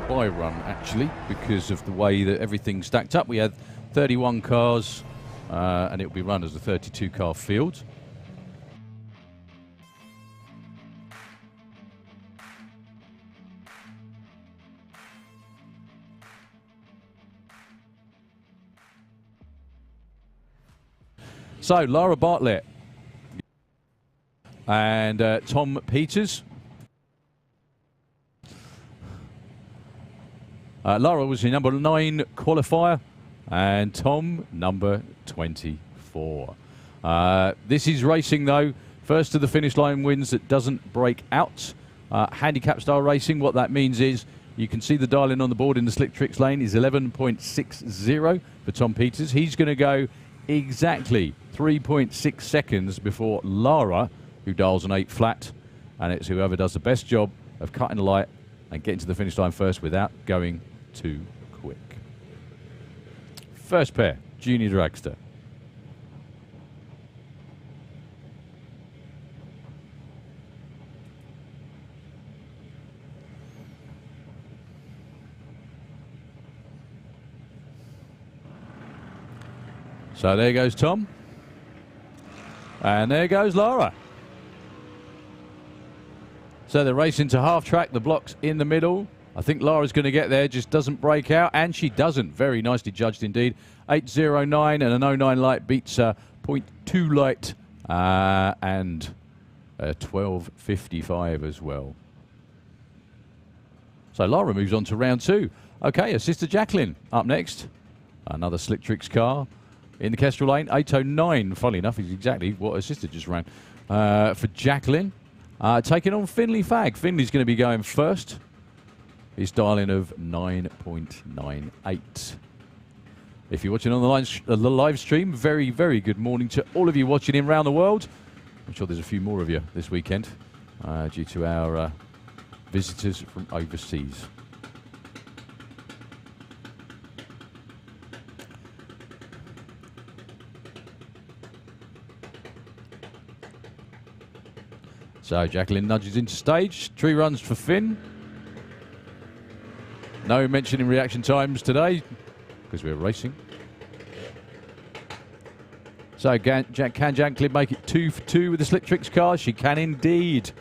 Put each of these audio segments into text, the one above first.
bye run, actually, because of the way that everything stacked up. We had 31 cars, and it will be run as a 32-car field. So, Lara Bartlett and Tom Peters. Lara was the number 9 qualifier, and Tom number 24. This is racing, though. First to the finish line wins that doesn't break out. Handicap style racing, what that means is you can see the dial-in on the board in the slick tricks lane is 11.60 for Tom Peters. He's going to go exactly 3.6 seconds before Lara, who dials an 8 flat, and it's whoever does the best job of cutting the light and getting to the finish line first without going too quick. First pair, Junior Dragster. So there goes Tom. And there goes Lara. So they're racing to half track. The block's in the middle. I think Lara's going to get there, just doesn't break out. And she doesn't. Very nicely judged indeed. 8.09 and an 09 light beats 0.2 light and 12.55 as well. So Lara moves on to round 2. Okay, her sister Jacqueline up next. Another Slick Tricks car in the Kestrel lane. 8.09, funnily enough, is exactly what her sister just ran. For Jacqueline, taking on Finley Fagg. Finley's going to be going first. His dial-in of 9.98. If you're watching on the live stream, very, very good morning to all of you watching in around the world. I'm sure there's a few more of you this weekend due to our visitors from overseas. So Jacqueline nudges into stage. 3 runs for Finn. No mention in reaction times today because we're racing. So can Jacqueline make it 2 for 2 with the Slick Tricks car? She can indeed.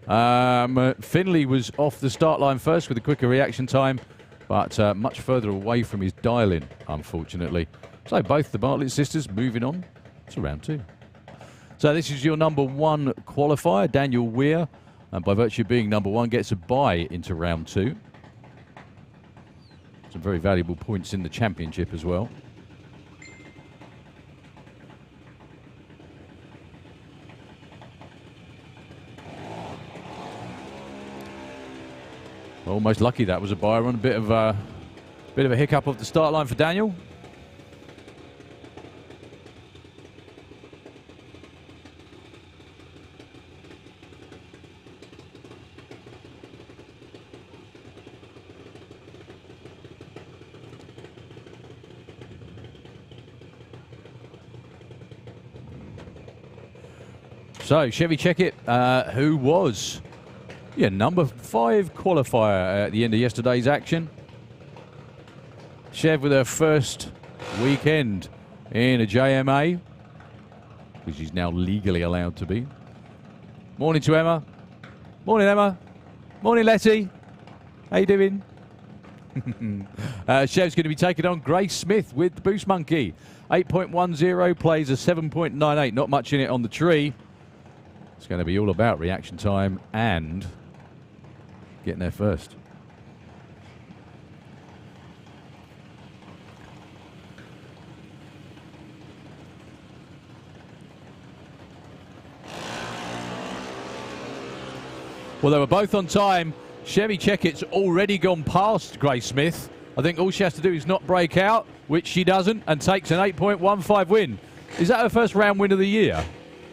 Finley was off the start line first with a quicker reaction time, but much further away from his dial-in, unfortunately. So both the Bartlett sisters moving on to round 2. So this is your number 1 qualifier, Daniel Weir, and by virtue of being number 1, gets a bye into round 2. Some very valuable points in the championship as well. Almost lucky that was a bye run. Bit of a hiccup off the start line for Daniel. So, Chevy Checkett, who was number 5 qualifier at the end of yesterday's action. Chev with her first weekend in a JMA, which she's now legally allowed to be. Morning to Emma. Morning, Emma. Morning, Letty. How you doing? Chev's going to be taking on Grace Smith with the Boost Monkey. 8.10 plays a 7.98. Not much in it on the tree. It's going to be all about reaction time and getting there first. Well, they were both on time. Chevy Checkett's already gone past Grace Smith. I think all she has to do is not break out, which she doesn't, and takes an 8.15 win. Is that her first round win of the year?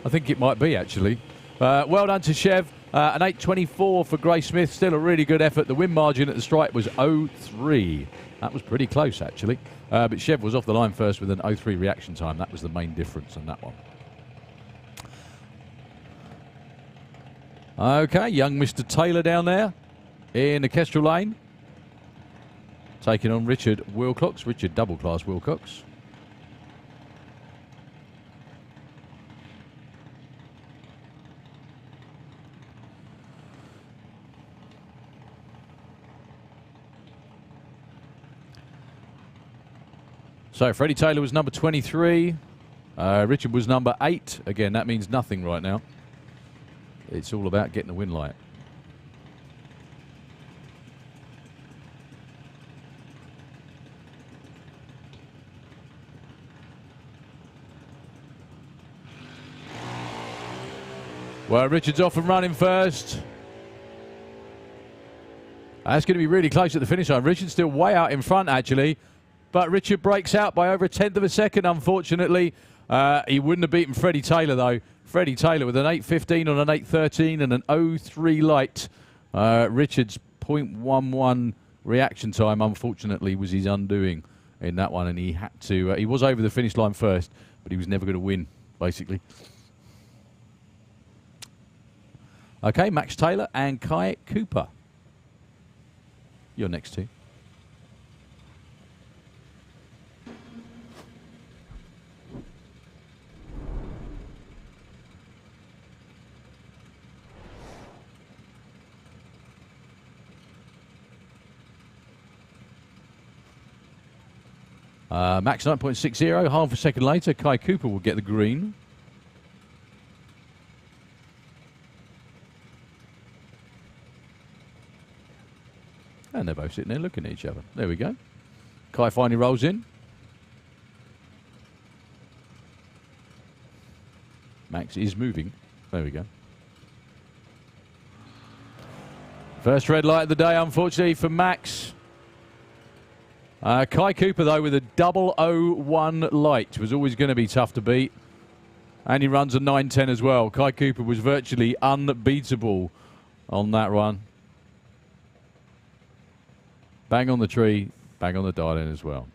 I think it might be, actually. Well done to Chev. An 8.24 for Grace Smith. Still a really good effort. The win margin at the stripe was 0.3. That was pretty close, actually. But Chev was off the line first with an 0.3 reaction time. That was the main difference on that one. Okay, young Mr. Taylor down there in the Kestrel lane. taking on Richard Wilcox. Richard double class Wilcox. So Freddie Taylor was number 23. Richard was number 8. Again, that means nothing right now. It's all about getting the win light. Well, Richard's off and running first. That's going to be really close at the finish line. Richard's still way out in front, actually. But Richard breaks out by over 1/10 of a second, unfortunately. He wouldn't have beaten Freddie Taylor, though. Freddie Taylor with an 8.15 on an 8.13 and an 0.3 light. Richard's 0.11 reaction time, unfortunately, was his undoing in that one. And he had to... he was over the finish line first, but he was never going to win, basically. Okay, Max Taylor and Kai Cooper. You're next two. Max 9.60, half a second later, Kai Cooper will get the green. And they're both sitting there looking at each other. There we go. Kai finally rolls in. Max is moving. There we go. First red light of the day, unfortunately, for Max. Kai Cooper, though, with a 001 light, was always going to be tough to beat. And he runs a 9.10 as well. Kai Cooper was virtually unbeatable on that run. Bang on the tree, bang on the dial in as well.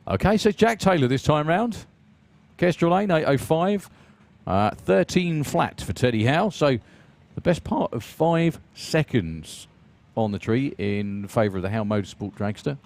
Okay, so it's Jack Taylor this time round. Kestrel Lane, 8.05. 13 flat for Teddy Howe. So the best part of 5 seconds on the tree in favour of the Howe Motorsport Dragster.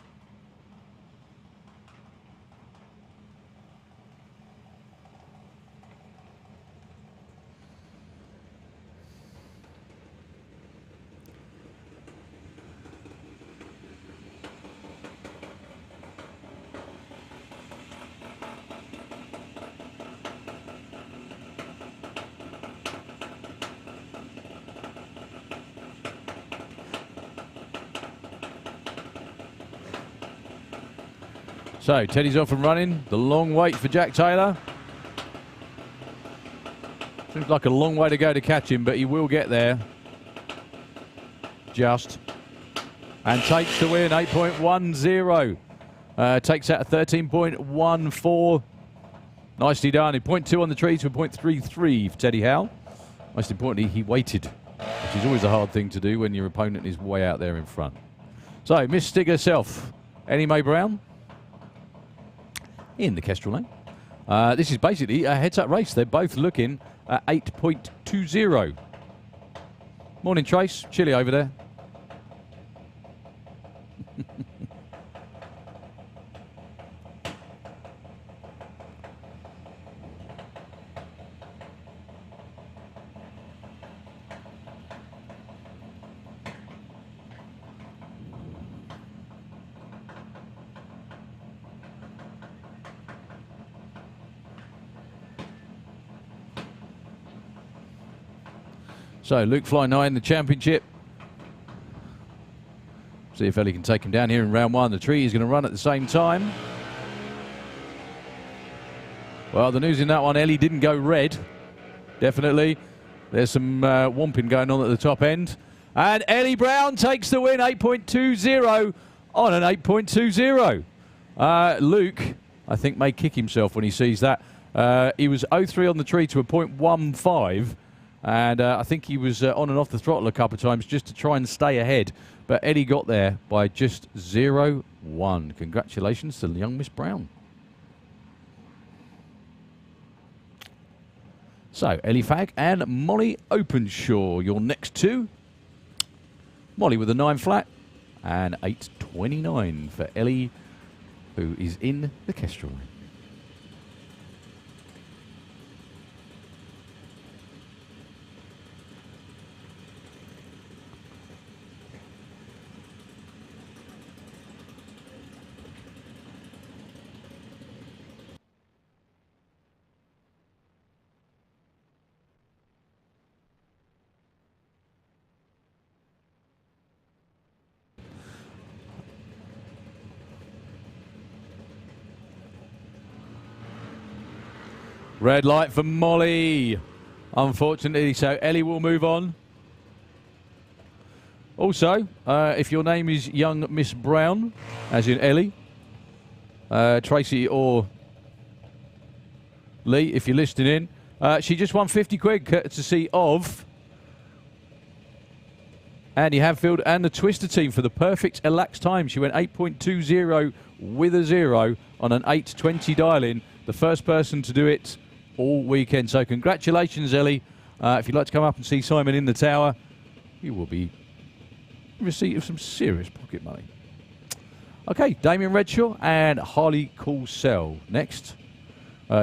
So, Teddy's off and running. The long wait for Jack Taylor. Seems like a long way to go to catch him, but he will get there. Just. And takes the win, 8.10. Takes out a 13.14. Nicely done. 0.2 on the tree to a 0.33 for Teddy Howe. Most importantly, he waited, which is always a hard thing to do when your opponent is way out there in front. So, Miss Stig herself, Annie Mae Brown, in the Kestrel Lane. This is basically a heads-up race. They're both looking at 8.20. Morning, Trace. Chilly over there. So Luke flying high in the championship. See if Ellie can take him down here in round 1. The tree is going to run at the same time. Well, the news in that one, Ellie didn't go red. Definitely. There's some whomping going on at the top end. And Ellie Brown takes the win, 8.20 on an 8.20. Luke, I think, may kick himself when he sees that. He was 0.3 on the tree to a 0.15. And I think he was on and off the throttle a couple of times just to try and stay ahead. But Eddie got there by just 0.1. Congratulations to young Miss Brown. So, Ellie Fagg and Molly Openshaw, your next two. Molly with a 9 flat And 8:29 for Ellie, who is in the Kestrel lane. Red light for Molly. Unfortunately, so Ellie will move on. Also, if your name is young Miss Brown, as in Ellie, Tracy or Lee, if you're listening in, she just won 50 quid courtesy of Andy Hadfield and the Twister team for the perfect elapsed time. She went 8.20 with a 0 on an 8:20 dial-in. The first person to do it all weekend. So congratulations, Ellie. If you'd like to come up and see Simon in the tower, you will be in receipt of some serious pocket money. Okay, Damien Redshaw and Harley Coulsell next.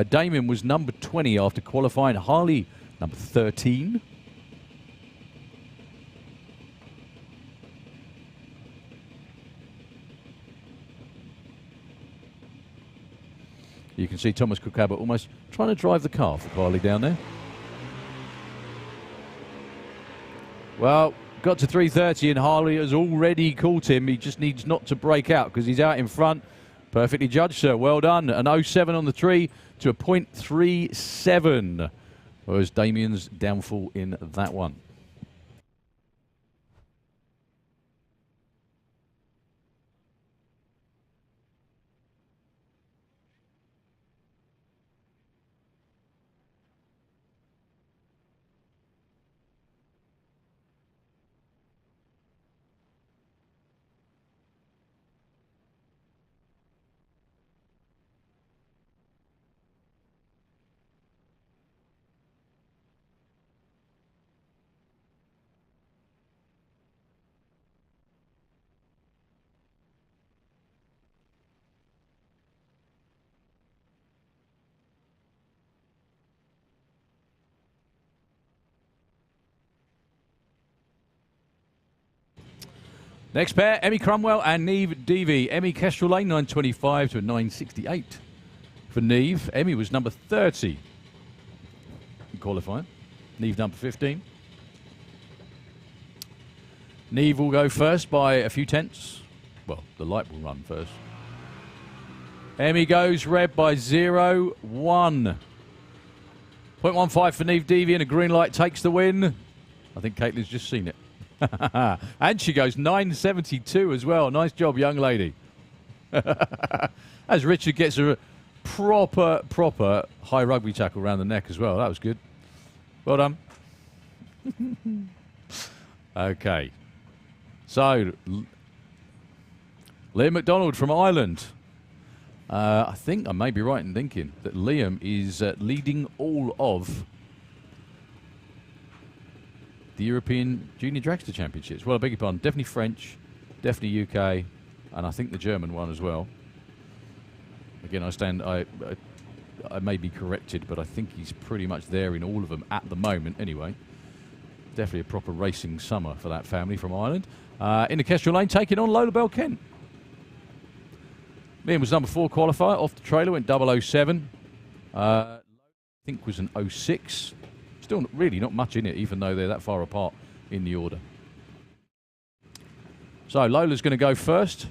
Damien was number 20 after qualifying. Harley, number 13. You can see Thomas Cook-Abbott almost trying to drive the car for Harley down there. Well, got to 3:30 and Harley has already caught him. He just needs not to break out because he's out in front. Perfectly judged, sir. Well done. An 0.7 on the 3 to a 0.37 was Damien's downfall in that one. Next pair, Emmy Cromwell and Neve Deavy. Emmy Kestrel Lane, 9.25 to a 9.68 for Neve. Emmy was number 30 in qualifying. Neve number 15. Neve will go first by a few tenths. Well, the light will run first. Emmy goes red by 0.1. 0.15 for Neve Deavy and a green light takes the win. I think Caitlin's just seen it. And she goes 9.72 as well. Nice job, young lady. As Richard gets a proper high rugby tackle around the neck as well. That was good. Well done. Okay. So, Liam McDonald from Ireland. I think I may be right in thinking that Liam is leading all of the European Junior Dragster Championships. Well, I beg your pardon, definitely French, definitely UK, and I think the German one as well. Again, I may be corrected, but I think he's pretty much there in all of them at the moment anyway. Definitely a proper racing summer for that family from Ireland. In the Kestrel Lane, taking on Lola Bell Kent. Liam was number 4 qualifier, off the trailer, went 007. I think was an 06. Still really not much in it, even though they're that far apart in the order. So Lola's going to go first.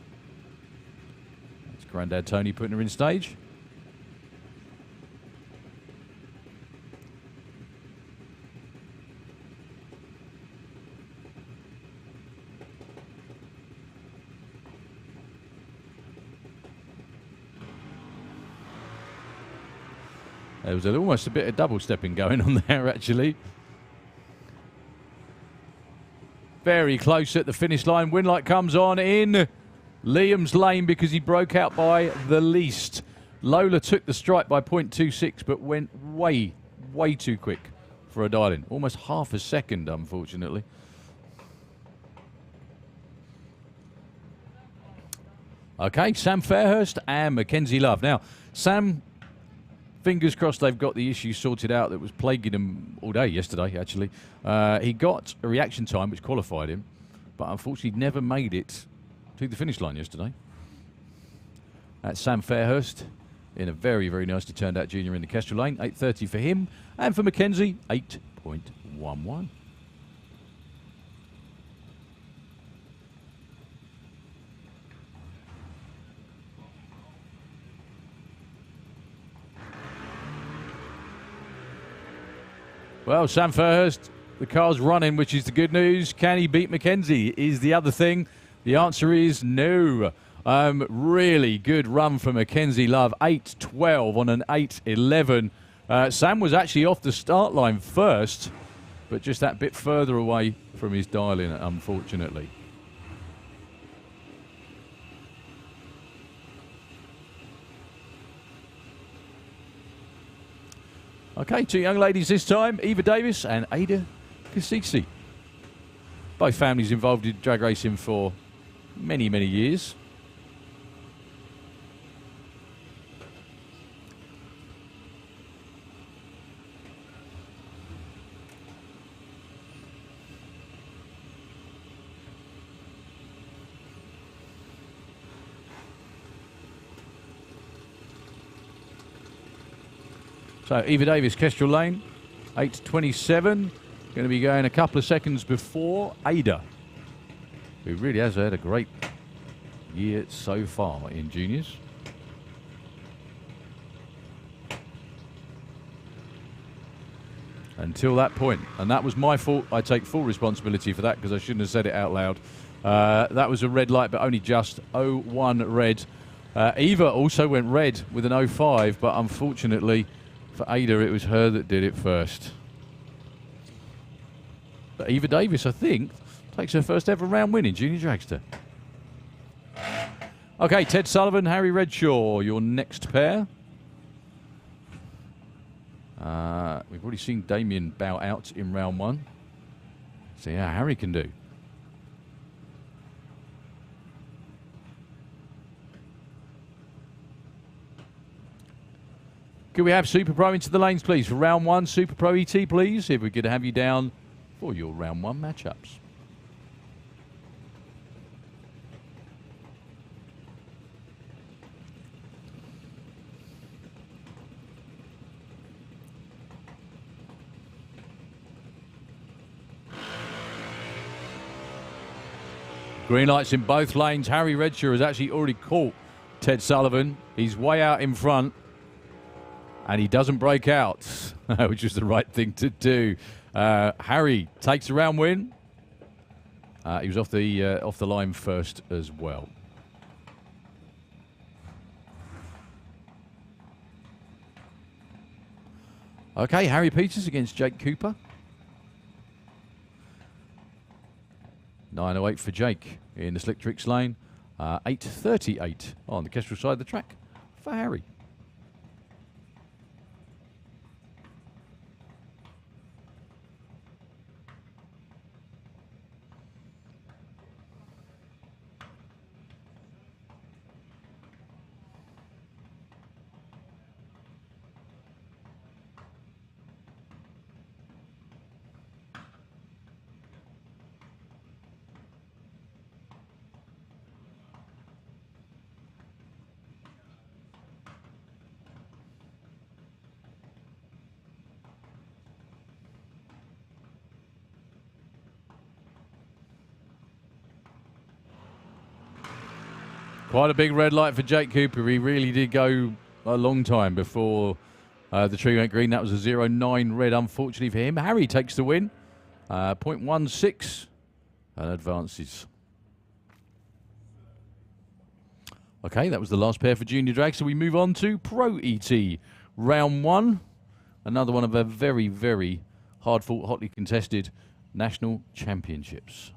That's Grandad Tony putting her in stage. There was almost a bit of double stepping going on there, actually. Very close at the finish line. Win light comes on in Liam's lane because he broke out by the least. Lola took the strike by 0.26, but went way too quick for a dial-in. Almost half a second, unfortunately. Okay, Sam Fairhurst and Mackenzie Love. Now, Sam, fingers crossed they've got the issue sorted out that was plaguing him all day yesterday, actually. He got a reaction time which qualified him, but unfortunately never made it to the finish line yesterday. That's Sam Fairhurst in a very, very nicely turned out junior in the Kestrel Lane. 8.30 for him. And for Mackenzie, 8.11. Well, Sam Fairhurst, the car's running, which is the good news. Can he beat Mackenzie is the other thing. The answer is no. Really good run for Mackenzie Love. 8.12 on an 8.11. Sam was actually off the start line first, but just that bit further away from his dial-in, unfortunately. Okay, two young ladies this time, Eva Davis and Ada Kasisi. Both families involved in drag racing for many, many years. So Eva Davis, Kestrel Lane, 8.27. Going to be going a couple of seconds before Ada, who really has had a great year so far in juniors. Until that point, and that was my fault. I take full responsibility for that because I shouldn't have said it out loud. That was a red light, but only just 0.1 red. Eva also went red with an 0.5, but unfortunately for Ada, it was her that did it first. But Eva Davis, I think, takes her first ever round win in Junior Dragster. Okay, Ted Sullivan, Harry Redshaw, your next pair. We've already seen Damien bow out in round one. See how Harry can do. Could we have Super Pro into the lanes, please, for round one? Super Pro ET, please, if we could have you down for your round one matchups. Green lights in both lanes. Harry Redshaw has actually already caught Ted Sullivan. He's way out in front. And he doesn't break out, which is the right thing to do. Harry takes a round win. He was off the line first as well. Okay, Harry Peters against Jake Cooper. 9.08 for Jake in the Slick Tricks lane. 8.38 on the Kestrel side of the track for Harry. Quite a big red light for Jake Cooper. He really did go a long time before the tree went green. That was a 0.9 red, unfortunately for him. Harry takes the win. 0.16 and advances. Okay, that was the last pair for Junior Drag. So we move on to Pro ET round one. Another one of our very, very hard-fought, hotly contested national championships.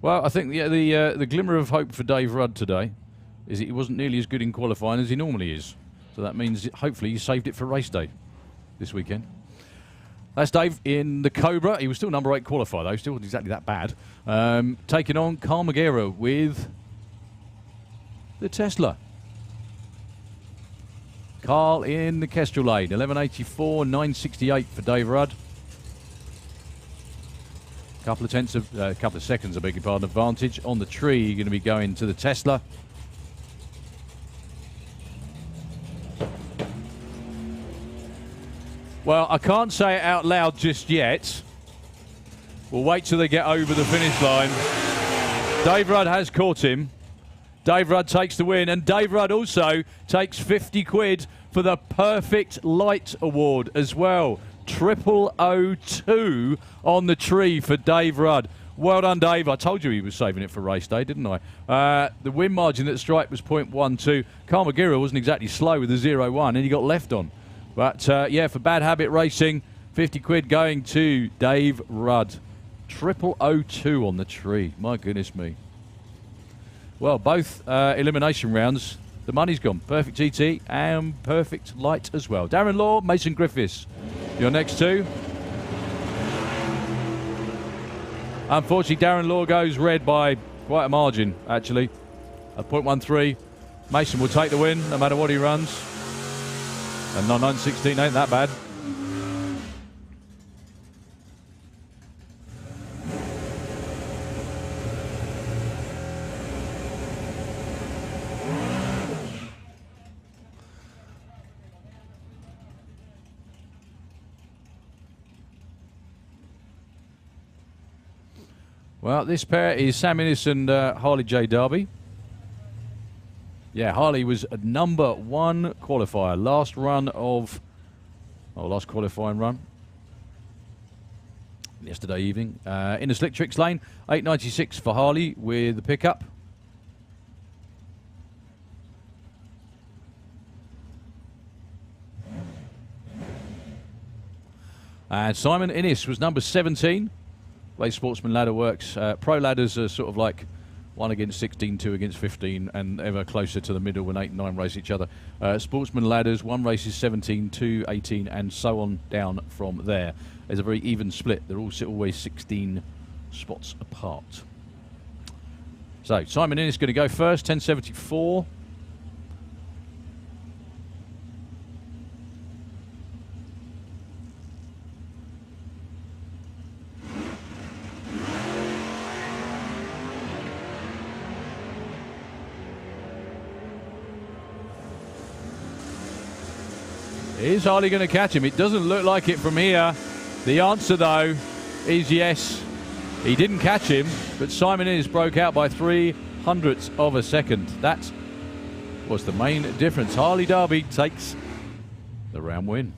Well, I think the glimmer of hope for Dave Rudd today is that he wasn't nearly as good in qualifying as he normally is. So that means hopefully he saved it for race day this weekend. That's Dave in the Cobra. He was still number 8 qualifier, though. Still wasn't exactly that bad. Taking on Carl Magera with the Tesla. Carl in the Kestrel lane. 11.84, 9.68 for Dave Rudd. Couple of seconds, I beg your pardon, advantage. On the tree, you're going to be going to the Tesla. Well, I can't say it out loud just yet. We'll wait till they get over the finish line. Dave Rudd has caught him. Dave Rudd takes the win, and Dave Rudd also takes 50 quid for the Perfect Light Award as well. 0002 on the tree for Dave Rudd. Well done, Dave. I told you he was saving it for race day, didn't I? The win margin at the stripe was 0.12. Carl Magera wasn't exactly slow with the 0-1, and he got left on. But, yeah, for Bad Habit Racing, 50 quid going to Dave Rudd. 0002 on the tree. My goodness me. Well, both elimination rounds, the money's gone. Perfect GT and Perfect Light as well. Darren Law, Mason Griffiths, your next two. Unfortunately, Darren Law goes red by quite a margin, actually. At 0.13. Mason will take the win, no matter what he runs. And 9.16 ain't that bad. Well, this pair is Sam Innes and Harley J. Darby. Yeah, Harley was a number 1 qualifier. Last qualifying run. Yesterday evening. In the Slick Tricks lane, 8.96 for Harley with the pickup. And Simon Innes was number 17. Play Sportsman Ladder Works. Pro ladders are sort of like 1 against 16, 2 against 15, and ever closer to the middle when 8 and 9 race each other. Sportsman ladders, 1 race is 17, 2, 18, and so on down from there. There's a very even split. They're always 16 spots apart. So Simon Innes going to go first, 10.74. Is Harley going to catch him? It doesn't look like it from here. The answer, though, is yes. He didn't catch him, but Simon Innes broke out by 0.03 of a second. That was the main difference. Harley Darby takes the round win.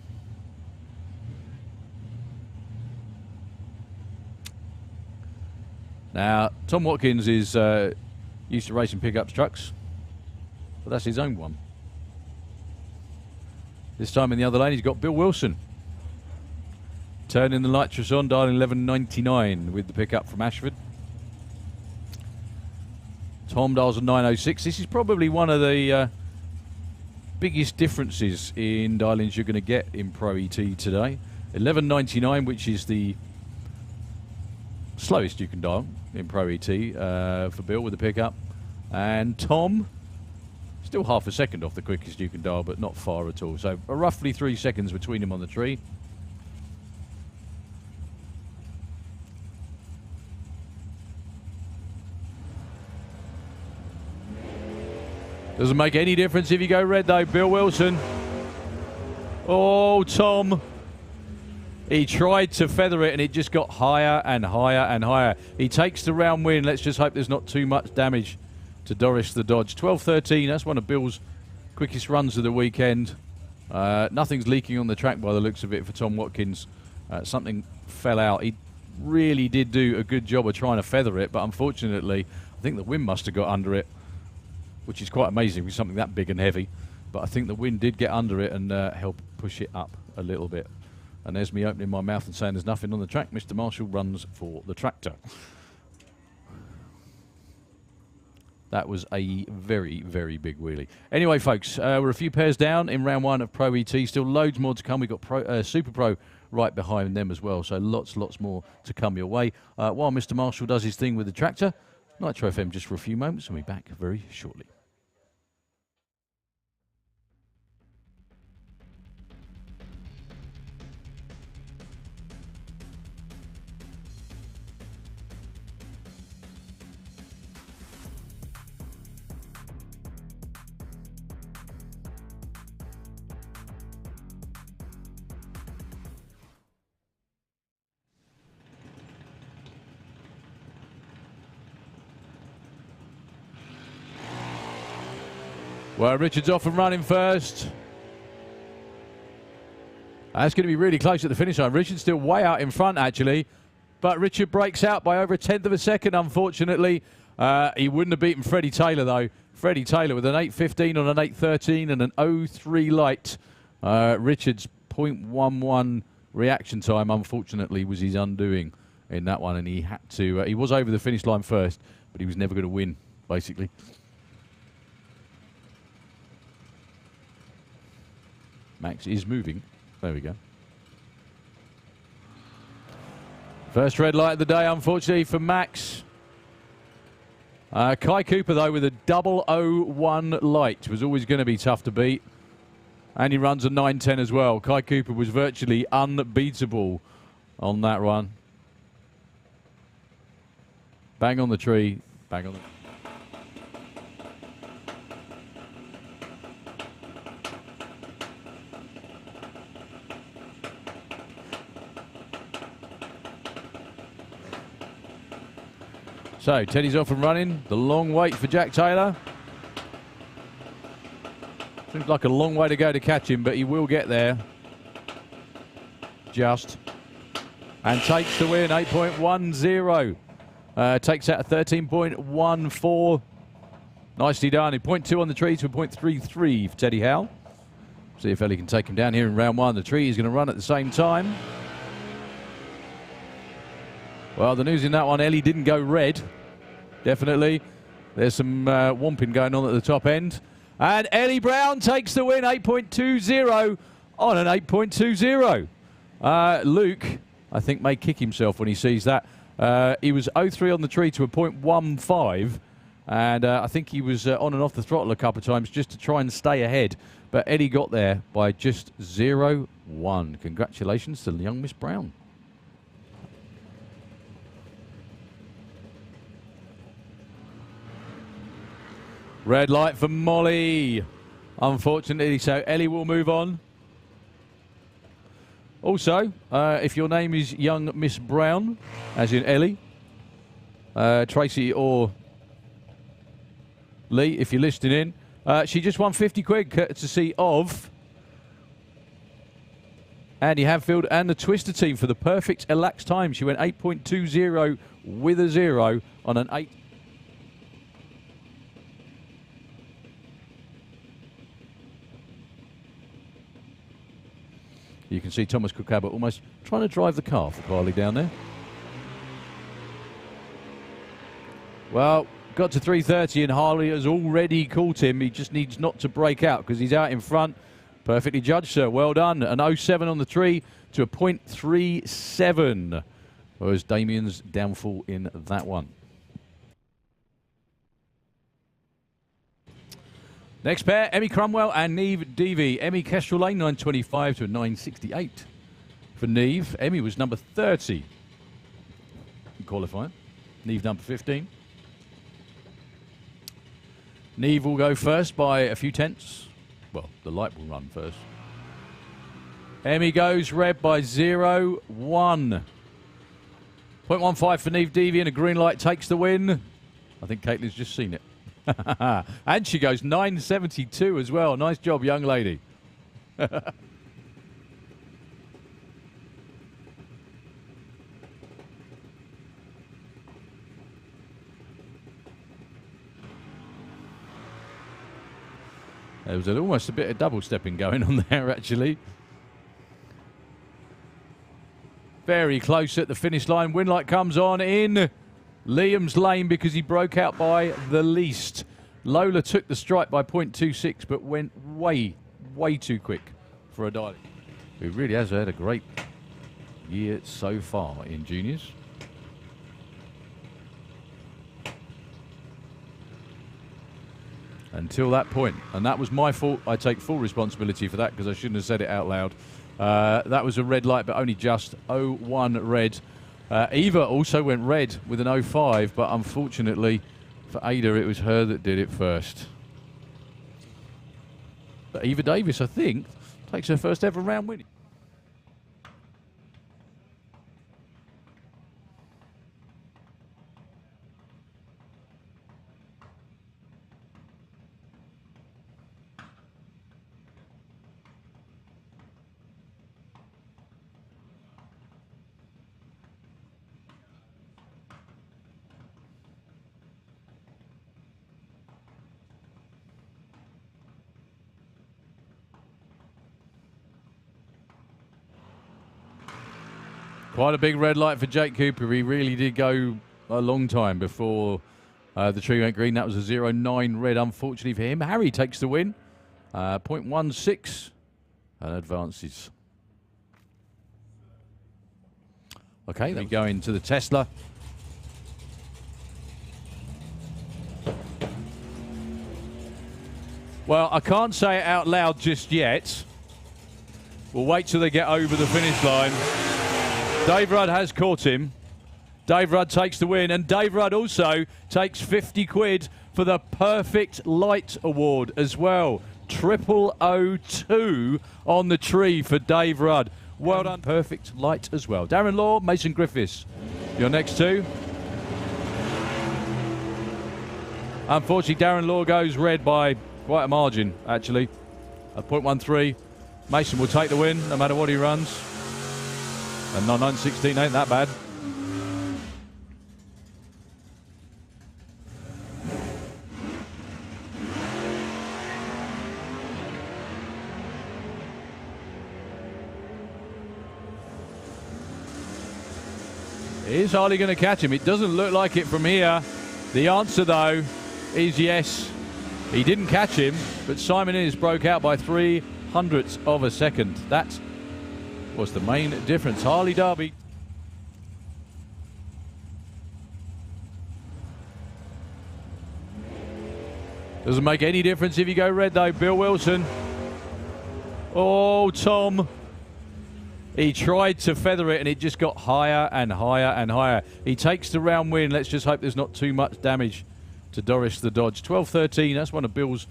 Now, Tom Watkins is used to racing pickups trucks, but that's his own one. This time in the other lane, he's got Bill Wilson. Turning the nitrous on, dialing 11.99 with the pickup from Ashford. Tom dials a 9.06. This is probably one of the biggest differences in dialings you're going to get in Pro ET today. 11.99, which is the slowest you can dial in Pro ET for Bill with the pickup. And Tom, still half a second off the quickest you can dial, but not far at all. So roughly 3 seconds between him on the tree. Doesn't make any difference if you go red, though. Bill Wilson. Oh, Tom. He tried to feather it, and it just got higher and higher and higher. He takes the round win. Let's just hope there's not too much damage to Doris the Dodge. 12.13. That's one of Bill's quickest runs of the weekend. Nothing's leaking on the track by the looks of it for Tom Watkins. Something fell out. He really did do a good job of trying to feather it, but unfortunately, I think the wind must have got under it, which is quite amazing with something that big and heavy. But I think the wind did get under it and help push it up a little bit. And there's me opening my mouth and saying there's nothing on the track. Mr. Marshall runs for the tractor. That was a very, very big wheelie. Anyway, folks, we're a few pairs down in round 1 of Pro ET. Still loads more to come. We've got Super Pro right behind them as well. So lots more to come your way. While Mr. Marshall does his thing with the tractor, Nitro FM just for a few moments, and we'll be back very shortly. Well, Richard's off and running first. That's going to be really close at the finish line. Richard's still way out in front, actually. But Richard breaks out by over 1/10 of a second, unfortunately. He wouldn't have beaten Freddie Taylor, though. Freddie Taylor with an 8.15 on an 8.13 and an 0.3 light. Richard's 0.11 reaction time, unfortunately, was his undoing in that one. And he had to... he was over the finish line first, but he was never going to win, basically. Max is moving. There we go. First red light of the day, unfortunately, for Max. Kai Cooper, though, with a 001 light. Was always going to be tough to beat. And he runs a 9.10 as well. Kai Cooper was virtually unbeatable on that run. Bang on the tree. Bang on the... So, Teddy's off and running. The long wait for Jack Taylor. Seems like a long way to go to catch him, but he will get there. Just. And takes the win, 8.10. Takes out a 13.14. Nicely done. A 0.2 on the tree to a 0.33 for Teddy Howe. See if Ellie can take him down here in round 1. The tree is going to run at the same time. Well, the news in that one, Ellie didn't go red. Definitely. There's some whomping going on at the top end. And Ellie Brown takes the win, 8.20 on an 8.20. Luke, I think, may kick himself when he sees that. He was 0.3 on the tree to a 0.15. And I think he was on and off the throttle a couple of times just to try and stay ahead. But Eddie got there by just 0.1. Congratulations to young Miss Brown. Red light for Molly, unfortunately, so Ellie will move on. Also, if your name is young Miss Brown, as in Ellie, Tracy or Lee, if you're listening in, she just won 50 quid courtesy of Andy Hadfield and the Twister team for the perfect elapsed time. She went 8.20 with a 0 on an 8. You can see Thomas Cook-Abbott almost trying to drive the car for Carly down there. Well, got to 3.30 and Harley has already caught him. He just needs not to break out because he's out in front. Perfectly judged, sir. Well done. An 0.7 on the tree to a 0.37. Was Damien's downfall in that one. Next pair, Emmy Cromwell and Neve Deavy. Emmy Kestrel Lane, 9.25 to a 9.68 for Neve. Emmy was number 30 in qualifying. Neve number 15. Neve will go first by a few tenths. Well, the light will run first. Emmy goes red by 0.1. 0.15 for Neve Deavy and a green light takes the win. I think Caitlin's just seen it. And she goes 9.72 as well. Nice job, young lady. There was almost a bit of double stepping going on there, actually. Very close at the finish line. Win light comes on in Liam's lane because he broke out by the least. Lola took the strike by 0.26, but went way too quick for a Daily, who really has had a great year so far in juniors. Until that point, and that was my fault. I take full responsibility for that because I shouldn't have said it out loud. That was a red light, but only just 0-1 red. Eva also went red with an 0-5, but unfortunately for Ada, it was her that did it first. But Eva Davis, I think, takes her first ever round win. Quite a big red light for Jake Cooper. He really did go a long time before the tree went green. That was a 0-9 red, unfortunately for him. Harry takes the win. 0.16 and advances. Okay, then we go into the Tesla. Well, I can't say it out loud just yet. We'll wait till they get over the finish line. Dave Rudd has caught him. Dave Rudd takes the win, and Dave Rudd also takes 50 quid for the Perfect Light Award as well. 0002 on the tree for Dave Rudd. Well done. Perfect Light as well. Darren Law, Mason Griffiths, your next two. Unfortunately, Darren Law goes red by quite a margin, actually, at 0.13. Mason will take the win no matter what he runs. And 9.16 ain't that bad. Is Harley going to catch him? It doesn't look like it from here. The answer, though, is yes. He didn't catch him, but Simon Innes broke out by 0.03 of a second. That was the main difference. Harley Derby. Doesn't make any difference if you go red, though. Bill Wilson. Oh, Tom. He tried to feather it, and it just got higher and higher and higher. He takes the round win. Let's just hope there's not too much damage to Doris the Dodge. 12.13. That's one of Bill's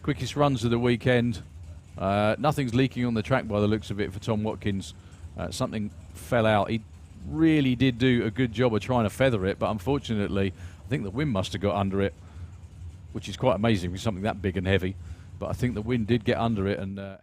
quickest runs of the weekend. Nothing's leaking on the track by the looks of it for Tom Watkins. Something fell out. He really did do a good job of trying to feather it, but unfortunately, I think the wind must have got under it, which is quite amazing for something that big and heavy. But I think the wind did get under it and help.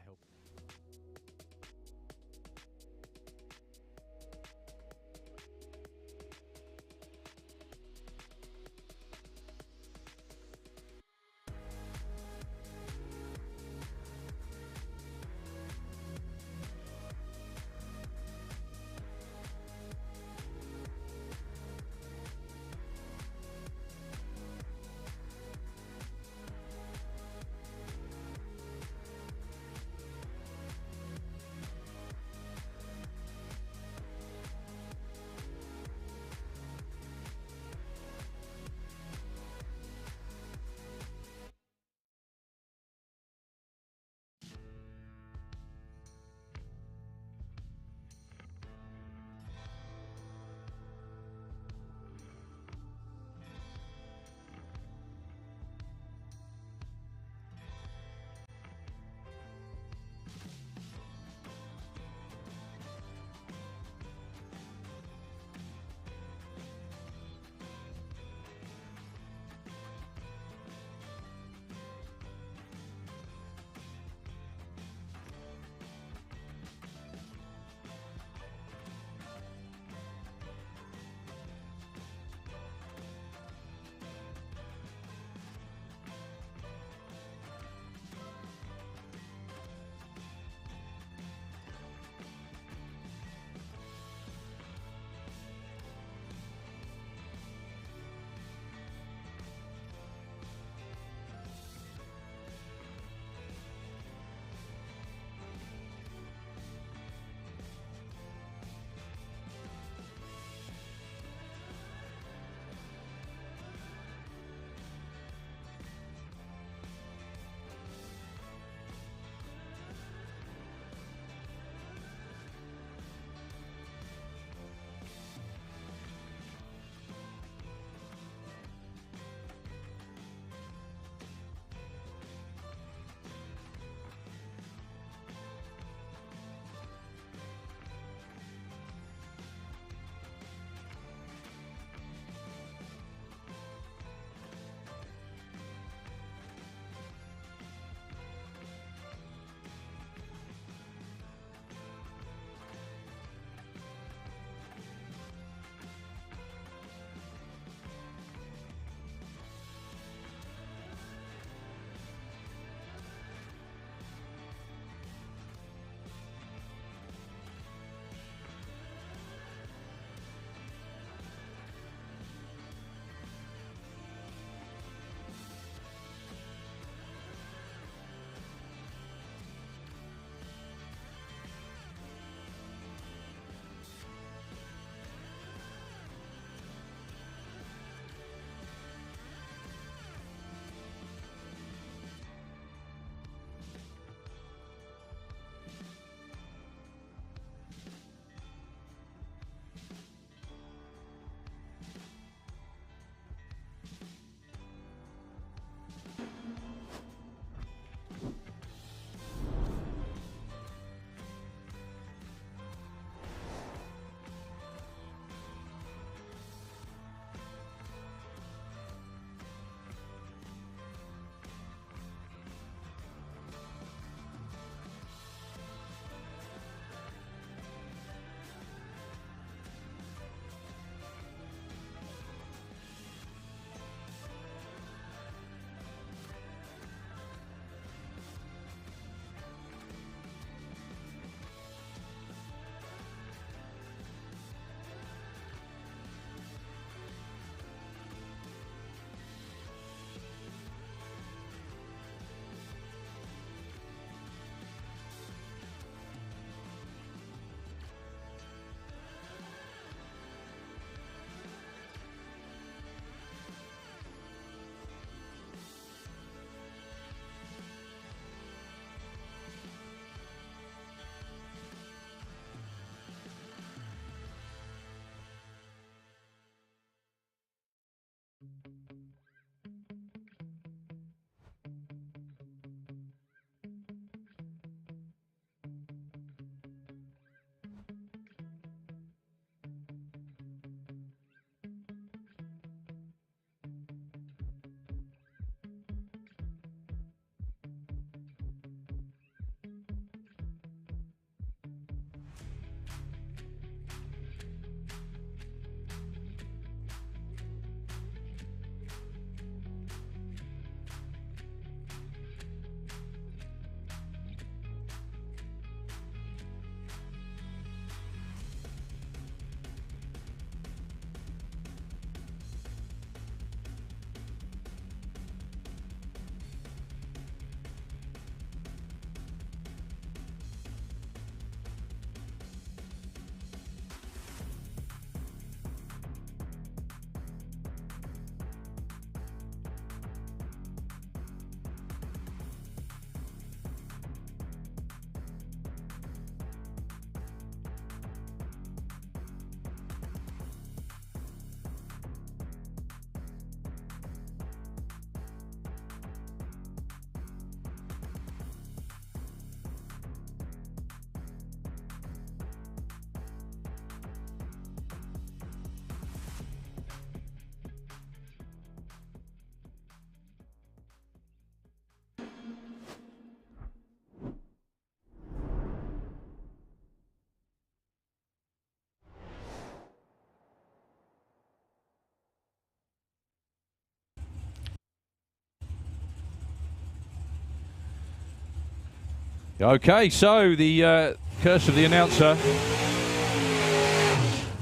Okay, so the curse of the announcer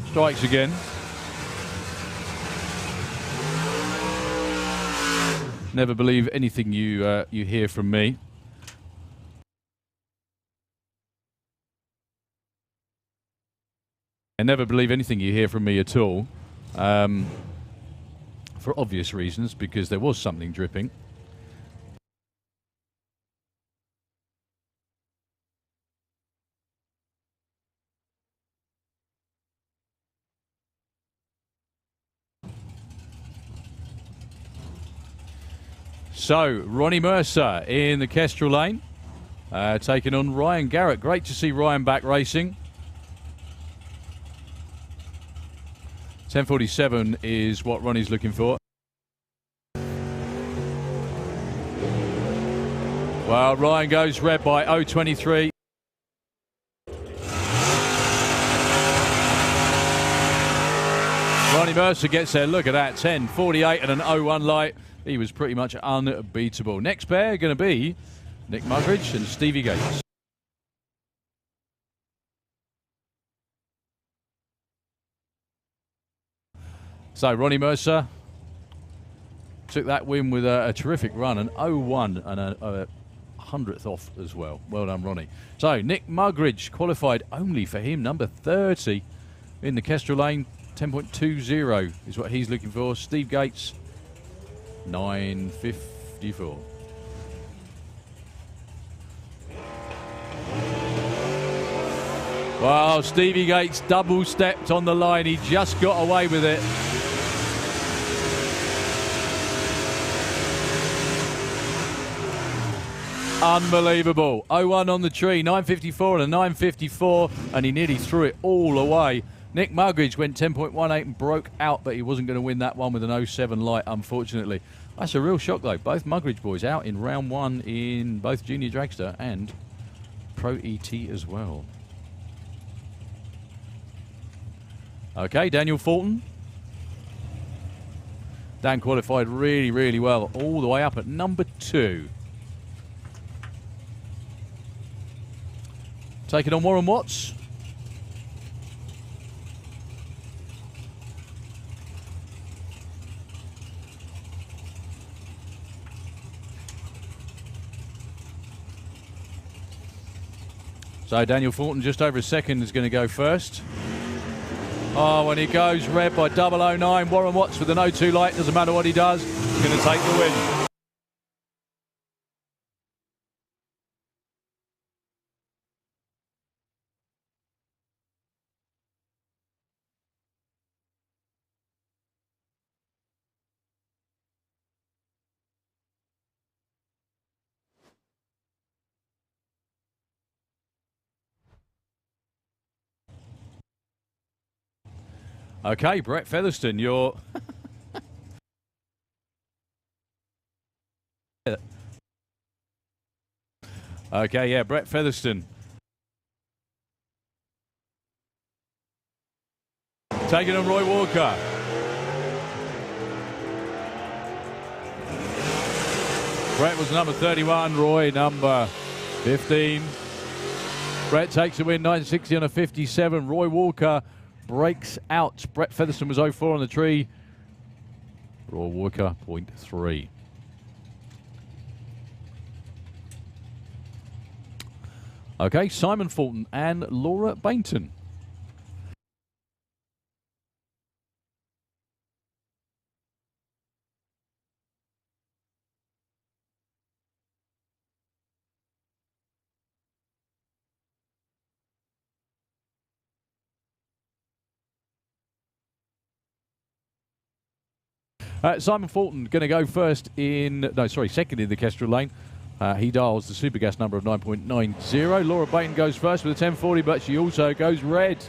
strikes again. Never believe anything you hear from me. And never believe anything you hear from me at all. For obvious reasons, because there was something dripping. So, Ronnie Mercer in the Kestrel lane, taking on Ryan Garrett. Great to see Ryan back racing. 10:47 is what Ronnie's looking for. Well, Ryan goes red by 0.23. Ronnie Mercer gets there. Look at that, 10:48 and an 0.1 light. He was pretty much unbeatable. Next pair going to be Nick Mugridge and Stevie Gates. So Ronnie Mercer took that win with a terrific run, an 0.1 and a 100th off as well. Well done, Ronnie. So Nick Mugridge qualified only for him, number 30 in the Kestrel lane. 10.20 is what he's looking for. Steve Gates, 9.54. Wow, Stevie Gates double stepped on the line. He just got away with it. Unbelievable. 0.1 on the tree, 9.54 and a 9.54, and he nearly threw it all away. Nick Mugridge went 10.18 and broke out, but he wasn't going to win that one with an 0.7 light, unfortunately. That's a real shock, though. Both Mugridge boys out in round one in both Junior Dragster and Pro ET as well. Okay, Daniel Fulton. Dan qualified really, really well, all the way up at number 2. Taking on Warren Watts. So Daniel Fulton, just over a second, is going to go first. Oh, when he goes red by 0.009, Warren Watts with an 0.2 light, doesn't matter what he does, he's going to take the win. Okay, Brett Featherston, you're... Okay, yeah, Brett Featherston. Taking on Roy Walker. Brett was number 31, Roy number 15. Brett takes the win, 9.60 on a 57. Roy Walker breaks out. Brett Featherston was 0.4 on the tree. Roy Walker, 0.3. Okay, Simon Fulton and Laura Bainton. Simon Fulton going to go second in the Kestrel lane. He dials the super gas number of 9.90. Laura Bainton goes first with a 10.40, but she also goes red.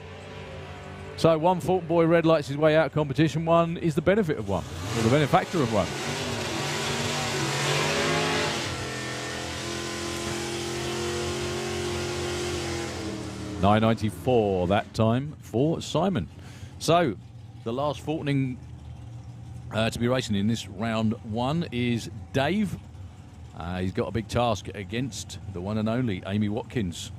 So one Fulton boy red lights his way out of competition. One is the benefit of one, or the benefactor of one. $9.94 that time for Simon. So the last Fultoning to be racing in this round one is Dave He's got a big task against the one and only Amy Watkins.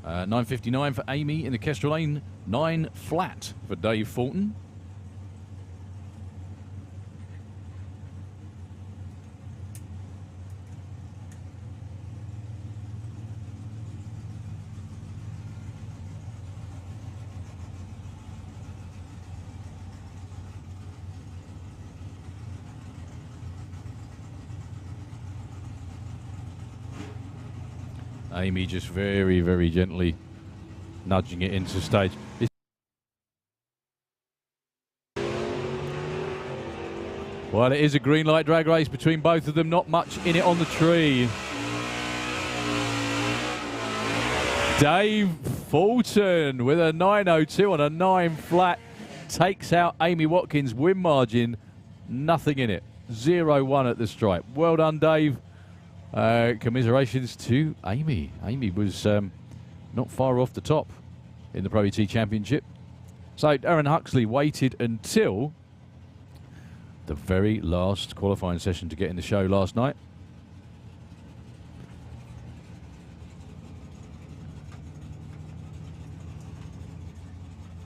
$9.59 for Amy in the Kestrel Lane, 9 flat for Dave Fulton. Amy just very, very gently nudging it into stage. Well, it is a green light drag race between both of them. Not much in it on the tree. Dave Fulton with a 9.02 on a 9 flat takes out Amy Watkins. Win margin, nothing in it. 0-1 at the stripe. Well done, Dave. Commiserations to Amy. Amy was not far off the top in the Pro ET Championship. So Darren Huxley waited until the very last qualifying session to get in the show last night.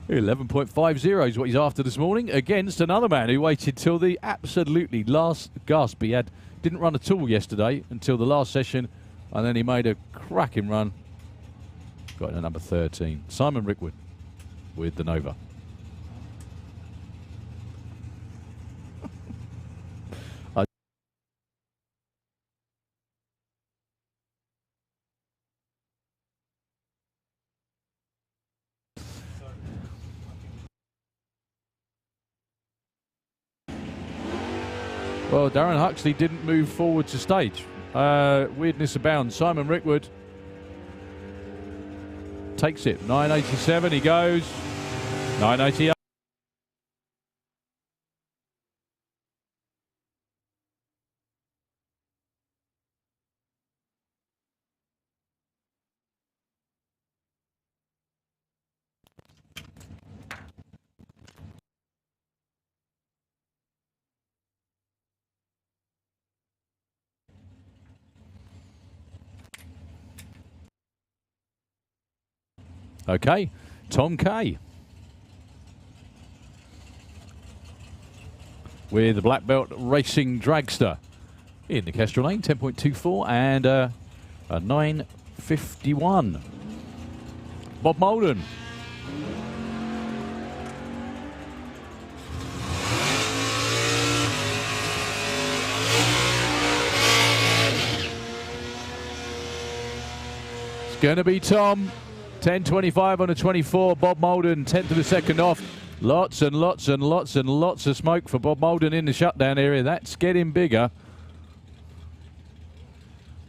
$11.50 is what he's after this morning against another man who waited till the absolutely last gasp. He didn't run at all yesterday until the last session, and then he made a cracking run. Got in at number 13. Simon Rickwood with the Nova. Well, Darren Huxley didn't move forward to stage. Weirdness abounds. Simon Rickwood takes it. 9.87, he goes. 9.88. Okay, Tom Kay with the Black Belt Racing Dragster in the Kestrel Lane, 10.24 and a 9.51. Bob Molden. It's going to be Tom. 10.25 on a 24. Bob Molden, 10th of a second off. Lots and lots and lots and lots of smoke for Bob Molden in the shutdown area. That's getting bigger.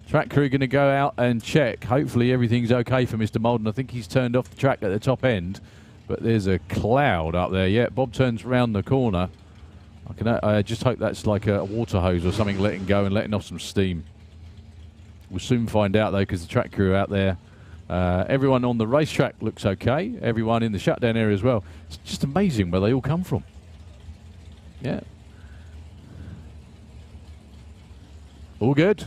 Track crew going to go out and check. Hopefully everything's okay for Mr. Molden. I think he's turned off the track at the top end, but there's a cloud up there. Yeah, Bob turns round the corner. I just hope that's like a water hose or something letting go and letting off some steam. We'll soon find out though, because the track crew out there. Everyone on the racetrack looks okay. Everyone in the shutdown area as well. It's just amazing where they all come from. Yeah. All good.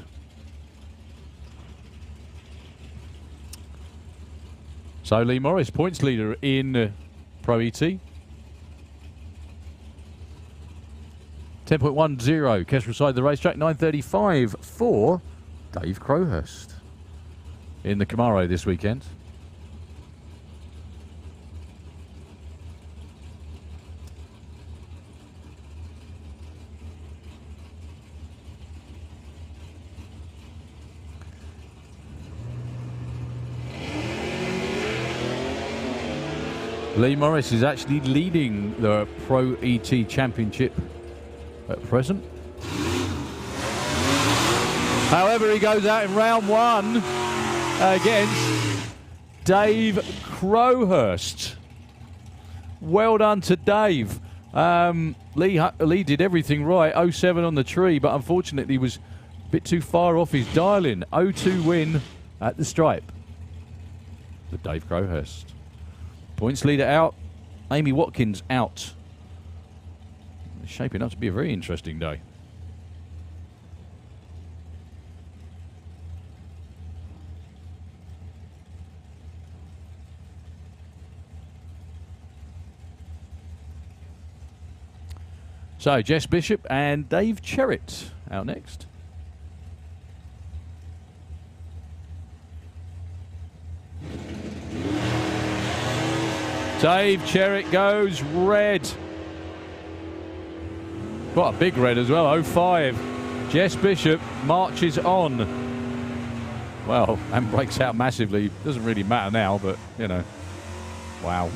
So Lee Morris, points leader in Pro ET. 10.10, Kestrel side of the racetrack. 9.35 for Dave Crowhurst in the Camaro this weekend. Lee Morris is actually leading the Pro ET Championship at present. However, he goes out in round one against Dave Crowhurst. Well done to Dave. Lee did everything right. 0.7 on the tree, but unfortunately was a bit too far off his dial-in. 0.2 win at the stripe for Dave Crowhurst. Points leader out. Amy Watkins out. shaping up to be a very interesting day. So, Jess Bishop and Dave Cherritt out next. Dave Cherritt goes red. Quite a big red as well, 05. Jess Bishop marches on. Well, and breaks out massively. Doesn't really matter now, but, you know, wow.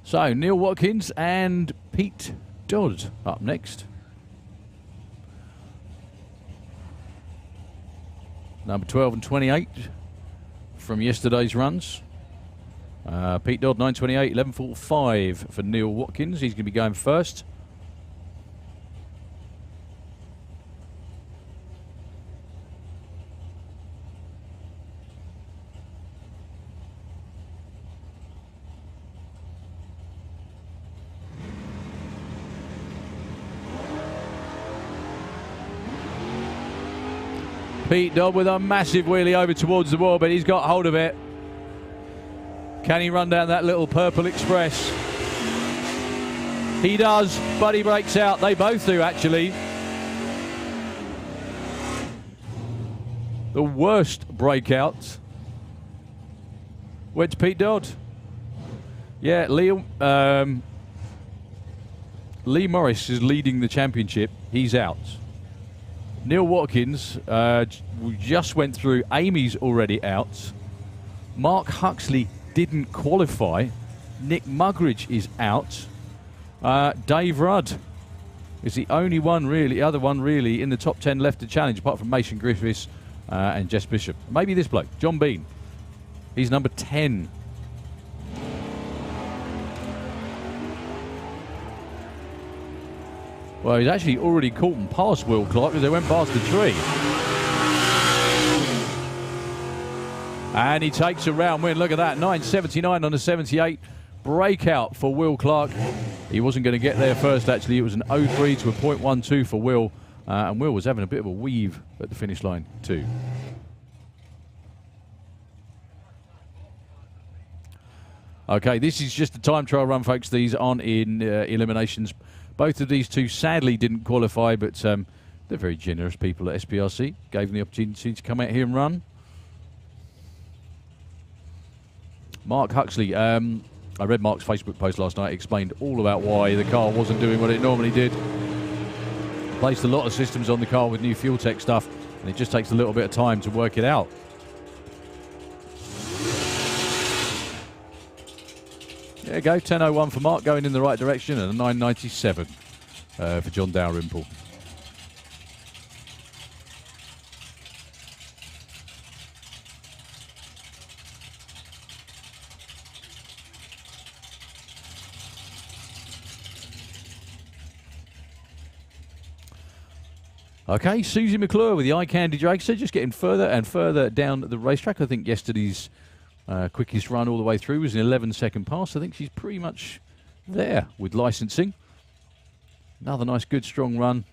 So, Neil Watkins and Pete Dodd up next. Number 12 and 28 from yesterday's runs. Pete Dodd, 9:28, 11:45 for Neil Watkins. He's going to be going first. Pete Dodd with a massive wheelie over towards the wall, but he's got hold of it. Can he run down that little purple express? He does, but he breaks out. They both do, actually. The worst breakout went to Pete Dodd. Yeah, Lee Morris is leading the championship. He's out. Neil Watkins just went through. Amy's already out. Mark Huxley didn't qualify. Nick Mugridge is out. Dave Rudd is the only one really, other one really in the top 10 left to challenge, apart from Mason Griffiths and Jess Bishop. Maybe this bloke, John Bean. He's number 10. Well, he's actually already caught and past Will Clark because they went past the tree. And he takes a round win. Look at that, 9.79 on a 78. Breakout for Will Clark. He wasn't going to get there first, actually. It was an 0.3 to a 0.12 for Will. And Will was having a bit of a weave at the finish line, too. Okay, this is just a time trial run, folks. These aren't in eliminations. Both of these two sadly didn't qualify, but they're very generous people at SPRC. Gave them the opportunity to come out here and run. Mark Huxley, I read Mark's Facebook post last night, explained all about why the car wasn't doing what it normally did. Placed a lot of systems on the car with new fuel tech stuff, and it just takes a little bit of time to work it out. There you go, 10.01 for Mark, going in the right direction, and a 9.97 for John Dalrymple. Okay, Susie McClure with the Eye Candy Dragster, just getting further and further down the racetrack. I think yesterday's quickest run all the way through was an 11-second pass. I think she's pretty much there with licensing. Another nice, good, strong run.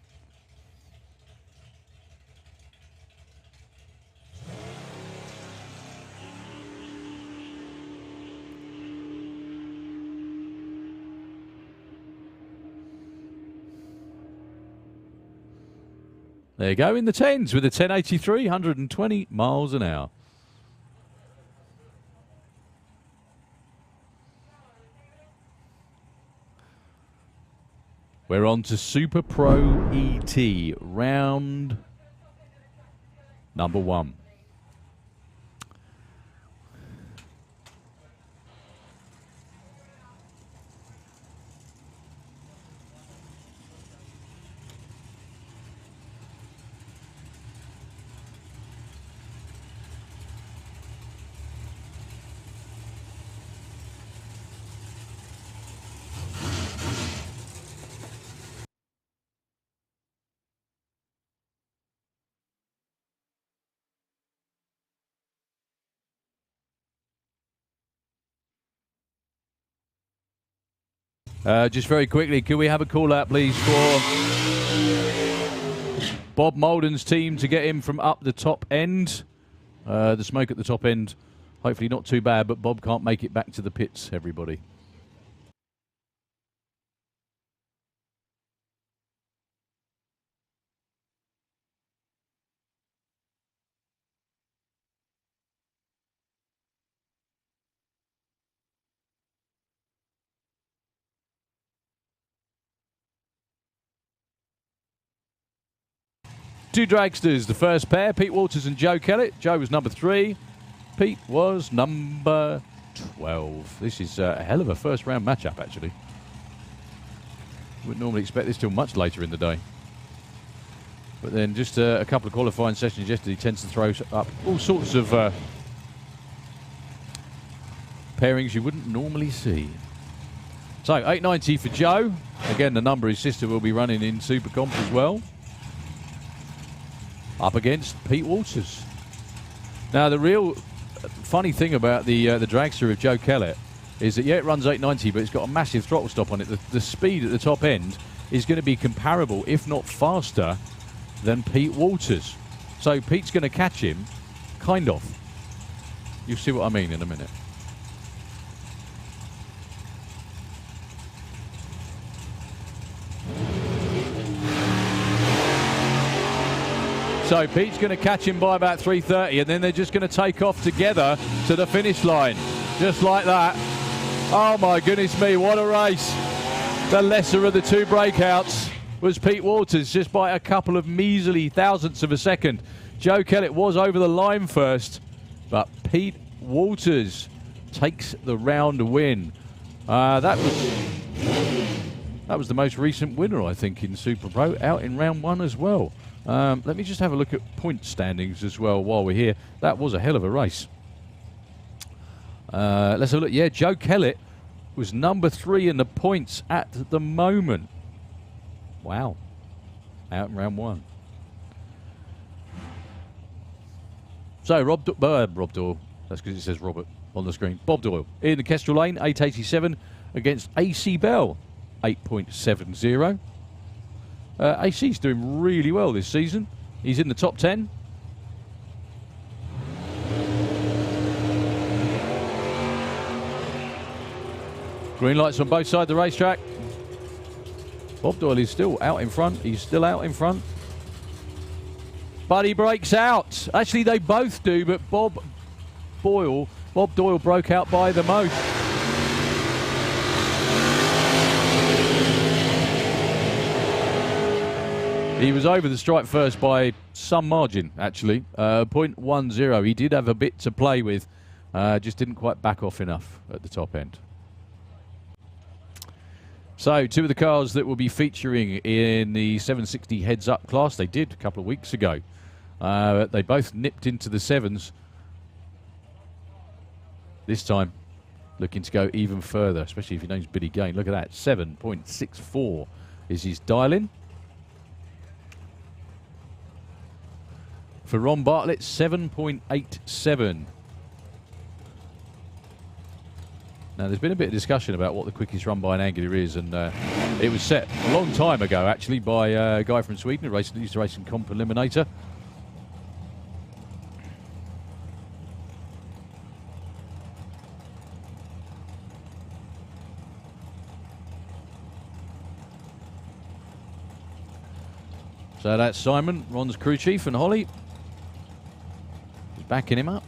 There you go, in the 10s with a 10.83, 120 miles an hour. We're on to Super Pro ET, round number 1. Just very quickly, can we have a call out, please, for Bob Molden's team to get him from up the top end? The smoke at the top end, hopefully not too bad, but Bob can't make it back to the pits, everybody. Two dragsters, the first pair, Pete Walters and Joe Kellett. Joe was number 3. Pete was number 12. This is a hell of a first round matchup, actually. Wouldn't normally expect this till much later in the day. But then just a couple of qualifying sessions yesterday tends to throw up all sorts of pairings you wouldn't normally see. So, 890 for Joe. Again, the number his sister will be running in Super Comp as well. Up against Pete Walters. Now, the real funny thing about the dragster of Joe Kellett is that, yeah, it runs 890, but it's got a massive throttle stop on it. The speed at the top end is going to be comparable, if not faster, than Pete Walters. So Pete's going to catch him, kind of. You'll see what I mean in a minute. So Pete's going to catch him by about 3:30, and then they're just going to take off together to the finish line. Just like that. Oh my goodness me, what a race. The lesser of the two breakouts was Pete Walters, just by a couple of measly thousandths of a second. Joe Kellett was over the line first, but Pete Walters takes the round win. That was the most recent winner, I think, in Super Pro, out in round 1 as well. Let me just have a look at point standings as well while we're here. That was a hell of a race. Let's have a look. Yeah, Joe Kellett was number 3 in the points at the moment. Wow. Out in round 1. So, Rob Doyle. That's because it says Robert on the screen. Bob Doyle in the Kestrel Lane, 887 against AC Bell, 8.70. AC's doing really well this season. He's in the top 10. Green lights on both sides of the racetrack. Bob Doyle is still out in front. He's still out in front. But he breaks out. Actually, they both do, but Bob Doyle broke out by the most. He was over the stripe first by some margin, actually. 0.10. He did have a bit to play with. Just didn't quite back off enough at the top end. So, two of the cars that will be featuring in the 760 heads-up class, they did a couple of weeks ago. They both nipped into the 7s. This time, looking to go even further, especially if your name's Billy Gain. Look at that, 7.64 is his dial-in. For Ron Bartlett, 7.87. Now, there's been a bit of discussion about what the quickest run by an angular is, and it was set a long time ago, actually, by a guy from Sweden who used to race in Comp Eliminator. So that's Simon, Ron's crew chief, and Holly. He's backing him up.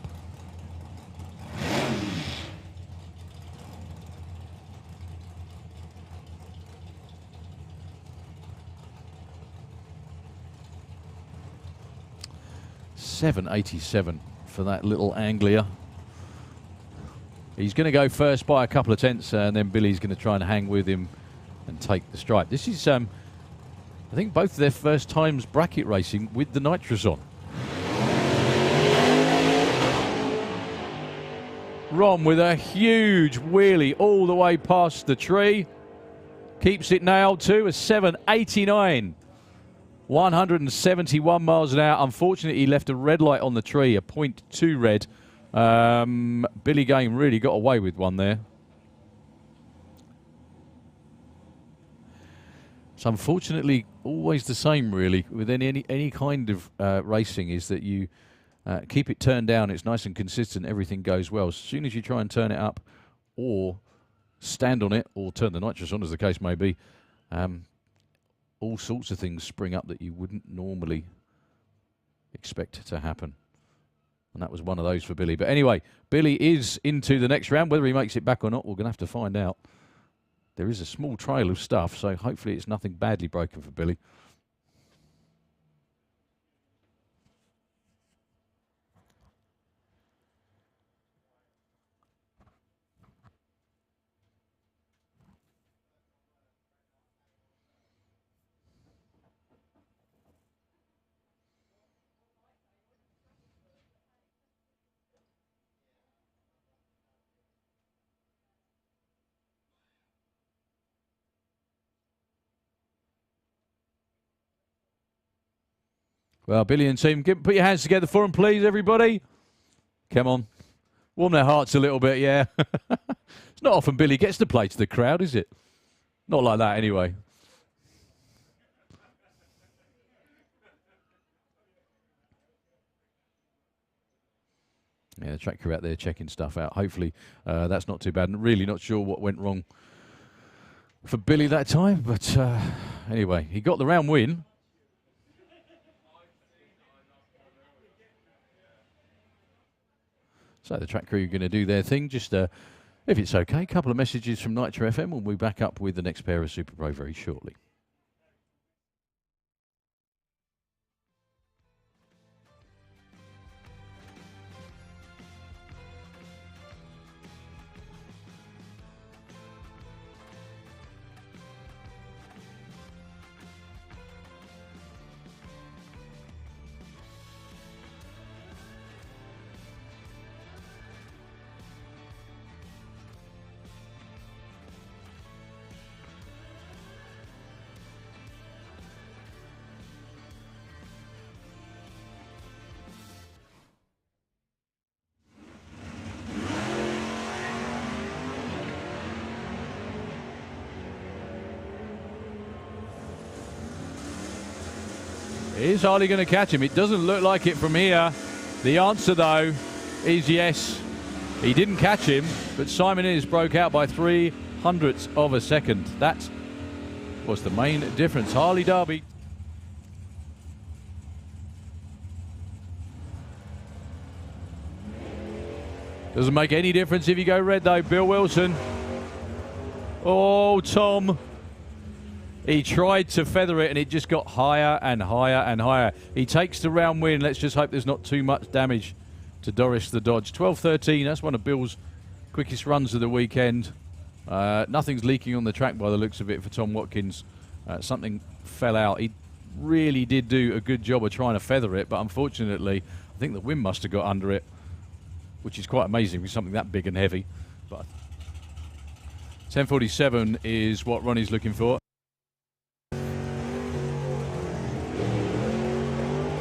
$7.87 for that little Anglia. He's going to go first by a couple of tenths, and then Billy's going to try and hang with him and take the stripe. This is, I think, both their first times bracket racing with the nitrous on. Ron with a huge wheelie all the way past the tree. Keeps it nailed to a 7.89. 171 miles an hour. Unfortunately, he left a red light on the tree, a 0.2 red. Billy Game really got away with one there. It's unfortunately always the same, really, with any kind of racing, is that you keep it turned down, it's nice and consistent, everything goes well. As soon as you try and turn it up or stand on it or turn the nitrous on, as the case may be, all sorts of things spring up that you wouldn't normally expect to happen. And that was one of those for Billy. But anyway, Billy is into the next round. Whether he makes it back or not, we're going to have to find out. There is a small trail of stuff, so hopefully it's nothing badly broken for Billy. Well, Billy and team, put your hands together for him, please, everybody. Come on. Warm their hearts a little bit, yeah. It's not often Billy gets to play to the crowd, is it? Not like that, anyway. Yeah, the track crew out there checking stuff out. Hopefully that's not too bad. I'm really not sure what went wrong for Billy that time. But anyway, he got the round win. So the track crew are going to do their thing. Just, if it's okay, a couple of messages from Nitro FM. We'll be back up with the next pair of Super Pro very shortly. Is Harley going to catch him? It doesn't look like it from here. The answer, though, is yes. He didn't catch him, but Simon Innes broke out by 0.03 of a second. That was the main difference. Harley Derby. Doesn't make any difference if you go red, though. Bill Wilson. Oh, Tom. He tried to feather it, and it just got higher and higher and higher. He takes the round win. Let's just hope there's not too much damage to Doris the Dodge. 12.13, that's one of Bill's quickest runs of the weekend. Nothing's leaking on the track by the looks of it for Tom Watkins. Something fell out. He really did do a good job of trying to feather it, but unfortunately, I think the wind must have got under it, which is quite amazing with something that big and heavy. But 10.47 is what Ronnie's looking for.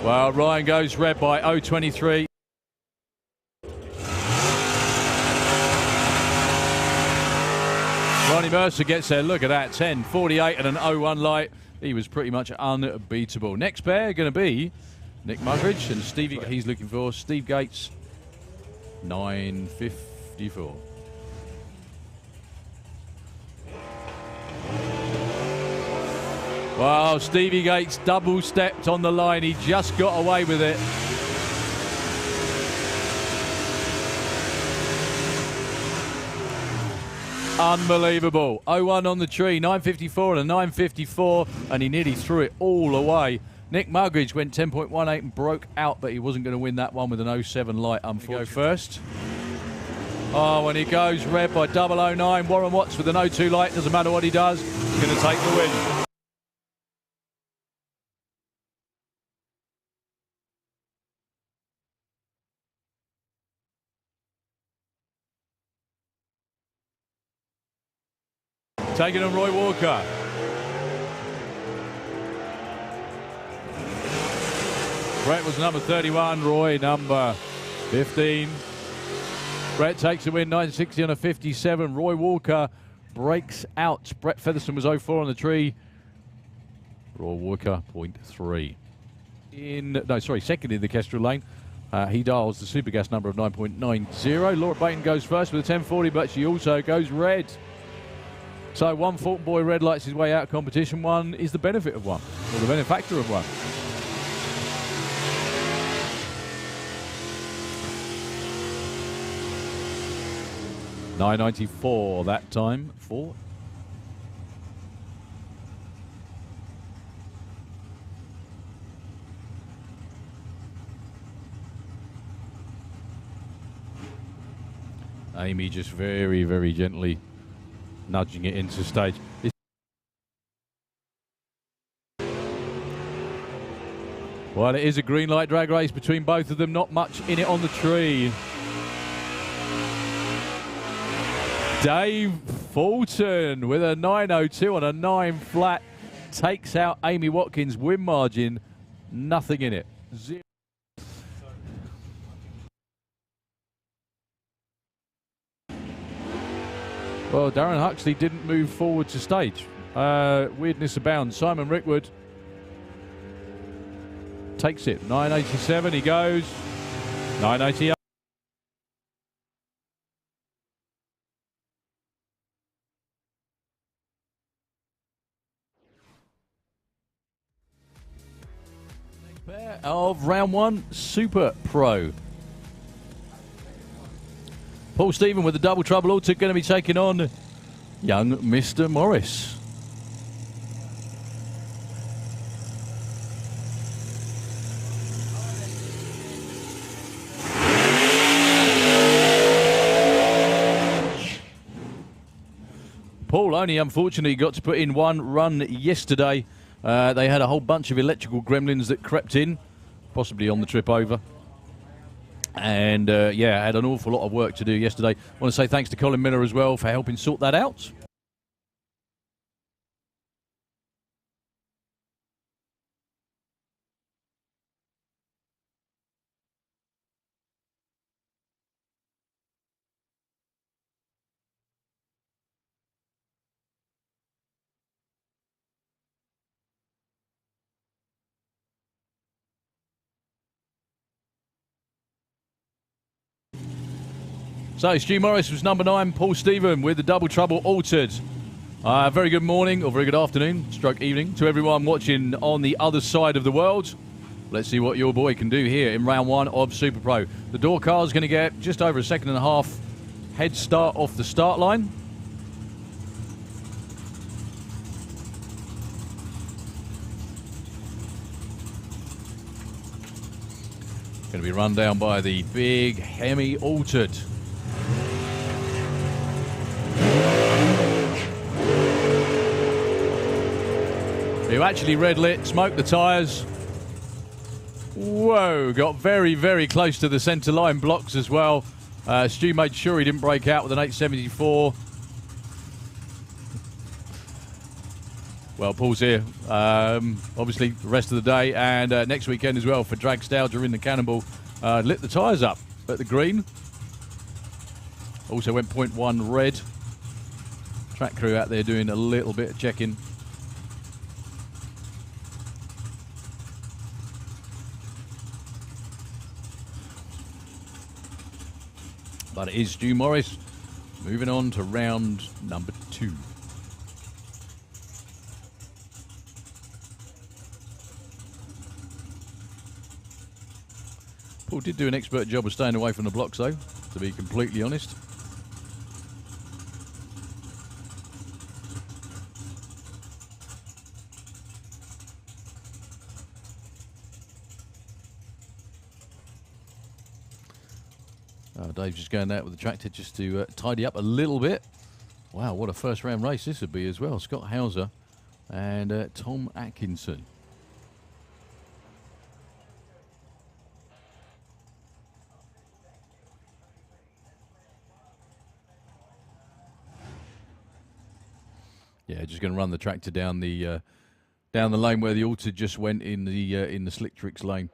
Well, Ryan goes red by 0.23. Ronnie Mercer gets there. Look at that, 10.48 and an 0.1 light. He was pretty much unbeatable. Next pair going to be Nick Mugridge and Stevie. He's looking for Steve Gates, 9.54. Wow, Stevie Gates double-stepped on the line. He just got away with it. Unbelievable. 0-1 on the tree, 9.54 and a 9.54, and he nearly threw it all away. Nick Mugridge went 10.18 and broke out, but he wasn't going to win that one with an 0.7 light, unfortunately. Go first. Oh, when he goes red by 0.009, Warren Watts with an 0.2 light, doesn't matter what he does, he's going to take the win. Taking on Roy Walker. Brett was number 31, Roy number 15. Brett takes the win, 9.60 on a 57. Roy Walker breaks out. Brett Featherstone was 0.4 on the tree. Royal Walker, 0.3. Second in the Kestrel lane. He dials the super gas number of 9.90. Laura Baton goes first with a 1040, but she also goes red. So one Fulton Boy red lights his way out of competition. One is the benefit of one, or the benefactor of one. $9.94 that time for Amy, just very, very gently nudging it into stage. Well, it is a green light drag race between both of them. Not much in it on the tree. Dave Fulton with a 9.02 on a 9 flat takes out Amy Watkins. Win margin, nothing in it. Zero. Well, Darren Huxley didn't move forward to stage. Weirdness abounds. Simon Rickwood takes it. 9.87, he goes. 9.88. Pair of round one Super Pro. Paul Stephen with the double trouble alto going to be taking on young Mr. Morris. Paul only unfortunately got to put in one run yesterday. They had a whole bunch of electrical gremlins that crept in, possibly on the trip over. And yeah, had an awful lot of work to do yesterday. I want to say thanks to Colin Miller as well for helping sort that out. So Stu Morris was number 9, Paul Stephen with the double trouble altered. Very good morning, or very good afternoon, stroke evening, to everyone watching on the other side of the world. Let's see what your boy can do here in round one of Super Pro. The door car is going to get just over a second and a half head start off the start line. Going to be run down by the big Hemi altered. Who actually red lit, smoked the tyres. Whoa, got very, very close to the centre line blocks as well. Stu made sure he didn't break out with an 874. Well, Paul's here, obviously, the rest of the day and next weekend as well for Dragstalgia in the Cannonball. Lit the tyres up at the green. Also went 0.1 red. Track crew out there doing a little bit of checking. But it is Stu Morris moving on to round number 2. Paul did do an expert job of staying away from the blocks though, to be completely honest. Dave's just going out with the tractor just to tidy up a little bit. Wow, what a first round race this would be as well. Scott Hauser and Tom Atkinson. Yeah, just going to run the tractor down the lane where the altar just went in the Slick Tricks lane.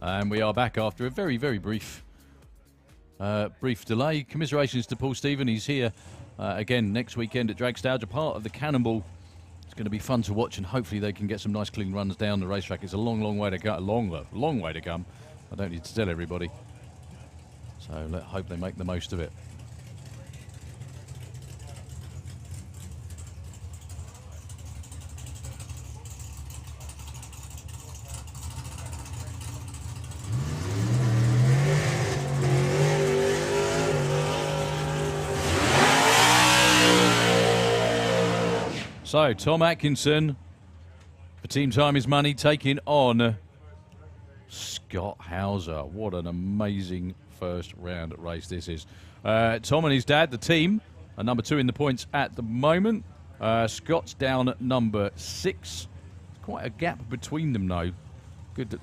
And we are back after a very, very brief delay. Commiserations to Paul Stephen. He's here again next weekend at Dragstalgia, part of the Cannonball. It's going to be fun to watch, and hopefully they can get some nice clean runs down the racetrack. It's a long, long way to go. Long way to come. I don't need to tell everybody. So let's hope they make the most of it. So, Tom Atkinson, for Team Time is Money, taking on Scott Hauser. What an amazing first round race this is. Tom and his dad, the team, are number 2 in the points at the moment. Scott's down at number 6. Quite a gap between them, though. Good,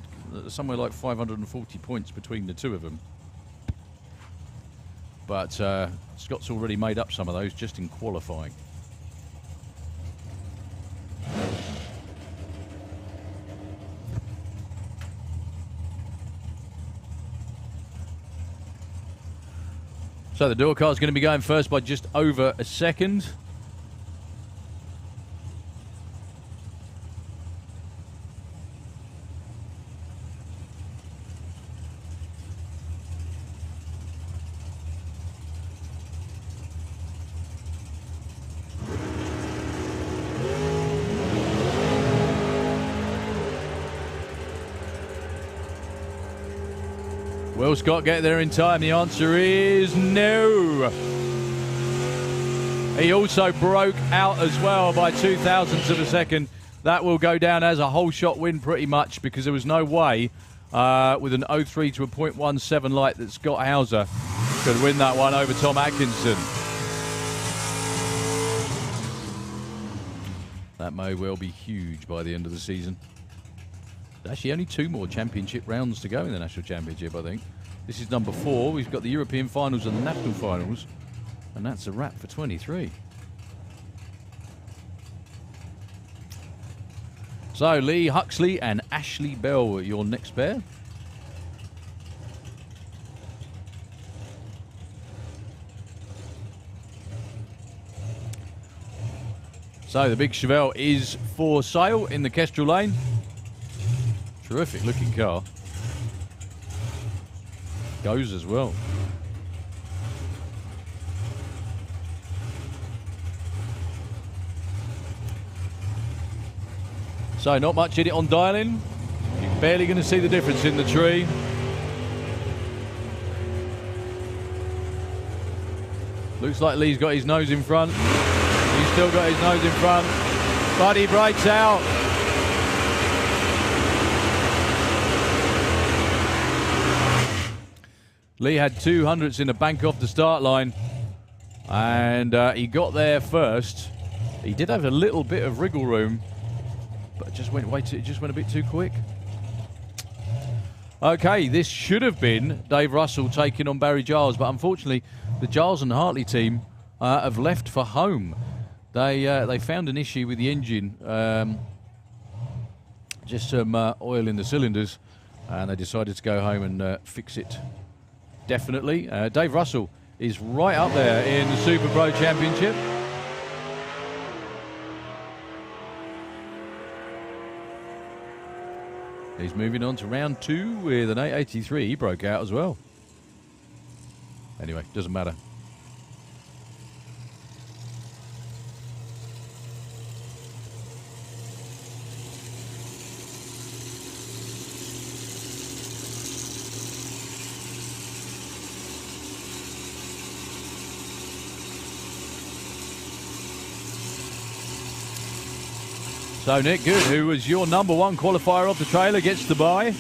somewhere like 540 points between the two of them. But Scott's already made up some of those just in qualifying. So the door car is going to be going first by just over a second. Will Scott get there in time? The answer is no. He also broke out as well by 0.02 of a second. That will go down as a whole shot win pretty much, because there was no way with an 0.3 to a 0.17 light that Scott Hauser could win that one over Tom Atkinson. That may well be huge by the end of the season. Actually, only 2 more championship rounds to go in the National Championship, I think. This is number 4. We've got the European Finals and the National Finals. And that's a wrap for 23. So, Lee Huxley and Ashley Bell are your next pair. So, the big Chevelle is for sale in the Kestrel lane. Terrific looking car. Goes as well. So not much in it on dialing. You're barely going to see the difference in the tree. Looks like Lee's got his nose in front. He's still got his nose in front. But he breaks out. Lee had 200ths in the bank off the start line, and he got there first. He did have a little bit of wriggle room, but it just went a bit too quick. Okay, this should have been Dave Russell taking on Barry Giles, but unfortunately, the Giles and Hartley team have left for home. They found an issue with the engine, just some oil in the cylinders, and they decided to go home and fix it. Definitely. Dave Russell is right up there in the Super Pro Championship. He's moving on to round 2 with an 883. He broke out as well. Anyway, doesn't matter. So Nick Good, who was your number 1 qualifier off the trailer, gets the bye.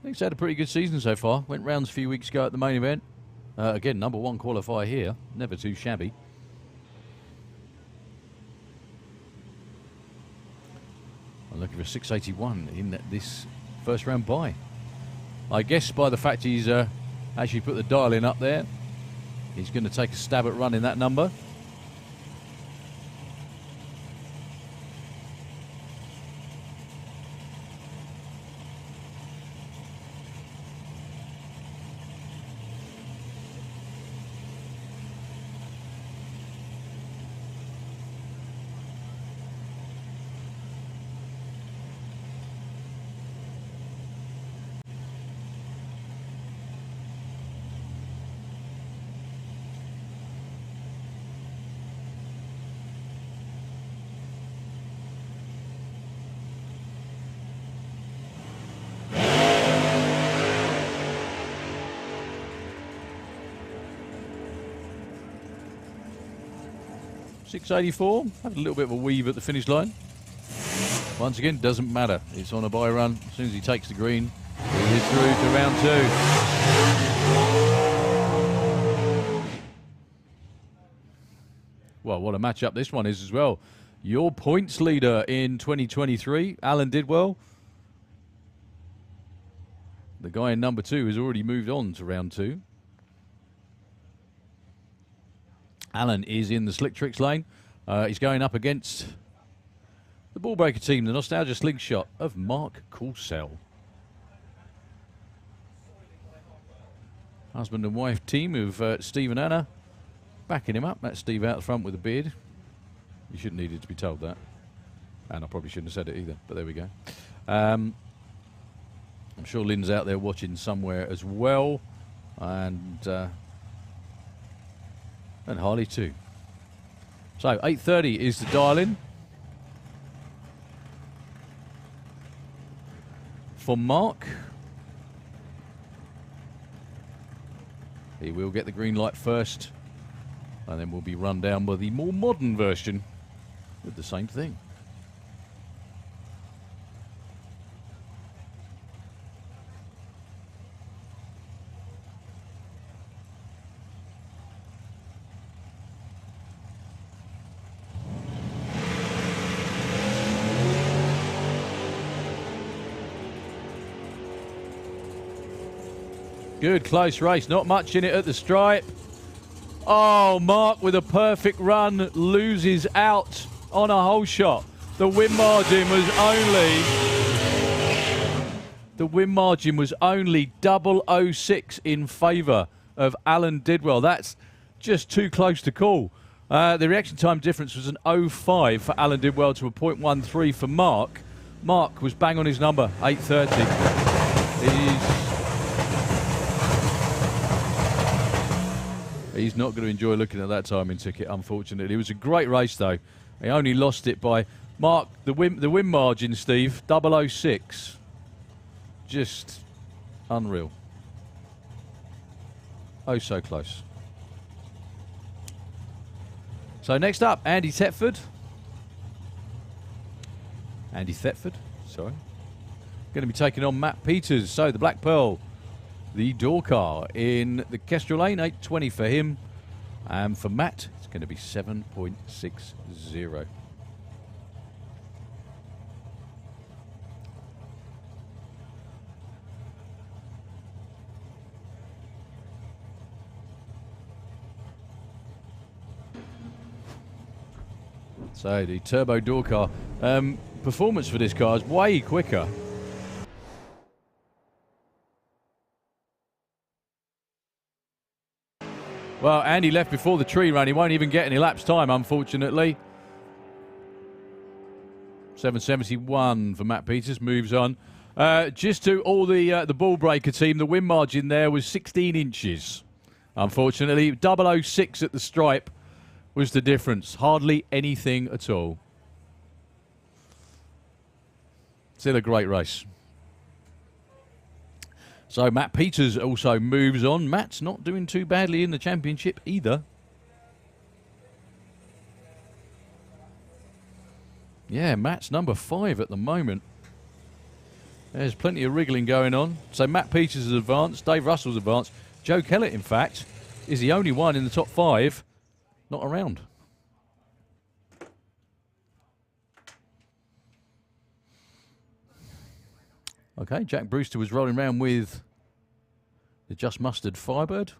Nick's had a pretty good season so far. Went rounds a few weeks ago at the main event. Again, number 1 qualifier here. Never too shabby. I'm looking for 681 in this first round bye. I guess by the fact he's actually put the dial in up there, He's going to take a stab at running that number. .684, had a little bit of a weave at the finish line. Once again, doesn't matter. It's on a bye run. As soon as he takes the green, he is through to round 2. Well, what a matchup this one is as well. Your points leader in 2023, Alan Didwell. The guy in number 2 has already moved on to round 2. Alan is in the Slick Tricks lane. He's going up against the ball breaker team, the Nostalgia Slingshot of Mark Coulsell. Husband and wife team of Steve and Anna backing him up. That's Steve out the front with a beard. You shouldn't need it to be told that. And I probably shouldn't have said it either, but there we go. I'm sure Lynn's out there watching somewhere as well. And Harley too. So 8:30 is the dial-in for Mark. He will get the green light first, and then we'll be run down by the more modern version with the same thing. Good close race, not much in it at the stripe. Oh, Mark with a perfect run loses out on a hole shot. The win margin was only 0.006 in favour of Alan Didwell. That's just too close to call. The reaction time difference was an 0.05 for Alan Didwell to a 0.13 for Mark. Mark was bang on his number, 8:30. He's not going to enjoy looking at that timing ticket, unfortunately. It was a great race, though. He only lost it by Mark. The win margin, Steve, 0.006. Just unreal. Oh, so close. So next up, Andy Thetford. Sorry. Going to be taking on Matt Peters. So the Black Pearl, the door car in the Kestrel lane, 8:20 for him. And for Matt, it's going to be 7.60. So the turbo door car. Performance for this car is way quicker. Well, Andy left before the tree run. He won't even get any laps time, unfortunately. 7.71 for Matt Peters, moves on. Just to all the ball breaker team, the win margin there was 16 inches. Unfortunately, 0.006 at the stripe was the difference. Hardly anything at all. Still a great race. So Matt Peters also moves on. Matt's not doing too badly in the championship either. Yeah, Matt's number 5 at the moment. There's plenty of wriggling going on. So Matt Peters has advanced. Dave Russell's advanced. Joe Kellett, in fact, is the only one in the top 5 not around. Okay, Jack Brewster was rolling around with the Just Mustard Firebird.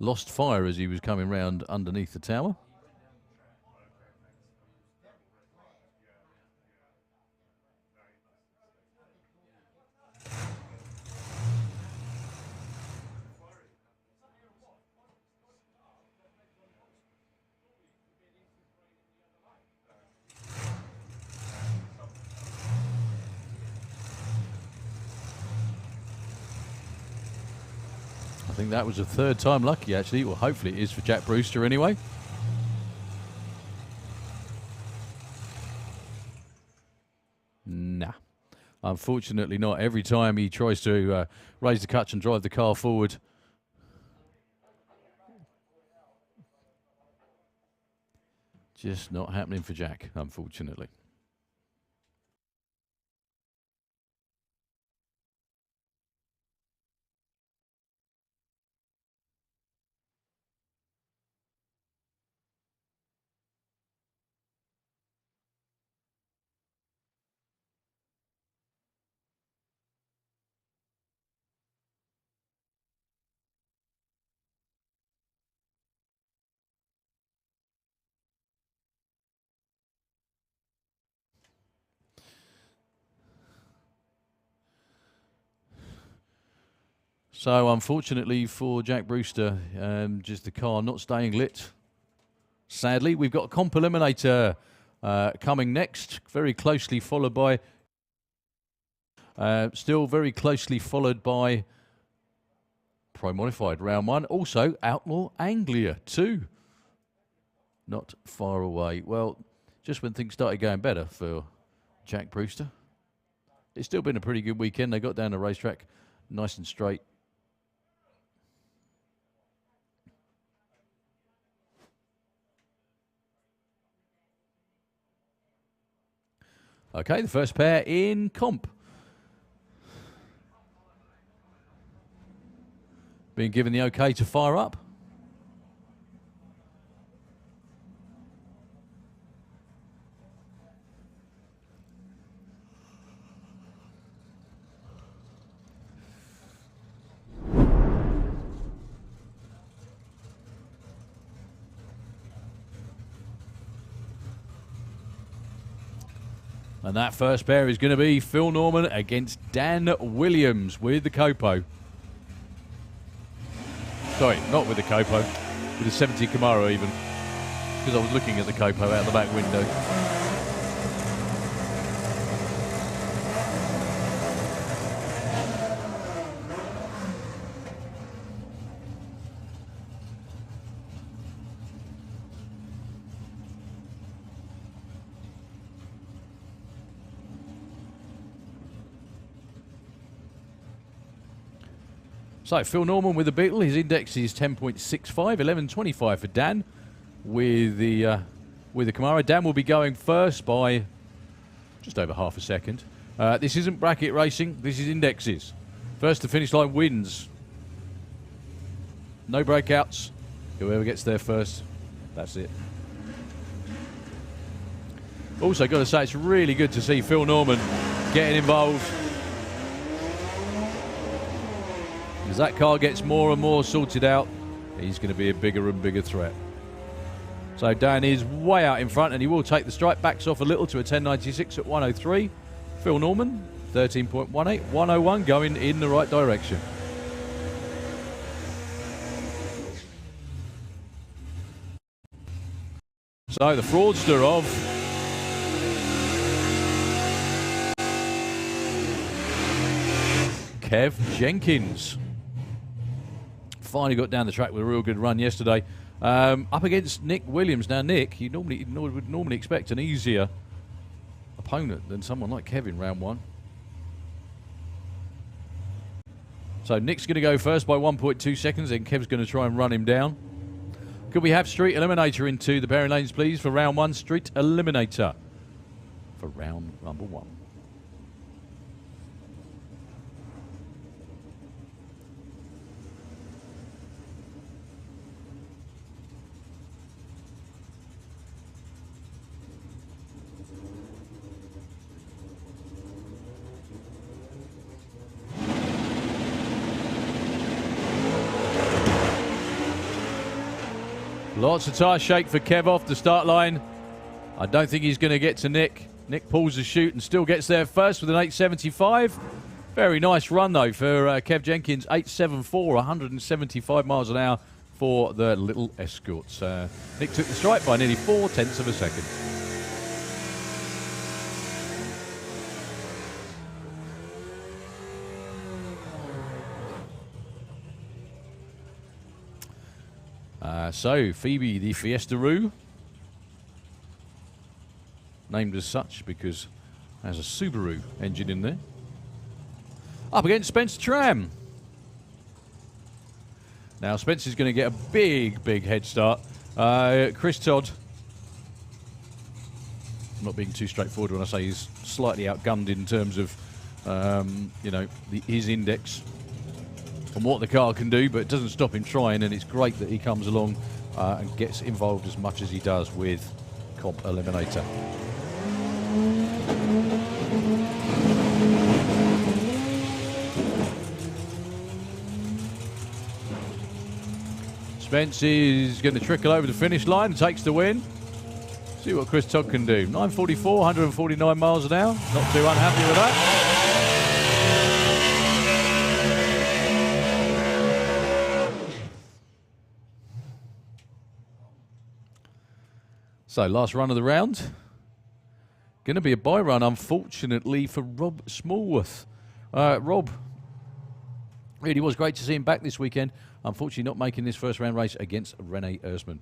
lost fire as he was coming round underneath the tower. I think that was a third time lucky, actually. Well, hopefully it is for Jack Brewster anyway. Nah. Unfortunately not. Every time he tries to raise the clutch and drive the car forward, just not happening for Jack, unfortunately. So unfortunately for Jack Brewster, just the car not staying lit. Sadly, we've got a comp eliminator coming next, very closely followed by, still very closely followed by Pro Modified round one. Also Outlaw Anglia 2, not far away. Well, just when things started going better for Jack Brewster. It's still been a pretty good weekend. They got down the racetrack nice and straight. Okay, the first pair in comp. Being given the okay to fire up. And that first pair is going to be Phil Norman against Dan Williams with the Copo. Sorry, not with the Copo, with the 70 Camaro even, because I was looking at the Copo out the back window. So Phil Norman with the Beetle, his index is 10.65, 11.25 for Dan with the Camaro. Dan will be going first by just over half a second. This isn't bracket racing, this is indexes. First to finish line wins. No breakouts. Whoever gets there first, that's it. Also got to say, it's really good to see Phil Norman getting involved. As that car gets more and more sorted out, he's going to be a bigger and bigger threat. So Dan is way out in front, and he will take the stripe. Backs off a little to a 10.96 at 103. Phil Norman, 13.18, 101, going in the right direction. So the fraudster of Kev Jenkins finally got down the track with a real good run yesterday. Up against Nick Williams. Now, Nick, you would normally expect an easier opponent than someone like Kevin round one. So Nick's going to go first by 1.2 seconds, then Kev's going to try and run him down. Could we have Street Eliminator into the pairing lanes, please, for round one? Street Eliminator for round number one. Lots of tyre shake for Kev off the start line. I don't think he's going to get to Nick. Nick pulls the chute and still gets there first with an 8.75. Very nice run, though, for Kev Jenkins. 8.74, 175 miles an hour for the little Escorts. Nick took the stripe by nearly 0.4 of a second. So, Phoebe the Fiesta-Roo, named as such because it has a Subaru engine in there. Up against Spencer Tram. Now, Spencer's going to get a big head start. Chris Todd, I'm not being too straightforward when I say he's slightly outgunned in terms of, his index and what the car can do, but it doesn't stop him trying, and it's great that he comes along and gets involved as much as he does with Comp Eliminator. Spence is going to trickle over the finish line and takes the win. See what Chris Todd can do. 9.44, 149 miles an hour. Not too unhappy with that. So, last run of the round. Going to be a bye run, unfortunately, for Rob Smallworth. Rob, really was great to see him back this weekend. Unfortunately, not making this first round race against Rene Ersman.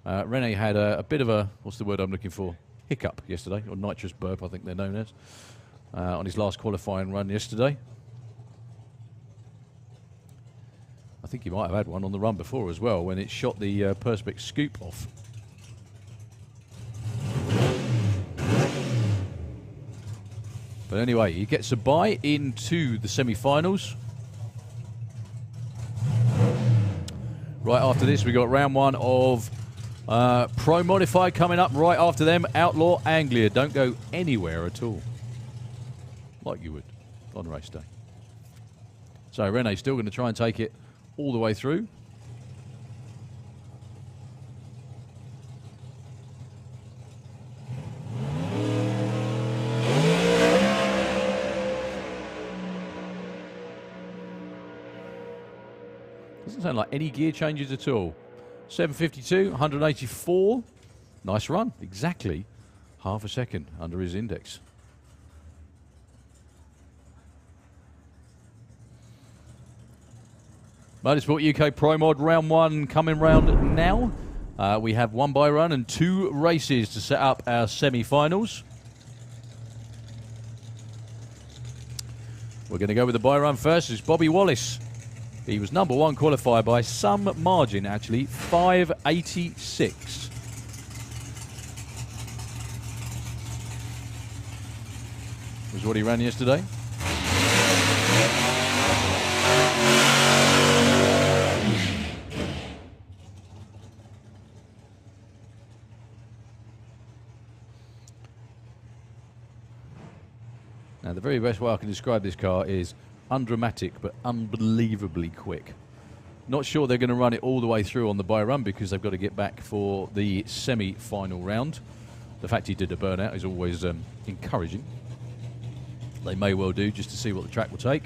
Rene had a bit of a, what's the word I'm looking for? Hiccup yesterday, or nitrous burp, I think they're known as, on his last qualifying run yesterday. I think he might have had one on the run before as well, when it shot the Perspex scoop off. But anyway, he gets a bye into the semi-finals. Right after this, we got round one of Pro Modified coming up. Right after them, Outlaw Anglia. Don't go anywhere at all, like you would on race day. So Rene's still going to try and take it all the way through. Doesn't sound like any gear changes at all. 752, 184. Nice run. Exactly half a second under his index. Motorsport UK Pro Mod round one coming round now. We have one bye run and two races to set up our semi-finals. We're going to go with the bye run first. It's Bobby Wallace. He was number one qualifier by some margin, actually, 586. Was what he ran yesterday. Now, the very best way I can describe this car is undramatic but unbelievably quick. Not sure they're going to run it all the way through on the bye run because they've got to get back for the semi-final round. The fact he did a burnout is always encouraging. They may well do just to see what the track will take.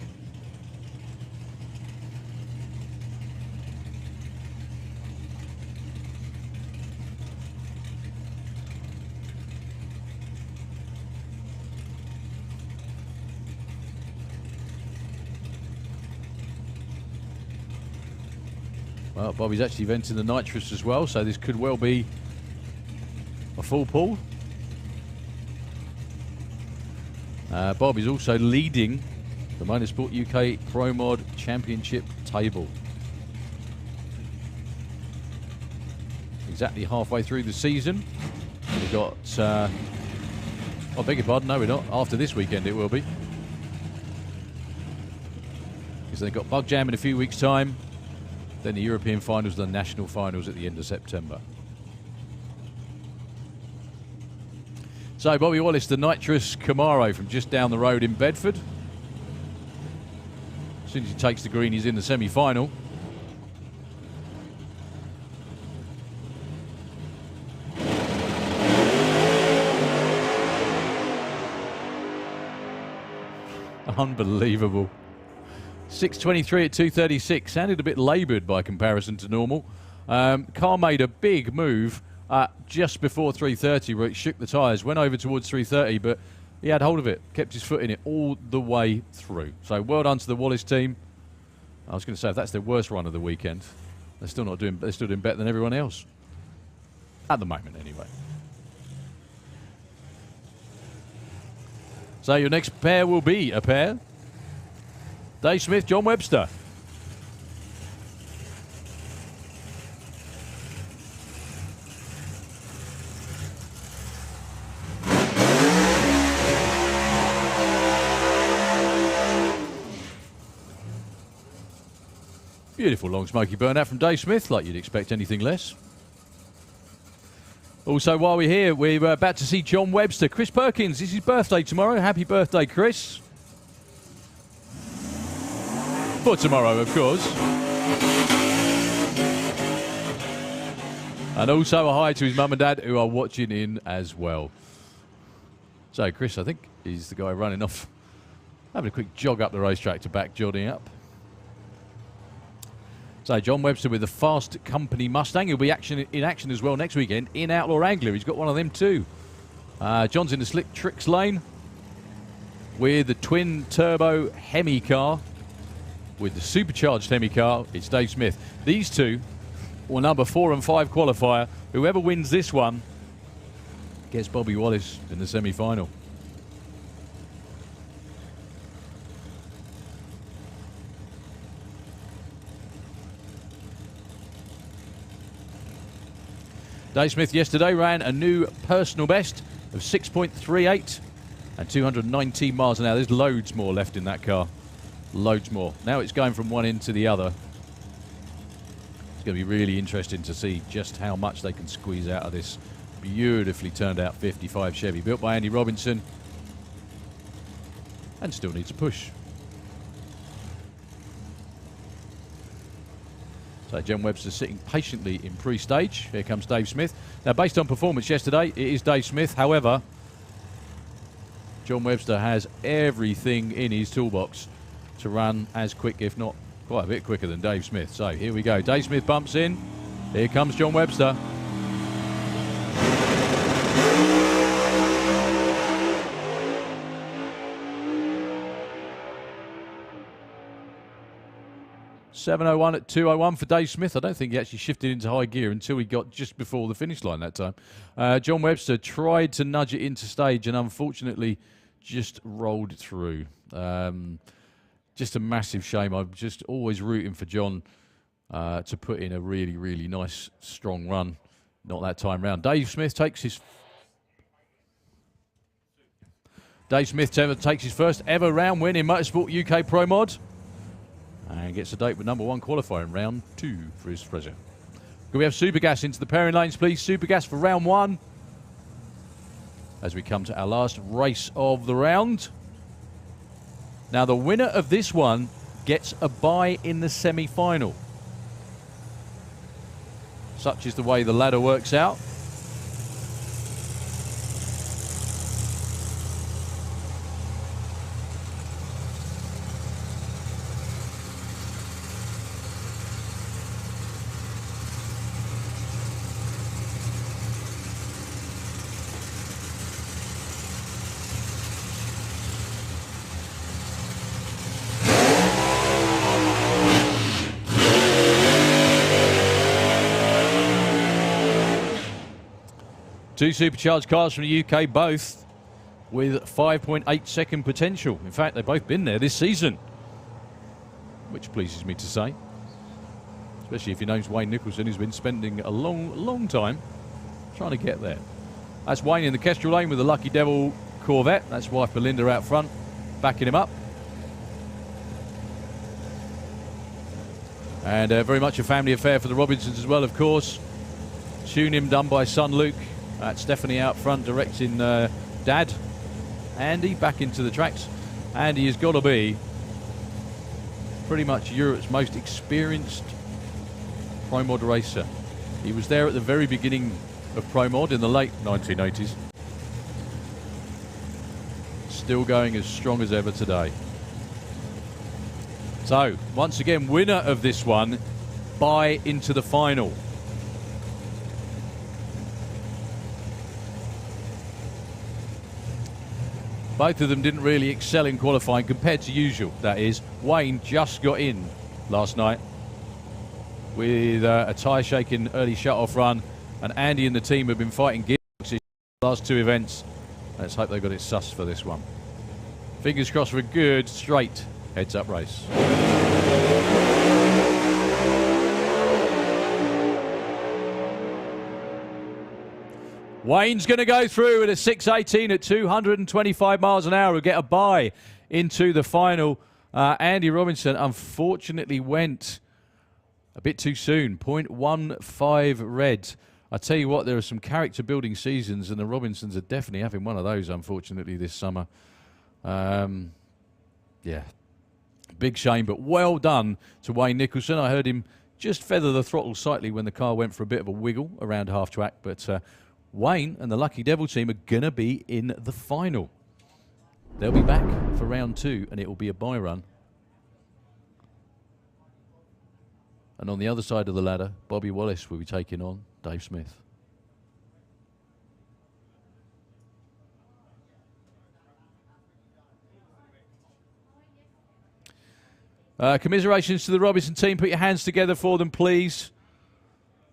Well, Bobby's actually venting the nitrous as well, so this could well be a full pull. Bob is also leading the Motorsport UK Pro Mod Championship table. Exactly halfway through the season. We've got, I beg your pardon, no we're not. After this weekend it will be. Because they've got Bug Jam in a few weeks' time. Then the European finals, the national finals at the end of September. So Bobby Wallace, the nitrous Camaro from just down the road in Bedford. As soon as he takes the green, he's in the semi-final. Unbelievable. 6.23 at 2.36. Sounded a bit laboured by comparison to normal. Car made a big move just before 3.30 where it shook the tyres, went over towards 3.30, but he had hold of it, kept his foot in it all the way through. So well done to the Wallace team. I was going to say, if that's their worst run of the weekend, they're still doing better than everyone else. At the moment, anyway. So your next pair will be a pair. Dave Smith, John Webster. Beautiful long smoky burnout from Dave Smith, like you'd expect anything less. Also, while we're here, we're about to see John Webster. Chris Perkins, it's his birthday tomorrow. Happy birthday, Chris. For tomorrow, of course. And also a hi to his mum and dad, who are watching in as well. So, Chris, I think, is the guy running off, having a quick jog up the racetrack to back Johnny up. So John Webster with the Fast Company Mustang. He'll be in action as well next weekend in Outlaw Angler. He's got one of them too. John's in the Slick Tricks lane with the twin turbo Hemi car. With the supercharged Hemi car, it's Dave Smith. These two will number 4 and 5 qualifier. Whoever wins this one gets Bobby Wallace in the semi-final. Dave Smith yesterday ran a new personal best of 6.38 and 219 miles an hour. There's loads more left in that car. Loads more. Now it's going from one end to the other. It's going to be really interesting to see just how much they can squeeze out of this beautifully turned out 55 Chevy, built by Andy Robinson, and still needs a push. So John Webster sitting patiently in pre-stage. Here comes Dave Smith. Now, based on performance yesterday, it is Dave Smith. However, John Webster has everything in his toolbox to run as quick, if not quite a bit quicker than Dave Smith. So here we go. Dave Smith bumps in. Here comes John Webster. .701 at 2:01 for Dave Smith. I don't think he actually shifted into high gear until he got just before the finish line that time. John Webster tried to nudge it into stage and unfortunately just rolled through. Just a massive shame. I'm just always rooting for John to put in a really, really nice, strong run. Not that time round. Dave Smith takes his first ever round win in Motorsport UK Pro Mod. And gets a date with number 1 qualifier in round 2 for his pleasure. Can we have Supergas into the pairing lanes, please? Supergas for round 1. As we come to our last race of the round. Now, the winner of this one gets a bye in the semi-final. Such is the way the ladder works out. Two supercharged cars from the UK, both with 5.8 second potential. In fact, they've both been there this season, which pleases me to say. Especially if your name's Wayne Nicholson, who's been spending a long time trying to get there. That's Wayne in the Kestrel lane with the Lucky Devil Corvette. That's wife Belinda out front, backing him up. And very much a family affair for the Robinsons as well, of course. Tune him done by son Luke. Stephanie out front directing Dad. Andy back into the tracks. Andy has got to be pretty much Europe's most experienced Pro Mod racer. He was there at the very beginning of Pro Mod in the late 1980s. Still going as strong as ever today. So, once again, winner of this one, bye into the final. Both of them didn't really excel in qualifying compared to usual, that is. Wayne just got in last night with a tyre-shaking early shut-off run, and Andy and the team have been fighting gearboxes the last two events. Let's hope they've got it sussed for this one. Fingers crossed for a good, straight, heads-up race. Wayne's going to go through at a 6:18 at 225 miles an hour. We'll get a bye into the final. Andy Robinson unfortunately went a bit too soon. 0.15 red. I tell you what, there are some character building seasons, and the Robinsons are definitely having one of those, unfortunately, this summer. Yeah, big shame, but well done to Wayne Nicholson. I heard him just feather the throttle slightly when the car went for a bit of a wiggle around half track, but Wayne and the Lucky Devil team are going to be in the final. They'll be back for round two, and it will be a bye run. And on the other side of the ladder, Bobby Wallace will be taking on Dave Smith. Commiserations to the Robinson team. Put your hands together for them, please.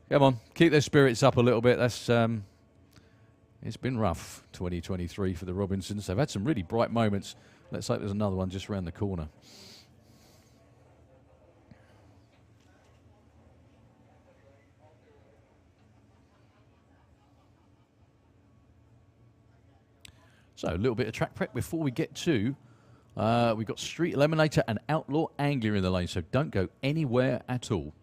Come on, keep their spirits up a little bit. That's it's been rough, 2023 for the Robinsons. They've had some really bright moments. Let's hope there's another one just around the corner. So a little bit of track prep before we get to, we've got Street Eliminator and Outlaw Angler in the lane, so don't go anywhere at all.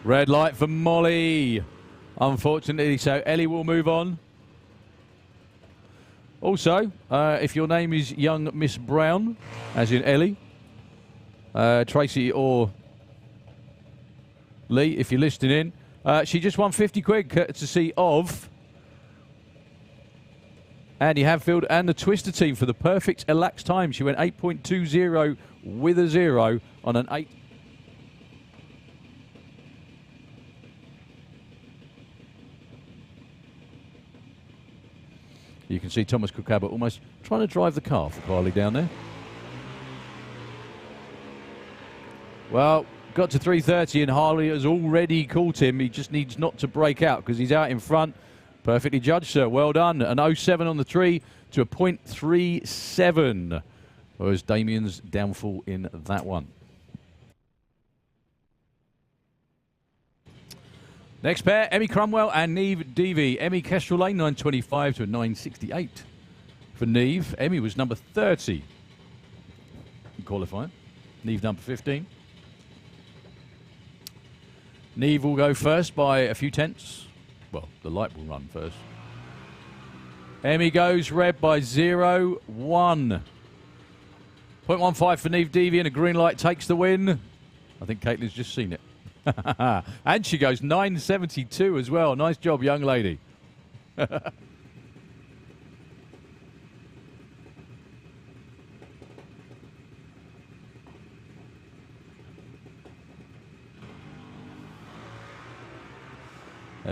Red light for Molly. Unfortunately, so Ellie will move on. Also, if your name is young Miss Brown, as in Ellie, Tracy or Lee, if you're listening in, she just won 50 quid courtesy of Andy Hadfield and the Twister team for the perfect elapsed time. She went 8.20 with a 0 on an 8. You can see Thomas Cook-Abbott almost trying to drive the car for Carly down there. Well, got to 3:30 and Harley has already caught him. He just needs not to break out because he's out in front. Perfectly judged, sir. Well done. An 0.7 on the tree to a 0.37. Was Damien's downfall in that one. Next pair, Emmy Cromwell and Neve Deavy. Emmy Kestrel Lane, 9.25 to a 9.68. for Neve. Emmy was number 30 in qualifying. Neve number 15. Neve will go first by a few tenths. Well, the light will run first. Emmy goes red by 0.1. 0.15 for Neve Deavy, and a green light takes the win. I think Caitlin's just seen it. And she goes 9.72 as well. Nice job, young lady. There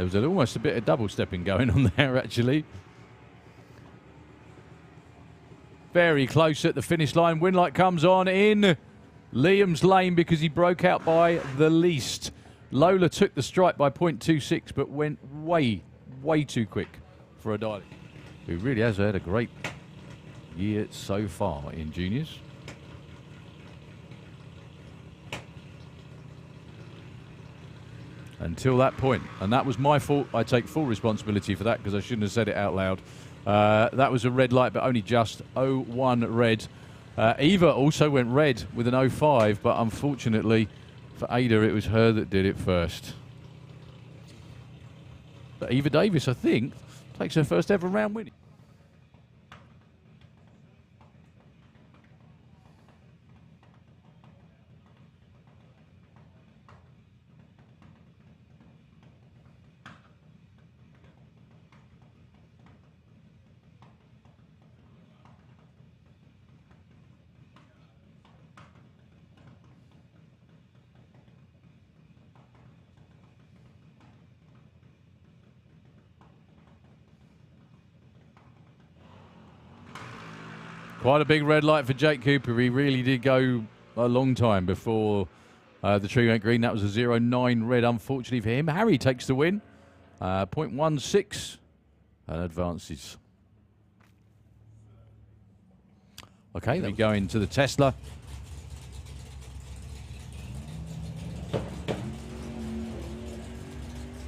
was almost a bit of double stepping going on there, actually. Very close at the finish line. Win light comes on in Liam's lane because he broke out by the least. Lola took the strike by 0.26, but went way too quick for a Daily, who really has had a great year so far in juniors. Until that point, and that was my fault. I take full responsibility for that because I shouldn't have said it out loud. That was a red light, but only just 0.1 red. Eva also went red with an 0.5, but unfortunately for Ada, it was her that did it first. But Eva Davis, I think, takes her first ever round win. Quite a big red light for Jake Cooper. He really did go a long time before the tree went green. That was a 0.9 red, unfortunately for him. Harry takes the win. 0.16 and advances. Okay, we go into the Tesla.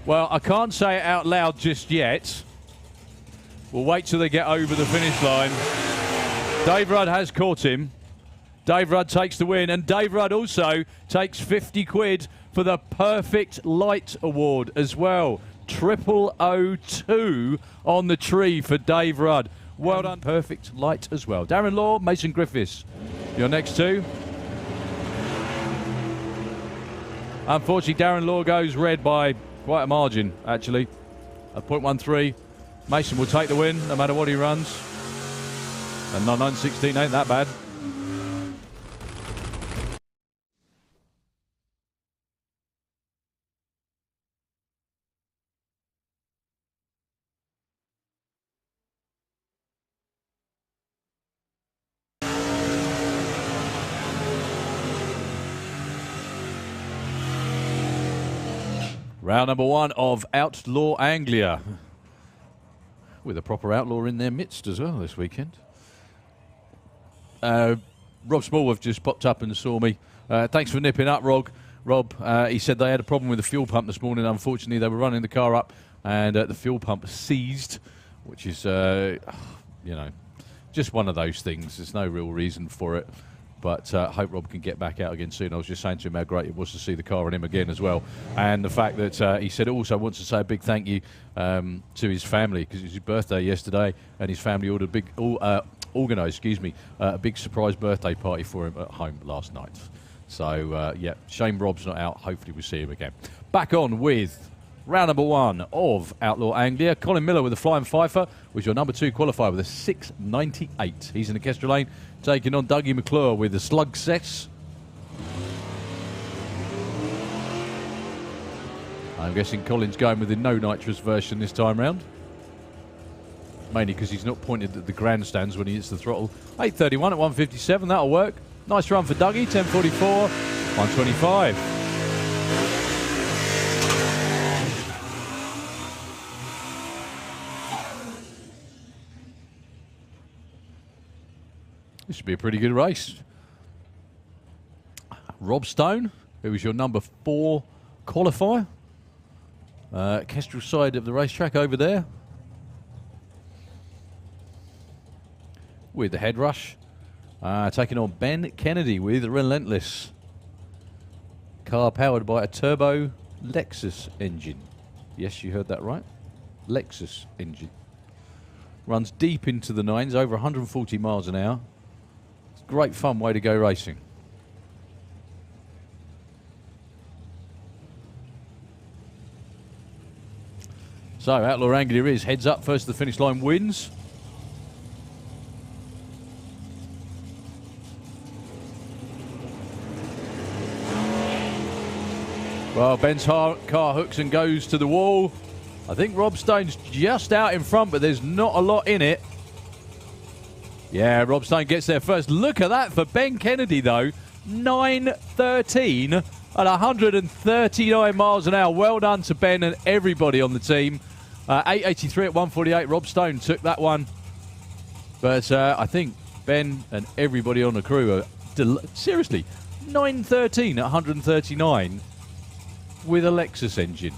Well, I can't say it out loud just yet. We'll wait till they get over the finish line. Dave Rudd has caught him. Dave Rudd takes the win, and Dave Rudd also takes 50 quid for the Perfect Light Award as well. 0002 on the tree for Dave Rudd. Well done. Perfect Light as well. Darren Law, Mason Griffiths, your next two. Unfortunately, Darren Law goes red by quite a margin, actually, at 0.13. Mason will take the win no matter what he runs. And 9.16 ain't that bad. Round number 1 of Outlaw Anglia, with a proper outlaw in their midst as well this weekend. Rob Smallworth just popped up and saw me. Thanks for nipping up, Rob. He said they had a problem with the fuel pump this morning. Unfortunately, they were running the car up and the fuel pump seized, which is, you know, just one of those things. There's no real reason for it. But hope Rob can get back out again soon. I was just saying to him how great it was to see the car and him again as well. And the fact that he said also wants to say a big thank you to his family, because it was his birthday yesterday and his family ordered a big, organised, a big surprise birthday party for him at home last night. So, yeah, shame Rob's not out. Hopefully we'll see him again. Back on with round number 1 of Outlaw Anglia. Colin Miller with the Flying Fifer was your number 2 qualifier with a 6.98. He's in the Kestrel lane, taking on Dougie McClure with the Slug Sets. I'm guessing Colin's going with the no nitrous version this time round. Mainly because he's not pointed at the grandstands when he hits the throttle. 8.31 at 1.57, that'll work. Nice run for Dougie, 10.44, 1.25. This should be a pretty good race. Rob Stone, who was your number 4 qualifier. Kestrel side of the racetrack over there. with the Head Rush. Taking on Ben Kennedy with Relentless. Car powered by a turbo Lexus engine. Yes, you heard that right. Lexus engine. Runs deep into the nines, over 140 miles an hour. It's a great fun way to go racing. So Outlaw Anglia is heads up, first to the finish line, wins. Well, Ben's car hooks and goes to the wall. I think Rob Stone's just out in front, but there's not a lot in it. Yeah, Rob Stone gets there first. Look at that for Ben Kennedy, though. 9:13 at 139 miles an hour. Well done to Ben and everybody on the team. 8:83 at 1:48. Rob Stone took that one. But I think Ben and everybody on the crew are... seriously, 9:13 at 139 with a Lexus engine.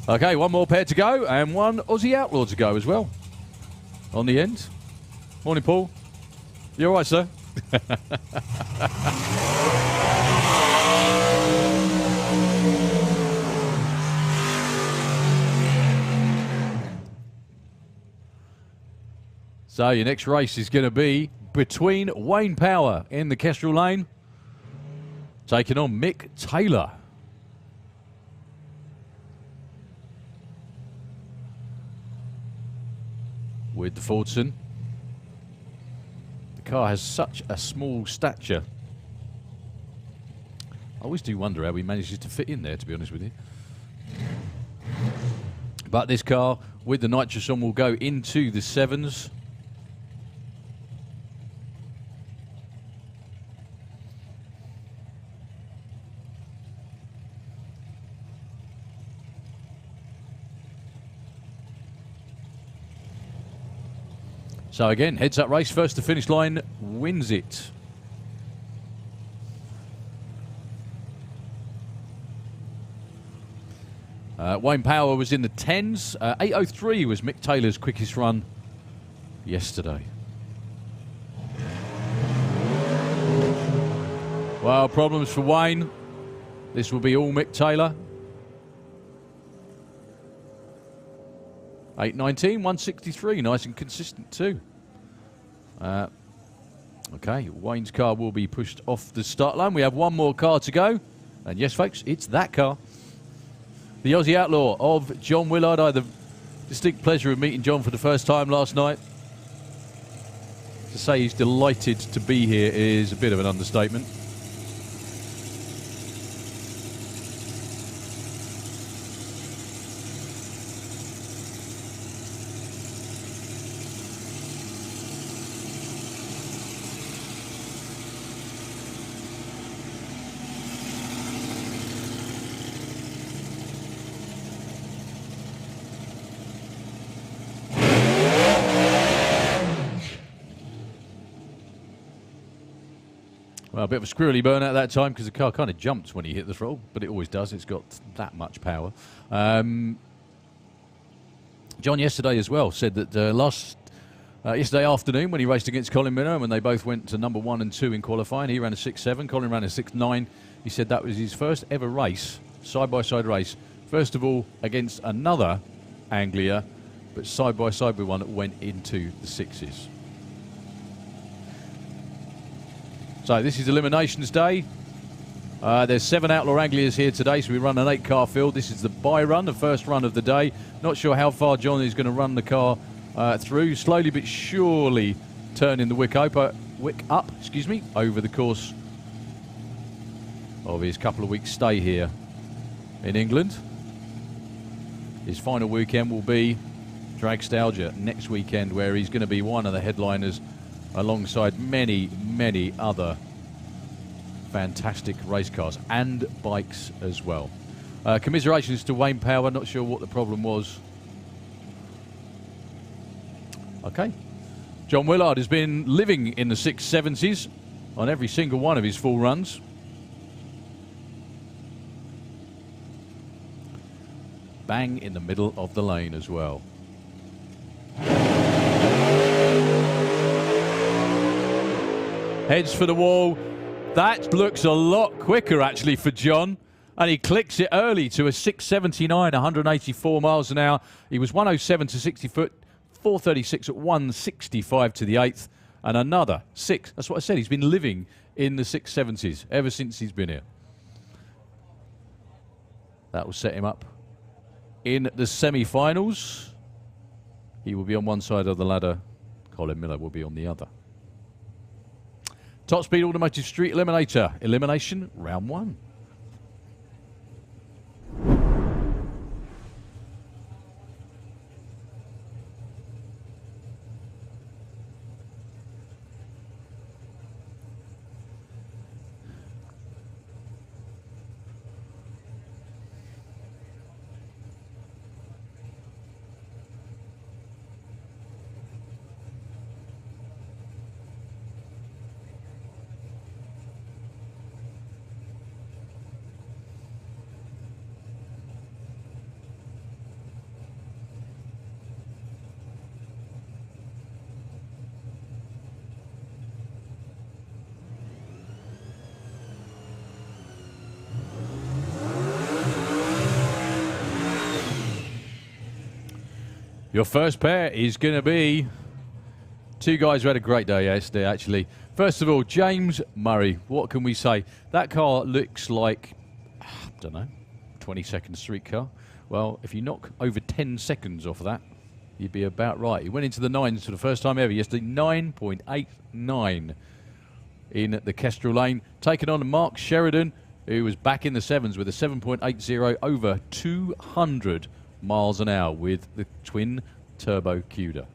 Okay, one more pair to go and one Aussie Outlaw to go as well on the end. Morning, Paul. You all right, sir? So your next race is going to be between Wayne Power in the Kestrel Lane, taking on Mick Taylor. With the Fordson. The car has such a small stature. I always do wonder how he manages to fit in there, to be honest with you. But this car with the nitrous on will go into the sevens. So again, heads up race, first to finish line wins it. Wayne Power was in the 10s. 8:03 was Mick Taylor's quickest run yesterday. Well, problems for Wayne. This will be all Mick Taylor. 8:19, 163, nice and consistent too. Okay, Wayne's car will be pushed off the start line. We have one more car to go. And yes, folks, it's that car. The Aussie Outlaw of John Willard. I had the distinct pleasure of meeting John for the first time last night. To say he's delighted to be here is a bit of an understatement. Well, a bit of a squirrely burn at that time because the car kind of jumped when he hit the throttle, but it always does. It's got that much power. John yesterday as well said that yesterday afternoon when he raced against Colin Minow, when they both went to number 1 and 2 in qualifying, he ran a 6.7, Colin ran a 6.9. He said that was his first ever race, side-by-side race. First of all, against another Anglia, but side-by-side with one that went into the 6s. So this is Eliminations Day. There's 7 Outlaw Anglias here today, so we run an 8-car field. This is the bye run, the first run of the day. Not sure how far John is going to run the car through. Slowly but surely turning the wick up, over the course of his couple of weeks stay here in England. His final weekend will be Dragstalgia next weekend, where he's going to be one of the headliners alongside many, many other fantastic race cars and bikes as well. Commiserations to Wayne Power. Not sure what the problem was. Okay. John Willard has been living in the 670s on every single one of his full runs. bang in the middle of the lane as well. Heads for the wall. That looks a lot quicker, actually, for John. And he clicks it early to a 679, 184 miles an hour. He was 107 to 60 foot, 436 at 165 to the 8th, and another 6. That's what I said. He's been living in the 670s ever since he's been here. That will set him up in the semi-finals. He will be on one side of the ladder. Colin Miller will be on the other. Top Speed Automotive Street Eliminator. Elimination, round 1. Your first pair is going to be two guys who had a great day yesterday, actually. First of all, James Murray. What can we say? That car looks like, I don't know, 22nd street car. Well, if you knock over 10 seconds off of that, you'd be about right. He went into the 9s for the first time ever yesterday. 9.89 in the Kestrel lane. Taken on Mark Sheridan, who was back in the 7s with a 7.80 over 200 miles an hour with the twin turbo Cuda.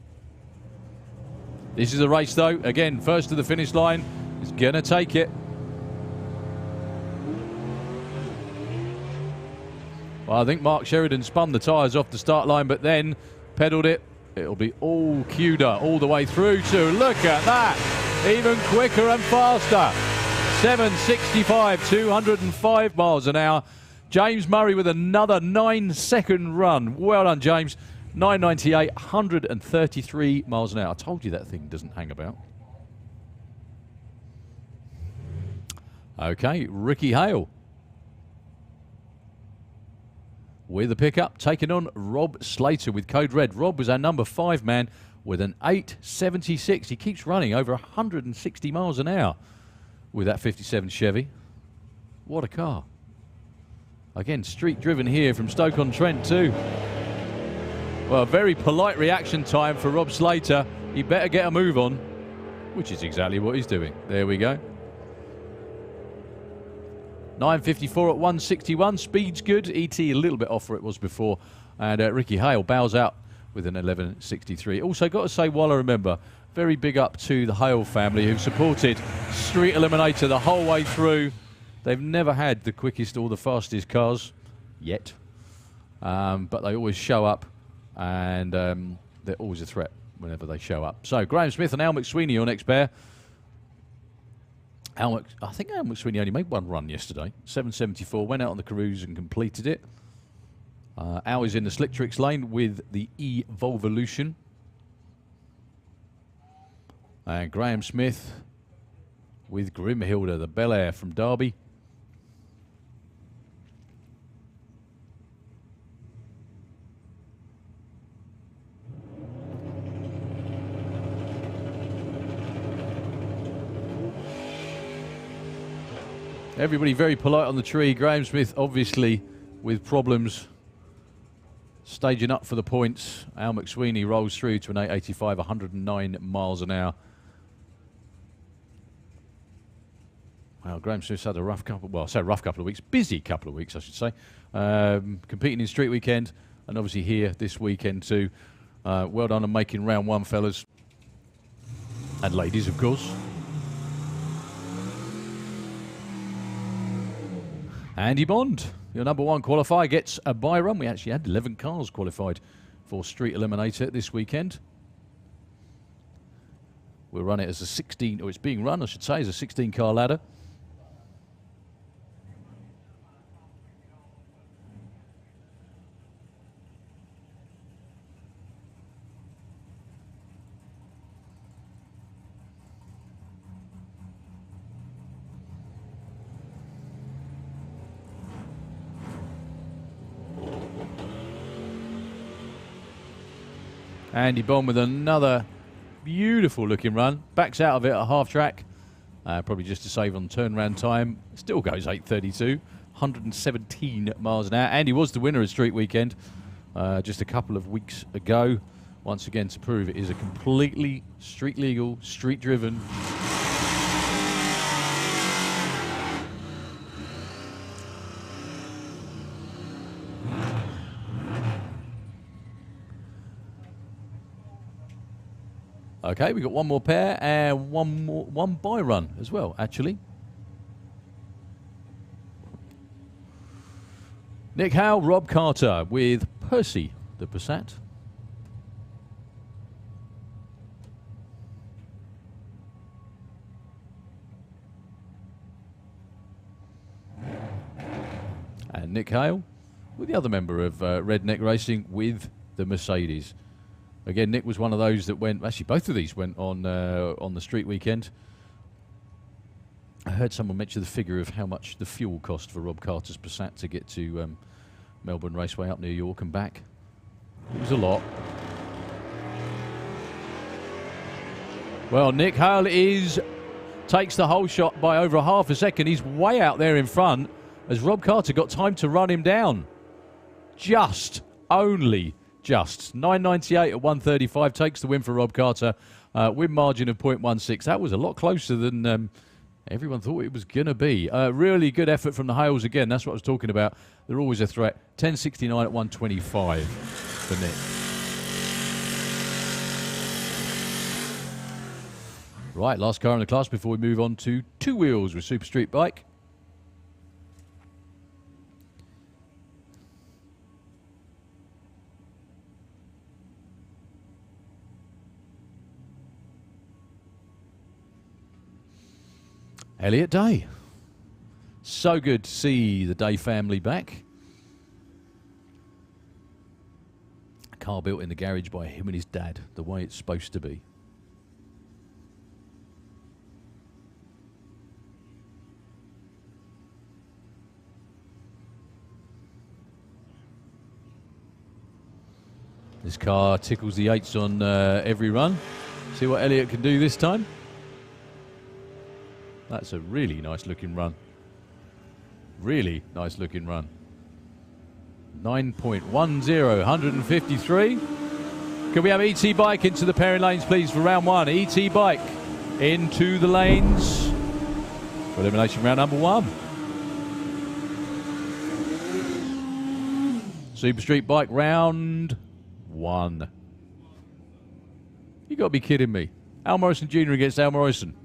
This is a race, though. Again, first to the finish line. Is going to take it. Well, I think Mark Sheridan spun the tyres off the start line, but then pedalled it. It'll be all Cuda all the way through to, look at that, even quicker and faster. 765, 205 miles an hour. James Murray with another 9-second run. Well done, James. 998, 133 miles an hour. I told you that thing doesn't hang about. Okay, Ricky Hale with the pickup, taking on Rob Slater with code red. Rob was our number 5 man with an 876. He keeps running over 160 miles an hour with that 57 Chevy. What a car. Again, street driven here from Stoke-on-Trent too. Well, a very polite reaction time for Rob Slater. He better get a move on, which is exactly what he's doing. There we go. 954 at 161. Speed's good. ET a little bit off where it was before. And Ricky Hale bows out with an 1163. Also, got to say, while I remember, very big up to the Hale family who've supported Street Eliminator the whole way through. They've never had the quickest or the fastest cars yet, but they always show up, and they're always a threat whenever they show up. So Graham Smith and Al McSweeney, your next pair. I think Al McSweeney only made one run yesterday. 774, went out on the cruise and completed it. Al is in the Slick Tricks lane with the E-Volvolution. And Graham Smith with Grimhilda, the Bel Air from Derby. Everybody very polite on the tree. Graham Smith obviously with problems staging up for the points. Al McSweeney rolls through to an 885, 109 miles an hour. Well, Graham Smith's had a rough couple, well, I say rough couple of weeks, busy couple of weeks, I should say. Competing in Street Weekend, and obviously here this weekend too. Well done on making round 1, fellas. And ladies, of course. Andy Bond, your number 1 qualifier, gets a bye run. We actually had 11 cars qualified for Street Eliminator this weekend. We'll run it as a 16, or it's being run, I should say, as a 16-car ladder. Andy Bond with another beautiful looking run. Backs out of it at half track. Probably just to save on turnaround time. Still goes 8:32. 117 miles an hour. Andy was the winner of Street Weekend just a couple of weeks ago. Once again, to prove it is a completely street legal, street driven. Okay, we've got one more pair and one by run as well, actually. Nick Howell, Rob Carter with Percy the Passat. And Nick Hale with the other member of Redneck Racing with the Mercedes. Again, Nick was one of those that went, actually both of these went on the Street Weekend. I heard someone mention the figure of how much the fuel cost for Rob Carter's Passat to get to Melbourne Raceway up near York and back. It was a lot. Well, Nick Hale takes the whole shot by over a half a second. He's way out there in front as Rob Carter got time to run him down. Only just. 9.98 at 1:35 takes the win for Rob Carter. Win margin of 0.16. That was a lot closer than everyone thought it was going to be. Really good effort from the Hales again. That's what I was talking about. They're always a threat. 10.69 at 1:25 for Nick. Right, last car in the class before we move on to two wheels with Super Street Bike. Elliot Day. So good to see the Day family back. A car built in the garage by him and his dad, the way it's supposed to be. This car tickles the 8s on every run. See what Elliot can do this time. That's a really nice looking run. Really nice looking run. 9.10, 153. Can we have ET Bike into the pairing lanes, please, for round one? ET Bike into the lanes for elimination round number one. Super Street Bike round one. You got to be kidding me. Al Morrison Jr. against Al Morrison.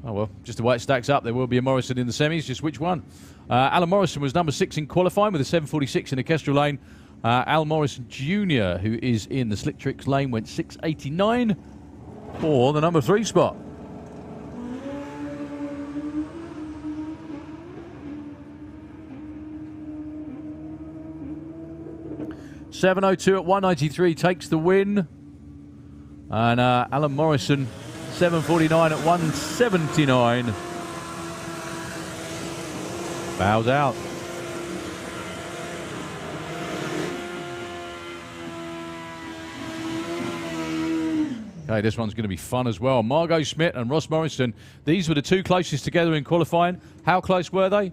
Oh, well, just the way it stacks up, there will be a Morrison in the semis. Just which one? Alan Morrison was number 6 in qualifying with a 7.46 in the Kestrel lane. Al Morrison Jr., who is in the Slick Tricks lane, went 6.89 for the number 3 spot. .702 at 193 takes the win. And Alan Morrison, 7.49 at 179. Bows out. Okay, this one's going to be fun as well. Margot Schmidt and Ross Morrison. These were the two closest together in qualifying. How close were they?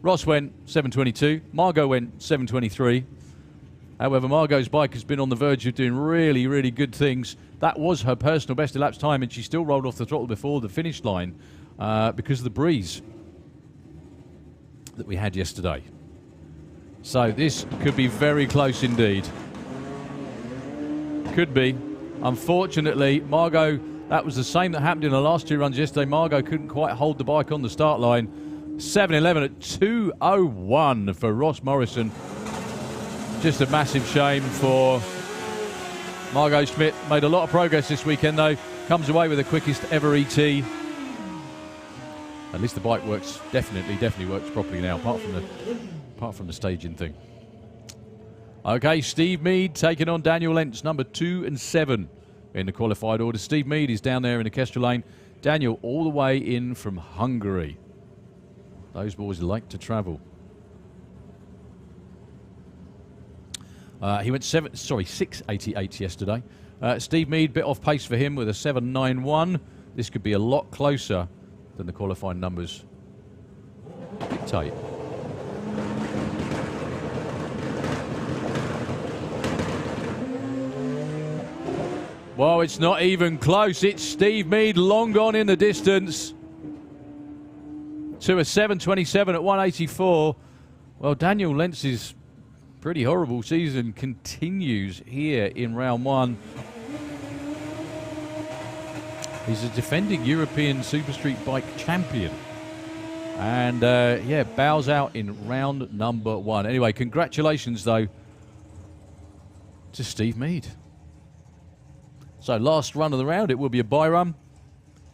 Ross went 7.22. Margot went 7.23. However, Margot's bike has been on the verge of doing really, really good things. That was her personal best elapsed time, and she still rolled off the throttle before the finish line because of the breeze that we had yesterday. So this could be very close indeed. Could be. Unfortunately, Margot, that was the same that happened in the last 2 runs yesterday. Margot couldn't quite hold the bike on the start line. 7.11 at 2.01 for Ross Morrison. Just a massive shame for Margot Schmidt. Made a lot of progress this weekend, though. Comes away with the quickest ever ET. At least the bike works, definitely works properly now, apart from the staging thing. Okay, Steve Mead taking on Daniel Lentz, number 2 and 7 in the qualified order. Steve Mead is down there in the Kestrel lane. Daniel all the way in from Hungary. Those boys like to travel. He went 6.88 yesterday. Steve Mead, bit off pace for him with a 7.91. This could be a lot closer than the qualifying numbers dictate. Well, it's not even close. It's Steve Mead, long gone in the distance to a 7.27 at 184. Well, Daniel Lentz's pretty horrible season continues here in round one. He's a defending European Super Street Bike champion. And, yeah, bows out in round number one. Anyway, congratulations, though, to Steve Mead. So last run of the round, it will be a bye run.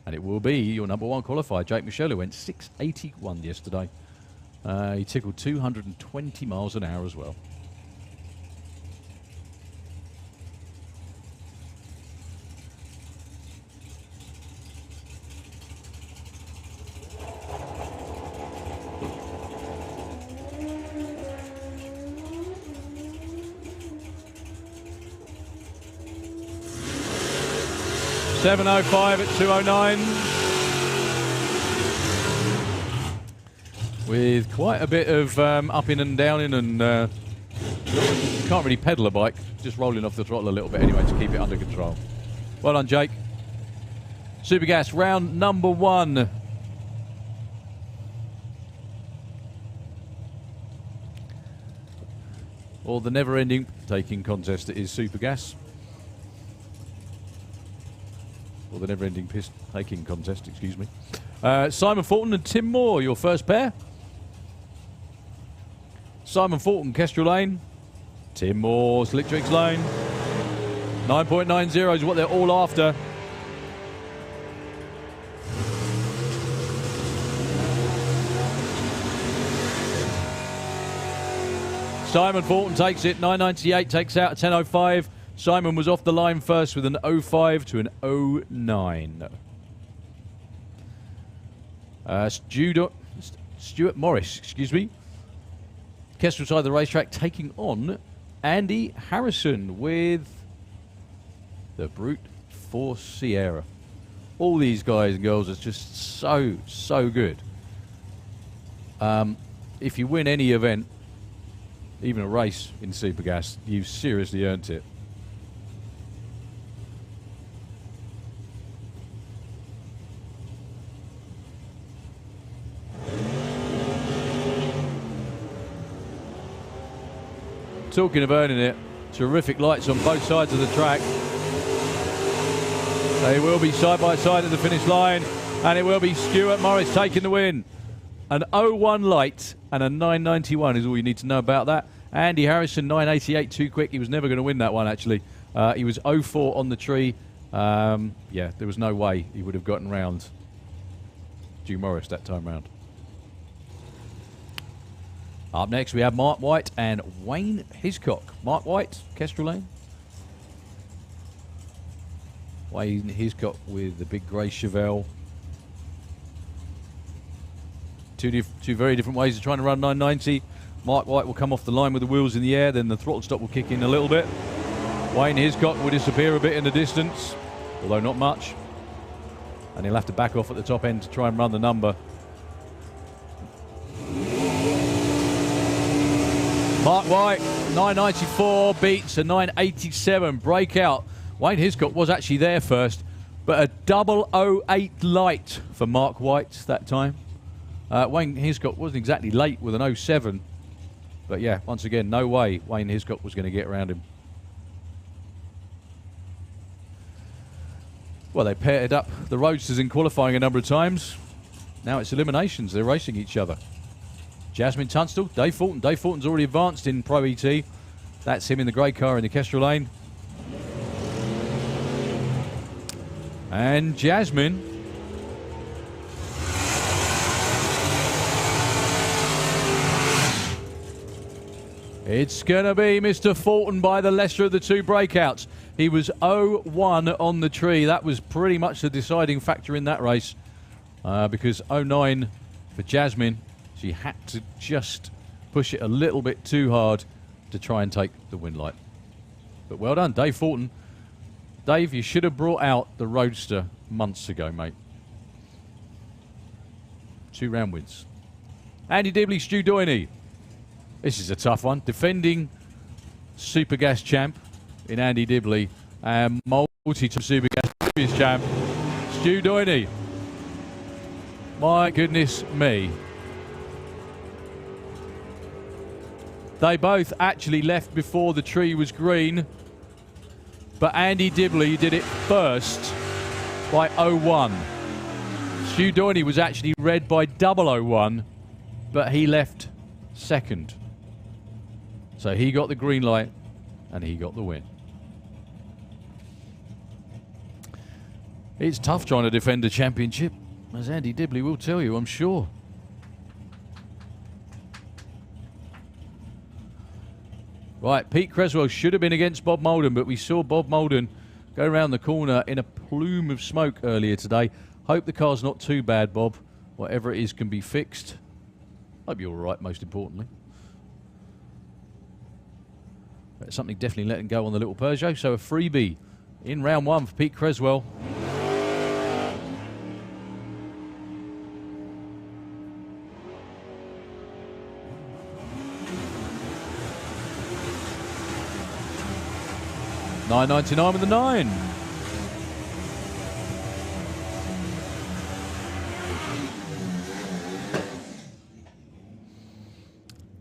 And it will be your number one qualifier, Jake Michelle, who went 6.81 yesterday. He tickled 220 miles an hour as well. .705 at 209. With quite a bit of up in and down in, and can't really pedal a bike, just rolling off the throttle a little bit anyway to keep it under control. Well done, Jake. Supergas round number one. Or the never-ending taking contest that is Supergas. Or the never-ending piss taking contest, excuse me. Simon Fulton and Tim Moore, your first pair. Simon Fulton, Kestrel Lane. Tim Moore, Slick Tricks Lane. 9.90 is what they're all after. Simon Fulton takes it, 9.98, takes out a 10.05. Simon was off the line first with an 05 to an 09. Stuart Morris, excuse me. Kestrel side of the racetrack taking on Andy Harrison with the Brute Force Sierra. All these guys and girls are just so good. If you win any event, even a race in Supergas, you've seriously earned it. Talking of earning it, terrific lights on both sides of the track. They will be side by side at the finish line, and it will be Stuart Morris taking the win. An 01 light and a 9.91 is all you need to know about that. Andy Harrison, 9.88, too quick. He was never going to win that one, actually. He was 04 on the tree. Yeah, there was no way he would have gotten round Stu Morris that time round. Up next, we have Mark White and Wayne Hiscock. Mark White, Kestrel Lane. Wayne Hiscock with the big grey Chevelle. Two very different ways of trying to run 990. Mark White will come off the line with the wheels in the air, then the throttle stop will kick in a little bit. Wayne Hiscock will disappear a bit in the distance, although not much. And he'll have to back off at the top end to try and run the number. Mark White, 9.94, beats a 9.87 breakout. Wayne Hiscock was actually there first, but a 008 light for Mark White that time. Wayne Hiscock wasn't exactly late with an 07, but yeah, once again, no way Wayne Hiscock was going to get around him. Well, they paired up the Roadsters in qualifying a number of times. Now it's eliminations. They're racing each other. Jasmine Tunstall, Dave Fulton. Dave Fulton's already advanced in Pro ET. That's him in the grey car in the Kestrel Lane. And Jasmine. It's going to be Mr. Fulton by the lesser of the two breakouts. He was 0-1 on the tree. That was pretty much the deciding factor in that race. Because 0-9 for Jasmine. She had to just push it a little bit too hard to try and take the win light. But well done, Dave Fulton. Dave, you should have brought out the Roadster months ago, mate. 2 round wins. Andy Dibley, Stu Doyney. This is a tough one. Defending Super Gas champ in Andy Dibley and multi-time Super Gas previous champ, Stu Doyney. My goodness me. They both actually left before the tree was green, but Andy Dibley did it first by 0-1. Stu Doyney was actually red by 001, but he left second. So he got the green light and he got the win. It's tough trying to defend a championship, as Andy Dibley will tell you, I'm sure. Right, Pete Creswell should have been against Bob Molden, but we saw Bob Molden go around the corner in a plume of smoke earlier today. Hope the car's not too bad, Bob. Whatever it is can be fixed. Hope you're all right, most importantly. But something definitely letting go on the little Peugeot. So a freebie in round 1 for Pete Creswell. $9.99 with the 9.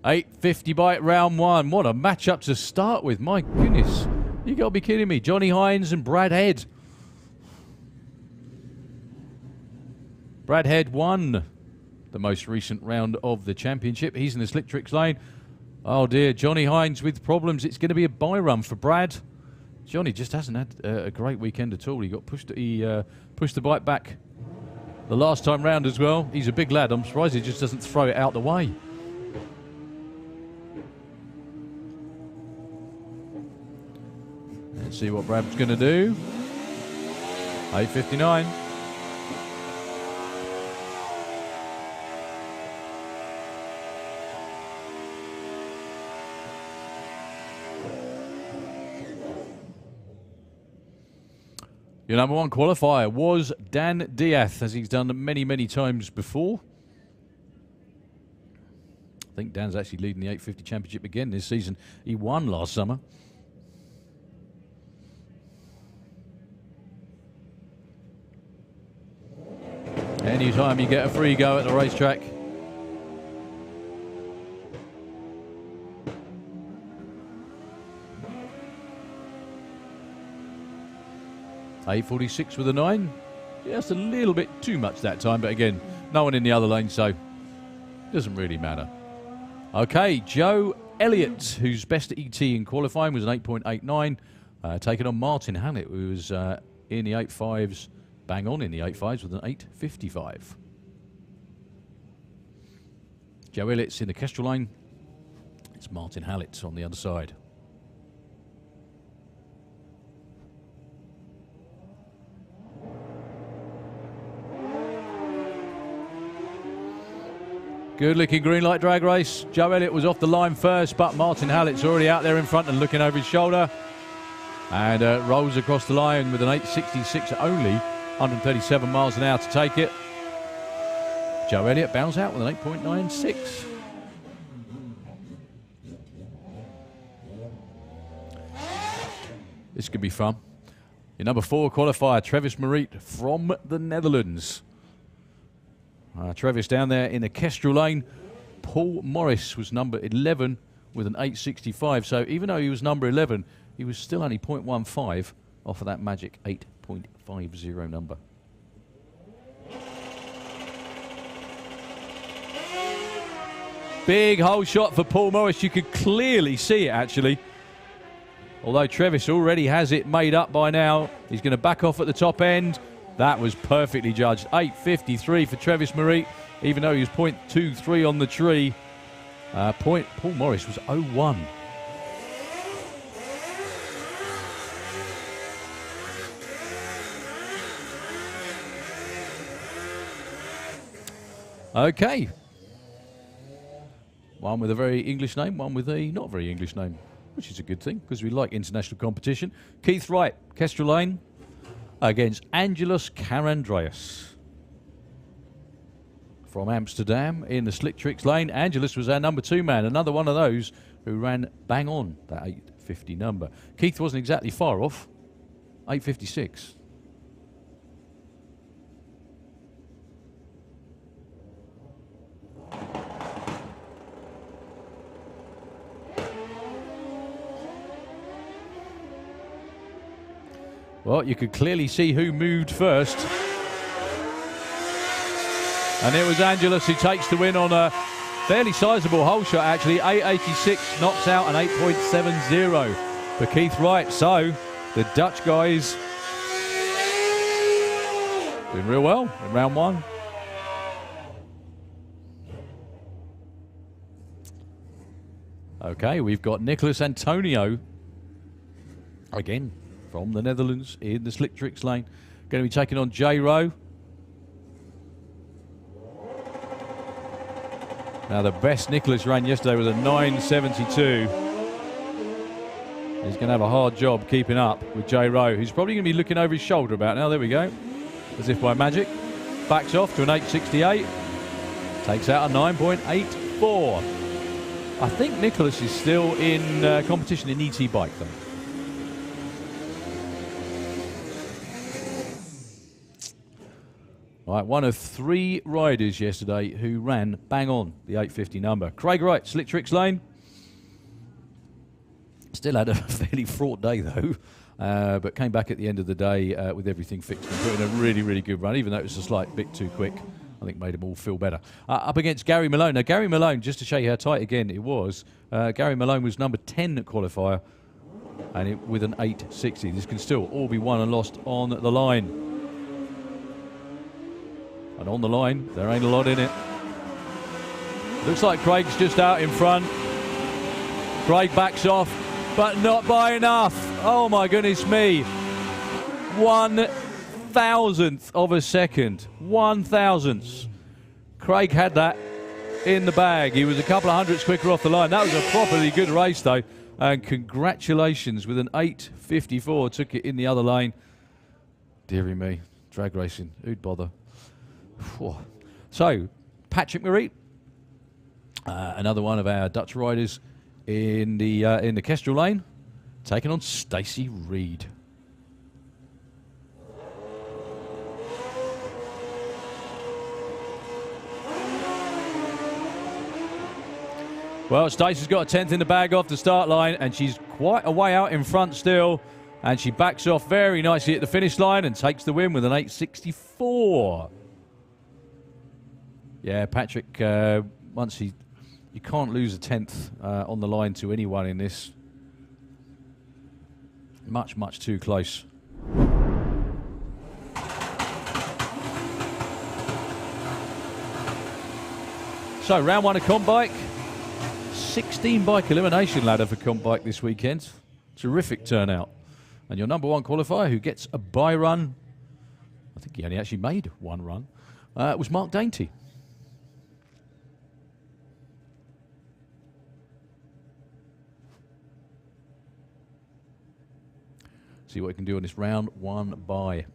$8.50 bite round 1. What a matchup to start with. My goodness. You got to be kidding me. Johnny Hines and Brad Head. Brad Head won the most recent round of the championship. He's in the Slick Tricks lane. Oh dear, Johnny Hines with problems. It's going to be a bye run for Brad. Johnny just hasn't had a great weekend at all. He got pushed. He pushed the bike back the last time round as well. He's a big lad. I'm surprised he just doesn't throw it out the way. Let's see what Brad's going to do. 8.59. Your number 1 qualifier was Dan Diath, as he's done many, many times before. I think Dan's actually leading the 850 championship again this season. He won last summer. Anytime you get a free go at the racetrack. $8.46 with a 9. Just a little bit too much that time, but again, no one in the other lane, so doesn't really matter. Okay, Joe Elliott, whose best ET in qualifying was an 8.89, taking on Martin Hannett, who was in the 8.5s, bang on in the 8.5s with an 8.55. Joe Elliott's in the Kestrel lane. It's Martin Hallett on the other side. Good looking green light drag race. Joe Elliott was off the line first, but Martin Hallett's already out there in front and looking over his shoulder. And rolls across the line with an 8.66 only, 137 miles an hour to take it. Joe Elliott bows out with an 8.96. This could be fun. Your number 4 qualifier, Travis Mariet from the Netherlands. Travis down there in the Kestrel lane. Paul Morris was number 11 with an 8.65. So even though he was number 11, he was still only 0.15 off of that magic 8.50 number. Big hole shot for Paul Morris. You could clearly see it, actually. Although Travis already has it made up by now. He's going to back off at the top end. That was perfectly judged. 8.53 for Travis Mariet, even though he was 0.23 on the tree. Paul Morris was 0.1. Okay. One with a very English name, one with a not very English name, which is a good thing because we like international competition. Keith Wright, Kestrel Lane, against Angelus Karandreas from Amsterdam in the Slick Tricks Lane. Angelus was our number 2 man, another one of those who ran bang on that 850 number. Keith wasn't exactly far off, 856. Well, you could clearly see who moved first. And it was Angelus who takes the win on a fairly sizable hole shot, actually. 886 knocks out an 8.70 for Keith Wright. So the Dutch guys doing real well in round 1. Okay, we've got Nicholas Antonio again from the Netherlands in the Slick Tricks Lane. Going to be taking on J. Rowe. Now the best Nicholas ran yesterday was a 972. He's going to have a hard job keeping up with J. Rowe, who's probably going to be looking over his shoulder about now. There we go. As if by magic. Backs off to an 868. Takes out a 9.84. I think Nicholas is still in competition in ET bike though. Right, one of 3 riders yesterday who ran bang on the 850 number. Craig Wright, Slick Tricks Lane. Still had a fairly fraught day though, but came back at the end of the day with everything fixed and put in a really, really good run, even though it was a slight bit too quick. I think made them all feel better. Up against Gary Malone. Now Gary Malone, just to show you how tight again it was, Gary Malone was number 10 at qualifier and with an 860. This can still all be won and lost on the line. And on the line, there ain't a lot in it. Looks like Craig's just out in front. Craig backs off, but not by enough. Oh my goodness me. 1,000th of a second. 1,000th. Craig had that in the bag. He was a couple of hundredths quicker off the line. That was a properly good race though. And congratulations with an 8.54. Took it in the other lane. Dearie me. Drag racing. Who'd bother? So, Patrick Marie, another one of our Dutch riders in the Kestrel Lane, taking on Stacey Reed. Well, Stacey's got a 10th in the bag off the start line, and she's quite a way out in front still, and she backs off very nicely at the finish line and takes the win with an 8.64. Yeah, Patrick, once you can't lose a 10th on the line to anyone in this. Much, much too close. So, round 1 of comp bike. 16 bike elimination ladder for comp bike this weekend. Terrific turnout. And your number 1 qualifier who gets a bye run, I think he only actually made 1 run, was Mark Dainty. See what we can do on this round 1 bye.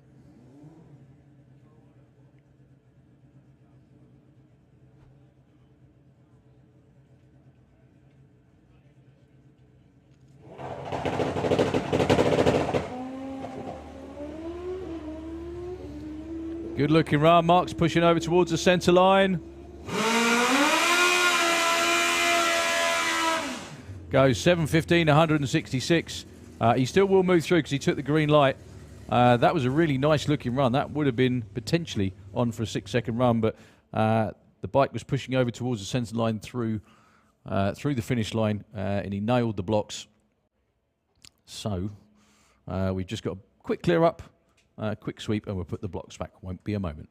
Good looking run. Mark's pushing over towards the centre line. Goes 7:15, 166. He still will move through because he took the green light. That was a really nice looking run. That would have been potentially on for a 6-second run, but the bike was pushing over towards the centre line through the finish line, and he nailed the blocks. So we've just got a quick clear up, quick sweep, and we'll put the blocks back. Won't be a moment.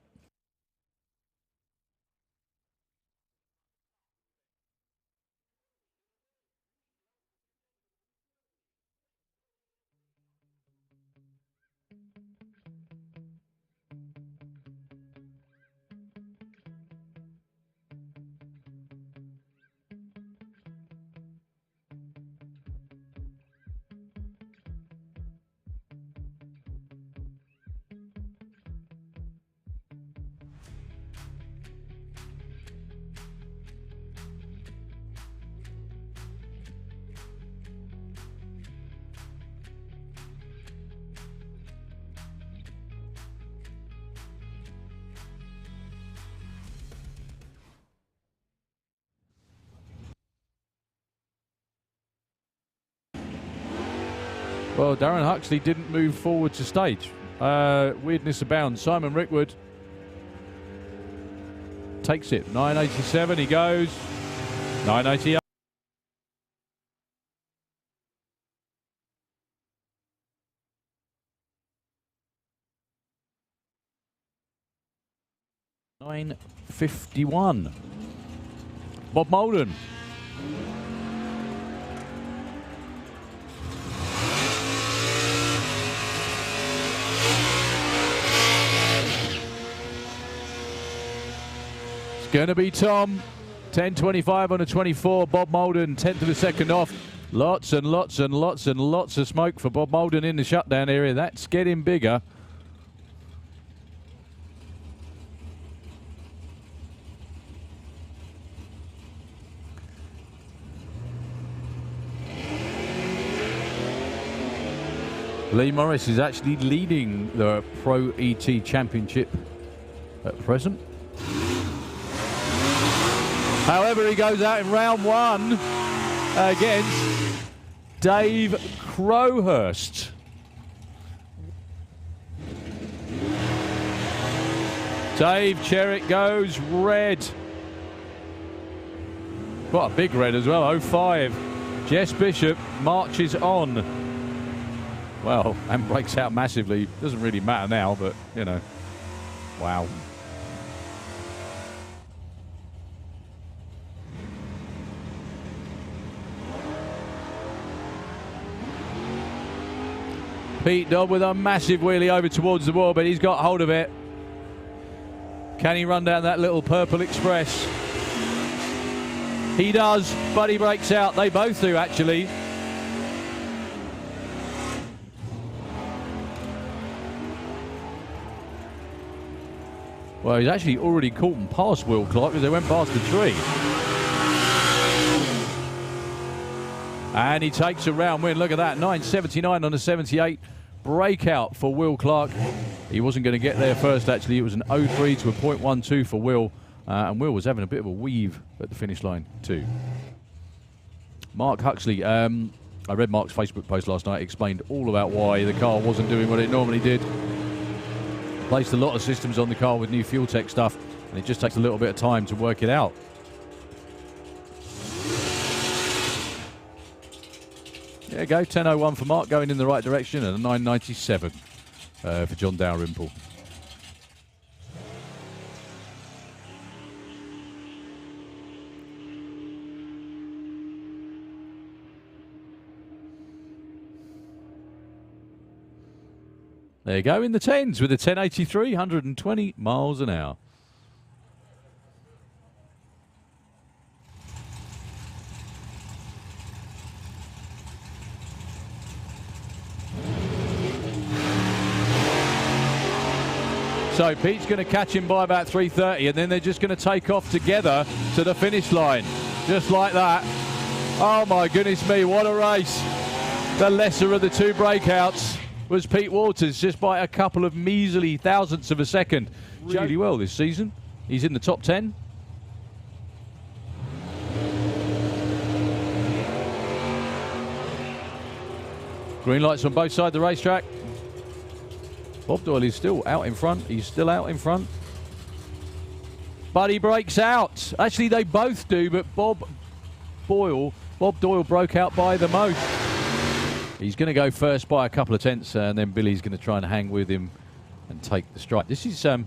Well, Darren Huxley didn't move forward to stage. Weirdness abounds. Simon Rickwood takes it. 987, he goes. 988. $9.51. Bob Molden. It's going to be Tom. 10.25 on a 24. Bob Molden, 10th of a second off. Lots and lots and lots and lots of smoke for Bob Molden in the shutdown area. That's getting bigger. Lee Morris is actually leading the Pro ET Championship at present. However, he goes out in round one against Dave Crowhurst. Dave Cherrick goes red. Quite a big red as well, 05. Jess Bishop marches on. Well, and breaks out massively. Doesn't really matter now, but, you know, wow. Pete Dodd with a massive wheelie over towards the wall, but he's got hold of it. Can he run down that little Purple Express? He does, but he breaks out. They both do, actually. Well, he's actually already caught and past Will Clark because they went past the tree. And he takes a round win. Look at that, 9.79 on a 78. Breakout for Will Clark. He wasn't going to get there first, actually. It was an 0.3 to a 0.12 for Will. And Will was having a bit of a weave at the finish line, too. Mark Huxley. I read Mark's Facebook post last night. Explained all about why the car wasn't doing what it normally did. Placed a lot of systems on the car with new fuel tech stuff, and it just takes a little bit of time to work it out. There you go, 10.01 for Mark, going in the right direction, and a 9.97 for John Dalrymple. There you go, in the 10s with a 10.83, 120 miles an hour. So Pete's going to catch him by about 3.30, and then they're just going to take off together to the finish line. Just like that. Oh my goodness me, what a race. The lesser of the two breakouts was Pete Waters, just by a couple of measly thousandths of a second. Really well this season. He's in the top 10. Green lights on both sides of the racetrack. Bob Doyle is still out in front. He's still out in front. But he breaks out. Actually, they both do, but Bob Doyle broke out by the most. He's going to go first by a couple of tenths, and then Billy's going to try and hang with him and take the strike. This is, I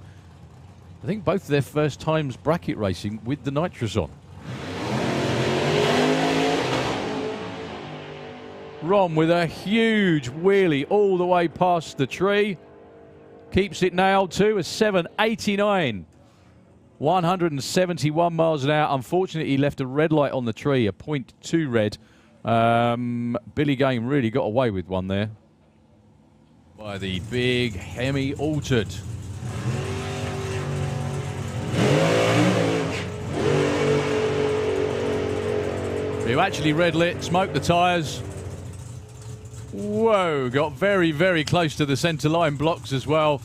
think, both their first times bracket racing with the nitrous on. Ron with a huge wheelie all the way past the tree. Keeps it nailed to a 7.89. 171 miles an hour. Unfortunately, he left a red light on the tree, a 0.2 red. Billy Game really got away with one there by the big Hemi Altered. Who actually red lit, smoked the tyres. Whoa, got very, very close to the centre line blocks as well.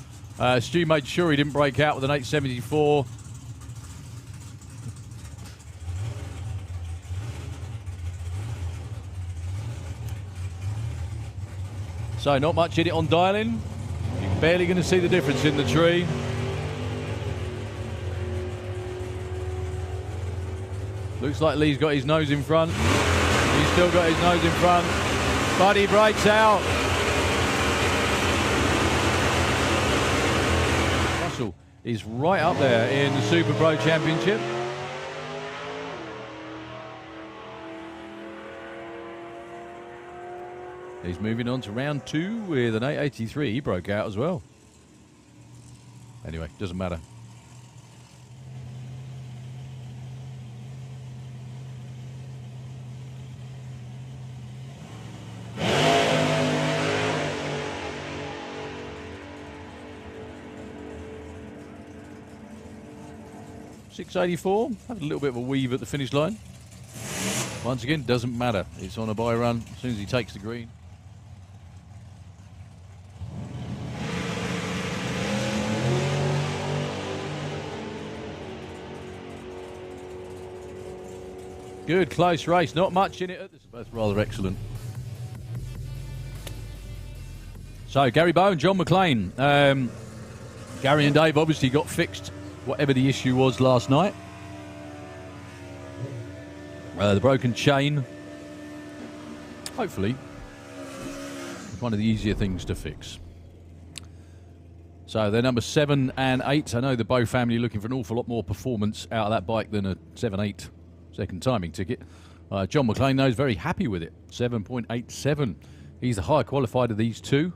Stu made sure he didn't break out with an 874. So not much in it on dialing. You're barely going to see the difference in the tree. Looks like Lee's got his nose in front. He's still got his nose in front. But he breaks out. Russell is right up there in the Super Pro Championship. He's moving on to round 2 with an 883. He broke out as well. Anyway, doesn't matter. .684, had a little bit of a weave at the finish line. Once again, doesn't matter. It's on a bye run as soon as he takes the green. Good, close race. Not much in it. This is both rather excellent. So, Gary Bowe and John McLean. Gary and Dave obviously got fixed, whatever the issue was last night. The broken chain. Hopefully, one of the easier things to fix. So, they're number 7 and 8. I know the Bowe family are looking for an awful lot more performance out of that bike than a 7.8. Second timing ticket. John McLean, though, is very happy with it. 7.87. He's the higher qualified of these two.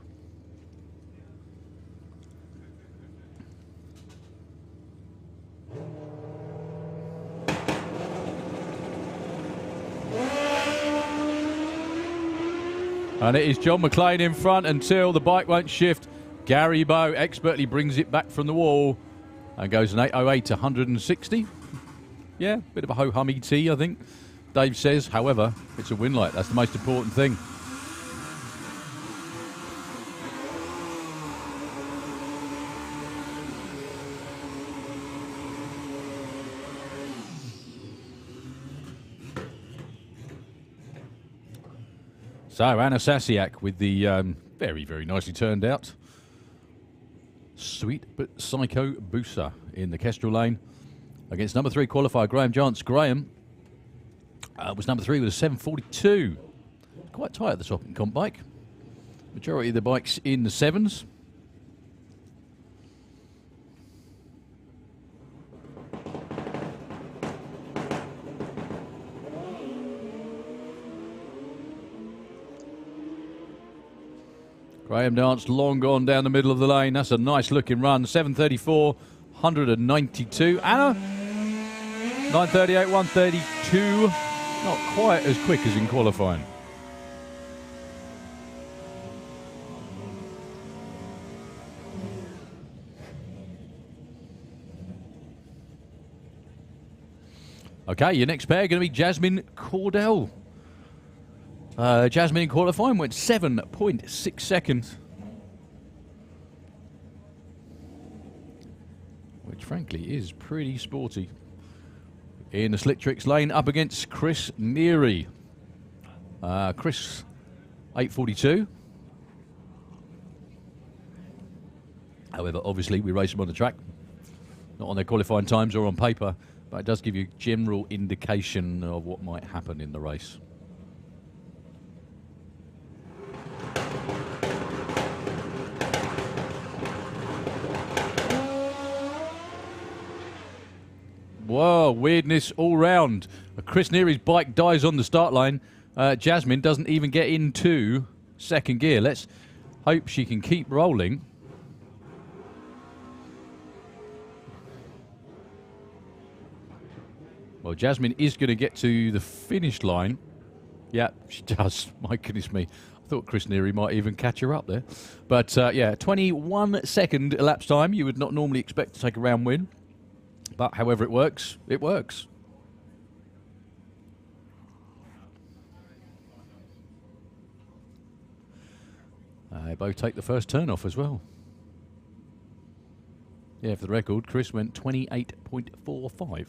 And it is John McLean in front until the bike won't shift. Gary Bowe expertly brings it back from the wall and goes an 808 to 160. Yeah, bit of a ho-hum ET, I think. Dave says, however, it's a win light. That's the most important thing. So, Anna Sasiak with the very, very nicely turned out Sweet but Psycho Booster in the Kestrel lane. Against number 3 qualifier Graham Jance. Graham was number 3 with a 742. Quite tight at the top in comp bike. Majority of the bikes in the 7s. Graham Jance long gone down the middle of the lane. That's a nice looking run. 734, 192. Anna? 938, 132. Not quite as quick as in qualifying. Okay, your next pair are going to be Jasmine Cordell. Jasmine in qualifying went 7.6 seconds. Which frankly is pretty sporty. In the Slick Tricks lane, up against Chris Neary. Chris, 8:42. However, obviously, we race them on the track. Not on their qualifying times or on paper, but it does give you a general indication of what might happen in the race. Whoa, weirdness all round. Chris Neary's bike dies on the start line. Jasmine doesn't even get into second gear. Let's hope she can keep rolling. Well, Jasmine is going to get to the finish line. Yeah, she does. My goodness me. I thought Chris Neary might even catch her up there. But, yeah, 21 second elapsed time. You would not normally expect to take a round win. But however it works, it works. They both take the first turn off as well. Yeah, for the record, Chris went 28.45.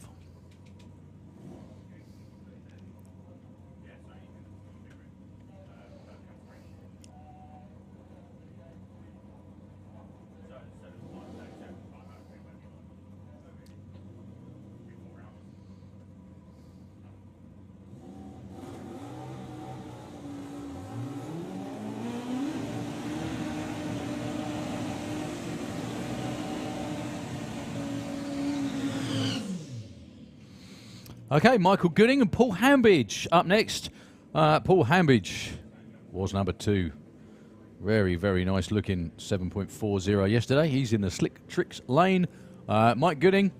Okay, Michael Gooding and Paul Hambidge up next. Paul Hambidge was number 2. Very, very nice looking 7.40 yesterday. He's in the Slick Tricks lane. Mike Gooding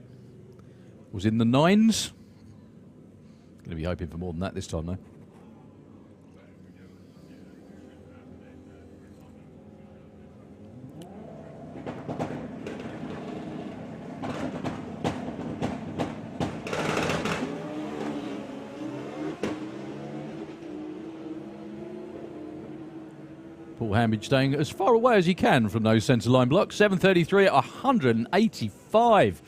was in the 9s. Going to be hoping for more than that this time, though. Paul Hambidge staying as far away as he can from those centre line blocks. 7.33 at 185.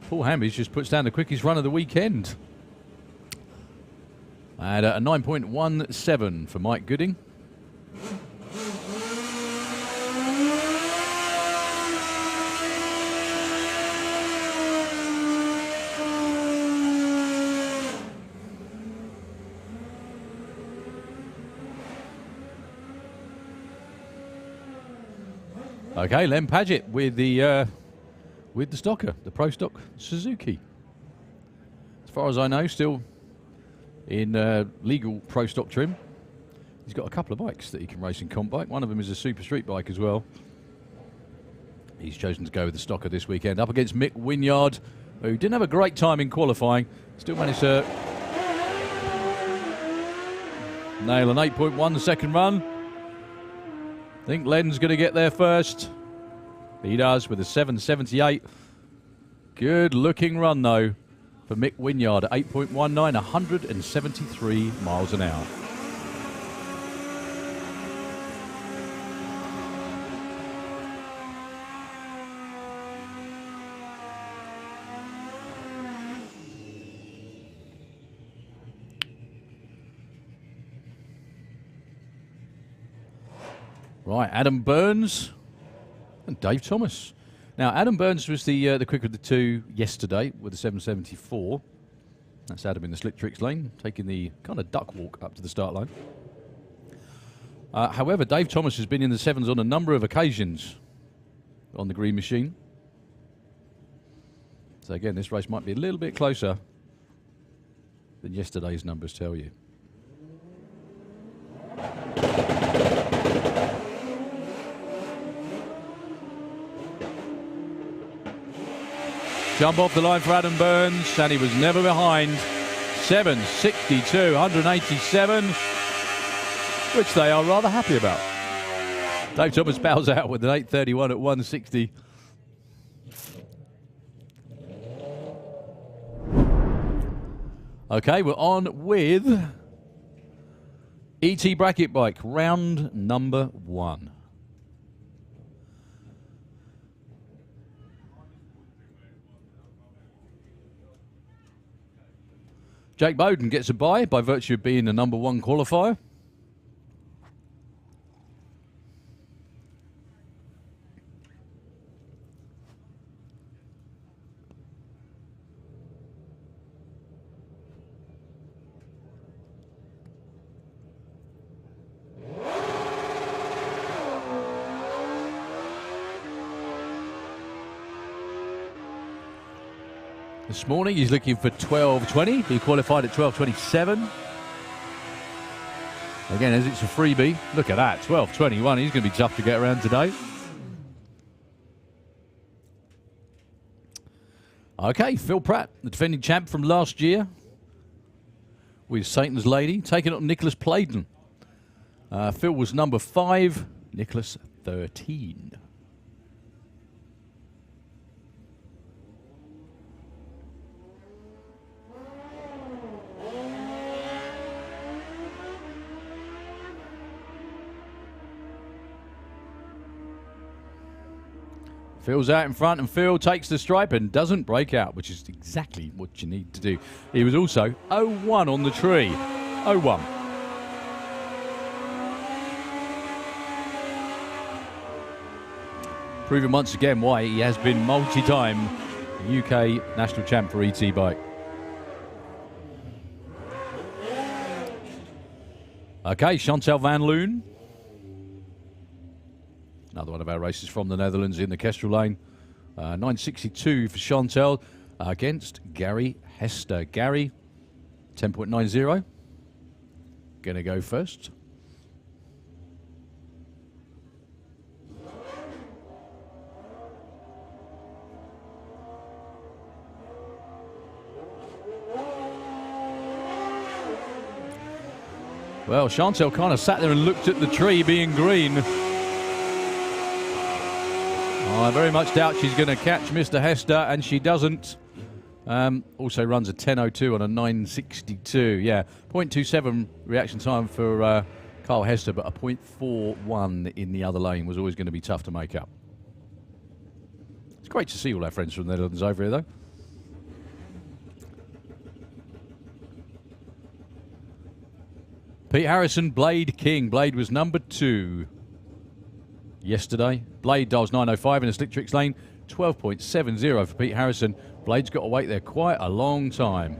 Paul Hambidge just puts down the quickest run of the weekend. And a 9.17 for Mike Gooding. Okay, Len Padgett with the stocker, the Pro Stock Suzuki. As far as I know, still in legal Pro Stock trim. He's got a couple of bikes that he can race in comp bike. One of them is a super street bike as well. He's chosen to go with the stocker this weekend up against Mick Wynyard, who didn't have a great time in qualifying. Still managed to nail an 8.1 second run. I think Len's going to get there first. He does with a 7.78. Good looking run though for Mick Wynyard at 8.19, 173 miles an hour. Right, Adam Burns and Dave Thomas. Now, Adam Burns was the quicker of the two yesterday with a 7.74. That's Adam in the Slick Tricks lane, taking the kind of duck walk up to the start line. However, Dave Thomas has been in the 7s on a number of occasions on the green machine. So again, this race might be a little bit closer than yesterday's numbers tell you. Jump off the line for Adam Burns, and he was never behind. 7.62, 187, which they are rather happy about. Dave Thomas bows out with an 8.31 at 160. Okay, we're on with ET Bracket Bike, round number 1. Jake Bowden gets a bye by virtue of being the number 1 qualifier. This morning he's looking for 12.20. He qualified at 12.27. Again, as it's a freebie, look at that, 12.21. He's going to be tough to get around today. Okay, Phil Pratt, the defending champ from last year, with Satan's Lady, taking on Nicholas Playden. Phil was number 5, Nicholas 13. Phil's out in front, and Phil takes the stripe and doesn't break out, which is exactly what you need to do. He was also 0-1 on the tree. 0-1. Proving once again why he has been multi-time UK national champ for ET Bike. Okay, Chantal van Loon. Another one of our races from the Netherlands in the Kestrel lane. 9.62 for Chantal. against Gary Hester. Gary, 10.90. Going to go first. Well, Chantel kind of sat there and looked at the tree being green. I very much doubt she's going to catch Mr. Hester, and she doesn't. Also runs a 10.02 on a 9.62. Yeah, 0.27 reaction time for Carl Hester, but a 0.41 in the other lane was always going to be tough to make up. It's great to see all our friends from the Netherlands over here, though. Pete Harrison, Blade King. Blade was number 2 yesterday. Blade dials 9.05 in a Slick Tricks lane. 12.70 for Pete Harrison. Blade's got to wait there quite a long time.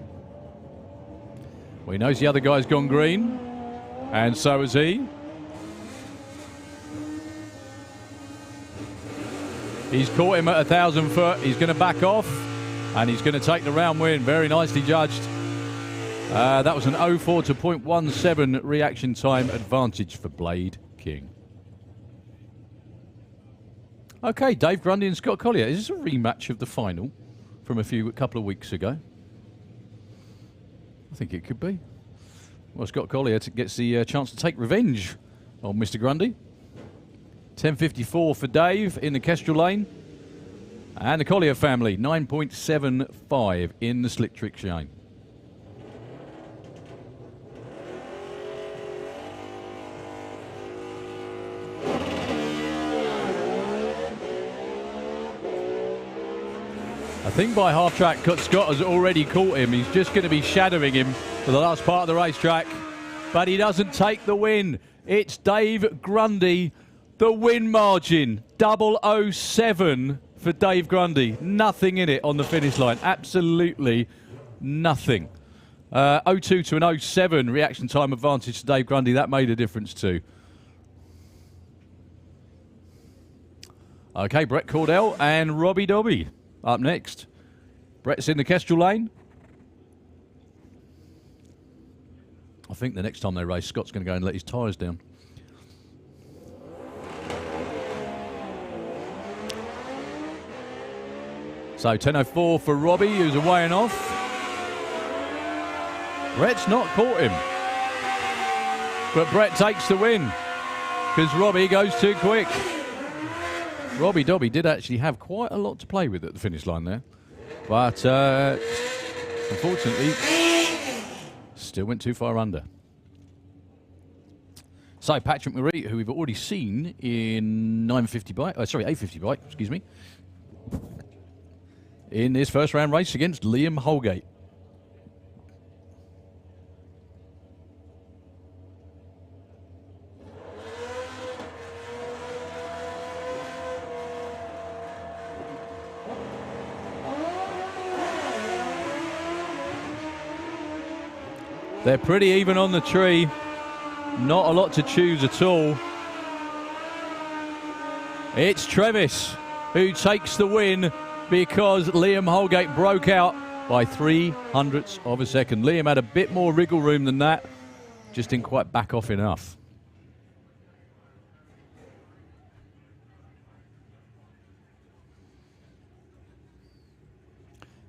Well, he knows the other guy's gone green, and so has he. He's caught him at 1,000 foot. He's going to back off, and he's going to take the round win. Very nicely judged. That was an 0.4 to 0.17 reaction time advantage for Blade King. Okay, Dave Grundy and Scott Collier. Is this a rematch of the final from a couple of weeks ago? I think it could be. Well, Scott Collier gets the chance to take revenge on Mr. Grundy. 10.54 for Dave in the Kestrel lane. And the Collier family, 9.75 in the Slick Tricks lane. I think by half track, Scott has already caught him. He's just going to be shadowing him for the last part of the racetrack. But he doesn't take the win. It's Dave Grundy. The win margin, 007 for Dave Grundy. Nothing in it on the finish line. Absolutely nothing. 0.2 to an 0.7 reaction time advantage to Dave Grundy. That made a difference too. Okay, Brett Cordell and Robbie Dobby up next. Brett's in the Kestrel lane. I think the next time they race, Scott's going to go and let his tyres down. So 10.04 for Robbie, who's away and off. Brett's not caught him. But Brett takes the win because Robbie goes too quick. Robbie Dobby did actually have quite a lot to play with at the finish line there. But unfortunately, still went too far under. So Patrick Marie, who we've already seen in 850 bike, excuse me, in this first round race against Liam Holgate. They're pretty even on the tree. Not a lot to choose at all. It's Trevis who takes the win because Liam Holgate broke out by 0.03 of a second. Liam had a bit more wriggle room than that. Just didn't quite back off enough.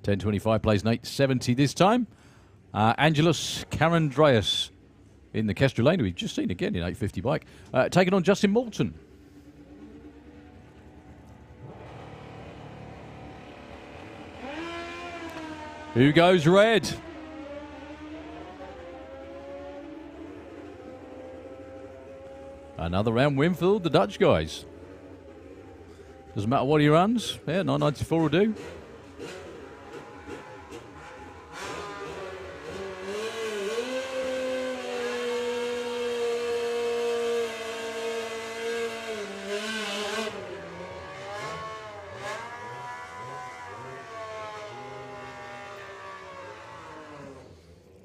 $10.25 plays an 8.70 this time. Angelus Carandreas in the Kestrel lane, we've just seen again in 850 bike, taking on Justin Moulton. Who goes red? Another round win for the Dutch guys. Doesn't matter what he runs. Yeah, 9.94 will do.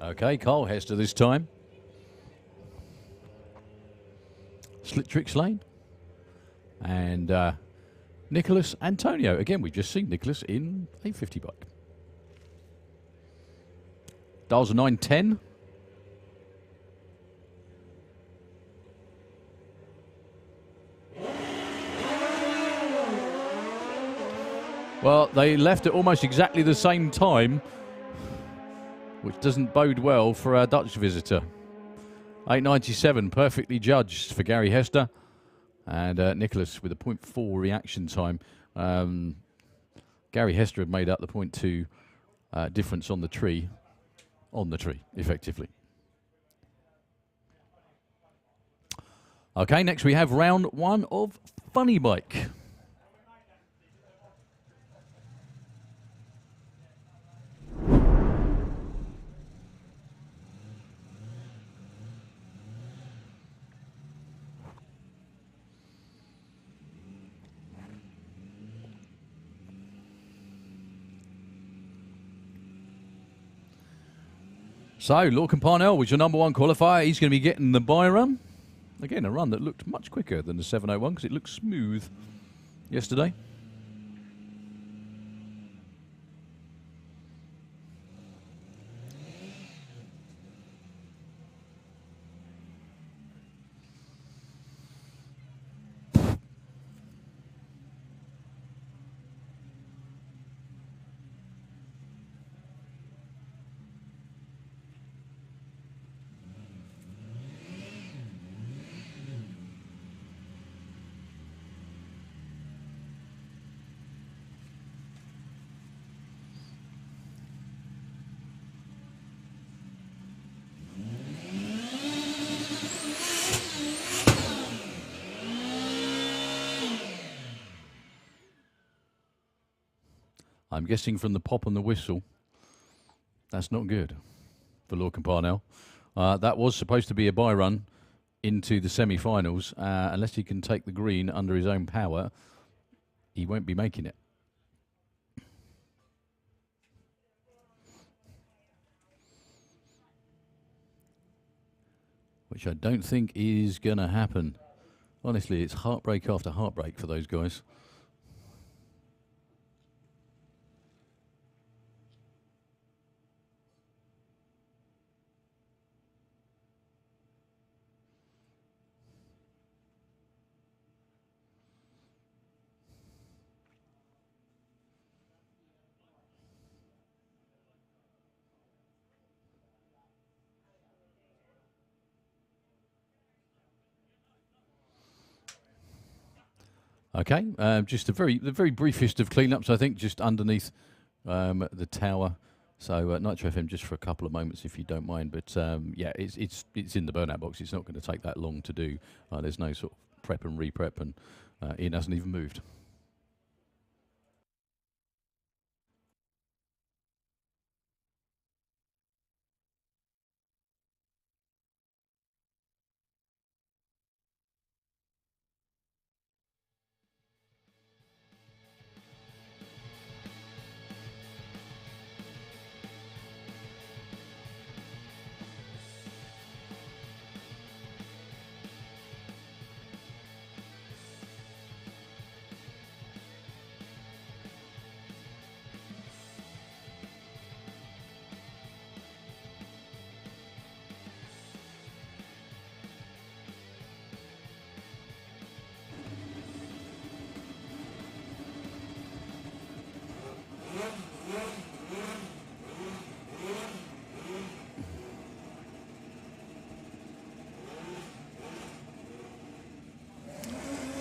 Okay, Carl Hester this time. Slick Tricks lane. And Nicholas Antonio. Again, we've just seen Nicholas in 850 bike. Dials are 910. Well, they left at almost exactly the same time, which doesn't bode well for our Dutch visitor. 8.97, perfectly judged for Gary Hester. And Nicholas with a 0.4 reaction time. Gary Hester had made up the 0.2 difference on the tree, effectively. Okay, next we have round one of Funny Bike. So, Lorcan Parnell was your number one qualifier. He's going to be getting the bye run. Again, a run that looked much quicker than the 701 because it looked smooth yesterday. I'm guessing from the pop and the whistle, that's not good for Lorcan Parnell. That was supposed to be a bye run into the semi-finals. Unless he can take the green under his own power, he won't be making it. Which I don't think is going to happen. Honestly, it's heartbreak after heartbreak for those guys. Okay, just the very briefest of cleanups, I think, just underneath the tower. So Nitro FM just for a couple of moments, if you don't mind. But yeah, it's in the burnout box. It's not going to take that long to do. There's no sort of prep and re-prep, and Ian hasn't even moved.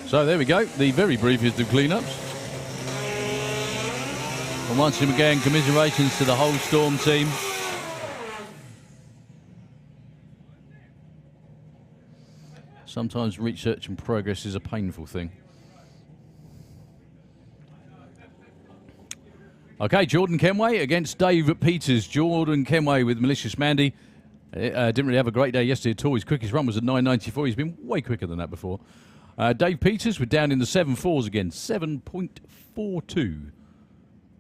So there we go, the very briefest of cleanups. And once again, commiserations to the whole Storm team. Sometimes research and progress is a painful thing. Okay, Jordan Kenway against Dave Peters. Jordan Kenway with Malicious Mandy. Didn't really have a great day yesterday at all. His quickest run was at 9.94. He's been way quicker than that before. Dave Peters, we're down in the 7.4s again. 7.42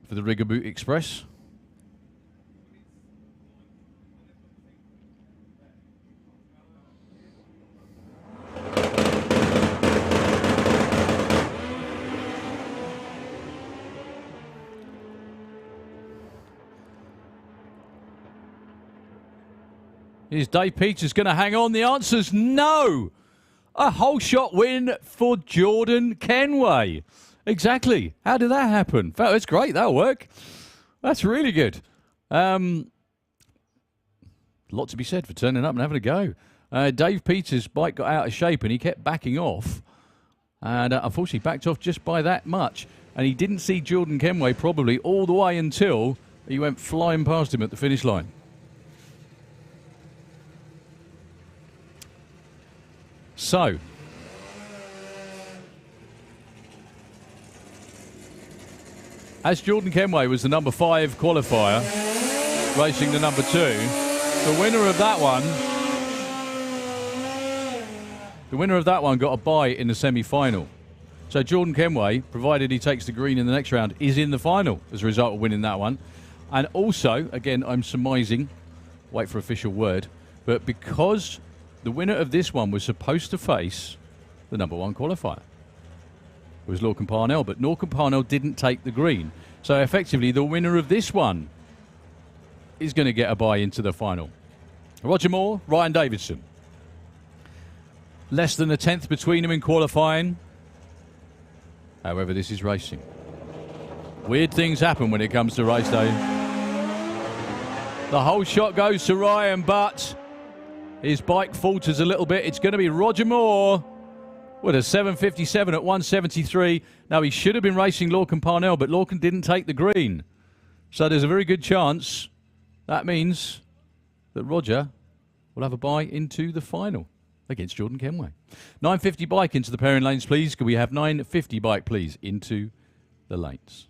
for the Rigaboot Express. Is Dave Peters going to hang on? The answer's no. A whole shot win for Jordan Kenway. Exactly. How did that happen? That's great. That'll work. That's really good. A lot to be said for turning up and having a go. Dave Peters' bike got out of shape and he kept backing off. And unfortunately backed off just by that much. And he didn't see Jordan Kenway probably all the way until he went flying past him at the finish line. So, as Jordan Kenway was the number 5 qualifier, racing the number 2, the winner of that one got a bye in the semi-final. So Jordan Kenway, provided he takes the green in the next round, is in the final as a result of winning that one. And also, again, I'm surmising, wait for official word, but because the winner of this one was supposed to face the number 1 qualifier, it was Lorcan Parnell, but Lorcan Parnell didn't take the green. So effectively, the winner of this one is going to get a bye into the final. Roger Moore, Ryan Davidson. Less than a tenth between them in qualifying. However, this is racing. Weird things happen when it comes to race day. The whole shot goes to Ryan, but his bike falters a little bit. It's going to be Roger Moore with a 7:57 at 1:73. Now, he should have been racing Lorcan Parnell, but Lorcan didn't take the green. So there's a very good chance that means that Roger will have a bye into the final against Jordan Kenway. 950 bike into the pairing lanes, please. Could we have 950 bike, please, into the lanes?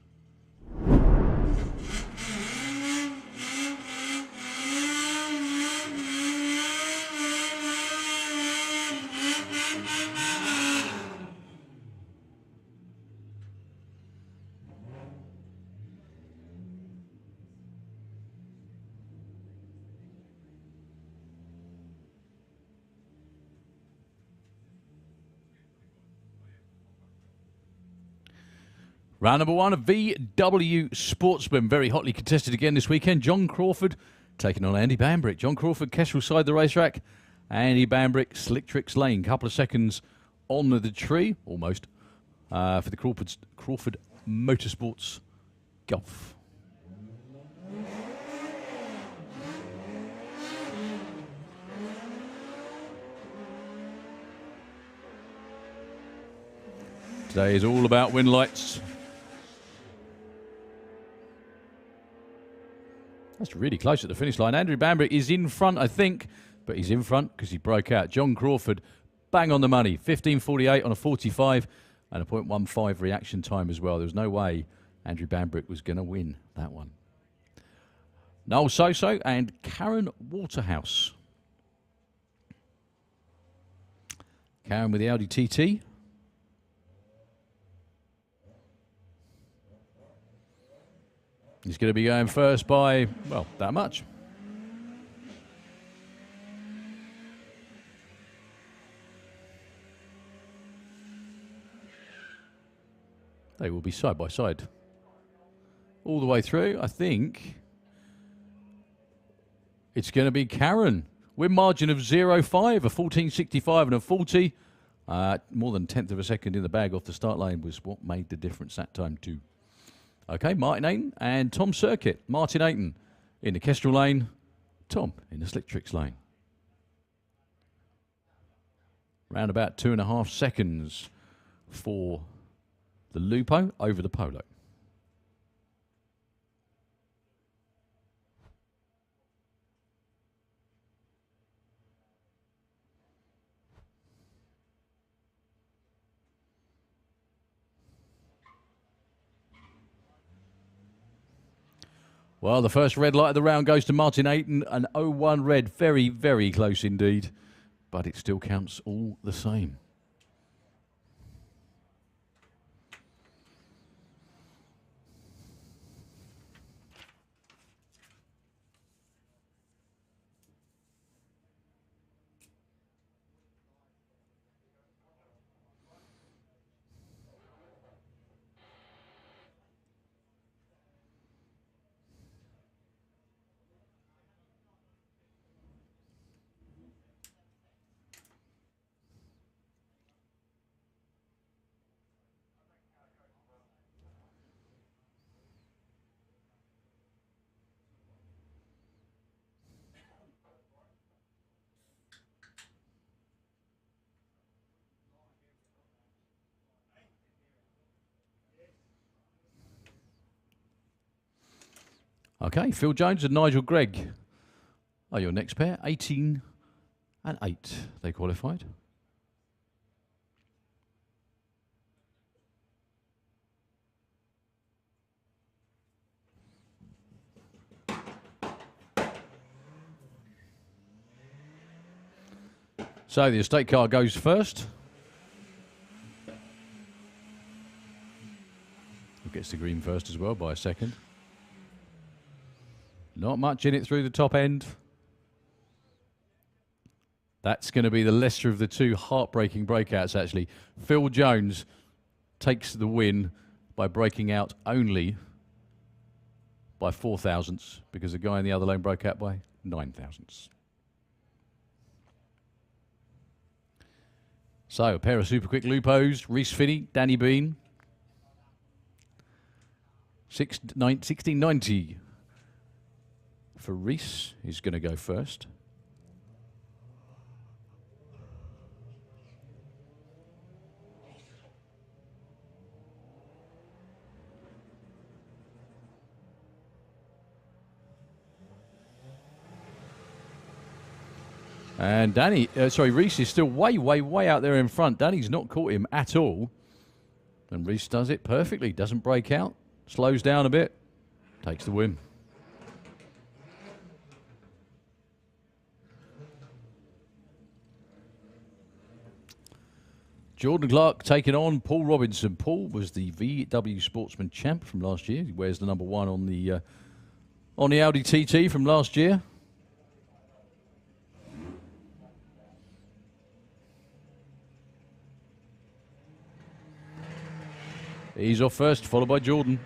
Round number 1 of VW Sportsman, very hotly contested again this weekend. John Crawford taking on Andy Bambrick. John Crawford, Kestrel side the racetrack. Andy Bambrick, Slick Tricks Lane. Couple of seconds on the tree, almost, for the Crawford Motorsports Golf. Today is all about win lights. That's really close at the finish line. Andrew Bambrick is in front, I think, but he's in front because he broke out. John Crawford, bang on the money. 15:48 on a 45 and a 0.15 reaction time as well. There was no way Andrew Bambrick was going to win that one. Noel Soso and Karen Waterhouse. Karen with the Audi TT. He's going to be going first by, well, that much. They will be side by side all the way through. I think it's going to be Karen. Win margin of 0.5, a 14.65 and a 40. More than 1/10 of a second in the bag off the start line was what made the difference that time too. Okay, Martin Ayton and Tom Circuit. Martin Ayton in the Kestrel lane, Tom in the Slick Tricks lane. Round about 2.5 seconds for the Lupo over the Polo. Well, the first red light of the round goes to Martin Ayton, an 0-1 red. Very, very close indeed, but it still counts all the same. Okay, Phil Jones and Nigel Gregg are your next pair. 18 and 8, they qualified. So the estate car goes first. Who gets the green first as well by a second. Not much in it through the top end. That's going to be the lesser of the two heartbreaking breakouts, actually. Phil Jones takes the win by breaking out only by 4 thousandths, because the guy in the other lane broke out by 9 thousandths. So, a pair of super quick Lupos, Reese Finney, Danny Bean. 1690 for Reese. He's going to go first. And Reese is still way out there in front. Danny's not caught him at all. And Reese does it perfectly. Doesn't break out. Slows down a bit. Takes the win. Jordan Clark taking on Paul Robinson. Paul was the VW Sportsman champ from last year. He wears the number 1 on the Audi TT from last year. He's off first, followed by Jordan.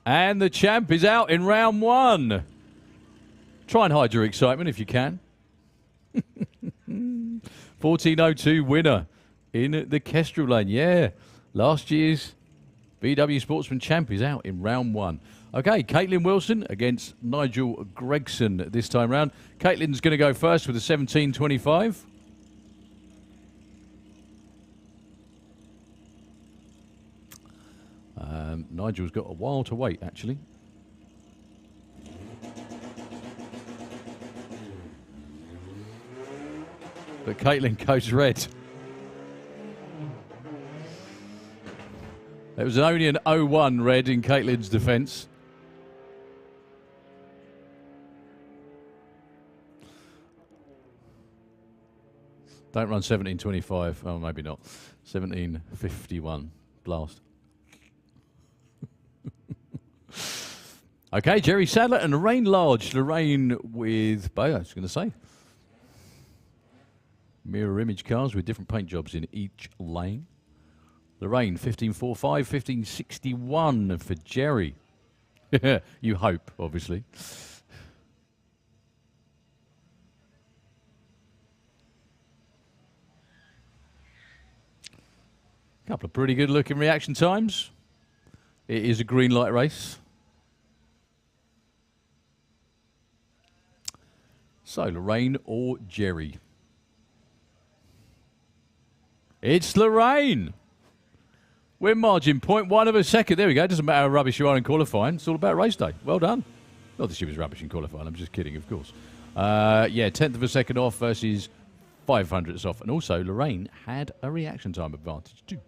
And the champ is out in round 1. Try and hide your excitement if you can. 1402 winner in the Kestrel lane. Yeah, last year's VW Sportsman champ is out in round 1. Okay, Caitlin Wilson against Nigel Gregson this time round. Caitlin's going to go first with a 1725. Nigel's got a while to wait, actually. But Caitlin goes red. It was only an 0-1 red in Caitlin's defence. Don't run 1725. Oh, maybe not. 1751. Blast. Okay, Jerry Sadler and Lorraine Large. Lorraine with, I was going to say, mirror image cars with different paint jobs in each lane. Lorraine, 1545, 1561 for Jerry. You hope, obviously. Couple of pretty good looking reaction times. It is a green light race. So, Lorraine or Jerry? It's Lorraine. Win margin, 0.1 of a second. There we go. It doesn't matter how rubbish you are in qualifying. It's all about race day. Well done. Not that she was rubbish in qualifying. I'm just kidding, of course. Yeah, 10th of a second off versus 500ths off. And also, Lorraine had a reaction time advantage too.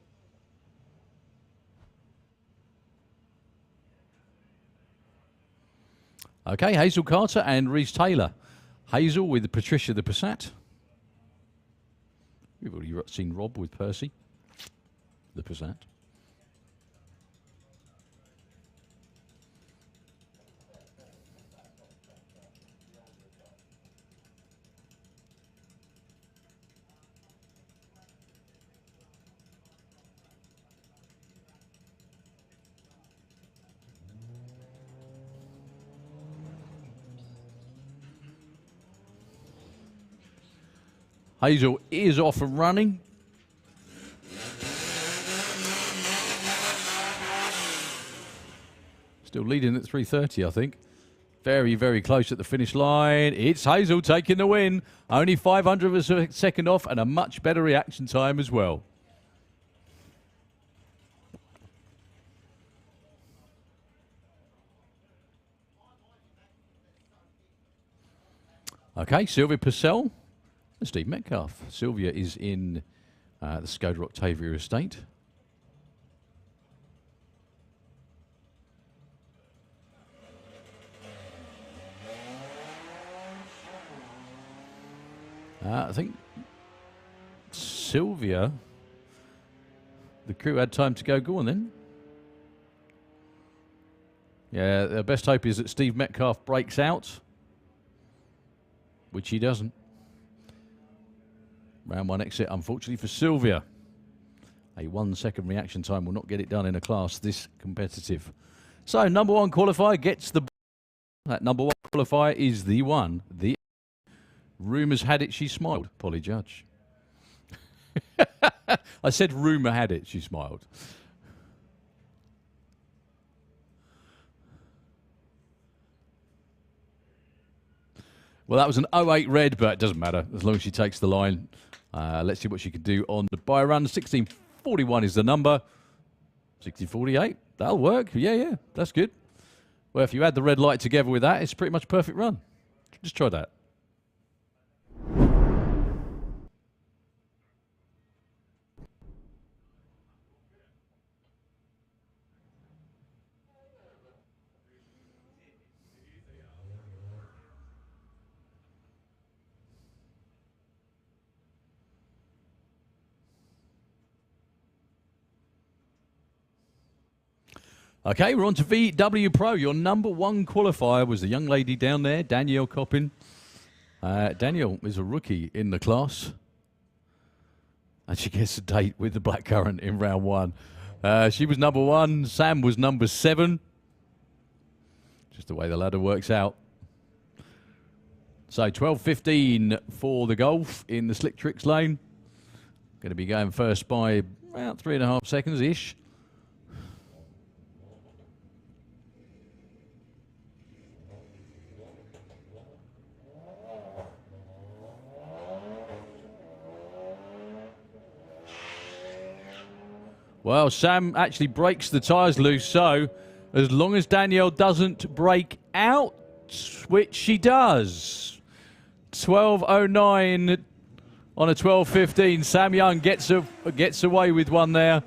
Okay, Hazel Carter and Reese Taylor. Hazel with Patricia the Passat. We've already seen Rob with Percy the Passat. Hazel is off and running. Still leading at 3:30, I think. Very, very close at the finish line. It's Hazel taking the win. Only 500 of a second off and a much better reaction time as well. Okay, Sylvia Purcell and Steve Metcalf. Sylvia is in the Skoda Octavia estate. I think Sylvia, the crew had time to go. Go on then. Yeah, the best hope is that Steve Metcalf breaks out, which he doesn't. Round one exit, unfortunately for Sylvia. A 1 second reaction time will not get it done in a class this competitive. So, number one qualifier gets the... That number one qualifier is the one. The rumours had it, she smiled. Polly Judge. I said rumour had it, she smiled. Well, that was an 08 red, but it doesn't matter as long as she takes the line. Let's see what she can do on the bye run. 16:41 is the number. 16:48, that'll work. Yeah, that's good. Well, if you add the red light together with that, it's pretty much a perfect run. Just try that. Okay, we're on to VW Pro. Your number one qualifier was the young lady down there, Danielle Coppin. Danielle is a rookie in the class. And she gets a date with the Blackcurrant in round one. She was number one. Sam was number 7. Just the way the ladder works out. So 12:15 for the Golf in the Slick Tricks lane. Going to be going first by about 3.5 seconds-ish. Well, Sam actually breaks the tyres loose, so as long as Danielle doesn't break out, which she does. 12:09 on a 12:15. Sam Young gets away with one there.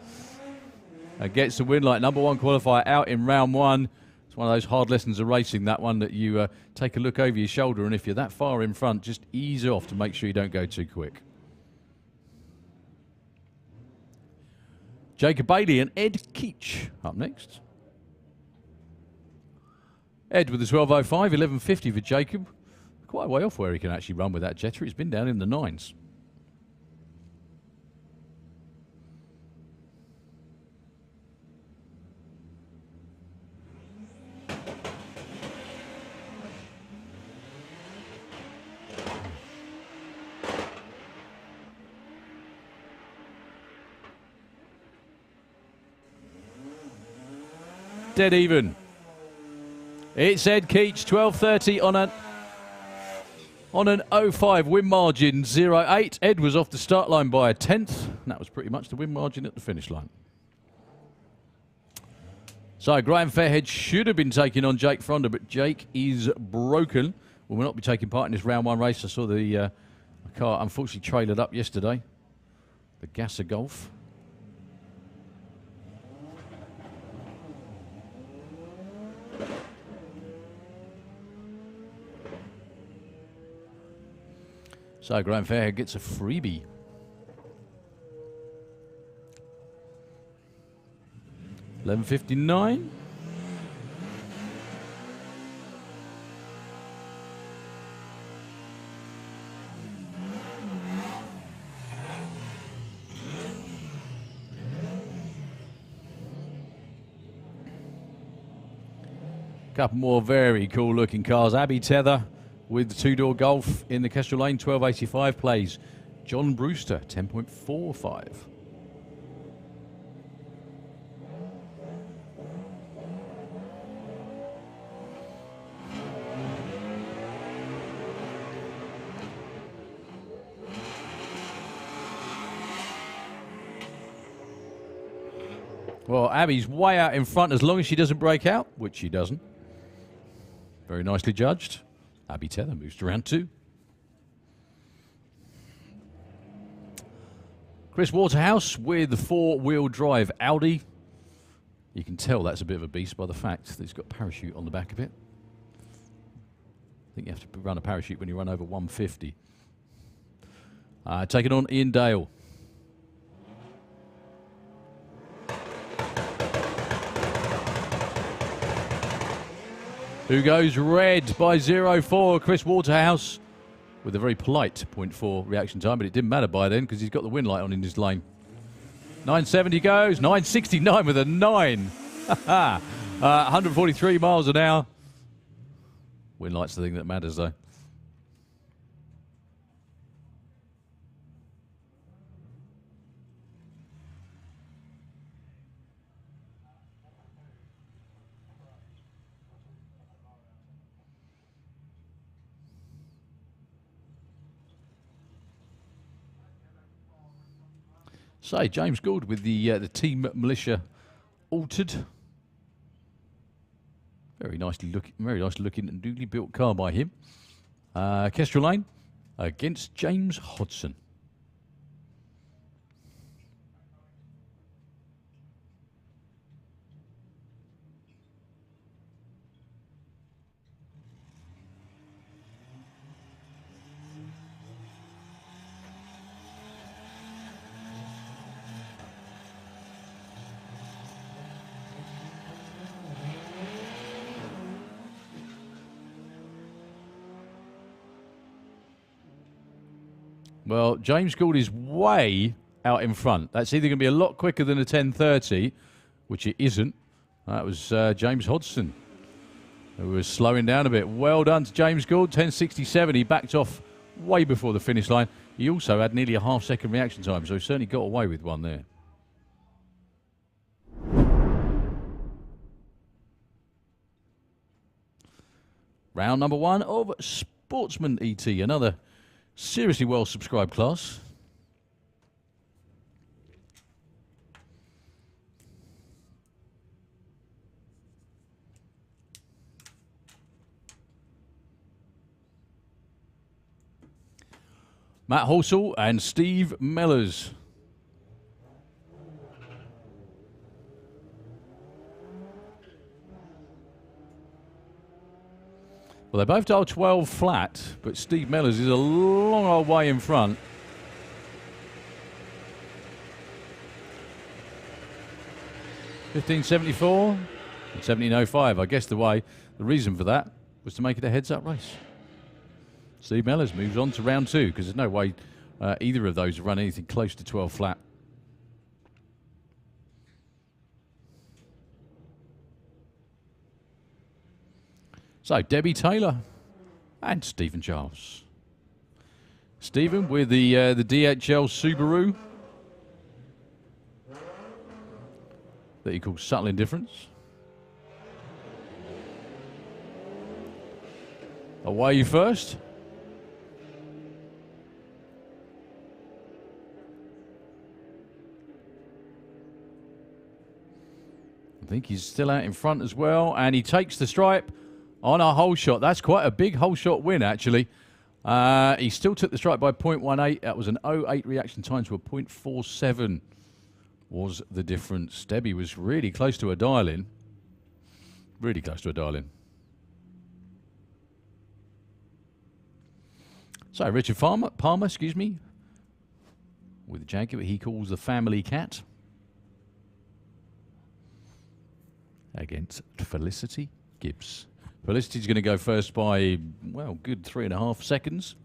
And gets the win like number one qualifier out in round one. It's one of those hard lessons of racing, that one, that you take a look over your shoulder, and if you're that far in front, just ease off to make sure you don't go too quick. Jacob Bailey and Ed Keach up next. Ed with the 12:05, 11:50 for Jacob. Quite a way off where he can actually run with that Jetta. It's been down in the 9s. Dead even. It's Ed Keach, 12:30 on an 05 win margin, 0.8. Ed was off the start line by a 1/10. And that was pretty much the win margin at the finish line. So Graham Fairhead should have been taking on Jake Fronda, but Jake is broken. Will not be taking part in this round one race. I saw the car unfortunately trailered up yesterday. The Gasser Golf. So Graham Fairhead gets a freebie. $11.59. Couple more very cool looking cars. Abbey Tether with the two-door Golf in the Kestrel Lane, 12.85 plays. John Brewster, 10.45. Well, Abby's way out in front as long as she doesn't break out, which she doesn't. Very nicely judged. Abby Tether moves to round 2. Chris Waterhouse with the 4-wheel drive Audi. You can tell that's a bit of a beast by the fact that it's got a parachute on the back of it. I think you have to run a parachute when you run over 150. Taking on Ian Dale. Who goes red by 0.4, Chris Waterhouse, with a very polite 0.4 reaction time, but it didn't matter by then because he's got the wind light on in his lane. 970 goes, 969 with a 9. 143 miles an hour. Wind light's the thing that matters, though. So, James Gould with the Team Militia altered. Very nice looking and newly built car by him. Kestrel Lane against James Hodson. Well, James Gould is way out in front. That's either going to be a lot quicker than a 10:30, which it isn't. That was James Hodson, who was slowing down a bit. Well done to James Gould, 10:67. He backed off way before the finish line. He also had nearly a half-second reaction time, so he certainly got away with one there. Round number 1 of Sportsman ET, another seriously well-subscribed class. Matt Horsell and Steve Mellors. Well, they both dialed 12 flat, but Steve Mellors is a long old way in front. $15.74 and $17.05. I guess the reason for that was to make it a heads-up race. Steve Mellors moves on to round 2 because there's no way either of those run anything close to 12 flat. So, Debbie Taylor and Stephen Charles. Stephen with the DHL Subaru that he calls Subtle Indifference. Away first. I think he's still out in front as well, and he takes the stripe on a hole shot. That's quite a big hole shot win, actually. He still took the strike by 0.18. That was an 0.8 reaction time to a 0.47 was the difference. Debbie was really close to a dial-in. Really close to a dial-in. So, Richard Palmer, excuse me, with the Jaguar he calls the family cat, against Felicity Gibbs. Felicity's going to go first by, well, good 3.5 seconds.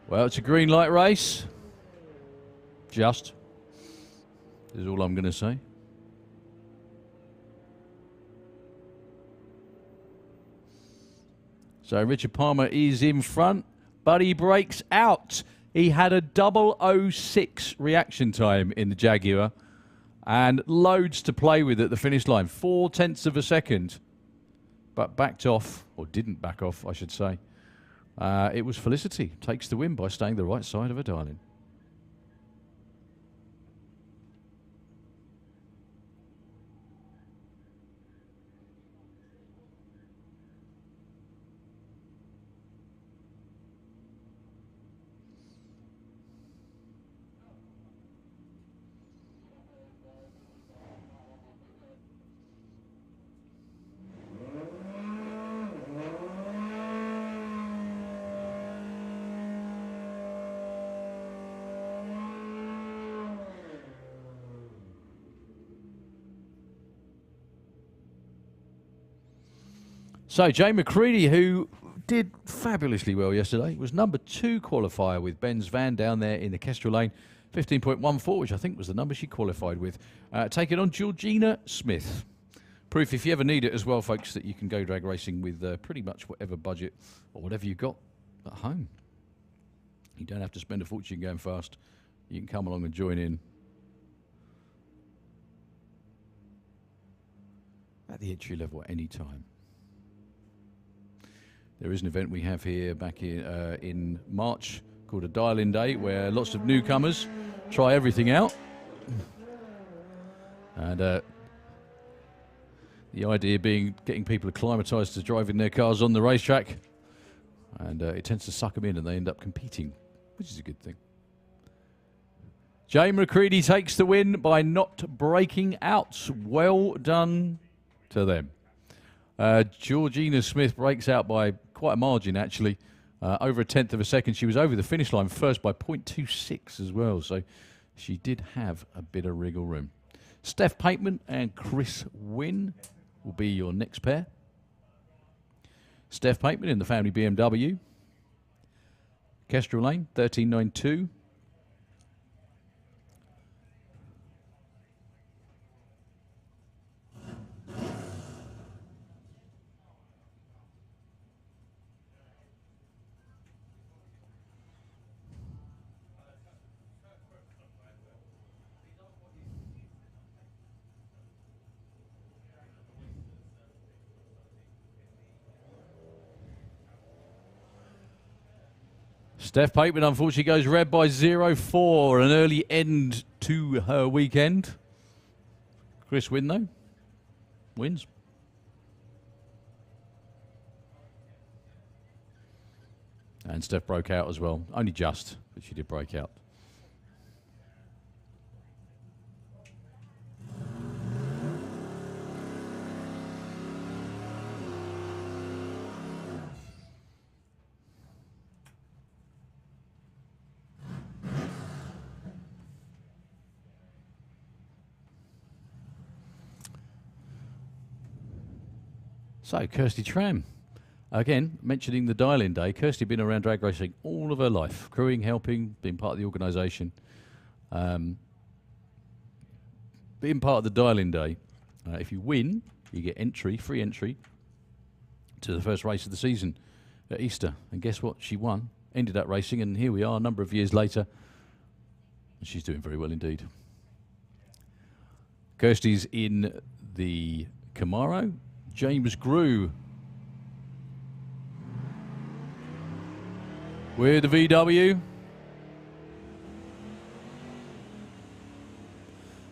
Well, it's a green light race. Just. Is all I'm going to say. So Richard Palmer is in front, but he breaks out. He had a 0.006 reaction time in the Jaguar. And loads to play with at the finish line. 0.4 of a second. But backed off, or didn't back off, I should say. It was Felicity. Takes the win by staying the right side of her darling. So, Jay McCready, who did fabulously well yesterday, was number 2 qualifier with Ben's van down there in the Kestrel Lane. 15.14, which I think was the number she qualified with. Taking on Georgina Smith. Proof, if you ever need it as well, folks, that you can go drag racing with pretty much whatever budget or whatever you've got at home. You don't have to spend a fortune going fast. You can come along and join in. At the entry level at any time. There is an event we have here back in March called a Dial-In Day, where lots of newcomers try everything out. And the idea being getting people acclimatised to driving their cars on the racetrack. And it tends to suck them in and they end up competing, which is a good thing. Jay McCready takes the win by not breaking out. Well done to them. Georgina Smith breaks out by quite a margin, actually. Over 1/10 of a second. She was over the finish line first by 0.26 as well. So she did have a bit of wriggle room. Steph Pateman and Chris Wynn will be your next pair. Steph Pateman in the family BMW. Kestrel Lane, 1392. Steph Pateman, unfortunately, goes red by 0.4. An early end to her weekend. Chris Wynn, though, wins. And Steph broke out as well. Only just, but she did break out. So, Kirsty Tram. Again, mentioning the Dial-In Day, Kirsty been around drag racing all of her life. Crewing, helping, being part of the organisation. Being part of the Dial-In Day. If you win, you get entry, free entry, to the first race of the season at Easter. And guess what? She won. Ended up racing, and here we are a number of years later. And she's doing very well indeed. Kirsty's in the Camaro. James Grew with the VW.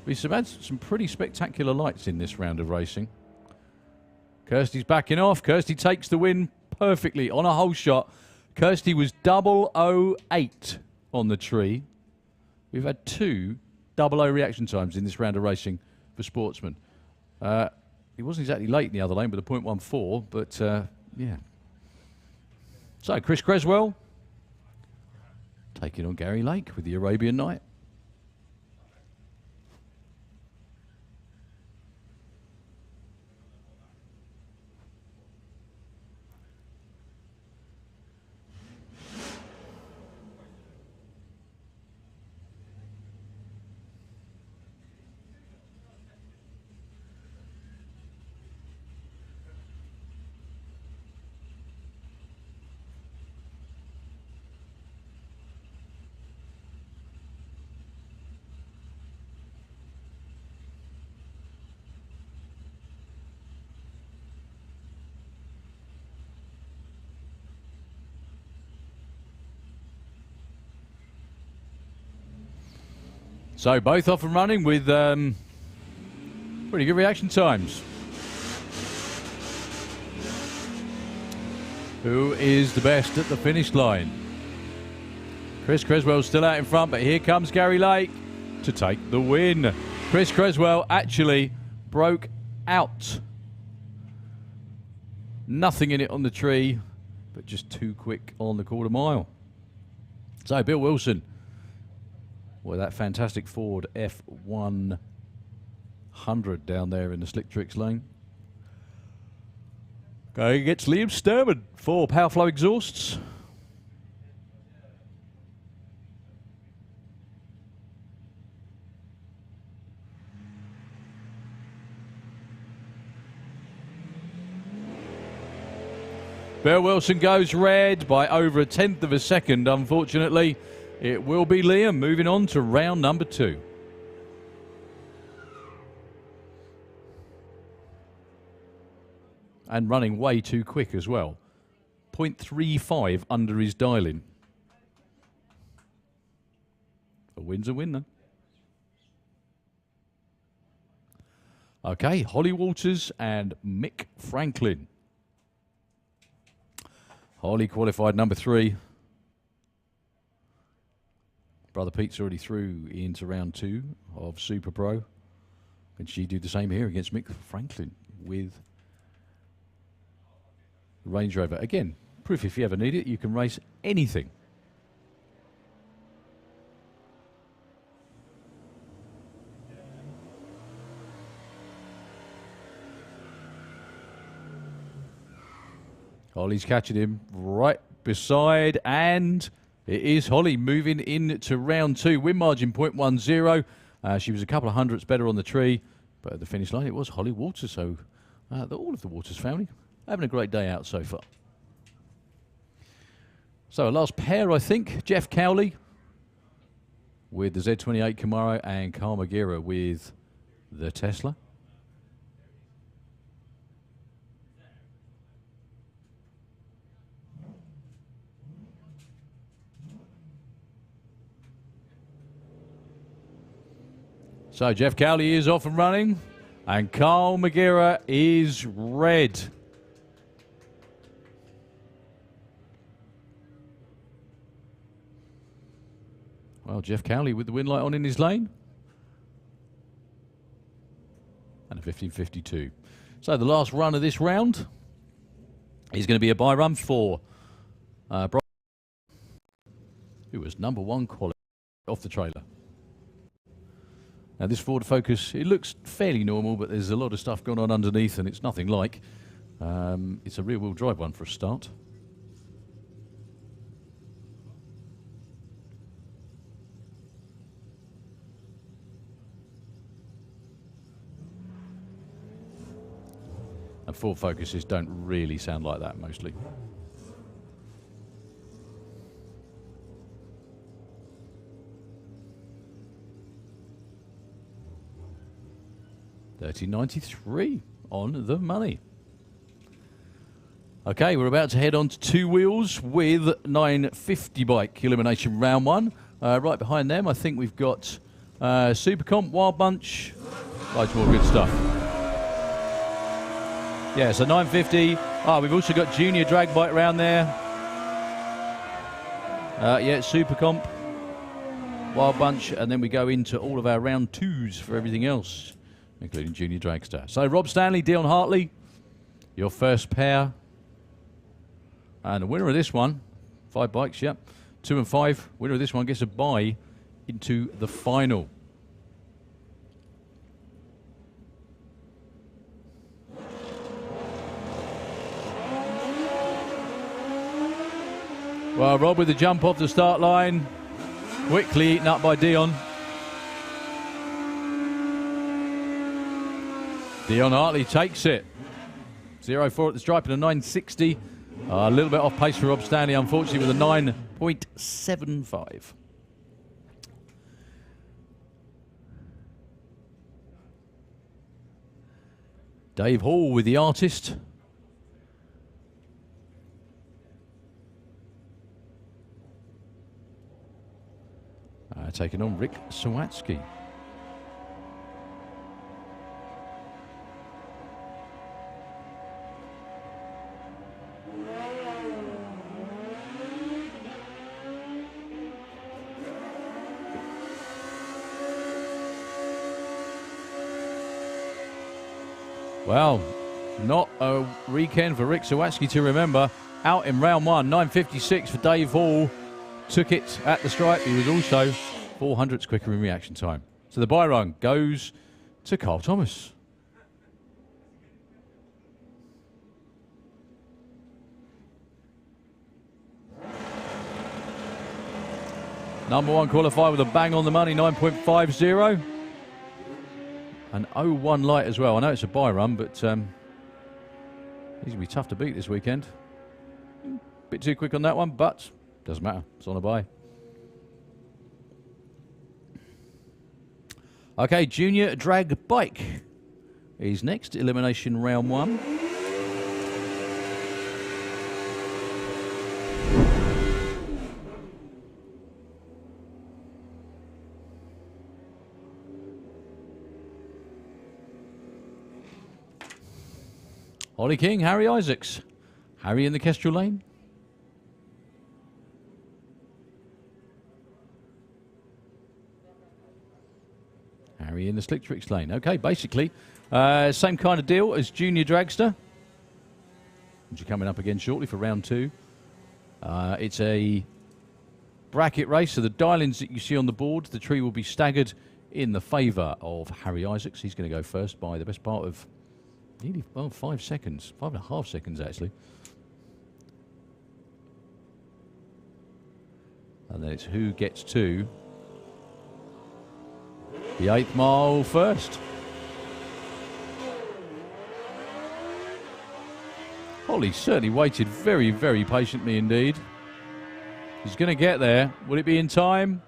We've had some pretty spectacular lights in this round of racing. Kirsty's backing off. Kirsty takes the win perfectly on a whole shot. Kirsty was 008 on the tree. We've had 2 00 reaction times in this round of racing for sportsmen. He wasn't exactly late in the other lane with a 0.14, but yeah. So, Chris Creswell taking on Gary Lake with the Arabian Night. So both off and running with pretty good reaction times. Who is the best at the finish line? Chris Creswell's still out in front, but here comes Gary Lake to take the win. Chris Creswell actually broke out. Nothing in it on the tree, but just too quick on the quarter mile. So Bill Wilson with that fantastic Ford F100 down there in the Slick Tricks lane. Going against Liam Sturman for Powerflow Exhausts. Bill Wilson goes red by over 1/10 of a second, unfortunately. It will be Liam moving on to round number 2. And running way too quick as well. 0.35 under his dialing. A win's a win then. Okay, Holly Walters and Mick Franklin. Holly qualified number 3. Brother Pete's already through into round 2 of Super Pro. Can she do the same here against Mick Franklin with Range Rover? Again, proof if you ever need it, you can race anything. Holly's catching him right beside, and it is Holly moving into round 2. Win margin 0.10. She was a couple of hundredths better on the tree, but at the finish line it was Holly Walters. So all of the Walters family having a great day out so far. So a last pair, I think. Jeff Cowley with the Z28 Camaro and Carl Magira with the Tesla. So Jeff Cowley is off and running, and Carl Magira is red. Well, Jeff Cowley with the win light on in his lane. And a 15.52. So the last run of this round is going to be a bye run for Brian, who was number 1 qualified off the trailer. Now this Ford Focus, it looks fairly normal, but there's a lot of stuff going on underneath, and it's nothing like. It's a rear-wheel drive one for a start. And Ford Focuses don't really sound like that mostly. $13.93 on the money. Okay, we're about to head on to 2 wheels with 950 bike elimination round 1. Right behind them, I think we've got Super Comp, Wild Bunch, loads more good stuff. Yeah, so 950. We've also got Junior Drag Bike round there. Yeah, Super Comp, Wild Bunch, and then we go into all of our round 2s for everything else, including Junior Dragster. So Rob Stanley, Dion Hartley, your first pair. And the winner of this one, 5 bikes, yep. 2 and 5. Winner of this one gets a bye into the final. Well, Rob with the jump off the start line. Quickly eaten up by Dion. Dion Hartley takes it. 0.4 at the stripe and a 960. A little bit off pace for Rob Stanley, unfortunately, with a 9.75. Dave Hall with the Artist. taking on Rick Sawatsky. Well, not a weekend for Rick Sawatsky to remember. Out in round one, 9.56 for Dave Hall. Took it at the stripe. He was also 400ths quicker in reaction time. So the bye run goes to Carl Thomas. Number one qualifier with a bang on the money, 9.50. An 0-1 light as well. I know it's a bye run, but he's going to be tough to beat this weekend. Bit too quick on that one, but doesn't matter. It's on a bye. Okay, junior drag bike is next. Elimination round one. Holly King, Harry Isaacs. Harry in the Kestrel lane. Harry in the Slick Tricks lane. Okay, basically, same kind of deal as Junior Dragster, which are coming up again shortly for round two. It's a bracket race, so the dial-ins that you see on the board, the tree will be staggered in the favour of Harry Isaacs. He's going to go first by the best part of nearly 5 seconds, 5.5 seconds actually. And then it's who gets to the 8th mile first. Holly certainly waited very, very patiently indeed. He's going to get there. Will it be in time?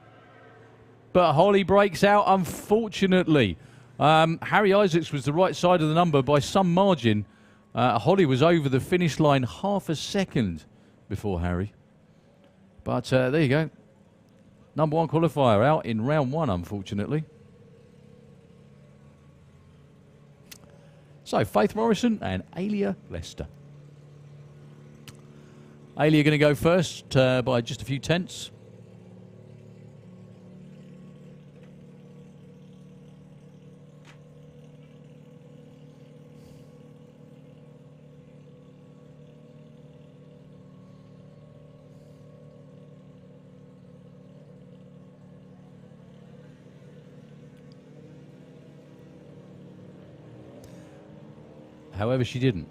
But Holly breaks out, unfortunately. Harry Isaacs was the right side of the number by some margin. Holly was over the finish line half a second before Harry. But there you go. Number one qualifier out in round one, unfortunately. So, Faith Morrison and Alia Lester. Alia going to go first by just a few tenths. However, she didn't.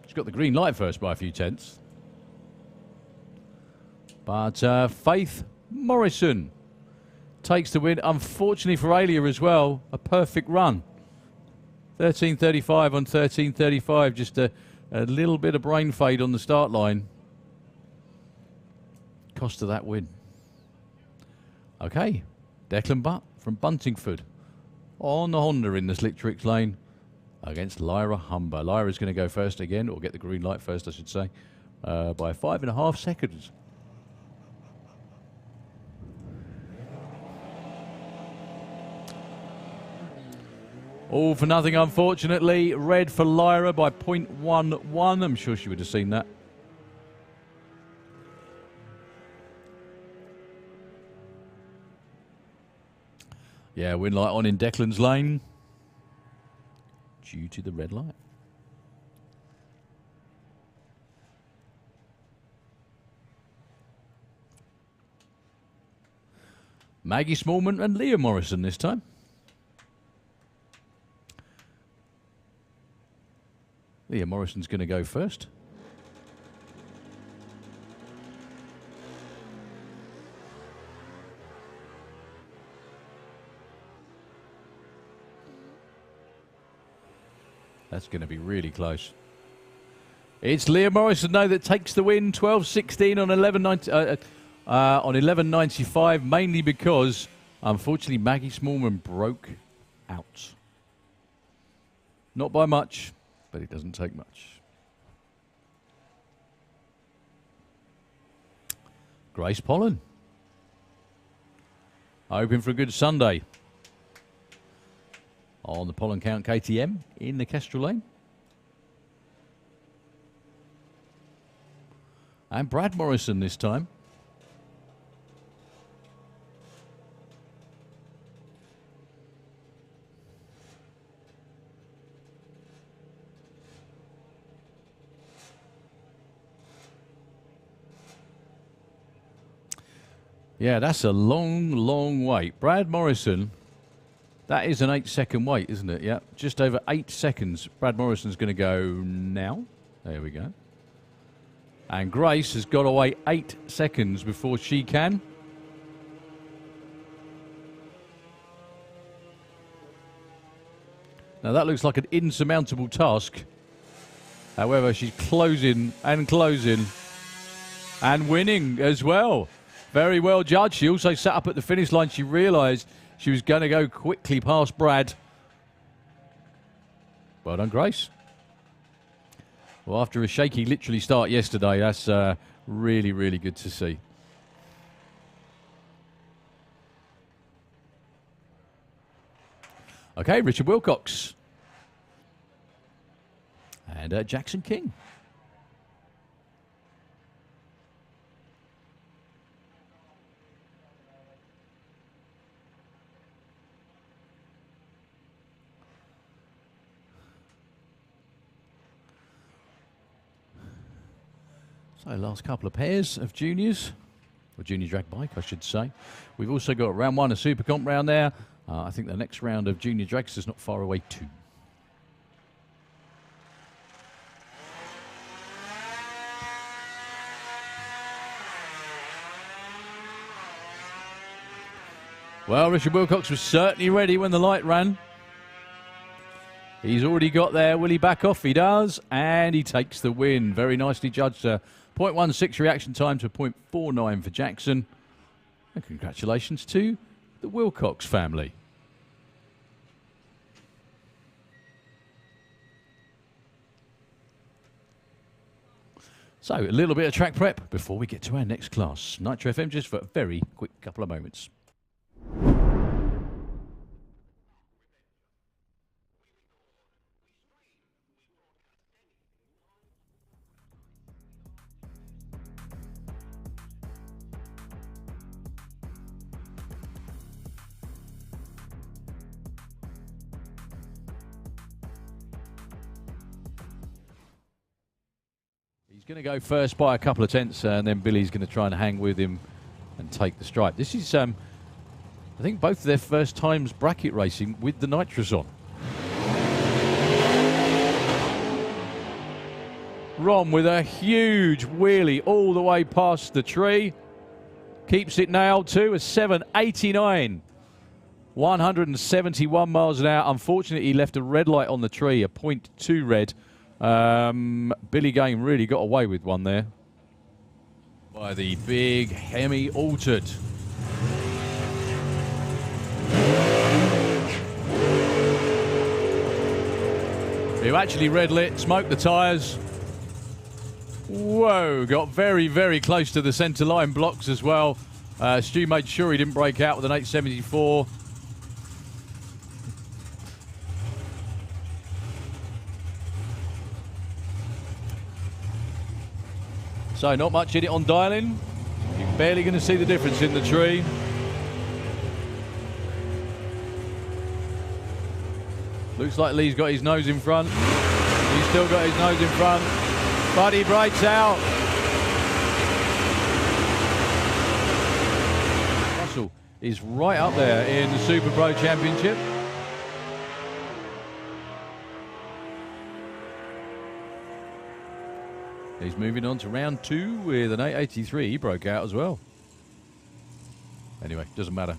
She got the green light first by a few tenths. But Faith Morrison takes the win. Unfortunately for Alia as well, a perfect run. 13.35 on 13.35. Just a little bit of brain fade on the start line. Cost of that win. Okay, Declan Butt from Buntingford on the Honda in the Slick Tricks lane against Lyra Humber. Lyra's going to go first again, or get the green light first, I should say, by 5.5 seconds. All for nothing, unfortunately. Red for Lyra by 0.11. I'm sure she would have seen that. Yeah, win light on in Declan's lane due to the red light. Maggie Smallman and Leah Morrison this time. Leah Morrison's going to go first. That's going to be really close. It's Leah Morrison, though, that takes the win. 12.16 on 11.95, mainly because, unfortunately, Maggie Smallman broke out. Not by much, but it doesn't take much. Grace Pollen Hoping for a good Sunday on the Pollen Count KTM in the Kestrel Lane. And Brad Morrison this time. Yeah, that's a long, long wait. Brad Morrison, that is an 8-second wait, isn't it? Yeah, just over 8 seconds. Brad Morrison's going to go now. There we go. And Grace has got to wait 8 seconds before she can. Now that looks like an insurmountable task. However, she's closing and closing and winning as well. Very well judged. She also sat up at the finish line. She realised she was going to go quickly past Brad. Well done, Grace. Well, after a shaky, literally start yesterday, that's really, really good to see. Okay, Richard Wilcox. And Jackson King. So last couple of pairs of juniors, or junior drag bike I should say. We've also got round one, a super comp round there. I think the next round of junior drags is not far away too. Well, Richard Wilcox was certainly ready when the light ran. He's already got there. Will he back off? He does. And he takes the win. Very nicely judged. 0.16 reaction time to 0.49 for Jackson. And congratulations to the Wilcox family. So, a little bit of track prep before we get to our next class. Nitro FM just for a very quick couple of moments. He's going to go first by a couple of tenths, and then Billy's going to try and hang with him and take the stripe. This is, I think, both of their first times bracket racing with the nitrous on. Rom with a huge wheelie all the way past the tree. Keeps it nailed to a 7.89. 171 miles an hour. Unfortunately, he left a red light on the tree, a 0.2 red. Billy Game really got away with one there by the big Hemi Altered. Who actually red lit, smoked the tyres. Whoa, got very, very close to the centre line blocks as well. Stu made sure he didn't break out with an 874. So not much in it on dialing. You're barely going to see the difference in the tree. Looks like Lee's got his nose in front. He's still got his nose in front. But he breaks out. Russell is right up there in the Super Pro Championship. He's moving on to round two with an 883. He broke out as well. Anyway, doesn't matter.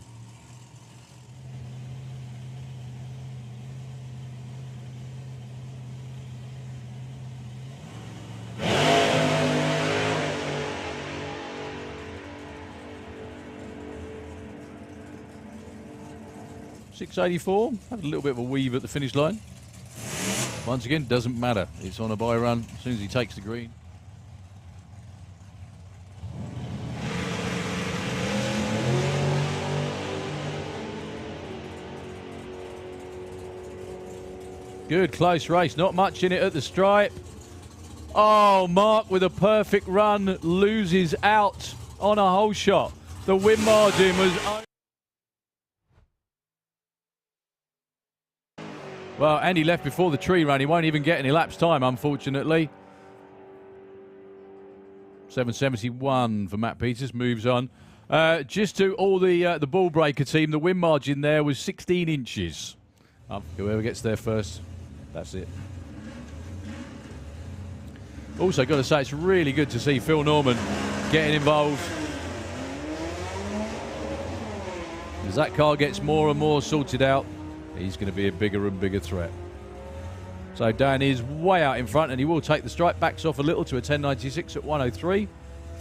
.684, had a little bit of a weave at the finish line. Once again, doesn't matter. It's on a bye run as soon as he takes the green. Good close race. Not much in it at the stripe. Oh, Mark with a perfect run loses out on a hole shot. The win margin was... Well, Andy left before the tree run. He won't even get any laps time, unfortunately. 771 for Matt Peters, moves on. Just to all the ball breaker team, the win margin there was 16 inches. Whoever gets there first, that's it. Also, got to say, it's really good to see Phil Norman getting involved. As that car gets more and more sorted out, he's going to be a bigger and bigger threat. So Dan is way out in front, and he will take the stripe. Backs off a little to a 10.96 at 103.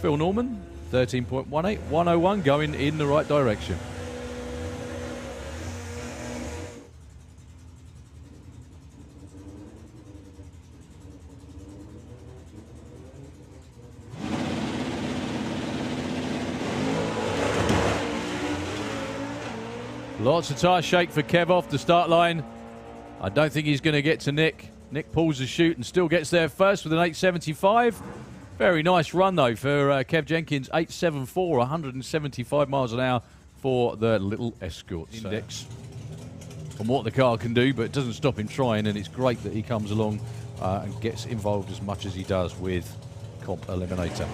Phil Norman, 13.18, 101, going in the right direction. Lots of tyre shake for Kev off the start line. I don't think he's going to get to Nick. Nick pulls the chute and still gets there first with an 8.75. Very nice run, though, for Kev Jenkins. 8.74, 175 miles an hour for the little Escort index. From what the car can do, but it doesn't stop him trying, and it's great that he comes along and gets involved as much as he does with Comp Eliminator.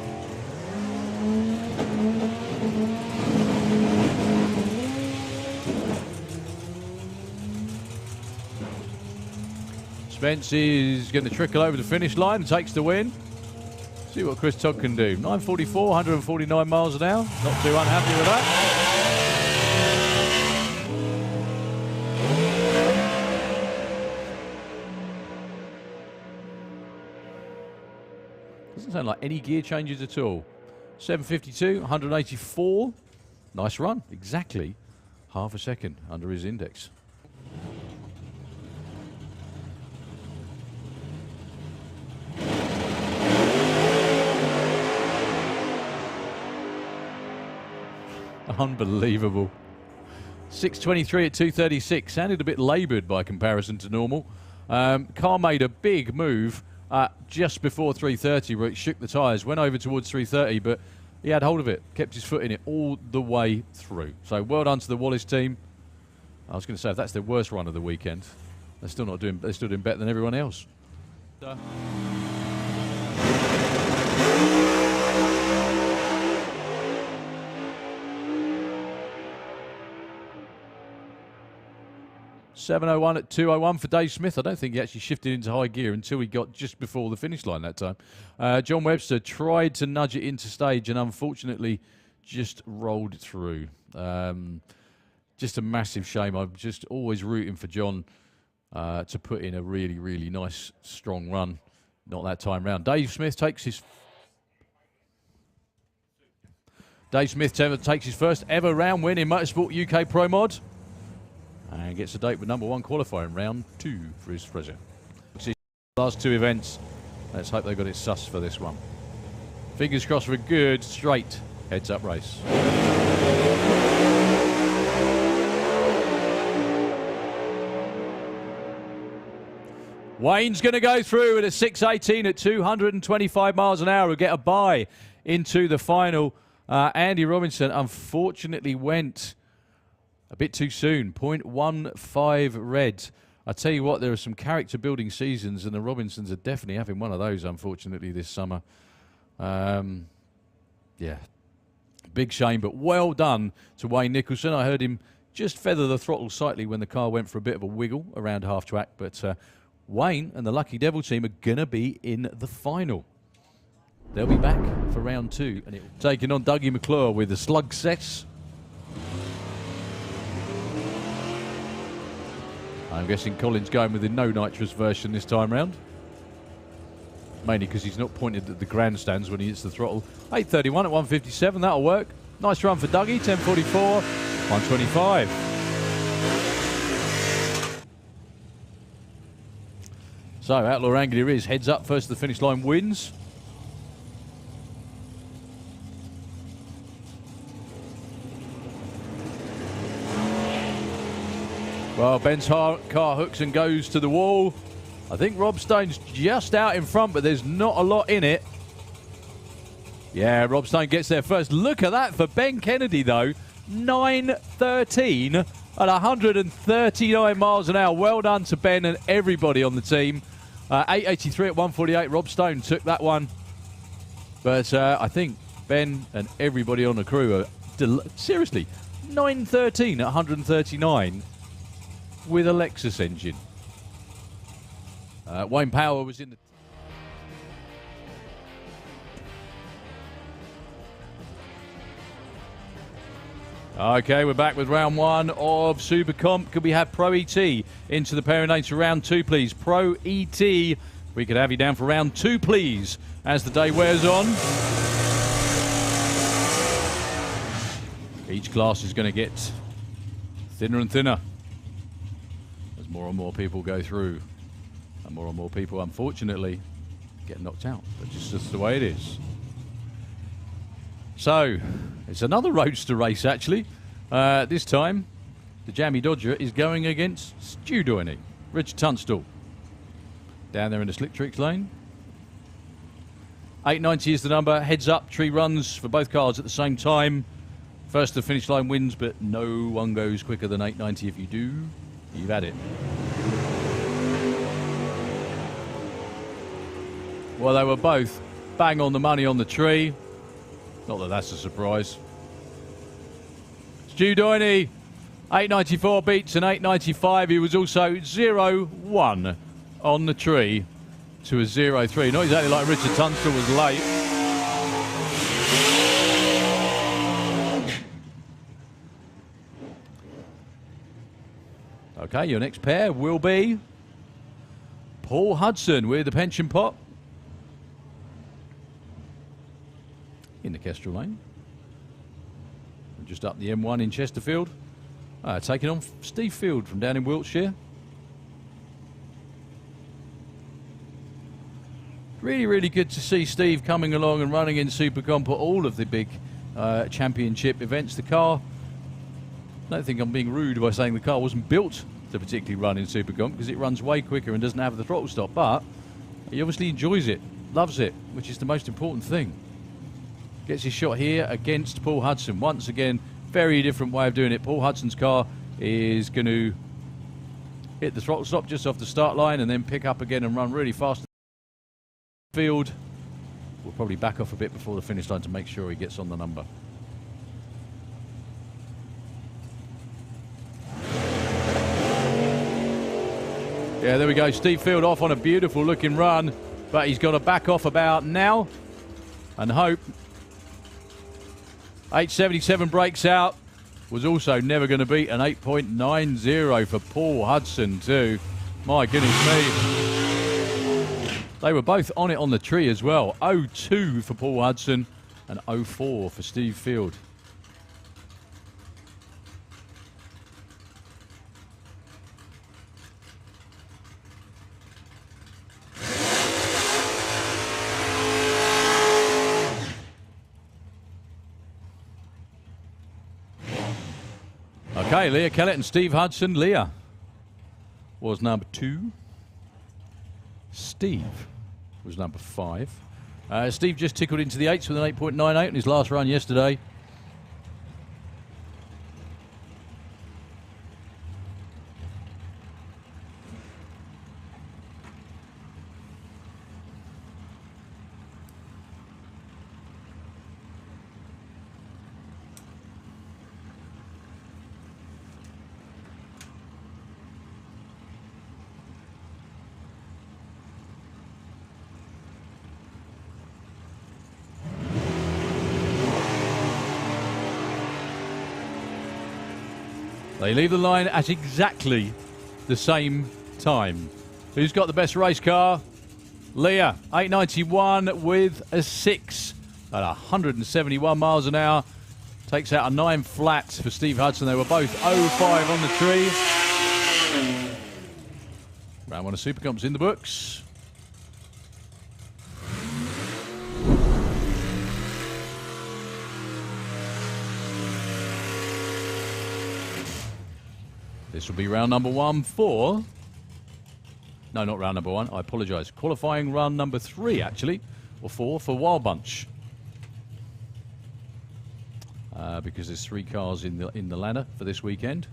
Spence is going to trickle over the finish line and takes the win. See what Chris Todd can do. 9.44, 149 miles an hour. Not too unhappy with that. Doesn't sound like any gear changes at all. 7.52, 184. Nice run. Exactly half a second under his index. Unbelievable. 6.23 at 2.36. Sounded a bit laboured by comparison to normal. Car made a big move just before 3.30 where it shook the tyres. Went over towards 3.30, but he had hold of it. Kept his foot in it all the way through. So well done to the Wallace team. I was going to say, if that's their worst run of the weekend, they're still doing better than everyone else. 7.01 at 2.01 for Dave Smith. I don't think he actually shifted into high gear until he got just before the finish line that time. John Webster tried to nudge it into stage and unfortunately just rolled through. Just a massive shame. I'm just always rooting for John to put in a really, really nice, strong run. Not that time round. Dave Smith takes his first ever round win in Motorsport UK Pro Mod. And gets a date with #1 qualifying round 2 for his pleasure. Last two events. Let's hope they got it sus for this one. Fingers crossed for a good, straight, heads-up race. Wayne's going to go through at a 6.18 at 225 miles an hour. We'll get a bye into the final. Andy Robinson unfortunately went a bit too soon, 0.15 red. I tell you what, there are some character-building seasons, and the Robinsons are definitely having one of those, unfortunately, this summer. Yeah, big shame, but well done to Wayne Nicholson. I heard him just feather the throttle slightly when the car went for a bit of a wiggle around half-track, but Wayne and the Lucky Devil team are going to be in the final. They'll be back for round 2, and taking on Dougie McClure with the slug sets. I'm guessing Colin's going with the no nitrous version this time round. Mainly because he's not pointed at the grandstands when he hits the throttle. 8.31 at 1.57, that'll work. Nice run for Dougie, 10.44, 1.25. So Outlaw Anglia is heads up first to the finish line, wins. Well, Ben's car hooks and goes to the wall. I think Rob Stone's just out in front, but there's not a lot in it. Yeah, Rob Stone gets there first. Look at that for Ben Kennedy, though. 9:13 at 139 miles an hour. Well done to Ben and everybody on the team. 8:83 at 1:48. Rob Stone took that one. But I think Ben and everybody on the crew are seriously 9:13 at 139 with a Lexus engine. Wayne Power was in the... Okay, we're back with round one of Super Comp. Could we have Pro ET into the Perinator round two, please? Pro ET, we could have you down for round two, please, as the day wears on. Each class is going to get thinner and thinner as more and more people go through. And more people, unfortunately, get knocked out. But just the way it is. So, it's another roadster race, actually. This time, the Jammy Dodger is going against Stu Doiney. Richard Tunstall. Down there in the Slick Tricks lane. 890 is the number. Heads up, tree runs for both cars at the same time. First to the finish line wins, but no one goes quicker than 890. If you do, you've had it. Well, they were both bang on the money on the tree. Not that that's a surprise. Stu Doiney, 894 beats an 895. He was also 0-1 on the tree to a 0-3. Not exactly like Richard Tunstall was late. Okay, your next pair will be Paul Hudson with the pension pot. In the Kestrel lane. Just up the M1 in Chesterfield. Taking on Steve Field from down in Wiltshire. Really, really good to see Steve coming along and running in Super Comp at all of the big championship events. The car, I don't think I'm being rude by saying the car wasn't built to particularly run in Super Comp because it runs way quicker and doesn't have the throttle stop, but he obviously enjoys it, loves it, which is the most important thing. Gets his shot here against Paul Hudson. Once again, very different way of doing it. Paul Hudson's car is going to hit the throttle stop just off the start line and then pick up again and run really fast. Field will probably back off a bit before the finish line to make sure he gets on the number. Yeah, there we go. Steve Field off on a beautiful looking run, but he's got to back off about now and hope. 877 breaks out. Was also never going to beat an 8.90 for Paul Hudson too. My goodness me. They were both on it on the tree as well. 0-2 for Paul Hudson and 0-4 for Steve Field. Okay, Leah Kellett and Steve Hudson. Leah was number 2. Steve was number 5. Steve just tickled into the 8s with an 8.98 in his last run yesterday. They leave the line at exactly the same time. Who's got the best race car? Leah, 891 with a 6 at 171 miles an hour. Takes out a 9 flat for Steve Hudson. They were both 0-5 on the tree. Round 1 of Super Comp's in the books. This will be round number 1 for No, not round number 1. I apologise. Qualifying run number 3, actually, or 4 for Wild Bunch. Because there's 3 cars in the ladder for this weekend.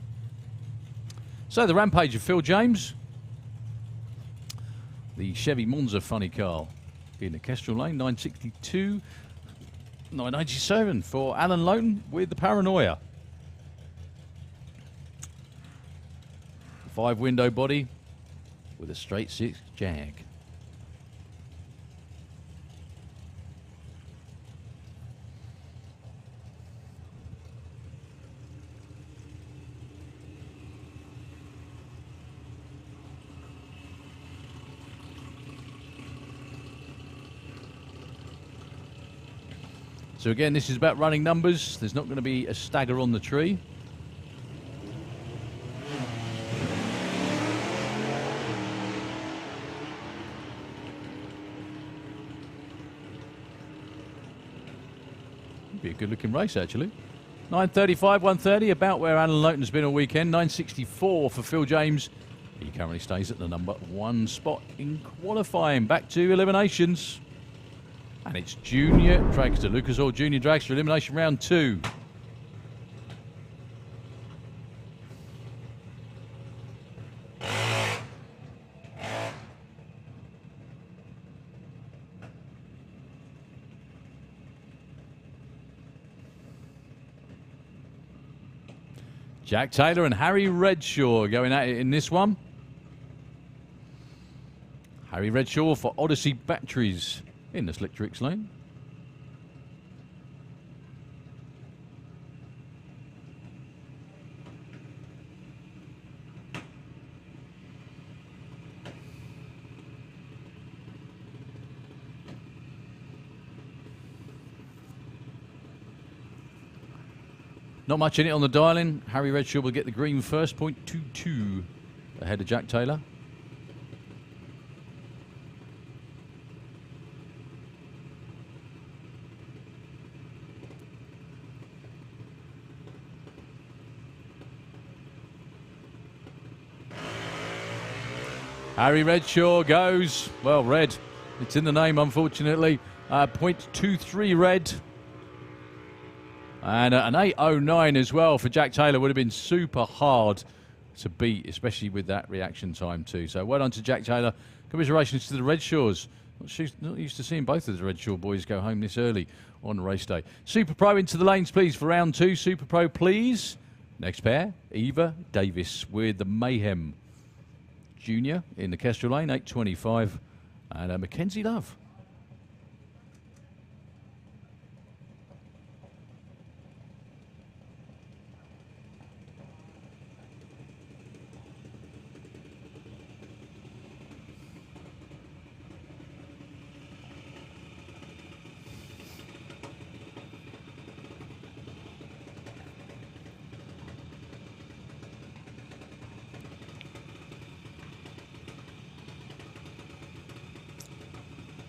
So the Rampage of Phil James. The Chevy Monza funny car in the Kestrel Lane, 962. 987 for Alan Loughton with the Paranoia. 5-window body with a straight 6 Jag. So again, this is about running numbers. There's not going to be a stagger on the tree. Be a good looking race, actually. 9:35, 1:30, about where Alan Loughton's been all weekend. 9:64 for Phil James. He currently stays at the number 1 spot in qualifying. Back to eliminations. And it's Junior Dragster. Lucas Oil Junior Dragster, elimination round 2. Jack Taylor and Harry Redshaw going at it in this one. Harry Redshaw for Odyssey Batteries in the Slick Tricks lane. Not much in it on the dialing. Harry Redshaw will get the green first, 0.22 ahead of Jack Taylor. Harry Redshaw goes, well, red. It's in the name, unfortunately. 0.23 red. And an 8:09 as well for Jack Taylor would have been super hard to beat, especially with that reaction time too. So well done to Jack Taylor. Commiserations to the Redshaws. Not used to seeing both of the Redshaw boys go home this early on race day. Super Pro into the lanes, please, for round 2. Super Pro, please. Next pair, Eva Davis with the Mayhem Junior in the Kestrel lane, 8:25. And Mackenzie Love.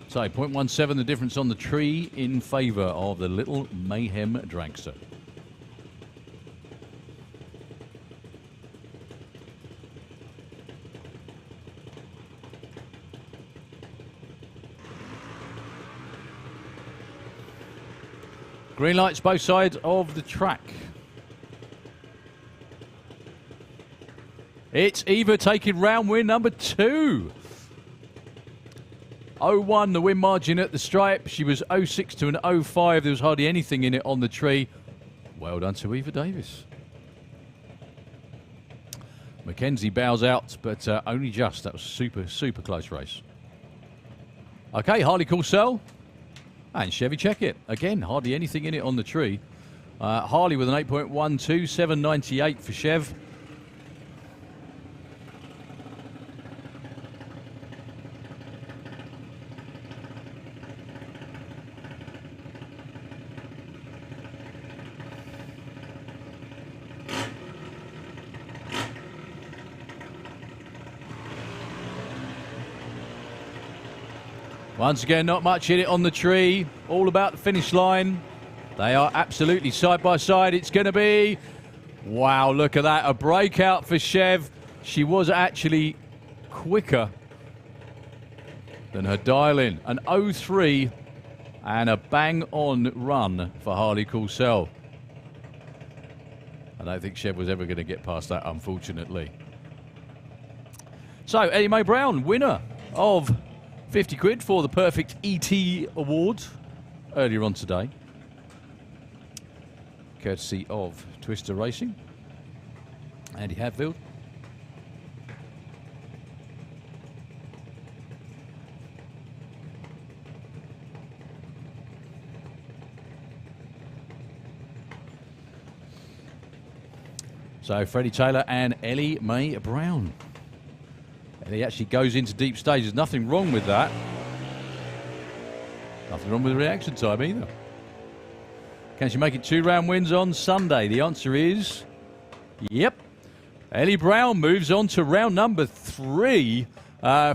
So 0.17 the difference on the tree in favour of the little Mayhem Dragster. Green lights both sides of the track. It's Eva taking round win number 2. 0.1 the win margin at the stripe. She was 0.6 to an 0.5. There was hardly anything in it on the tree. Well done to Eva Davis. Mackenzie bows out, but only just. That was super, super close race. Okay, Harley Coulsell and Chevy Checkit. Again, hardly anything in it on the tree. Harley with an 8.12, 7.98 for Chev. Once again, not much in it on the tree. All about the finish line. They are absolutely side by side. It's going to be... Wow, look at that. A breakout for Chev. She was actually quicker than her dial-in. An 0-3 and a bang-on run for Harley Coulsell. I don't think Chev was ever going to get past that, unfortunately. So, Ellie Mae Brown, winner of 50 quid for the Perfect ET Award earlier on today. Courtesy of Twister Racing. Andy Hadfield. So Freddie Taylor and Ellie Mae Brown. Ellie actually goes into deep stages. Nothing wrong with that. Nothing wrong with the reaction time either. Can she make it 2-round wins on Sunday? The answer is yep. Ellie Brown moves on to round number 3.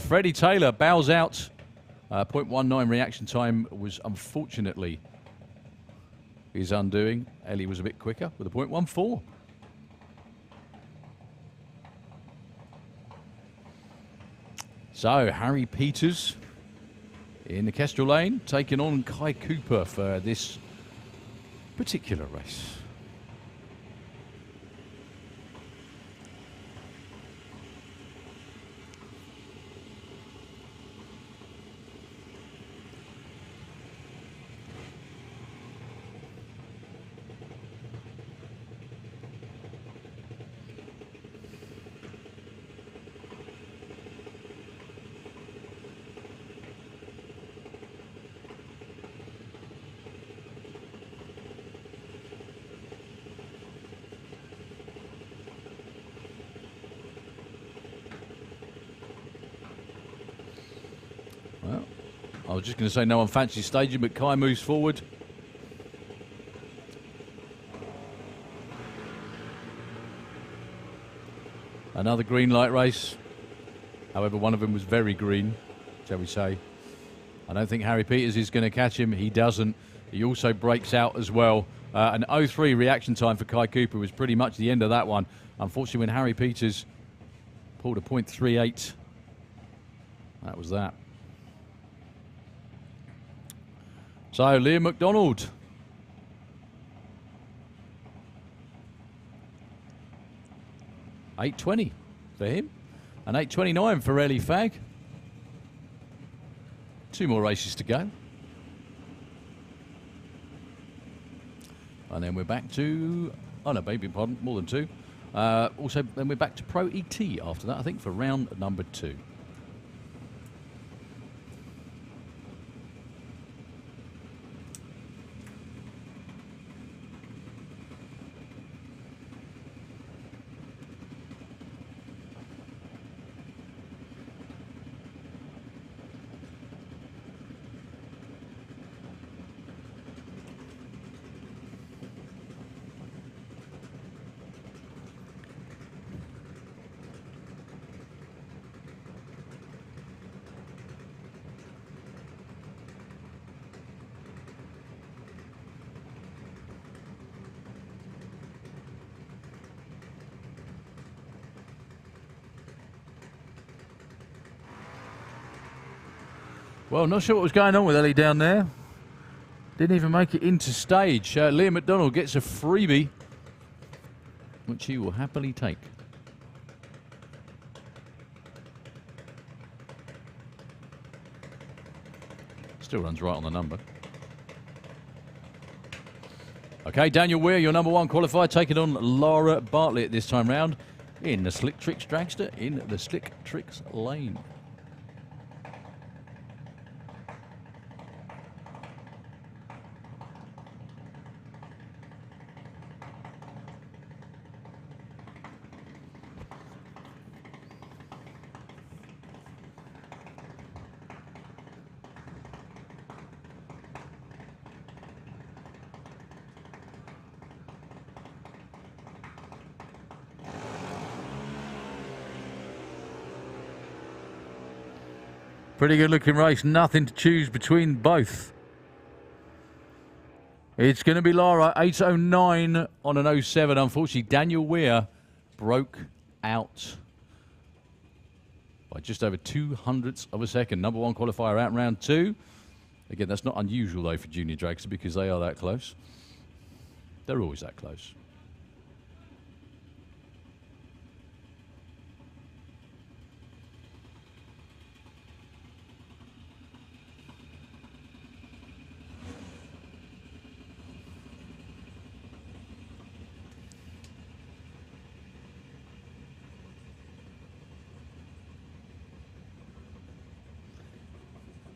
Freddie Taylor bows out. 0.19 reaction time was unfortunately his undoing. Ellie was a bit quicker with a 0.14. So, Harry Peters in the Kestrel Lane, taking on Kai Cooper for this particular race. Well, I was just going to say no one fancies staging, but Kai moves forward. Another green light race. However, one of them was very green, shall we say. I don't think Harry Peters is going to catch him. He doesn't. He also breaks out as well. An 0-3 reaction time for Kai Cooper was pretty much the end of that one. Unfortunately, when Harry Peters pulled a 0.38, that was that. So, Liam McDonald. $8.20 for him. And $8.29 for Ellie Fagg. 2 more races to go. And then we're back to... Oh, no, baby, pardon. More than 2. Also, then we're back to Pro ET after that, I think, for round number 2. Well, not sure what was going on with Ellie down there. Didn't even make it into stage. Liam McDonald gets a freebie, which he will happily take. Still runs right on the number. Okay, Daniel Weir, your number 1 qualifier, taking on Lara Bartlett this time round in the Slick Tricks Dragster in the Slick Tricks Lane. Pretty good looking race. Nothing to choose between both. It's going to be Lara. 8.09 on an 07. Unfortunately, Daniel Weir broke out. by just over 0.02 of a second. Number 1 qualifier out in round 2. Again, that's not unusual, though, for junior dragster because they are that close. They're always that close.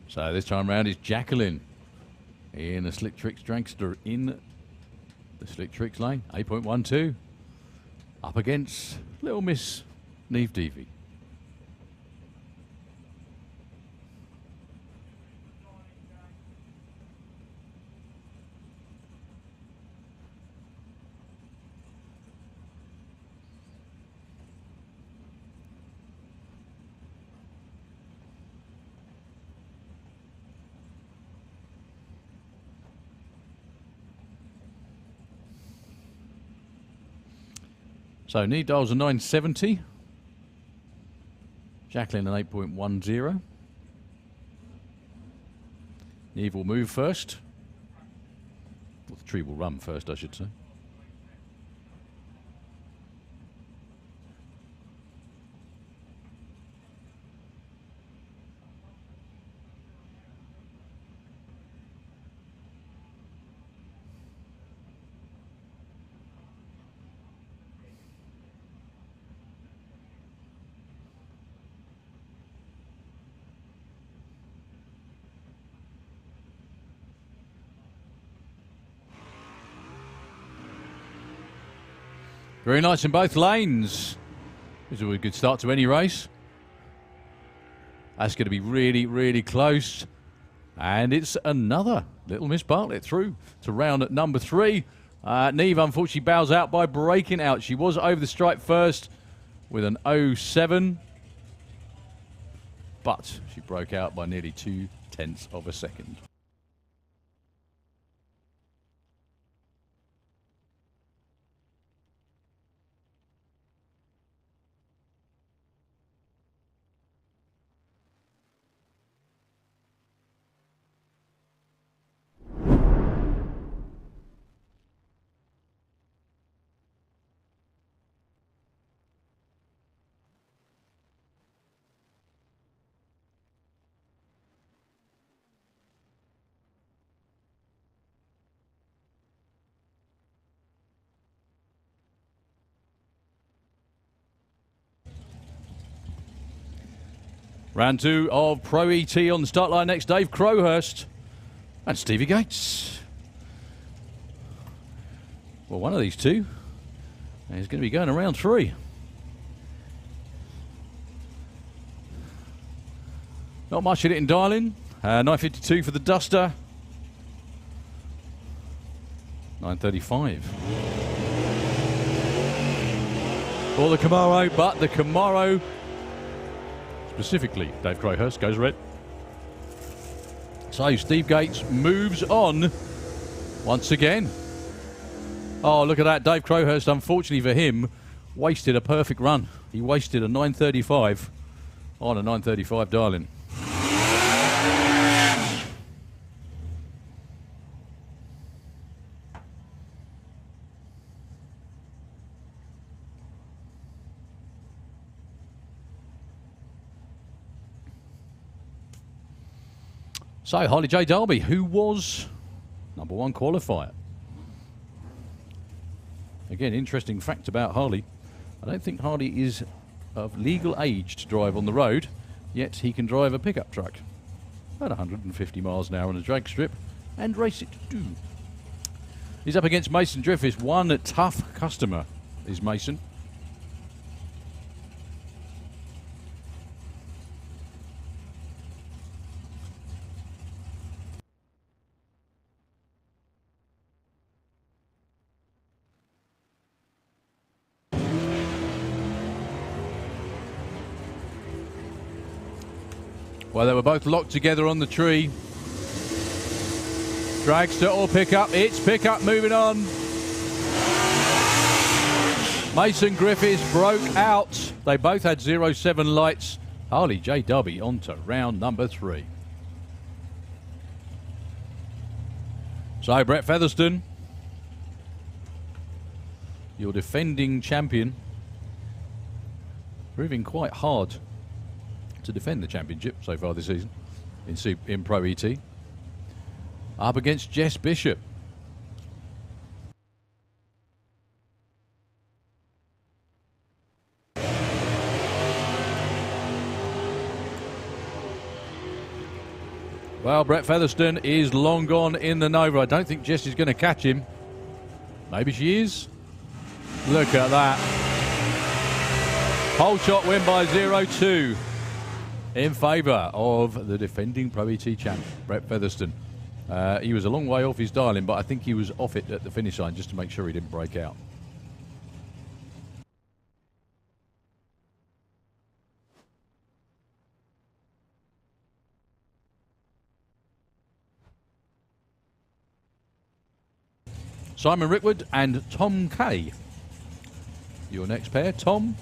So this time round is Jacqueline in a Slick Tricks dragster in the Slick Tricks lane. 8.12 up against Little Miss Neve Deavy. So Neve dials a 970. Jacqueline an 8.10. Neve will move first. Well, the tree will run first, I should say. Very nice in both lanes. This is a good start to any race. That's going to be really, really close. And it's another Little Miss Bartlett through to round at number 3. Neve unfortunately bows out by breaking out. She was over the stripe first with an 07. But she broke out by nearly 0.2 of a second. Round 2 of Pro ET on the start line next. Dave Crowhurst and Stevie Gates. Well, one of these two is going to be going around 3. Not much in it in dialing. 952 for the Duster. 935 for the Camaro, but the Camaro, specifically Dave Crowhurst, goes red. So Steve Gates moves on once again. Oh, look at that. Dave Crowhurst, unfortunately for him, wasted a perfect run. He wasted a 935 on a 935 dialing. So, Harley J. Darby, who was number 1 qualifier. Again, interesting fact about Harley. I don't think Harley is of legal age to drive on the road, yet he can drive a pickup truck at 150 miles an hour on a drag strip and race it too. He's up against Mason Griffiths. One tough customer is Mason. Well, they were both locked together on the tree. Dragster or pickup. It's pickup moving on. Mason Griffiths broke out. They both had 07 lights. Harley J. Dubby on to round number 3. So, Brett Featherstone, your defending champion, proving quite hard to defend the championship so far this season in Pro ET. Up against Jess Bishop. Well, Brett Featherstone is long gone in the Nova. I don't think Jess is going to catch him. Maybe she is. Look at that. Whole shot win by 0-2 in favour of the defending Pro ET champ, Brett Featherstone. He was a long way off his dialing, but I think he was off it at the finish line just to make sure he didn't break out. Simon Rickwood and Tom Kay. Your next pair, Tom.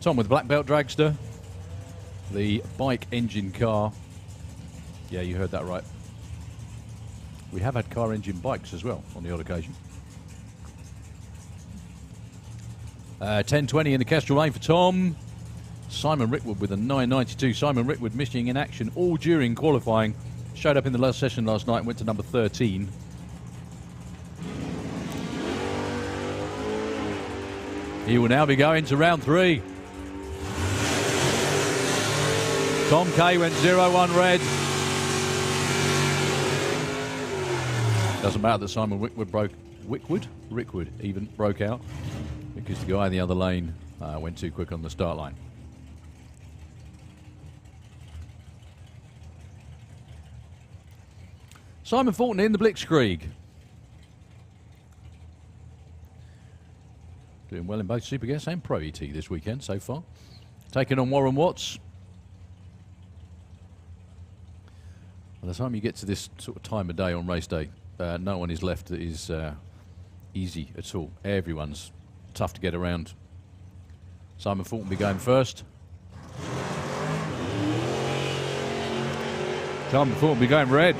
Tom with Black Belt Dragster, the bike engine car. Yeah, you heard that right. We have had car engine bikes as well on the odd occasion. 10.20 in the Kestrel lane for Tom. Simon Rickwood with a 9.92. Simon Rickwood missing in action all during qualifying. Showed up in the last session last night and went to number 13. He will now be going to round 3. Tom Kay went 0-1 red. Doesn't matter that Simon Rickwood even broke out because the guy in the other lane went too quick on the start line. Simon Fulton in the Blitzkrieg. Doing well in both Super Gas and Pro ET this weekend so far. Taking on Warren Watts. By the time you get to this sort of time of day on race day, no one is left that is easy at all. Everyone's tough to get around. Simon Fulton will be going first. Simon Fulton will be going red.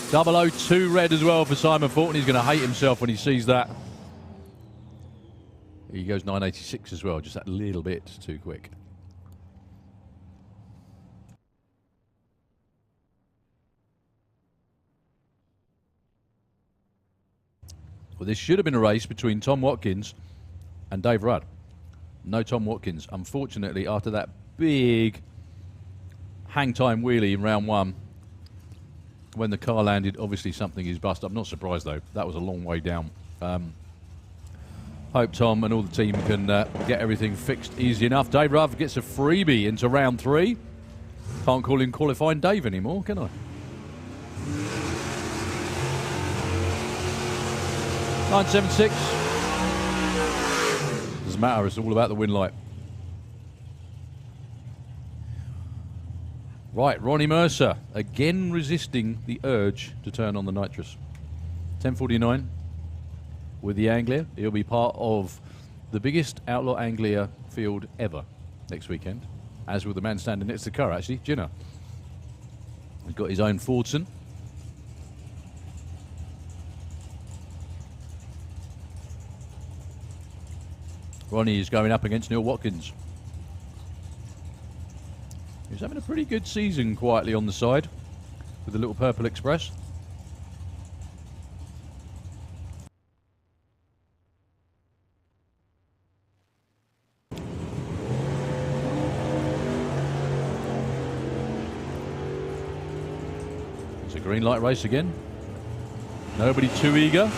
002 red as well for Simon Fulton. He's going to hate himself when he sees that. He goes 9.86 as well, just that little bit too quick. Well, this should have been a race between Tom Watkins and Dave Rudd. No Tom Watkins. Unfortunately, after that big hang time wheelie in round 1, when the car landed, obviously something is bust. I'm not surprised, though. That was a long way down. Hope Tom and all the team can get everything fixed easy enough. Dave Rudd gets a freebie into round 3. Can't call him Qualifying Dave anymore, can I? 9.76. Doesn't matter, it's all about the win light. Right, Ronnie Mercer, again resisting the urge to turn on the nitrous. 10.49 with the Anglia. He'll be part of the biggest Outlaw Anglia field ever next weekend, as will the man standing next to the car, actually, Ginner. He's got his own Fordson. Ronnie is going up against Neil Watkins. He's having a pretty good season quietly on the side with the little Purple Express. It's a green light race again. Nobody too eager.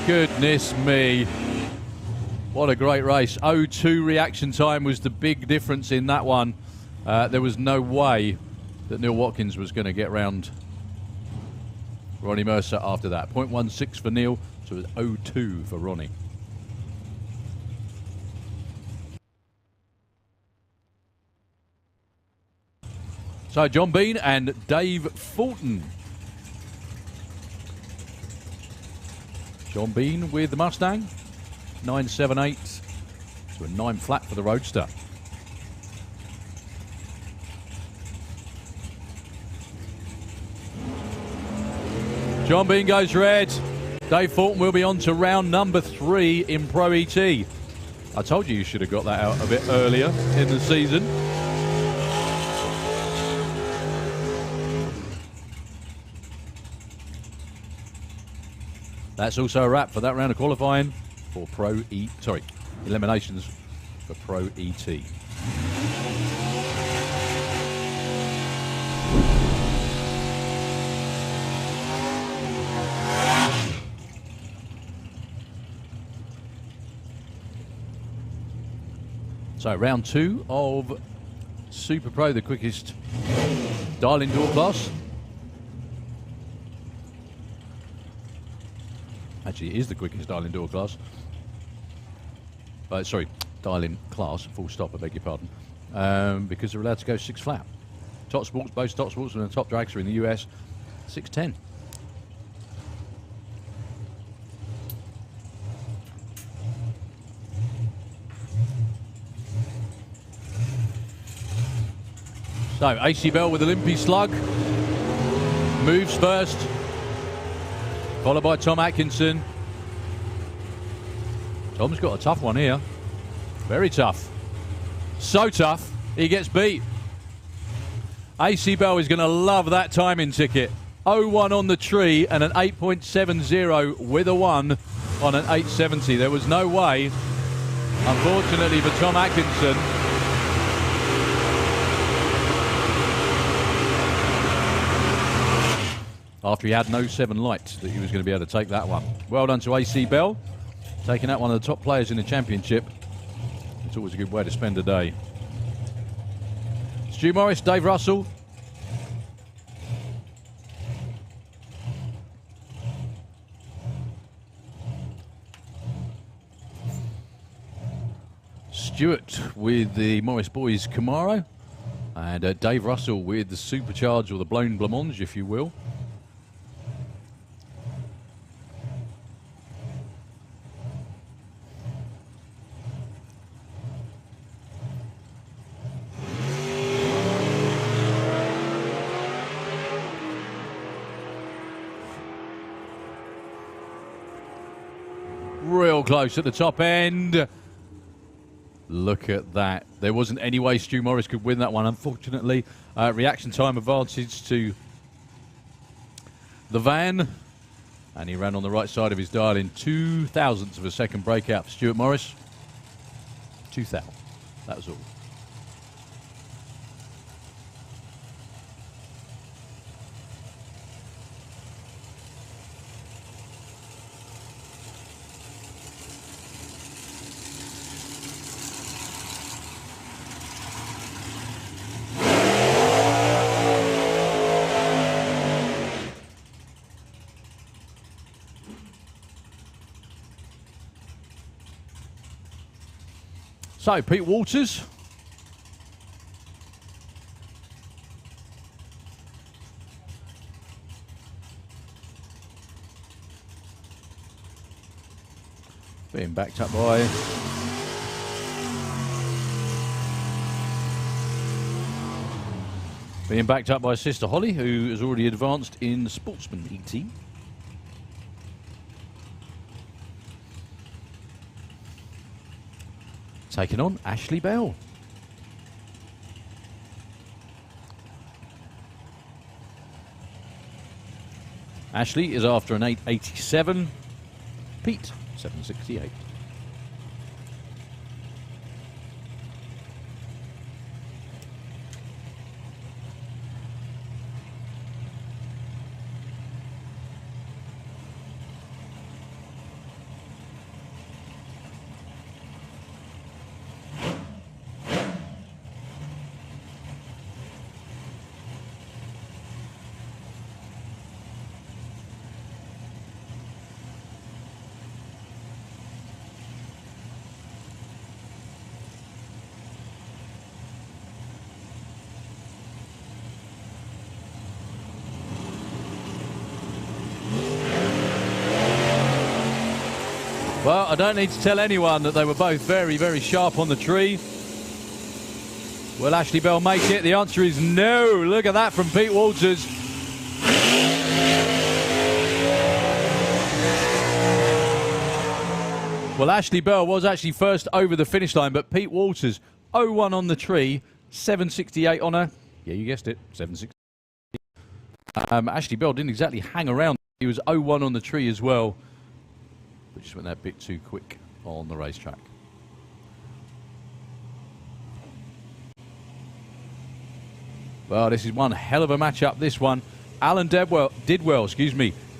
Goodness me. What a great race. 0-2 reaction time was the big difference in that one. There was no way that Neil Watkins was going to get round Ronnie Mercer after that. 0.16 for Neil, so it was 0-2 for Ronnie. So John Bean and Dave Fulton. John Bean with the Mustang, 978 to a 9 flat for the Roadster. John Bean goes red. Dave Fulton will be on to round number 3 in Pro ET. I told you should have got that out a bit earlier in the season. That's also a wrap for that round of qualifying for eliminations for Pro ET. So round 2 of Super Pro, the quickest dial-in door class. Actually, it is the quickest dial-in door class. Sorry, dial-in class, full stop, I beg your pardon. Because they're allowed to go 6 flat. Top Sports, both Top Sports and the top dragster in the US, 610. So, AC Bell with the Limpy Slug. Moves first. Followed by Tom Atkinson. Tom's got a tough one here. Very tough. So tough, he gets beat. AC Bell is going to love that timing ticket. 0-1 on the tree and an 8.70 with a 1 on an 870. There was no way, unfortunately for Tom Atkinson. After he had no 7 lights, that he was going to be able to take that one. Well done to AC Bell, taking out one of the top players in the championship. It's always a good way to spend a day. Stu Morris, Dave Russell. Stewart with the Morris Boys Camaro. And Dave Russell with the Supercharge, or the blown blancmange, if you will. Real close at the top end. Look at that. There wasn't any way Stu Morris could win that one, unfortunately. Reaction time advantage to the van. And he ran on the right side of his dial in 0.02 of a second breakout for Stuart Morris. 2,000. That was all. So, Pete Walters. Being backed up by Sister Holly, who has already advanced in Sportsman ET. Taking on Ashley Bell. Ashley is after an 887. Pete, 768. Well, I don't need to tell anyone that they were both very, very sharp on the tree. Will Ashley Bell make it? The answer is no. Look at that from Pete Walters. Well, Ashley Bell was actually first over the finish line, but Pete Walters, 0-1 on the tree, 768 on her. Yeah, you guessed it, 768. Ashley Bell didn't exactly hang around. He was 0-1 on the tree as well, but just went that bit too quick on the racetrack. Well, this is one hell of a matchup, this one. Alan Didwell,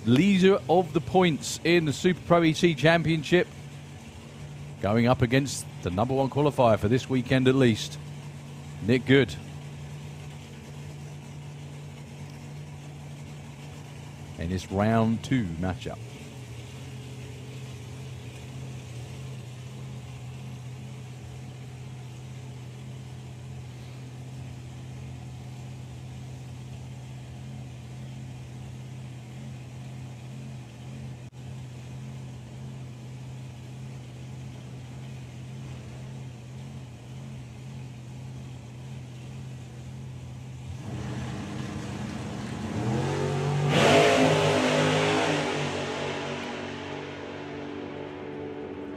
leader of the points in the Super Pro ET Championship, going up against the #1 qualifier for this weekend at least, Nick Good. In this round 2 matchup.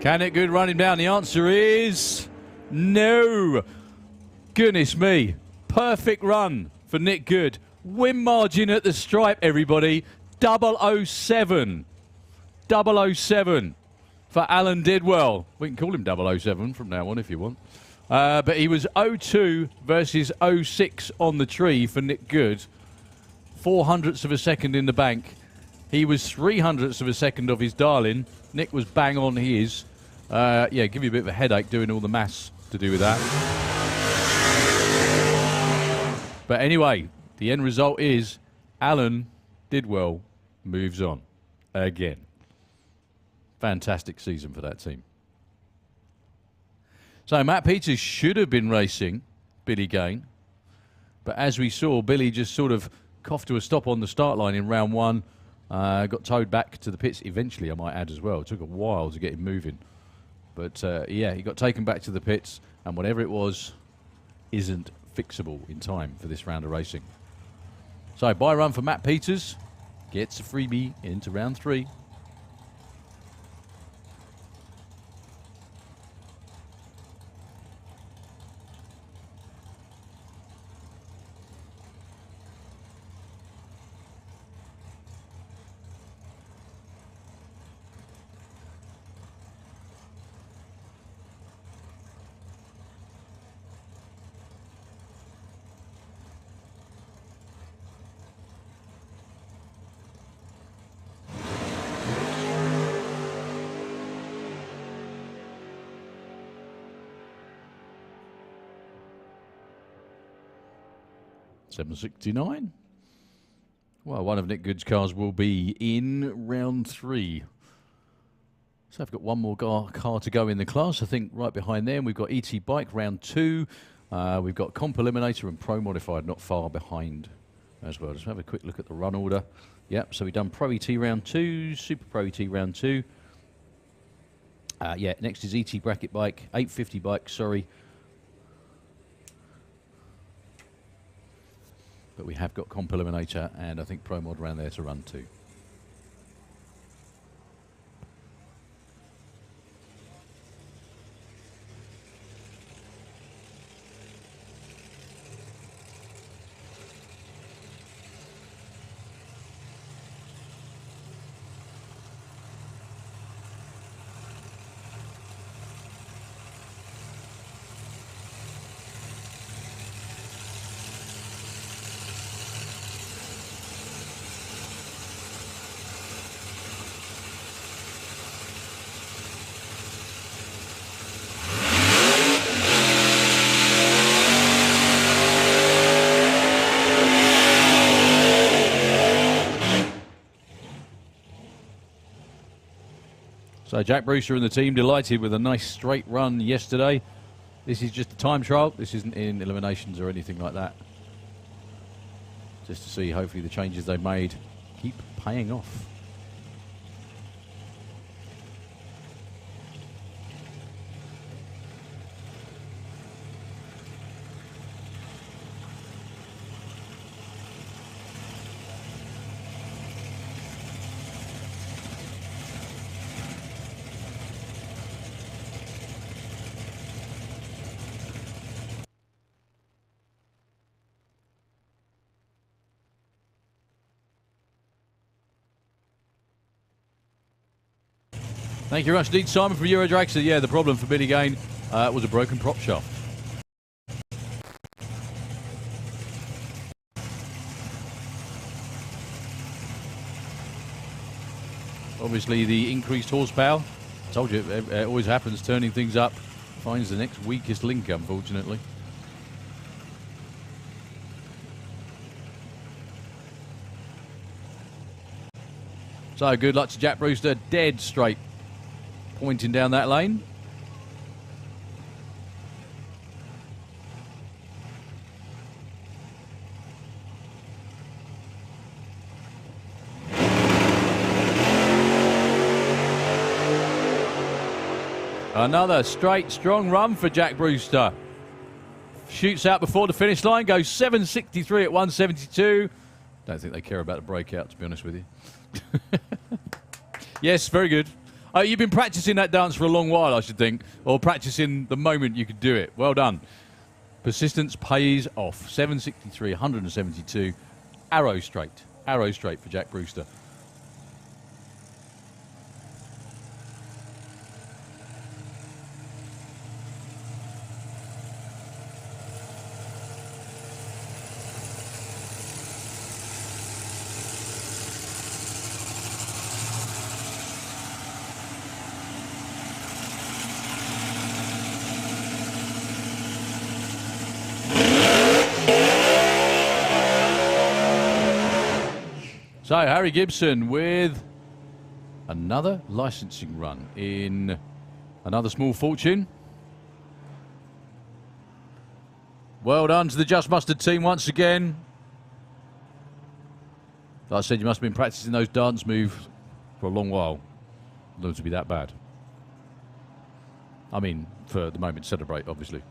Can Nick Good run him down? The answer is no. Goodness me. Perfect run for Nick Good. Win margin at the stripe, everybody. 007. 007 for Alan Didwell. We can call him 007 from now on if you want. But he was 0-2 versus 0-6 on the tree for Nick Good. 0.04 of a second in the bank. He was 0.03 of a second of his darling. Nick was bang on his. Yeah, give you a bit of a headache doing all the maths to do with that. But anyway, the end result is Alan Didwell moves on again. Fantastic season for that team. So Matt Peters should have been racing Billy Gain. But as we saw, Billy just sort of coughed to a stop on the start line in round 1. Got towed back to the pits eventually, I might add as well. It took a while to get him moving. But yeah, he got taken back to the pits, and whatever it was isn't fixable in time for this round of racing. So bye run for Matt Peters. Gets a freebie into round 3. $769. Well, one of Nick Good's cars will be in round 3. So I've got one more car to go in the class. I think right behind them we've got ET Bike round 2. We've got Comp Eliminator and Pro Modified not far behind as well. Just have a quick look at the run order. Yep, so we've done Pro ET round 2, Super Pro ET round 2. Yeah, next is ET Bracket Bike, 850 Bike, sorry. But we have got Comp Eliminator and I think Pro Mod around there to run too. So Jack Brewster and the team delighted with a nice straight run yesterday. This is just a time trial. This isn't in eliminations or anything like that. Just to see hopefully the changes they've made keep paying off. Thank you very much indeed, Simon, from Eurodrag. So, yeah, the problem for Billy Gain was a broken prop shaft. Obviously, the increased horsepower, I told you, it always happens, turning things up, finds the next weakest link, unfortunately. So, good luck to Jack Brewster, dead straight, pointing down that lane. Another straight, strong run for Jack Brewster. Shoots out before the finish line, goes 7.63 at 1.72. Don't think they care about the breakout, to be honest with you. Yes, very good. You've been practicing that dance for a long while, I should think, or practicing the moment you could do it. Well done. Persistence pays off. 7.63, 172. Arrow straight for Jack Brewster. So, Harry Gibson with another licensing run in another small fortune. Well done to the Just Mustard team once again. Like I said, you must have been practicing those dance moves for a long while. Not to be that bad. I mean, for the moment, celebrate, obviously.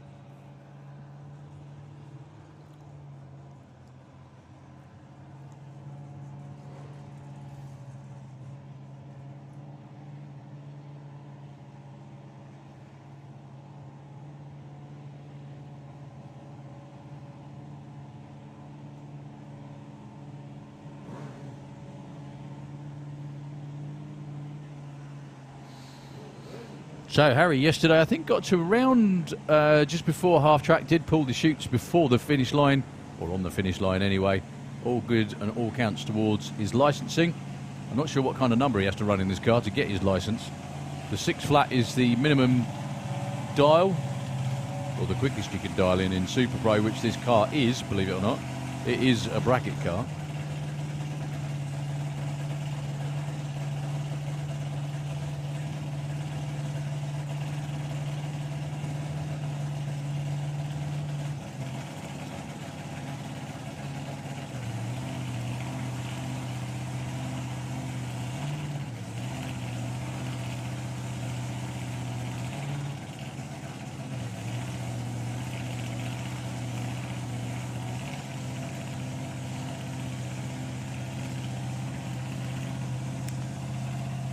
So Harry yesterday, I think, got to around just before half track, did pull the chutes before the finish line, or on the finish line anyway. All good and all counts towards his licensing. I'm not sure what kind of number he has to run in this car to get his license. The 6 flat is the minimum dial, or the quickest you can dial in Super Pro, which this car is, believe it or not. It is a bracket car.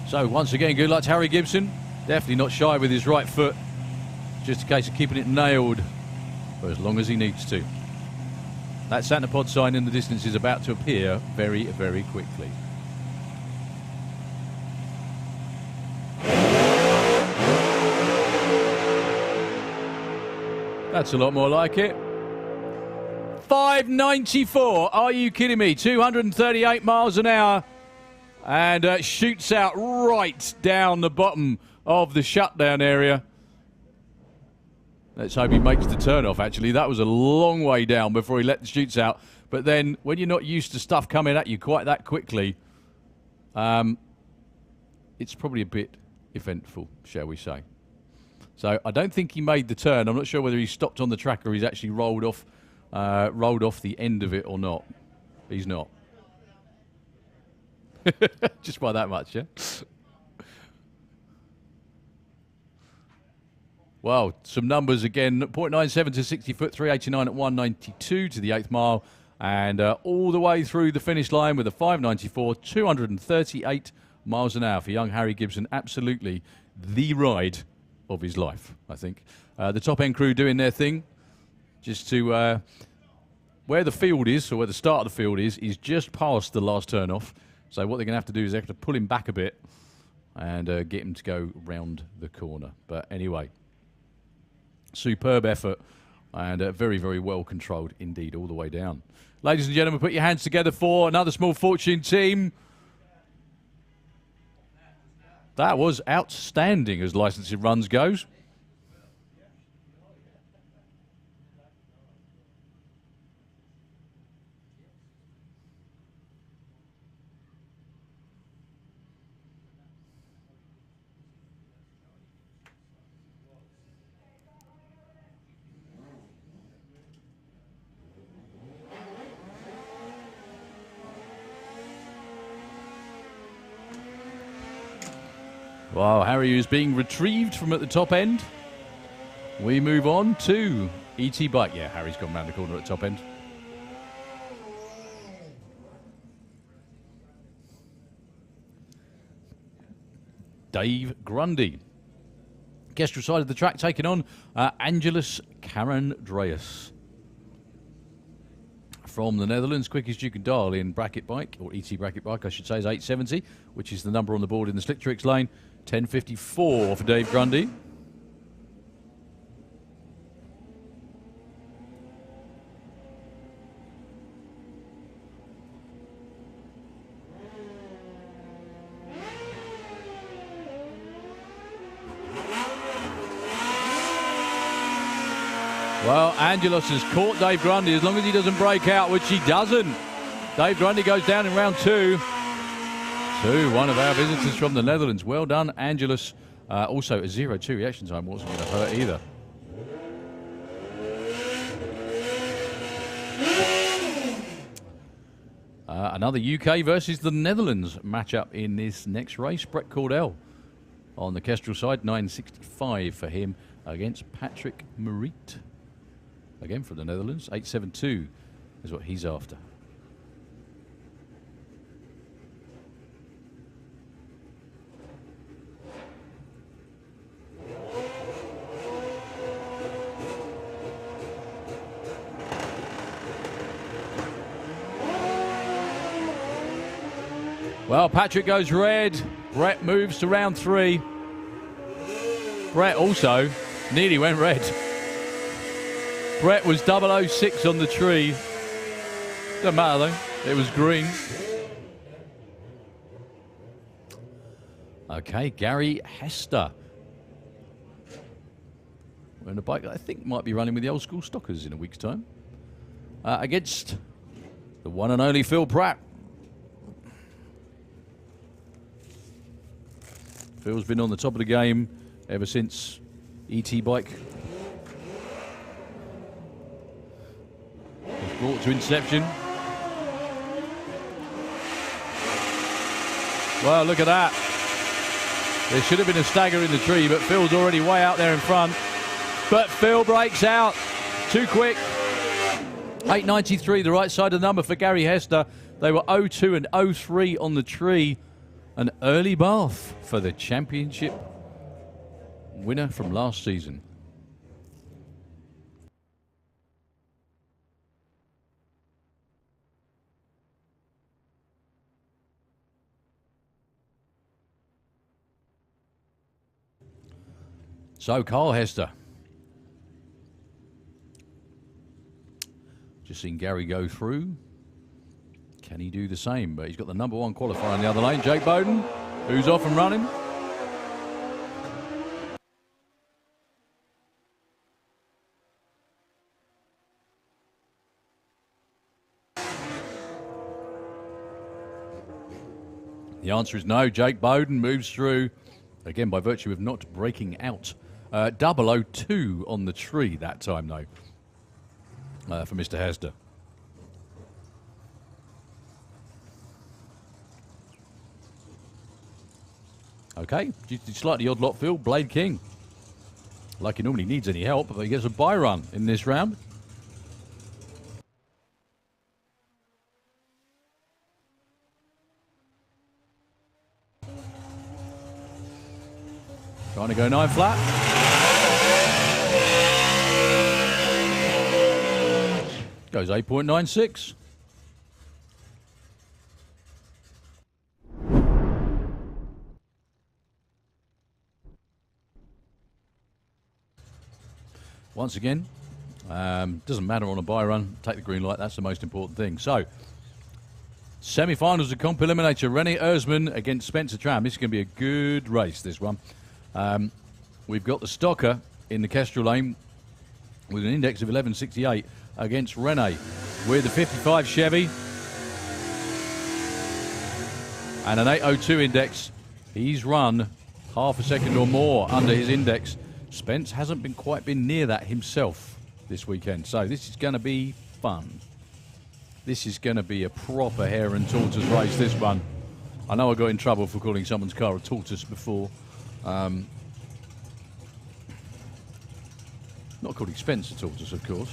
So once again, good luck to Harry Gibson. Definitely not shy with his right foot. Just a case of keeping it nailed for as long as he needs to. That Santa Pod sign in the distance is about to appear very, very quickly. That's a lot more like it. 594. Are you kidding me? 238 miles an hour. And shoots out right down the bottom of the shutdown area. Let's hope he makes the turn off, actually. That was a long way down before he let the shoots out. But then, when you're not used to stuff coming at you quite that quickly, it's probably a bit eventful, shall we say. So, I don't think he made the turn. I'm not sure whether he stopped on the track or he's actually rolled off the end of it or not. He's not. Just by that much, yeah? Well, some numbers again. 0.97 to 60 foot, 389 at 192 to the 8th mile. And all the way through the finish line with a 594, 238 miles an hour for young Harry Gibson. Absolutely the ride of his life, I think. The top end crew doing their thing. Just to where the field is, or where the start of the field is just past the last turn off. So what they're going to have to do is they have to pull him back a bit and get him to go round the corner. But anyway, superb effort and very, very well controlled indeed all the way down. Ladies and gentlemen, put your hands together for another Small Fortune team. That was outstanding as licensing runs goes. Wow, Harry is being retrieved from at the top end. We move on to ET Bike. Yeah, Harry's gone round the corner at top end. Dave Grundy. Kestrel side of the track taking on Angelus Karandreas. From the Netherlands, quickest you can dial in bracket bike, or ET bracket bike, I should say, is 870, which is the number on the board in the Slick Tricks lane. 10:54 for Dave Grundy. Well, Angelos has caught Dave Grundy as long as he doesn't break out, which he doesn't. Dave Grundy goes down in round two. One of our visitors from the Netherlands. Well done, Angelos. Also, a 0-2 reaction time wasn't going to hurt either. Another UK versus the Netherlands matchup in this next race. Brett Cordell on the Kestrel side, 965 for him against Patrick Mariet. Again from the Netherlands, 872 is what he's after. Well, Patrick goes red. Brett moves to round three. Brett also nearly went red. Brett was 006 on the tree. Doesn't matter though, it was green. Okay, Gary Hester. We're on a bike that I think might be running with the old school stockers in a week's time. Against the one and only Phil Pratt. Phil's been on the top of the game ever since ET Bike was brought to inception. Well, look at that. There should have been a stagger in the tree, but Phil's already way out there in front. But Phil breaks out. Too quick. 893, the right side of the number for Gary Hester. They were 0-2 and 0-3 on the tree. An early bath for the championship winner from last season. So, Carl Hester. Just seen Gary go through. Can he do the same? But he's got the number one qualifier in the other lane, Jake Bowden, who's off and running. The answer is no. Jake Bowden moves through, again, by virtue of not breaking out. 002 on the tree that time, though, for Mr. Hester. Okay, slightly odd lot, Phil. Blade King. Like he normally needs any help, but he gets a bye run in this round. Trying to go 9 flat. Goes 8.96. once again. Doesn't matter on a bye run. Take the green light. That's the most important thing. So, semi-finals of comp eliminator. René Erzman against Spencer Tram. This is going to be a good race, this one. We've got the Stocker in the Kestrel lane with an index of 11.68 against René with the 55 Chevy and an 8.02 index. He's run half a second or more under his index. Spence hasn't quite been near that himself this weekend, so this is going to be fun. This is going to be a proper hare and tortoise race, this one. I know I got in trouble for calling someone's car a tortoise before. Not calling Spence a tortoise, of course.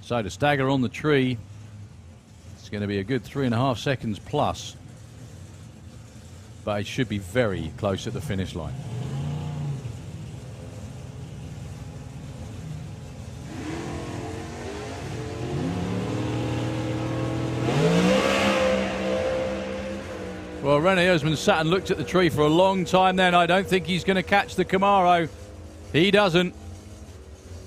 So to stagger on the tree, it's going to be a good 3.5 seconds plus, but it should be very close at the finish line. Well, René Erzman sat and looked at the tree for a long time then. I don't think he's going to catch the Camaro. He doesn't.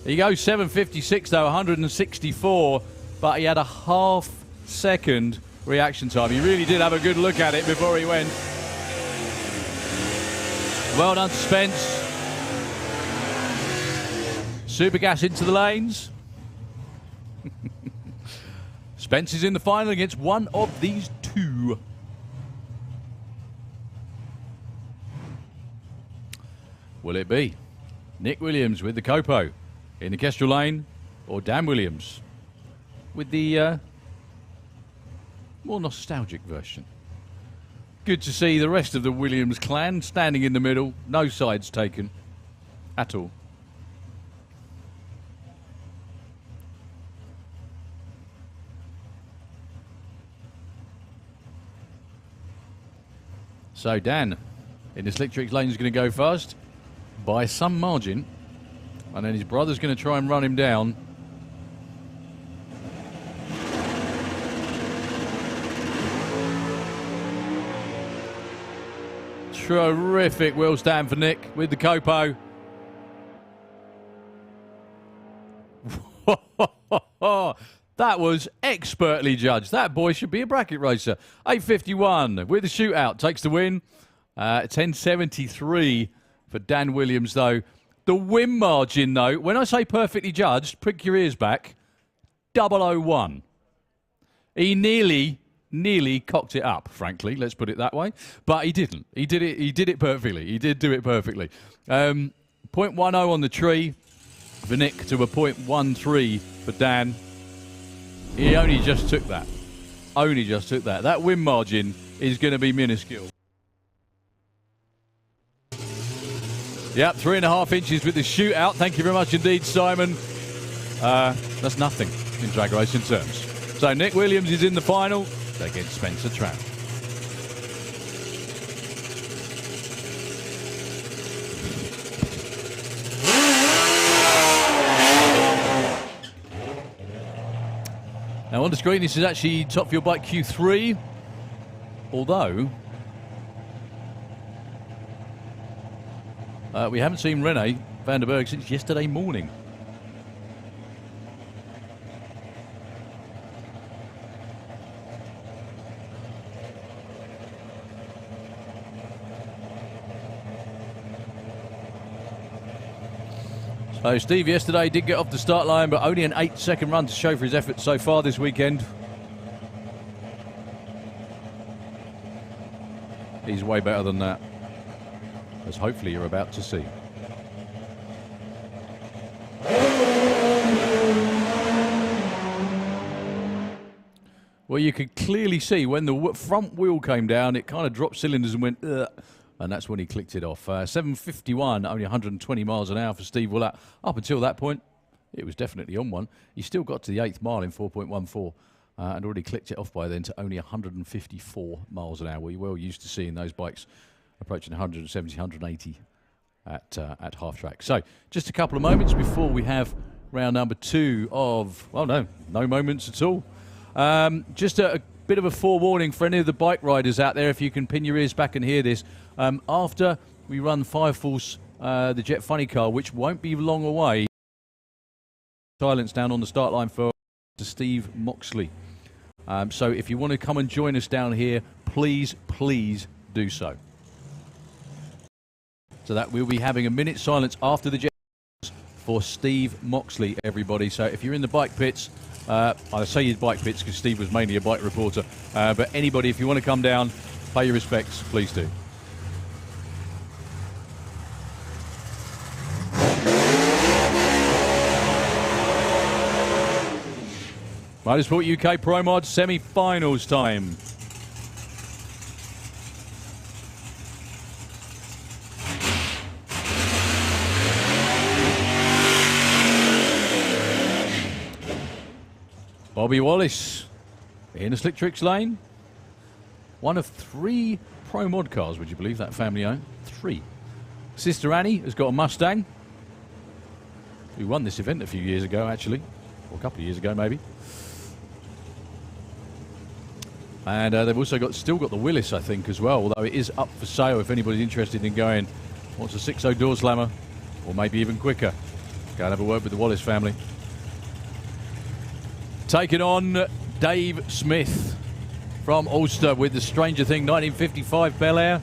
He goes 7.56 though, 164, but he had a half-second reaction time. He really did have a good look at it before he went. Well done to Spence. Super gas into the lanes. Spence is in the final against one of these two. Will it be Nick Williams with the Copo in the Kestrel lane, or Dan Williams with the more nostalgic version? Good to see the rest of the Williams clan standing in the middle, no sides taken at all. So Dan in the Slick Tricks lane is going to go fast by some margin, and then his brother's going to try and run him down. Terrific wheel stand for Nick with the Copo. That was expertly judged. That boy should be a bracket racer. 8.51 with the shootout takes the win. 10.73 for Dan Williams, though. The win margin, though, when I say perfectly judged, prick your ears back, 001. He nearly cocked it up, frankly, let's put it that way. But he didn't. He did it perfectly. He did do it perfectly. 0.10 on the tree for Nick to a 0.13 for Dan. He only just took that. Only just took that. That win margin is going to be minuscule. Yep, 3.5 inches with the shootout. Thank you very much indeed, Simon. That's nothing in drag racing terms. So Nick Williams is in the final against Spencer Tram. Now on the screen, this is actually Top Fuel Bike Q3, although we haven't seen René van der Berg since yesterday morning. So Steve yesterday did get off the start line, but only an 8-second run to show for his efforts so far this weekend. He's way better than that, as hopefully you're about to see. Well, you could clearly see when the front wheel came down, it kind of dropped cylinders and went, ugh. And that's when he clicked it off. 7.51, only 120 miles an hour for Steve Willett. Up until that point, it was definitely on one. He still got to the 8th mile in 4.14 and already clicked it off by then to only 154 miles an hour. We're well used to seeing those bikes approaching 170, 180 at half track. So just a couple of moments before we have round number 2 of, well, no moments at all. Just a bit of a forewarning for any of the bike riders out there, if you can pin your ears back and hear this. After we run Fire Force, the Jet Funny car, which won't be long away, silence down on the start line for Steve Moxley. So if you want to come and join us down here, please do so. So that we'll be having a minute silence after the Jet for Steve Moxley, everybody. So if you're in the bike pits, I say your bike pits because Steve was mainly a bike reporter, but anybody, if you want to come down, pay your respects, please do. Motorsport UK Pro Mod semi-finals time. Bobby Wallace in the Slick Tricks lane. One of 3 Pro Mod cars, would you believe that family owned? 3. Sister Annie has got a Mustang, who won this event a few years ago, actually, or a couple of years ago, maybe. And they've also still got the Willis, I think, as well, although it is up for sale if anybody's interested in going, wants a 6.0 door slammer, or maybe even quicker. Go and have a word with the Wallace family. Taking on Dave Smith from Ulster with the Stranger Thing 1955 Bel Air.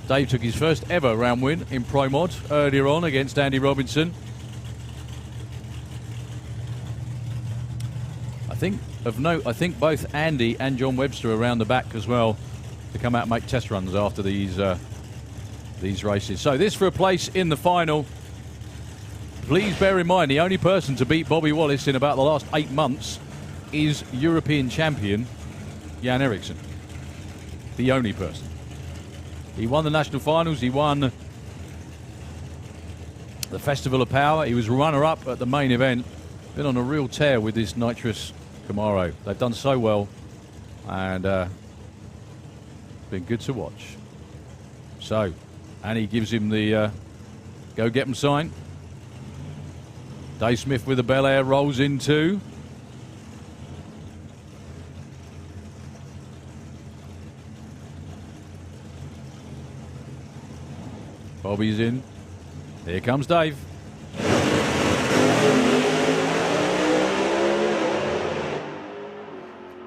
Dave took his first ever round win in Pro Mod earlier on against Andy Robinson. Of note, I think both Andy and John Webster are around the back as well to come out and make test runs after these races. So this for a place in the final. Please bear in mind, the only person to beat Bobby Wallace in about the last 8 months is European champion Jan Eriksson. The only person. He won the national finals. He won the Festival of Power. He was runner-up at the main event. Been on a real tear with this nitrous Camaro. They've done so well, and been good to watch. So Annie gives him the go get him sign. Dave Smith with the Bel Air rolls in too. Bobby's in. Here comes Dave.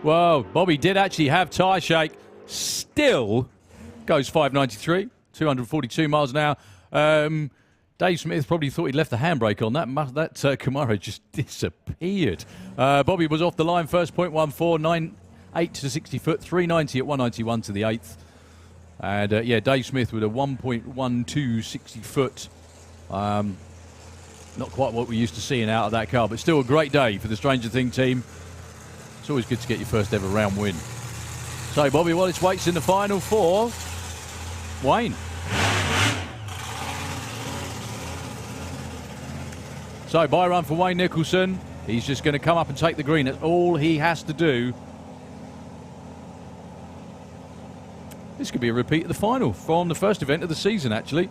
Well, Bobby did actually have tyre shake. Still goes 593, 242 miles an hour. Dave Smith probably thought he'd left the handbrake on. That Camaro just disappeared. Bobby was off the line first, 0.14, 9.8 to 60 foot, 390 at 191 to the 8th. And yeah, Dave Smith with a 1.12 60 foot. Not quite what we're used to seeing out of that car, but still a great day for the Stranger Thing team. It's always good to get your first ever round win. So Bobby Wallace waits in the final for Wayne. So by run for Wayne Nicholson. He's just going to come up and take the green. That's all he has to do. This could be a repeat of the final from the first event of the season, actually.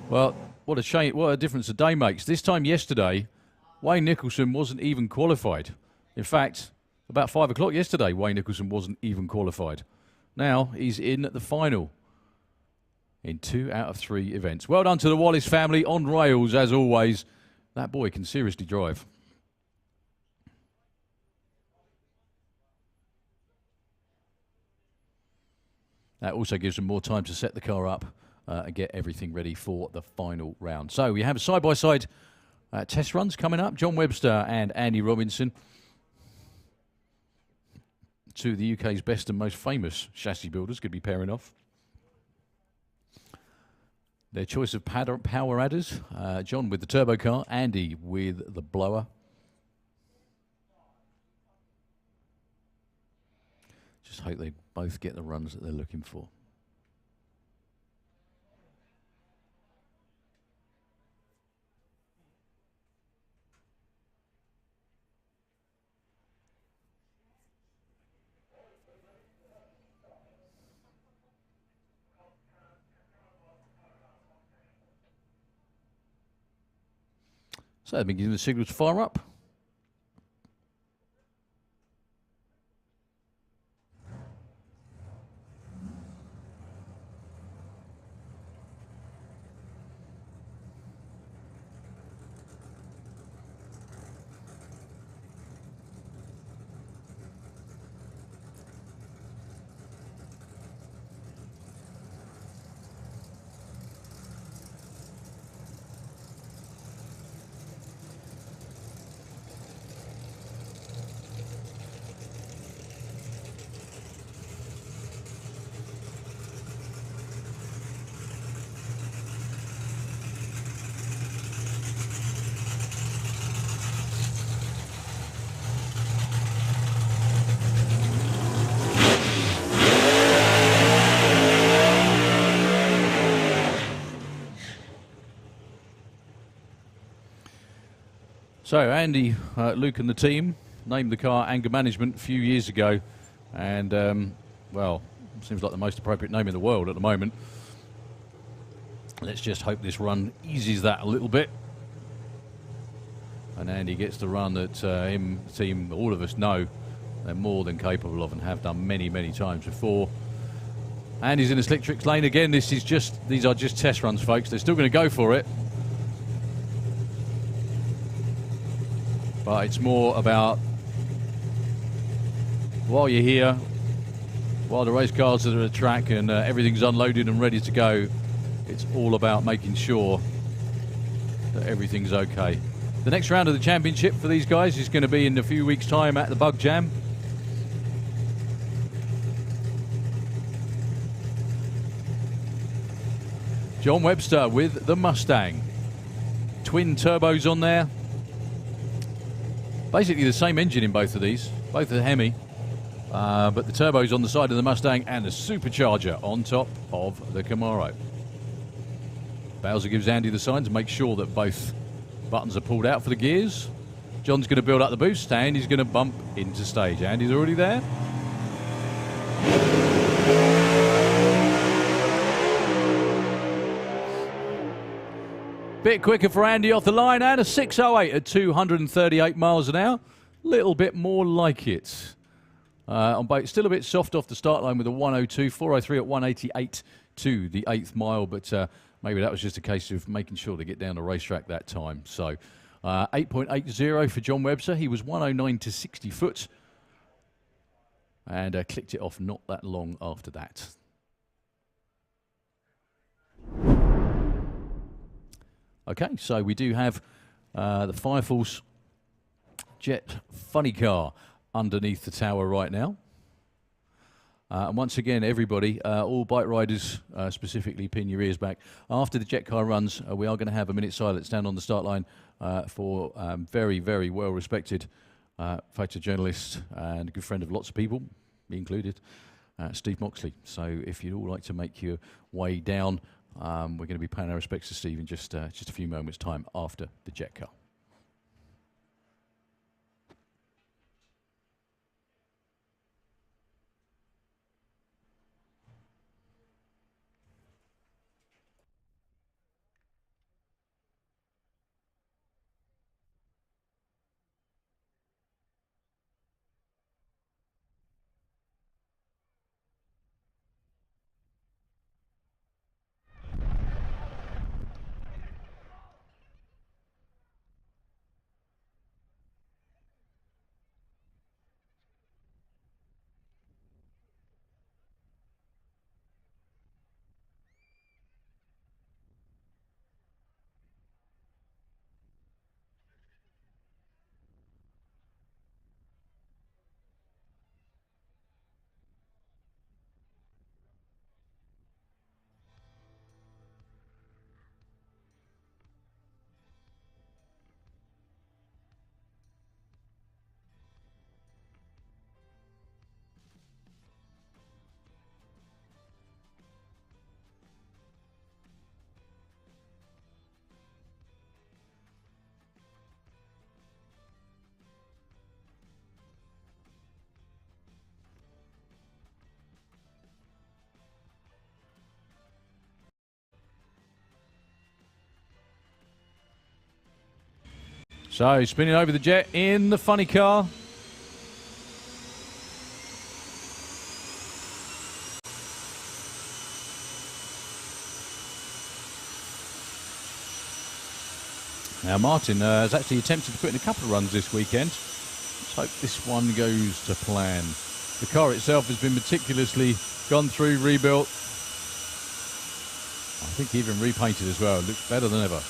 Well, what a shame, what a difference a day makes. This time yesterday, Wayne Nicholson wasn't even qualified. In fact, about 5 o'clock yesterday, Wayne Nicholson wasn't even qualified. Now he's in the final in 2 out of 3 events. Well done to the Wallace family on rails, as always. That boy can seriously drive. That also gives them more time to set the car up and get everything ready for the final round. So we have side-by-side test runs coming up. John Webster and Andy Robinson, 2 of the UK's best and most famous chassis builders, could be pairing off. Their choice of power adders, John with the turbo car, Andy with the blower. Just hope they both get the runs that they're looking for. So they've been giving the signal to fire up. So Andy, Luke and the team named the car Anger Management a few years ago, and well, seems like the most appropriate name in the world at the moment. Let's just hope this run eases that a little bit, and Andy gets the run that him, the team, all of us know they're more than capable of and have done many, many times before. Andy's in the slick tricks lane again. These are just test runs, folks. They're still going to go for it. But it's more about, while you're here, while the race cars are at the track and everything's unloaded and ready to go, it's all about making sure that everything's okay. The next round of the championship for these guys is going to be in a few weeks' time at the Bug Jam. John Webster with the Mustang. Twin turbos on there. Basically the same engine in both of these, both are Hemi, but the turbo's on the side of the Mustang and the supercharger on top of the Camaro. Bowser gives Andy the sign to make sure that both buttons are pulled out for the gears. John's going to build up the boost and he's going to bump into stage. Andy's already there. Bit quicker for Andy off the line, and a 6.08 at 238 miles an hour. Little bit more like it. On both, still a bit soft off the start line with a 102, 403 at 188 to the 8th mile, but maybe that was just a case of making sure to get down the racetrack that time. So 8.80 for John Webster. He was 109 to 60 foot and clicked it off not that long after that. Okay, so we do have the Fire Force Jet funny car underneath the tower right now. And once again, everybody, all bike riders, specifically pin your ears back. After the jet car runs, we are going to have a minute silence down on the start line for very, very well-respected photojournalist and a good friend of lots of people, me included, Steve Moxley. So if you'd all like to make your way down, we're going to be paying our respects to Steve in just a few moments' time after the jet car. So spinning over the jet in the funny car. Now Martin has actually attempted to put in a couple of runs this weekend. Let's hope this one goes to plan. The car itself has been meticulously gone through, rebuilt. I think even repainted as well. It looks better than ever.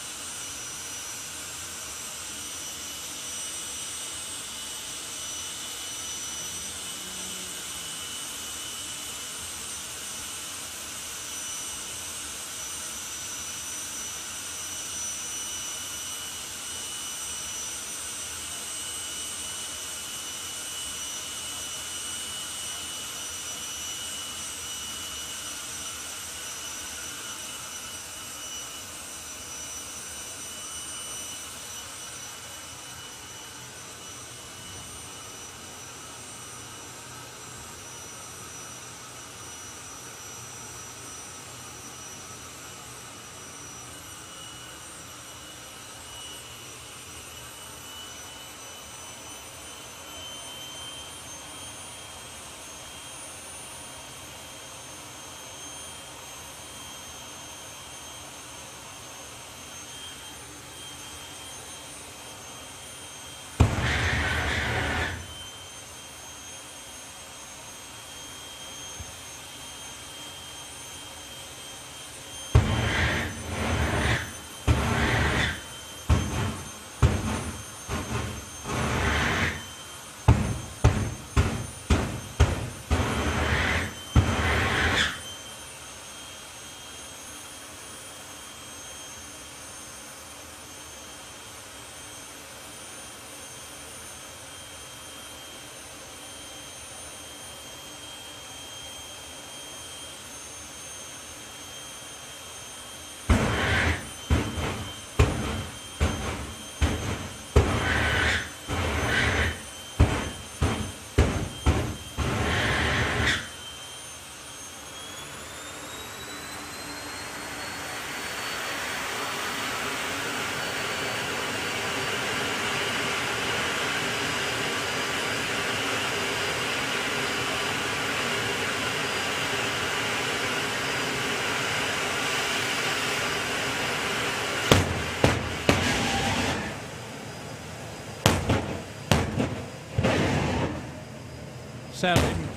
Sounding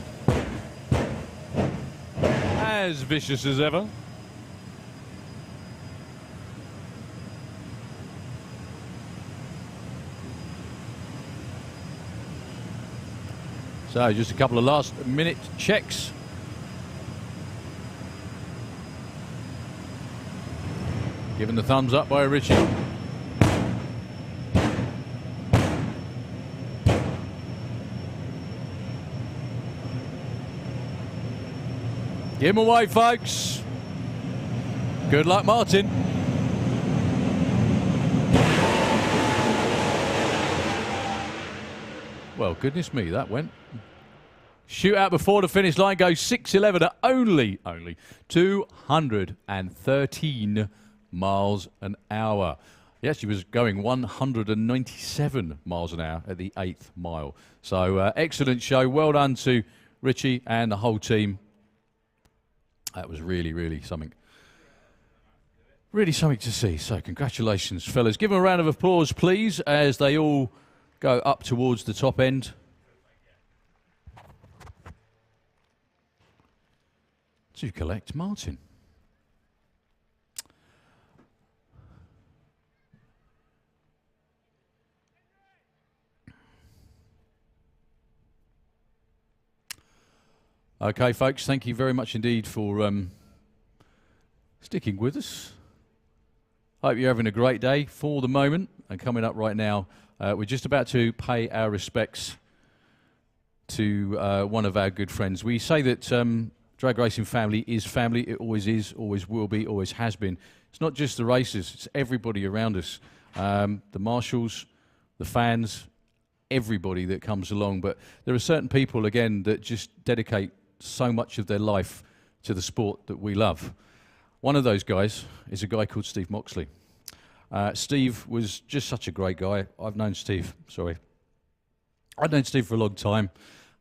as vicious as ever. So just a couple of last minute checks. Given the thumbs up by Richie. Give him away, folks. Good luck, Martin. Well, goodness me, that went. Shootout before the finish line goes 6:11 at only 213 miles an hour. He actually was going 197 miles an hour at the 8th mile. So excellent show. Well done to Richie and the whole team. That was really, really something. Really something to see. So congratulations, fellas. Give them a round of applause, please, as they all go up towards the top end. To collect Martin. Okay, folks, thank you very much indeed for sticking with us. Hope you're having a great day for the moment. And coming up right now, we're just about to pay our respects to one of our good friends. We say that drag racing family is family. It always is, always will be, always has been. It's not just the racers, it's everybody around us. The marshals, the fans, everybody that comes along. But there are certain people, again, that just dedicate so much of their life to the sport that we love. One of those guys is a guy called Steve Moxley. Steve was just such a great guy. I've known Steve for a long time.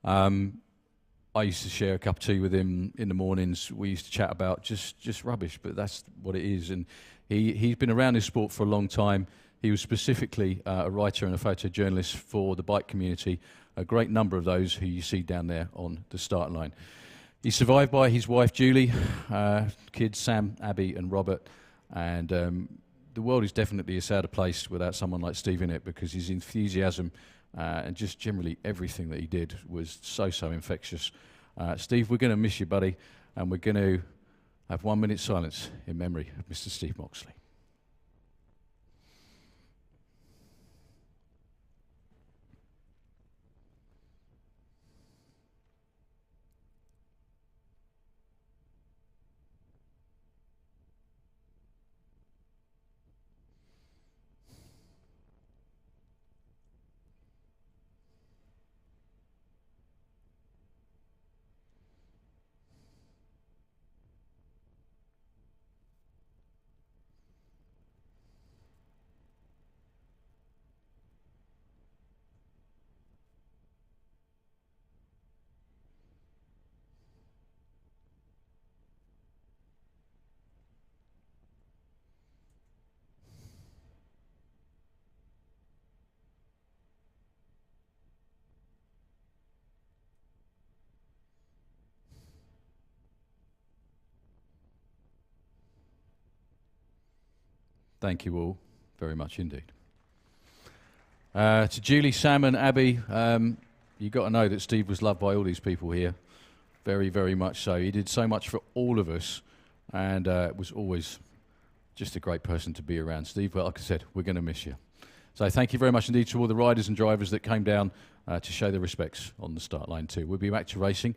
I used to share a cup of tea with him in the mornings. We used to chat about just rubbish, but that's what it is. And he's been around this sport for a long time. He was specifically a writer and a photojournalist for the bike community, a great number of those who you see down there on the starting line. He's survived by his wife Julie, kids Sam, Abby and Robert, and the world is definitely a sadder place without someone like Steve in it, because his enthusiasm and just generally everything that he did was so infectious. Steve, we're going to miss you, buddy, and we're going to have 1 minute silence in memory of Mr. Steve Moxley. Thank you all very much indeed. To Julie, Sam and Abby, you've got to know that Steve was loved by all these people here. Very much so. He did so much for all of us, and was always just a great person to be around. Steve, well, like I said, we're going to miss you. So thank you very much indeed to all the riders and drivers that came down to show their respects on the start line too. We'll be back to racing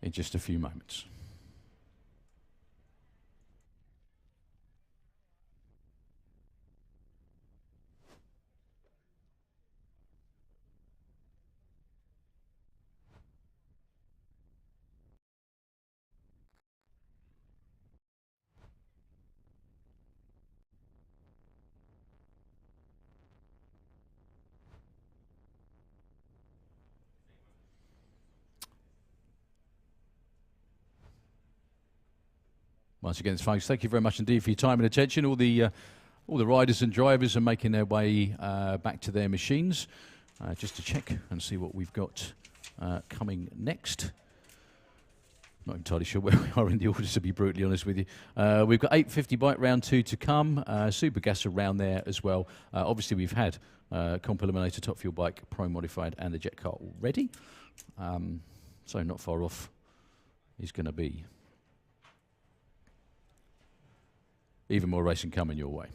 in just a few moments. Once again, folks, thank you very much indeed for your time and attention. All the riders and drivers are making their way back to their machines just to check and see what we've got coming next. Not entirely sure where we are in the order, to be brutally honest with you. We've got 850 bike round 2 to come, Super Gas around there as well. Obviously, we've had Comp Eliminator, Top Fuel Bike, Pro Modified and the Jet Car already. So not far off is going to be. Even more racing coming your way.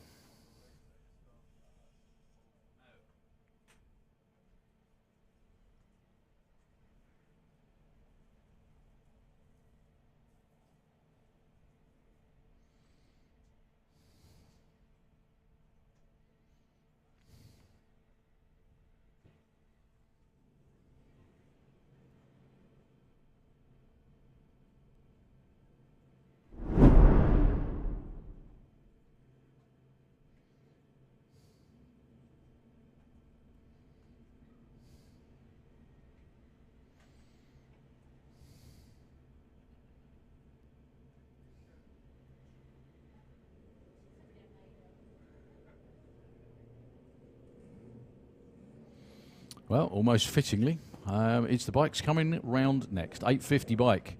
Well, almost fittingly, it's the bikes coming round next. 850 bike,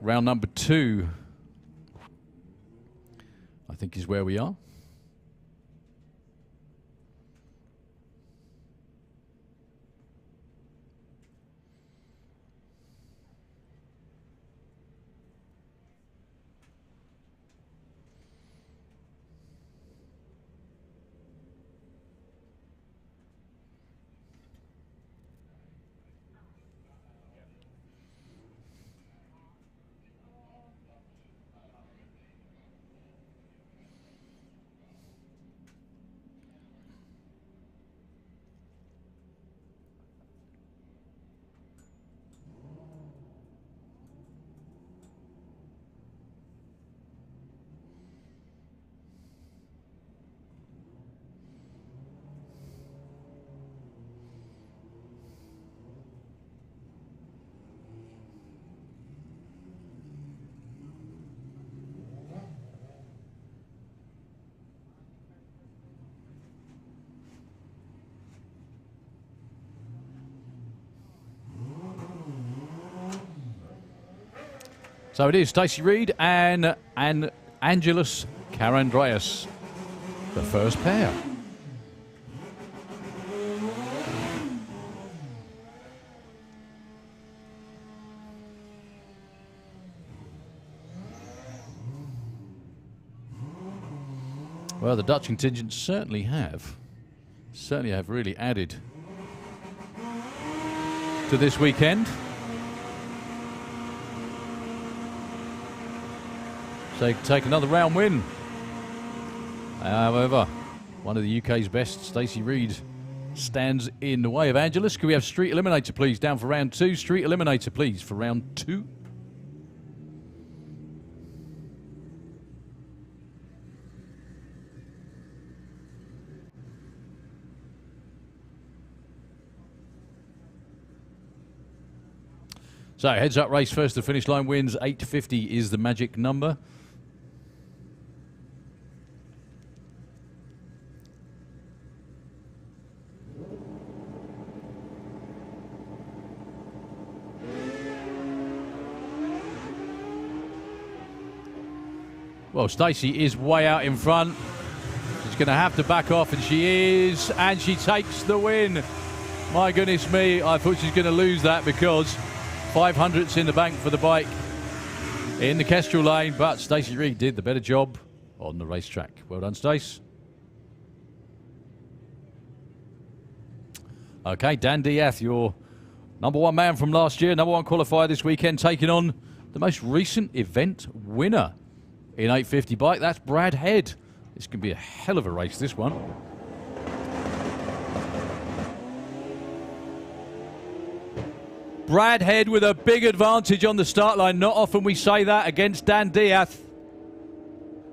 round number 2, I think is where we are. So it is Stacey Reid and Angelus Karandreas, the first pair. Well, the Dutch contingent certainly have really added to this weekend. So they can take another round win. However, one of the UK's best, Stacey Reid, stands in the way of Angelus. Can we have Street Eliminator, please, down for round 2? Street Eliminator, please, for round 2. So, heads up race, first to finish line wins. 850 is the magic number. Well, Stacey is way out in front. She's going to have to back off, and she is, and she takes the win. My goodness me, I thought she was going to lose that because 500's in the bank for the bike in the Kestrel lane, but Stacey Reid did the better job on the racetrack. Well done, Stace. Okay, Dan Diath, your #1 man from last year, #1 qualifier this weekend, taking on the most recent event winner in 850 bike. That's Brad Head. This can be a hell of a race, this one. Brad Head with a big advantage on the start line. Not often we say that against Dan Diath.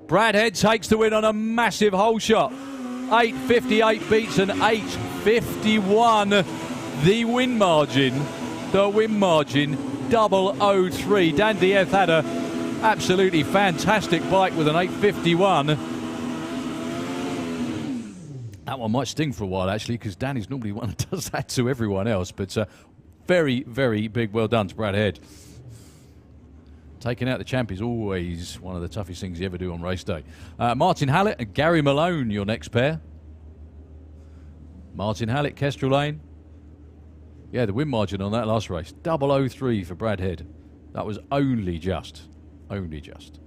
Brad Head takes the win on a massive hole shot. 8:58 beats an 8:51. The win margin 003. Dan Diath had a absolutely fantastic bike with an 8:51. That one might sting for a while, actually, because Danny's normally one that does that to everyone else. But very, very big well done to Brad Head. Taking out the champ is always one of the toughest things you ever do on race day. Martin Hallett and Gary Malone, your next pair. Martin Hallett, Kestrel Lane. Yeah, the win margin on that last race, 003 for Brad Head. That was only just. Only just.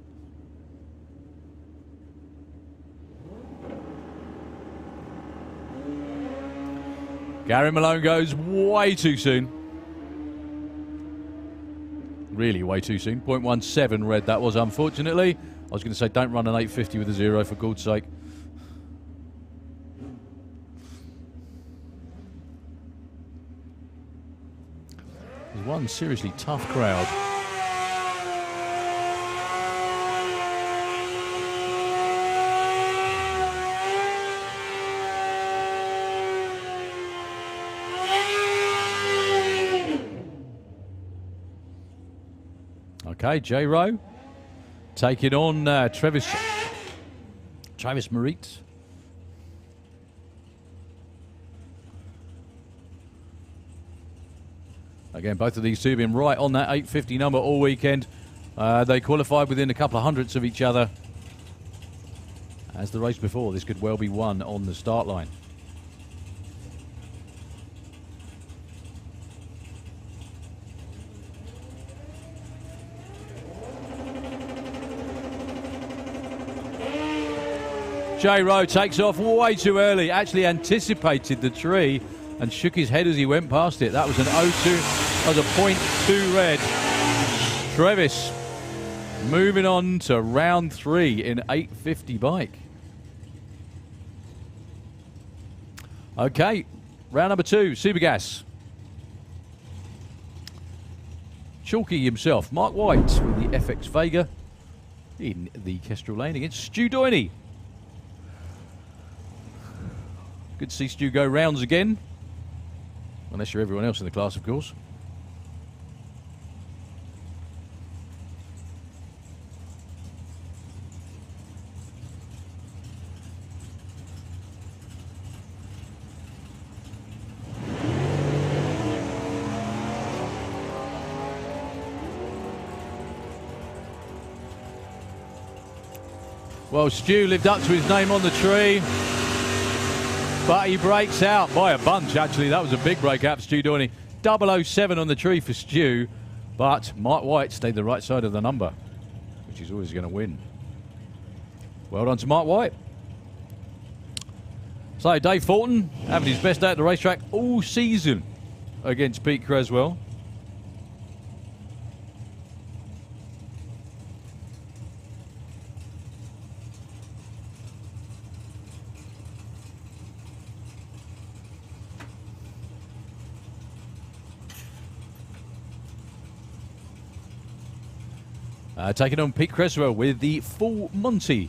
Gary Malone goes way too soon. Really way too soon. 0.17 red that was, unfortunately. I was going to say don't run an 850 with a 0 for God's sake. There's one seriously tough crowd. Okay, J. Rowe taking on Travis Marit. Again, both of these two have been right on that 850 number all weekend. They qualified within a couple of hundredths of each other. As the race before, this could well be won on the start line. J. Rowe takes off way too early, actually anticipated the tree and shook his head as he went past it. That was an 02, that was a 0.2 red. Travis moving on to round 3 in 850 bike. Okay, round number 2, Supergas. Chalky himself, Mark White with the FX Vega in the Kestrel Lane against Stu Doyney. Good to see Stu go rounds again. Unless you're everyone else in the class, of course. Well, Stu lived up to his name on the tree, but he breaks out by a bunch, actually. That was a big break out for Stu Downey. 007 on the tree for Stu, but Mike White stayed the right side of the number, which is always going to win. Well done to Mike White. So Dave Fulton having his best day at the racetrack all season against Pete Creswell. Taking on Pete Creswell with the full Monty.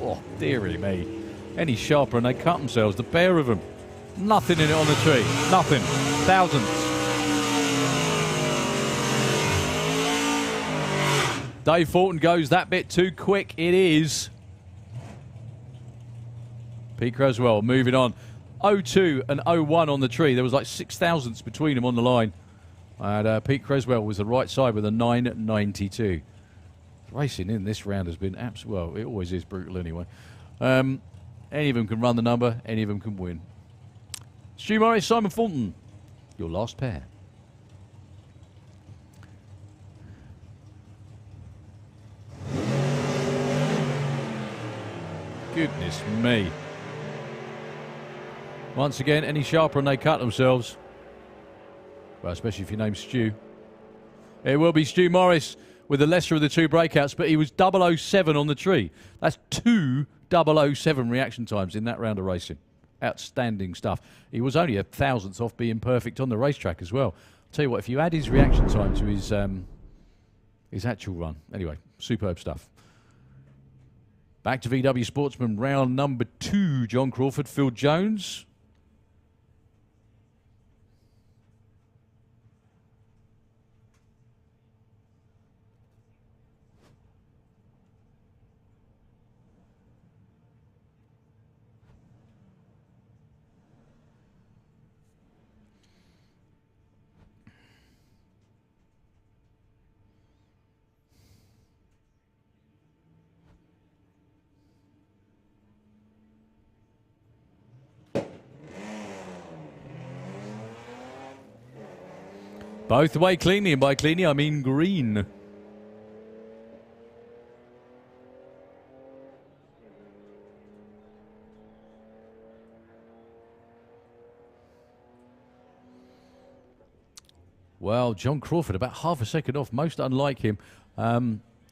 Oh, dearie me. Any sharper and they cut themselves, the pair of them. Nothing in it on the tree. Nothing. Thousands. Dave Fulton goes that bit too quick. It is. Pete Creswell moving on. 02 and 01 on the tree. There was like 6 thousandths between them on the line. And Pete Creswell was the right side with a 9.92. Racing in this round has been absolutely, well, it always is brutal anyway. Any of them can run the number, any of them can win. Stu Morris, Simon Fulton, your last pair. Goodness me. Once again, any sharper and they cut themselves. Well, especially if your name's Stu. It will be Stu Morris with the lesser of the two breakouts, but he was 007 on the tree. That's 2 007 reaction times in that round of racing. Outstanding stuff. He was only a thousandth off being perfect on the racetrack as well. I'll tell you what, if you add his reaction time to his actual run. Anyway, superb stuff. Back to VW Sportsman, round number 2. John Crawford, Phil Jones. Both away cleanly, and by cleanly I mean green. Well, John Crawford about half a second off, most unlike him.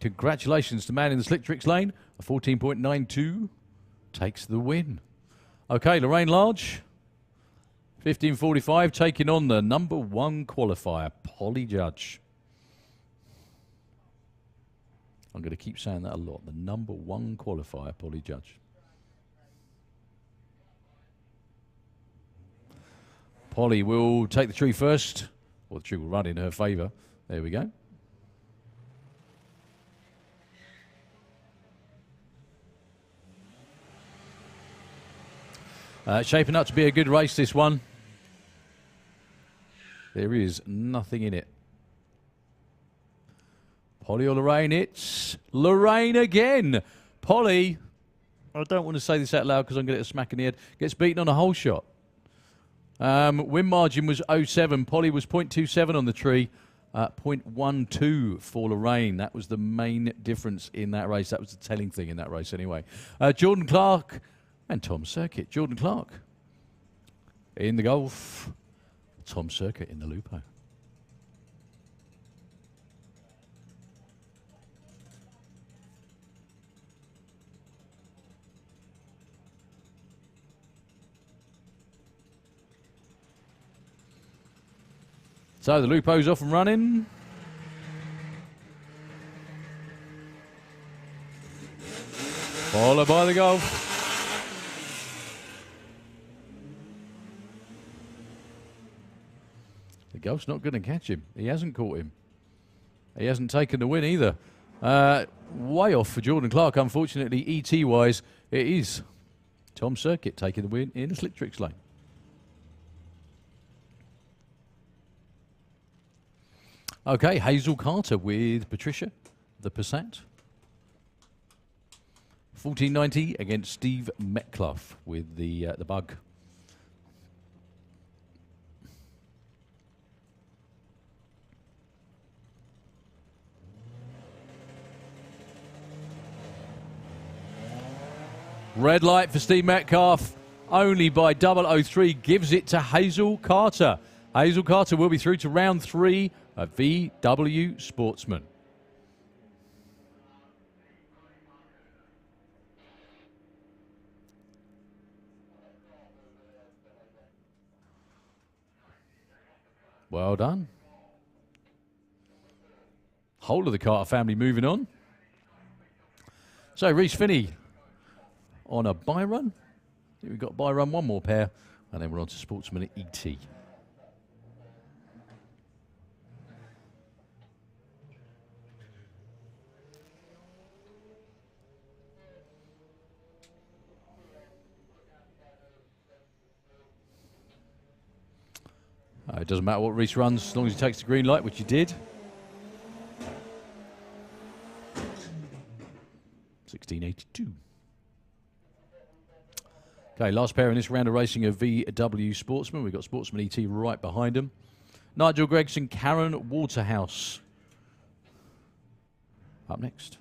Congratulations to man in the slick tricks lane. A 14.92 takes the win. Okay, Lorraine Large. 15.45 taking on the number 1 qualifier, Polly Judge. I'm going to keep saying that a lot. The number 1 qualifier, Polly Judge. Polly will take the tree first, or the tree will run in her favour. There we go. Shaping up to be a good race, this one. There is nothing in it. Polly or Lorraine? It's Lorraine again. Polly, I don't want to say this out loud because I'm going to get a smack in the head, gets beaten on a hole shot. Win margin was 0.7. Polly was 0.27 on the tree. 0.12 for Lorraine. That was the main difference in that race. That was the telling thing in that race anyway. Jordan Clark and Tom Circuit. Jordan Clark in the Golf. Tom Circuit in the Lupo. So the Lupo's off and running. Followed by the Golf. The Golf's not going to catch him. He hasn't caught him. He hasn't taken the win either. Way off for Jordan Clark, unfortunately, ET-wise. It is Tom Circuit taking the win in the Slick Tricks lane. Okay, Hazel Carter with Patricia. the Passat. 1490 against Steve Metcalf with the Bug. Red light for Steve Metcalf, only by 003, gives it to Hazel Carter. Hazel Carter will be through to round 3 of VW Sportsman. Well done. Whole of the Carter family moving on. So Reece Finney on a bye run. We've got bye run, one more pair, and then we're on to Sportsman ET. It doesn't matter what Reece runs, as long as he takes the green light, which he did. 1682. Okay, last pair in this round of racing of VW Sportsman. We've got Sportsman ET right behind him. Nigel Gregson, Karen Waterhouse. Up next.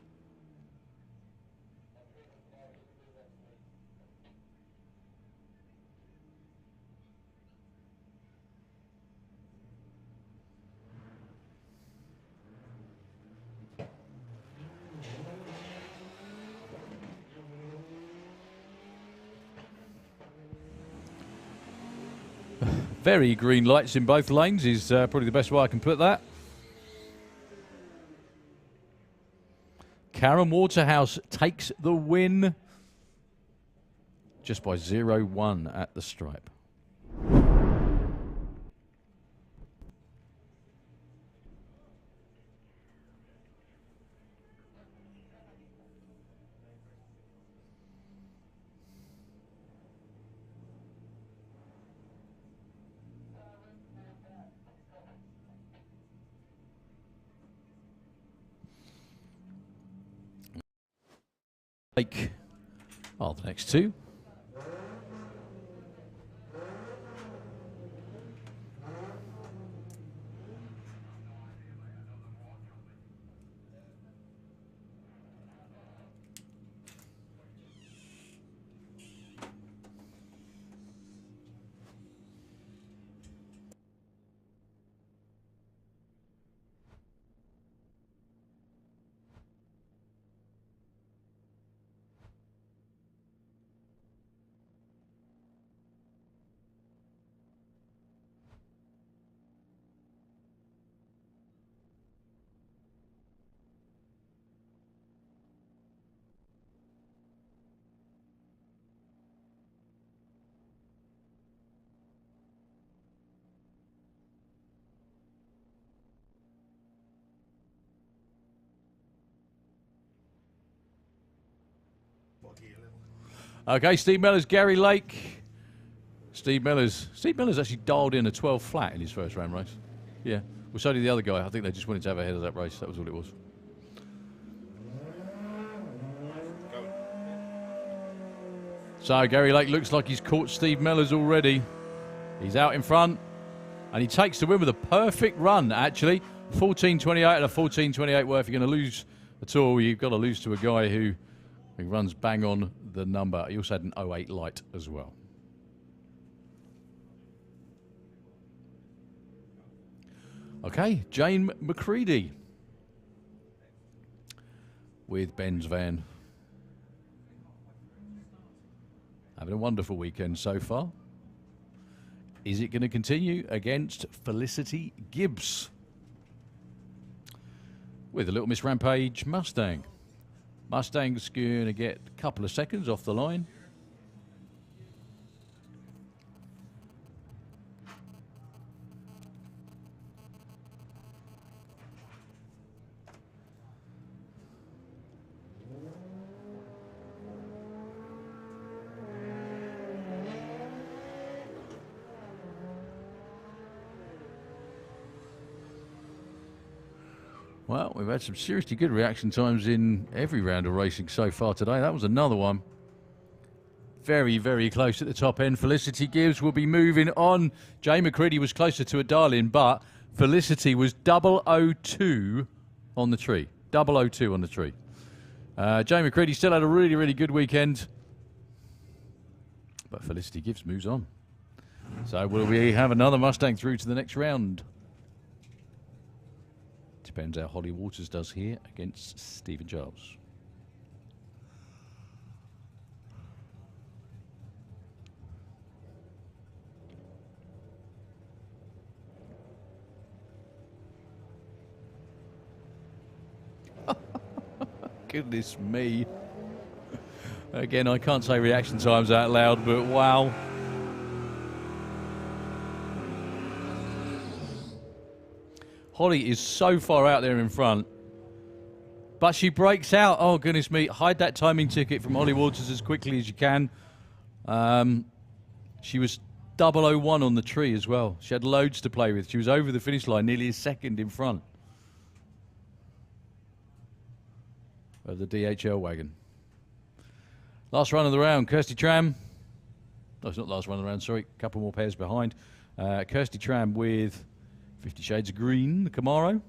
Very green lights in both lanes is probably the best way I can put that. Karen Waterhouse takes the win just by 0-1 at the stripe. The next two. Okay, Steve Miller's Gary Lake. Steve Miller's actually dialed in a 12 flat in his first round race. Yeah. Well, so did the other guy. I think they just wanted to have a head of that race. That was all it was. So Gary Lake looks like he's caught Steve Miller's already. He's out in front, and he takes the win with a perfect run, actually. 14.28 and a 14.28 worth. If you're going to lose at all, you've got to lose to a guy who runs bang on the number. He also had an 08 light as well. Okay, Jane McCready with Ben's van. Having a wonderful weekend so far. Is it going to continue against Felicity Gibbs with a Little Miss Rampage Mustang? Mustang's going to get a couple of seconds off the line. Well, we've had some seriously good reaction times in every round of racing so far today. That was another one. Very, very close at the top end. Felicity Gibbs will be moving on. Jay McCready was closer to a darling, but Felicity was 002 on the tree. 002 on the tree. Jay McCready still had a really, really good weekend. But Felicity Gibbs moves on. So will we have another Mustang through to the next round? Depends how Holly Waters does here against Stephen Giles. Goodness me. Again, I can't say reaction times out loud, but wow. Holly is so far out there in front. But she breaks out. Oh, goodness me. Hide that timing ticket from Holly Waters as quickly as you can. She was 001 on the tree as well. She had loads to play with. She was over the finish line, nearly a second in front of the DHL wagon. Last run of the round, Kirsty Tram. No, it's not last run of the round, sorry. A couple more pairs behind. Kirsty Tram with 50 Shades of Green, the Camaro.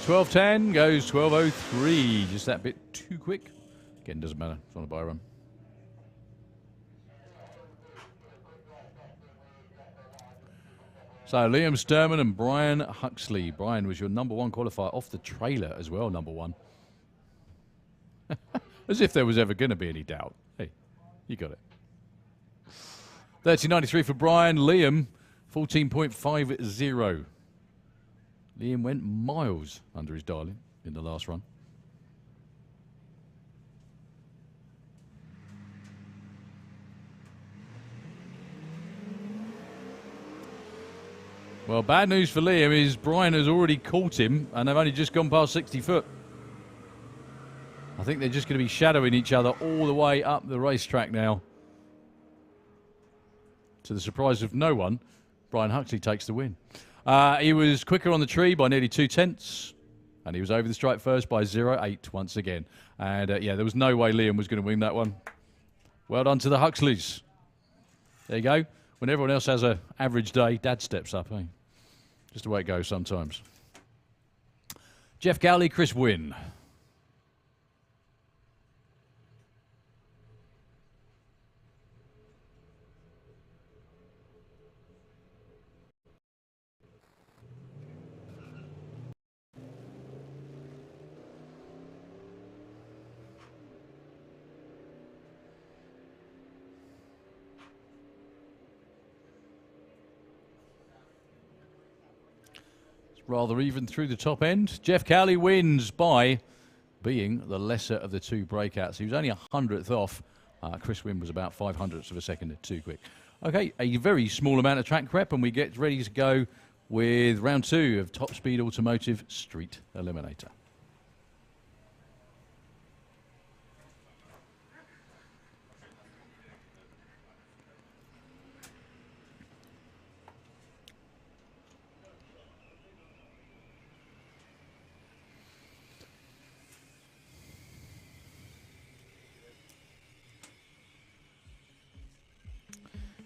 $12.10 goes $12.03. Just that bit too quick. Again, doesn't matter. It's on a buy run. So Liam Sturman and Brian Huxley. Brian was your number one qualifier off the trailer as well, number one. As if there was ever going to be any doubt. Hey, you got it. 13.93 for Brian. Liam, 14.50. Liam went miles under his darling in the last run. Well, bad news for Liam is Brian has already caught him and they've only just gone past 60 foot. I think they're just going to be shadowing each other all the way up the racetrack now. To the surprise of no one, Brian Huxley takes the win. He was quicker on the tree by nearly 2/10, and he was over the stripe first by 0.8 once again. And yeah, there was no way Liam was going to win that one. Well done to the Huxleys. There you go. When everyone else has an average day, Dad steps up, eh? Just the way it goes sometimes. Jeff Gowley, Chris Wynn. Rather even through the top end. Jeff Cowley wins by being the lesser of the two breakouts. He was only 100th off. Chris Wynn was about 500ths of a second too quick. Okay, a very small amount of track prep and we get ready to go with round two of Top Speed Automotive Street Eliminator.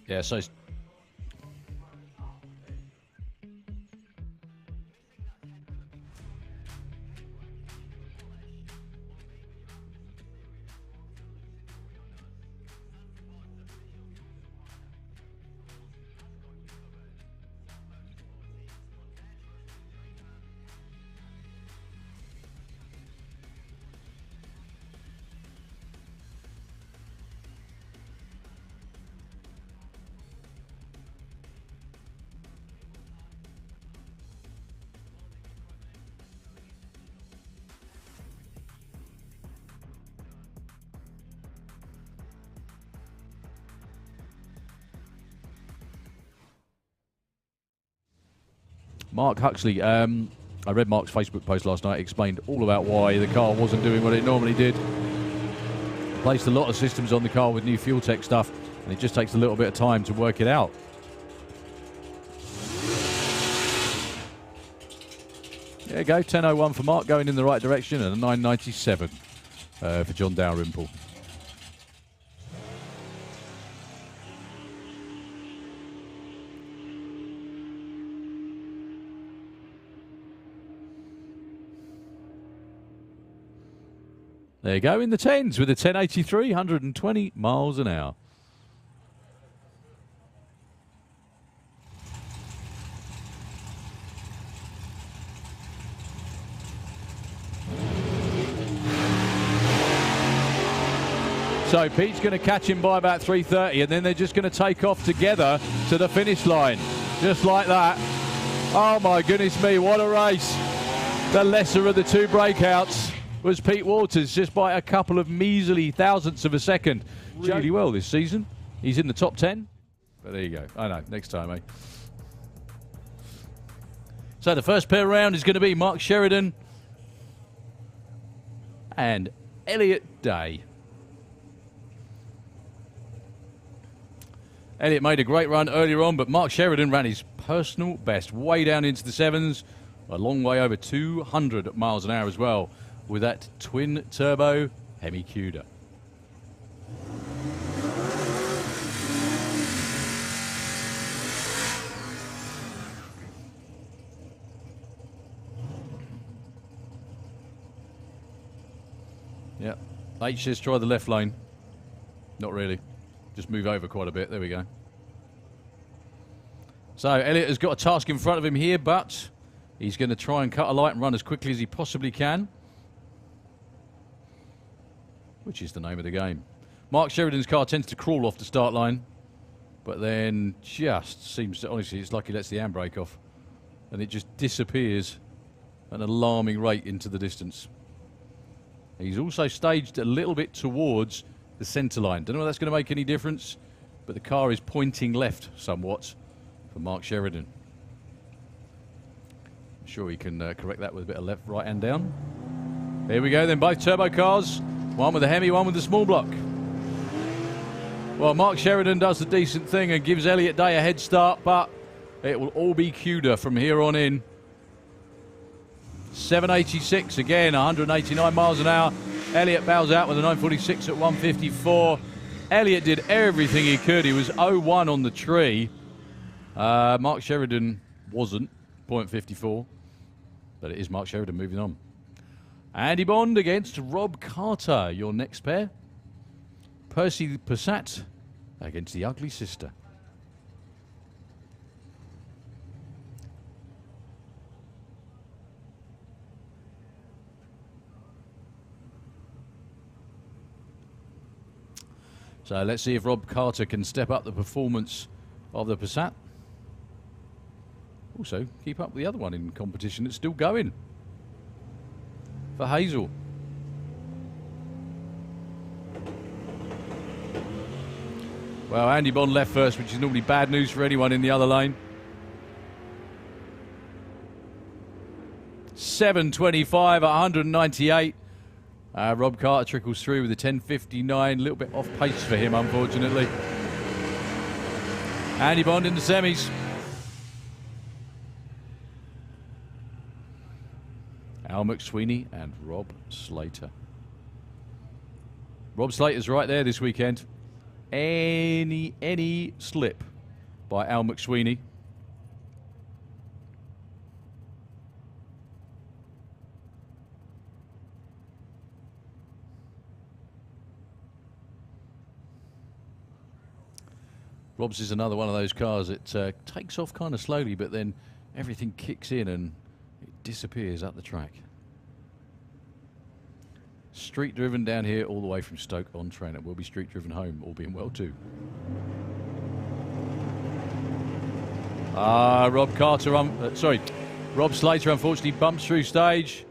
Yeah, so Mark Huxley, I read Mark's Facebook post last night, explained all about why the car wasn't doing what it normally did. Placed a lot of systems on the car with new fuel tech stuff, and it just takes a little bit of time to work it out. There you go, 10.01 for Mark, going in the right direction, and a 9.97 for John Dalrymple. There you go, in the 10s with a 10.83, 120 miles an hour. So Pete's going to catch him by about 3:30, and then they're just going to take off together to the finish line. Just like that. Oh my goodness me, what a race. The lesser of the two breakouts was Pete Waters, just by a couple of measly thousandths of a second. Really well this season. He's in the top 10. But there you go. I know, next time, eh? So the first pair round is going to be Mark Sheridan and Elliot Day. Elliot made a great run earlier on, but Mark Sheridan ran his personal best way down into the 7s, a long way over 200 miles an hour as well, with that twin-turbo Hemi Cuda. Yep. H says try the left lane. Not really. Just move over quite a bit. There we go. So Elliot has got a task in front of him here, but he's going to try and cut a light and run as quickly as he possibly can, which is the name of the game. Mark Sheridan's car tends to crawl off the start line, but then just seems to, honestly, it's like he lets the handbrake off and it just disappears at an alarming rate into the distance. He's also staged a little bit towards the centre line. Don't know if that's going to make any difference, but the car is pointing left somewhat for Mark Sheridan. I'm sure he can correct that with a bit of left, right and down. Here we go then, both turbo cars. One with the Hemi, one with the small block. Well, Mark Sheridan does the decent thing and gives Elliot Day a head start, but it will all be Cuda from here on in. 786 again, 189 miles an hour. Elliot bows out with a 946 at 154. Elliot did everything he could. He was 0-1 on the tree. Mark Sheridan wasn't, 0.54. But it is Mark Sheridan moving on. Andy Bond against Rob Carter, your next pair. Percy Passat against the Ugly Sister. So let's see if Rob Carter can step up the performance of the Passat. Also, keep up with the other one in competition that's still going for Hazel. Well, Andy Bond left first, which is normally bad news for anyone in the other lane. 725 at 198. Rob Carter trickles through with a 10.59, a little bit off pace for him, unfortunately. Andy Bond in the semis. Al McSweeney and Rob Slater. Rob Slater's right there this weekend. Any slip by Al McSweeney. Rob's is another one of those cars that takes off kind of slowly, but then everything kicks in and it disappears up the track. Street driven down here all the way from Stoke-on-Trent. It will be street driven home, all being well too. Rob Carter, Rob Slater unfortunately bumps through stage.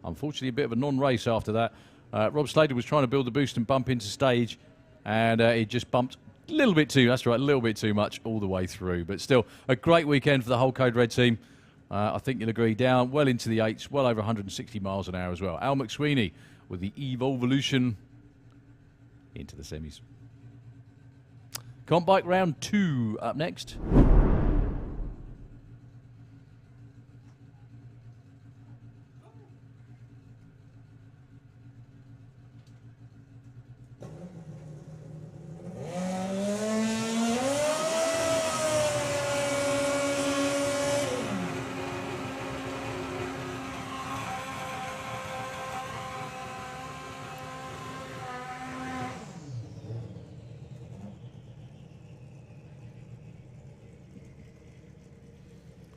Unfortunately a bit of a non-race after that. Rob Slater was trying to build the boost and bump into stage, and he just bumped A little bit too, that's right, a little bit too much all the way through. But still, a great weekend for the whole Code Red team. I think you'll agree, down well into the 8s, well over 160 miles an hour as well. Al McSweeney with the Evolution into the semis. Comp Bike round 2 up next.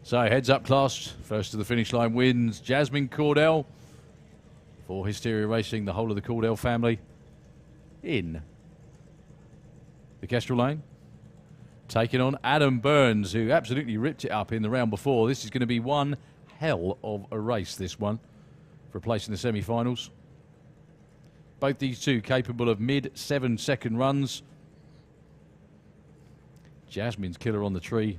So heads up class, first to the finish line wins Jasmine Cordell for Hysteria Racing, the whole of the Cordell family in the Kestrel Lane. Taking on Adam Burns, who absolutely ripped it up in the round before. This is going to be one hell of a race, this one, for a place in the semi-finals. Both these two capable of mid-7-second runs. Jasmine's killer on the tree.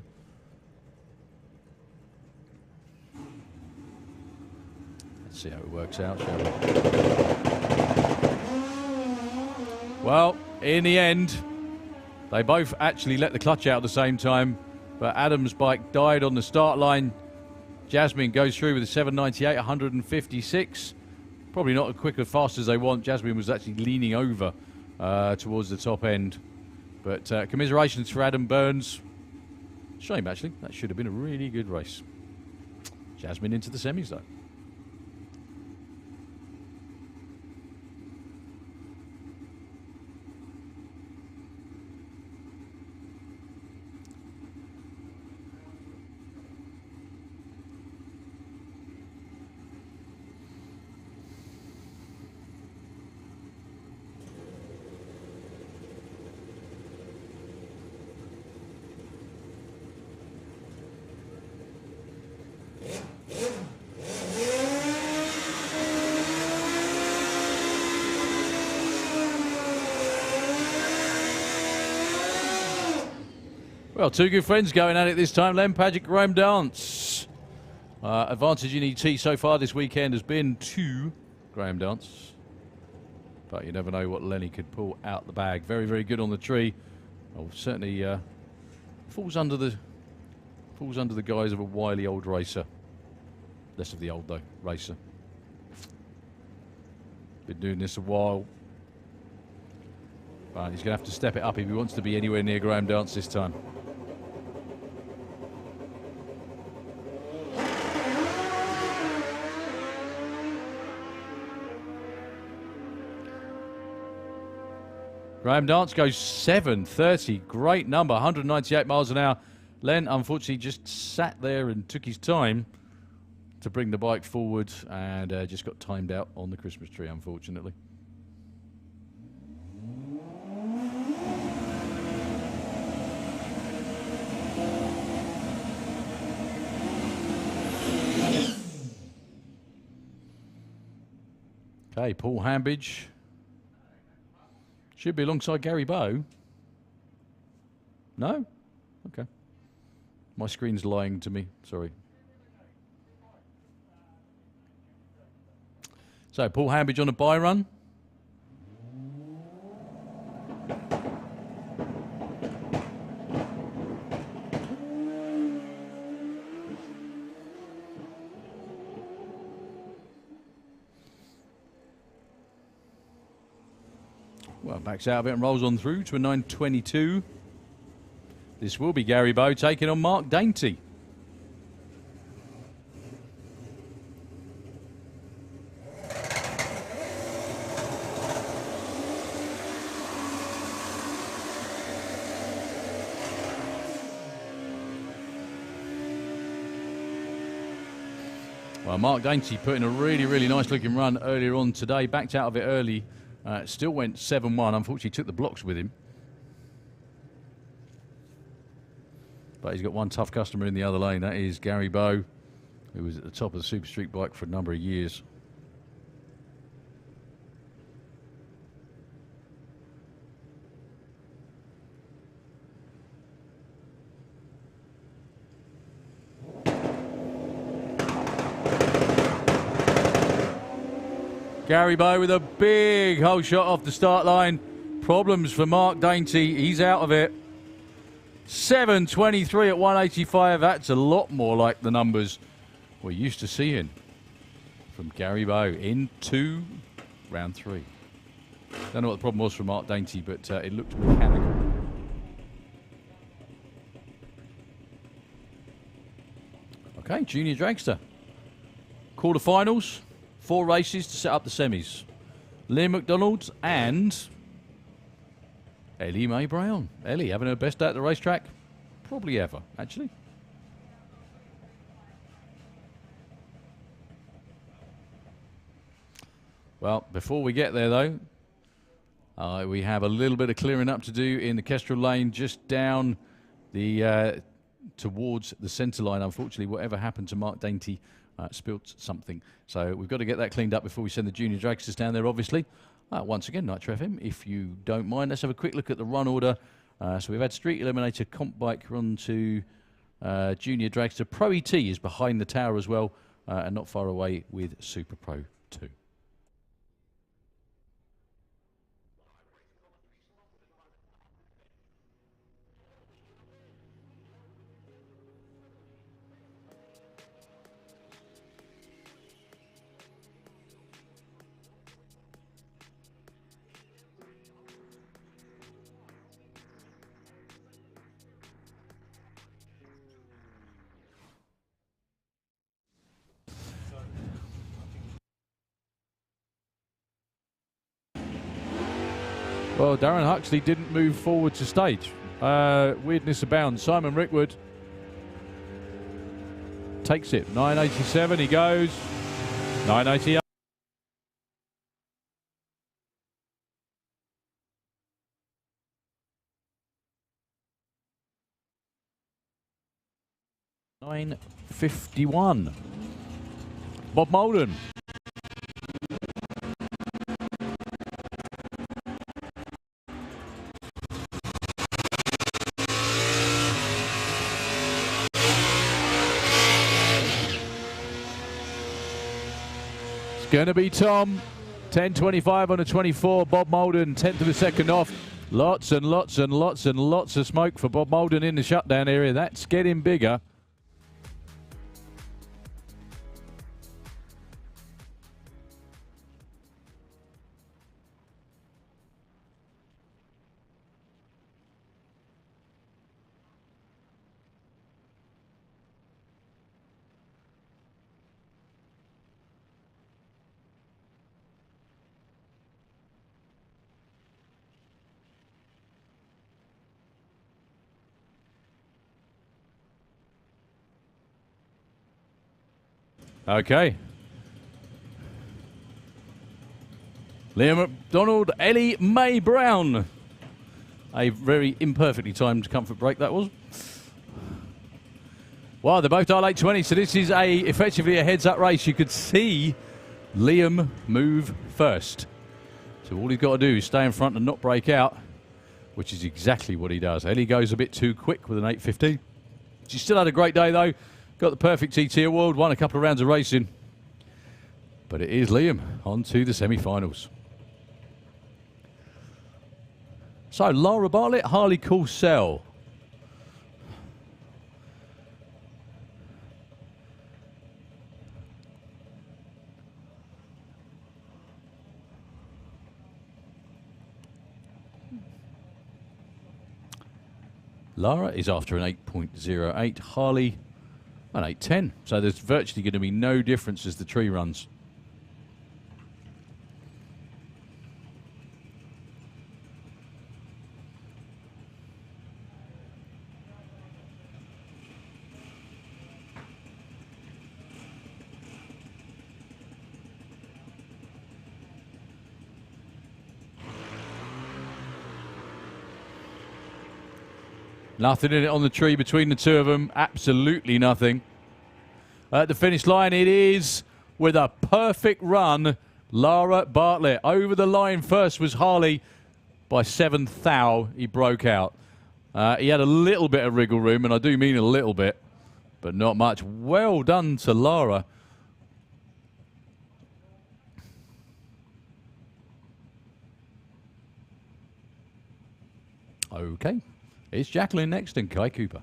See how it works out, shall we? Well, in the end, they both actually let the clutch out at the same time, but Adam's bike died on the start line. Jasmine goes through with a 798, 156. Probably not as quick as fast as they want. Jasmine was actually leaning over towards the top end. But commiserations for Adam Burns. Shame, actually. That should have been a really good race. Jasmine into the semis, though. Well, two good friends going at it this time. Len Padgett, Graham Dance. Advantage in ET so far this weekend has been to Graham Dance. But you never know what Lenny could pull out the bag. Very, very good on the tree. Oh, certainly falls under the guise of a wily old racer. Less of the old, though, racer. Been doing this a while. But he's going to have to step it up if he wants to be anywhere near Graham Dance this time. Graham Dance goes 7:30. Great number, 198 miles an hour. Len, unfortunately, just sat there and took his time to bring the bike forward and just got timed out on the Christmas tree, unfortunately. Okay, Paul Hambidge. Should be alongside Gary Bowe. No? Okay. My screen's lying to me. Sorry. So, Paul Hambidge on a bye run. Well, backs out of it and rolls on through to a 9:22. This will be Gary Bowe taking on Mark Dainty. Well, Mark Dainty put in a really, really nice looking run earlier on today. Backed out of it early. Still went 7-1. Unfortunately, took the blocks with him. But he's got one tough customer in the other lane. That is Gary Bowe, who was at the top of the Super Street bike for a number of years. Gary Bow with a big hole shot off the start line. Problems for Mark Dainty. He's out of it. 7.23 at 185. That's a lot more like the numbers we're used to seeing from Gary Bow into round 3. Don't know what the problem was for Mark Dainty, but it looked mechanical. Okay, Junior Dragster. Quarterfinals, 4 races to set up the semis. Liam McDonald and Ellie Mae Brown. Ellie having her best day at the racetrack, probably ever, actually. Well, before we get there, though, we have a little bit of clearing up to do in the Kestrel lane, just down the towards the centre line. Unfortunately, whatever happened to Mark Dainty spilt something. So we've got to get that cleaned up before we send the junior dragsters down there, obviously. Once again, Nitro FM, if you don't mind, let's have a quick look at the run order. So we've had Street Eliminator, Comp Bike run to Junior Dragster. Pro ET is behind the tower as well, and not far away with Super Pro 2. Well, Darren Huxley didn't move forward to stage. Weirdness abounds. Simon Rickwood takes it. 987, he goes. 988. $9.51. Bob Molden. Going to be Tom. 10.25 on a 24. Bob Molden, 10th of a second off. Lots and lots and lots and lots of smoke for Bob Molden in the shutdown area. That's getting bigger. Okay. Liam McDonald, Ellie Mae Brown. A very imperfectly timed comfort break that was. Well, they're both dial 820, so this is effectively a heads-up race. You could see Liam move first. So all he's got to do is stay in front and not break out, which is exactly what he does. Ellie goes a bit too quick with an 8.50. She still had a great day, though. Got the perfect TT award, won a couple of rounds of racing. But it is Liam on to the semi-finals. So, Lara Bartlett, Harley Coulsell. Lara is after an 8.08. Harley an 8.10. So there's virtually going to be no difference as the tree runs. Nothing in it on the tree between the two of them. Absolutely nothing. At the finish line, it is, with a perfect run, Lara Bartlett. Over the line first was Harley. By 7th thou, he broke out. He had a little bit of wriggle room, and I do mean a little bit, but not much. Well done to Lara. Okay. It's Jacqueline next and Kai Cooper.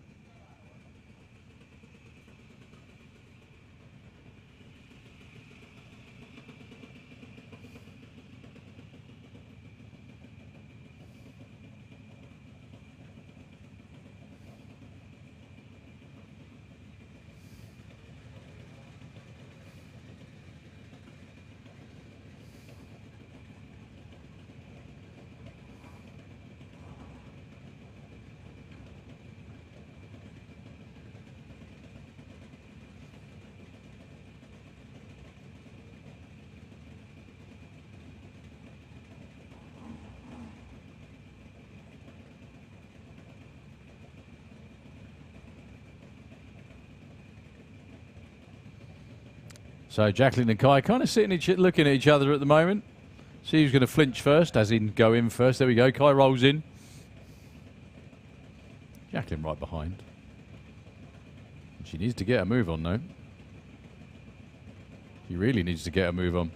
So Jacqueline and Kai kind of sitting looking at each other at the moment. See who's going to flinch first, as in go in first. There we go. Kai rolls in. Jacqueline right behind. She needs to get a move on, though. She really needs to get a move on.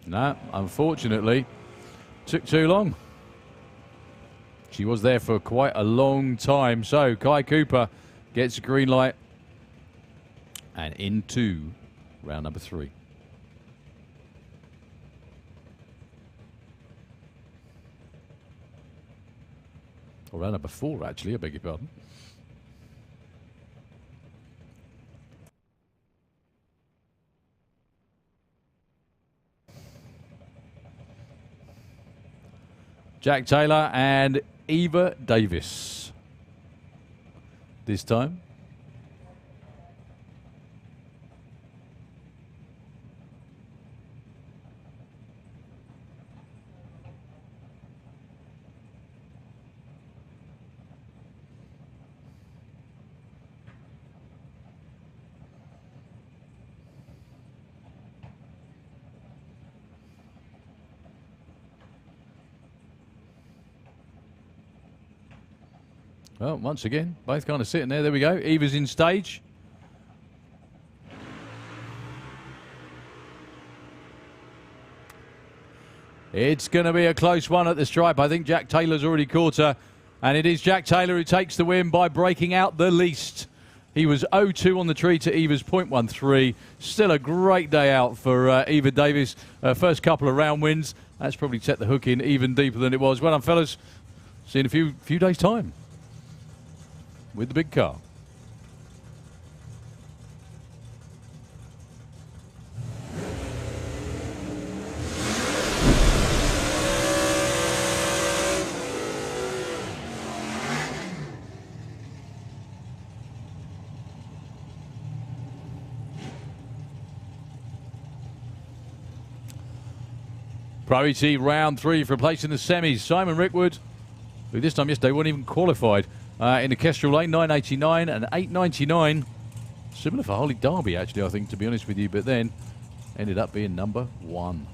Nah, unfortunately, took too long. She was there for quite a long time. So Kai Cooper gets a green light. And into round number 3. Or round number 4, actually, I beg your pardon. Jack Taylor and Eva Davis. This time. Well, once again, both kind of sitting there. There we go. Eva's in stage. It's going to be a close one at the stripe. I think Jack Taylor's already caught her. And it is Jack Taylor who takes the win by breaking out the least. He was 0-2 on the tree to Eva's 0.13. Still a great day out for Eva Davis. First couple of round wins. That's probably set the hook in even deeper than it was. Well done, fellas. See you in a few days' time with the big car. Pro ET round 3 for a place in the semis. Simon Rickwood, who this time yesterday wasn't even qualified, in the Kestrel lane, 9.89 and 8.99. Similar for Harley Derby, actually, I think, to be honest with you, but then ended up being number 1.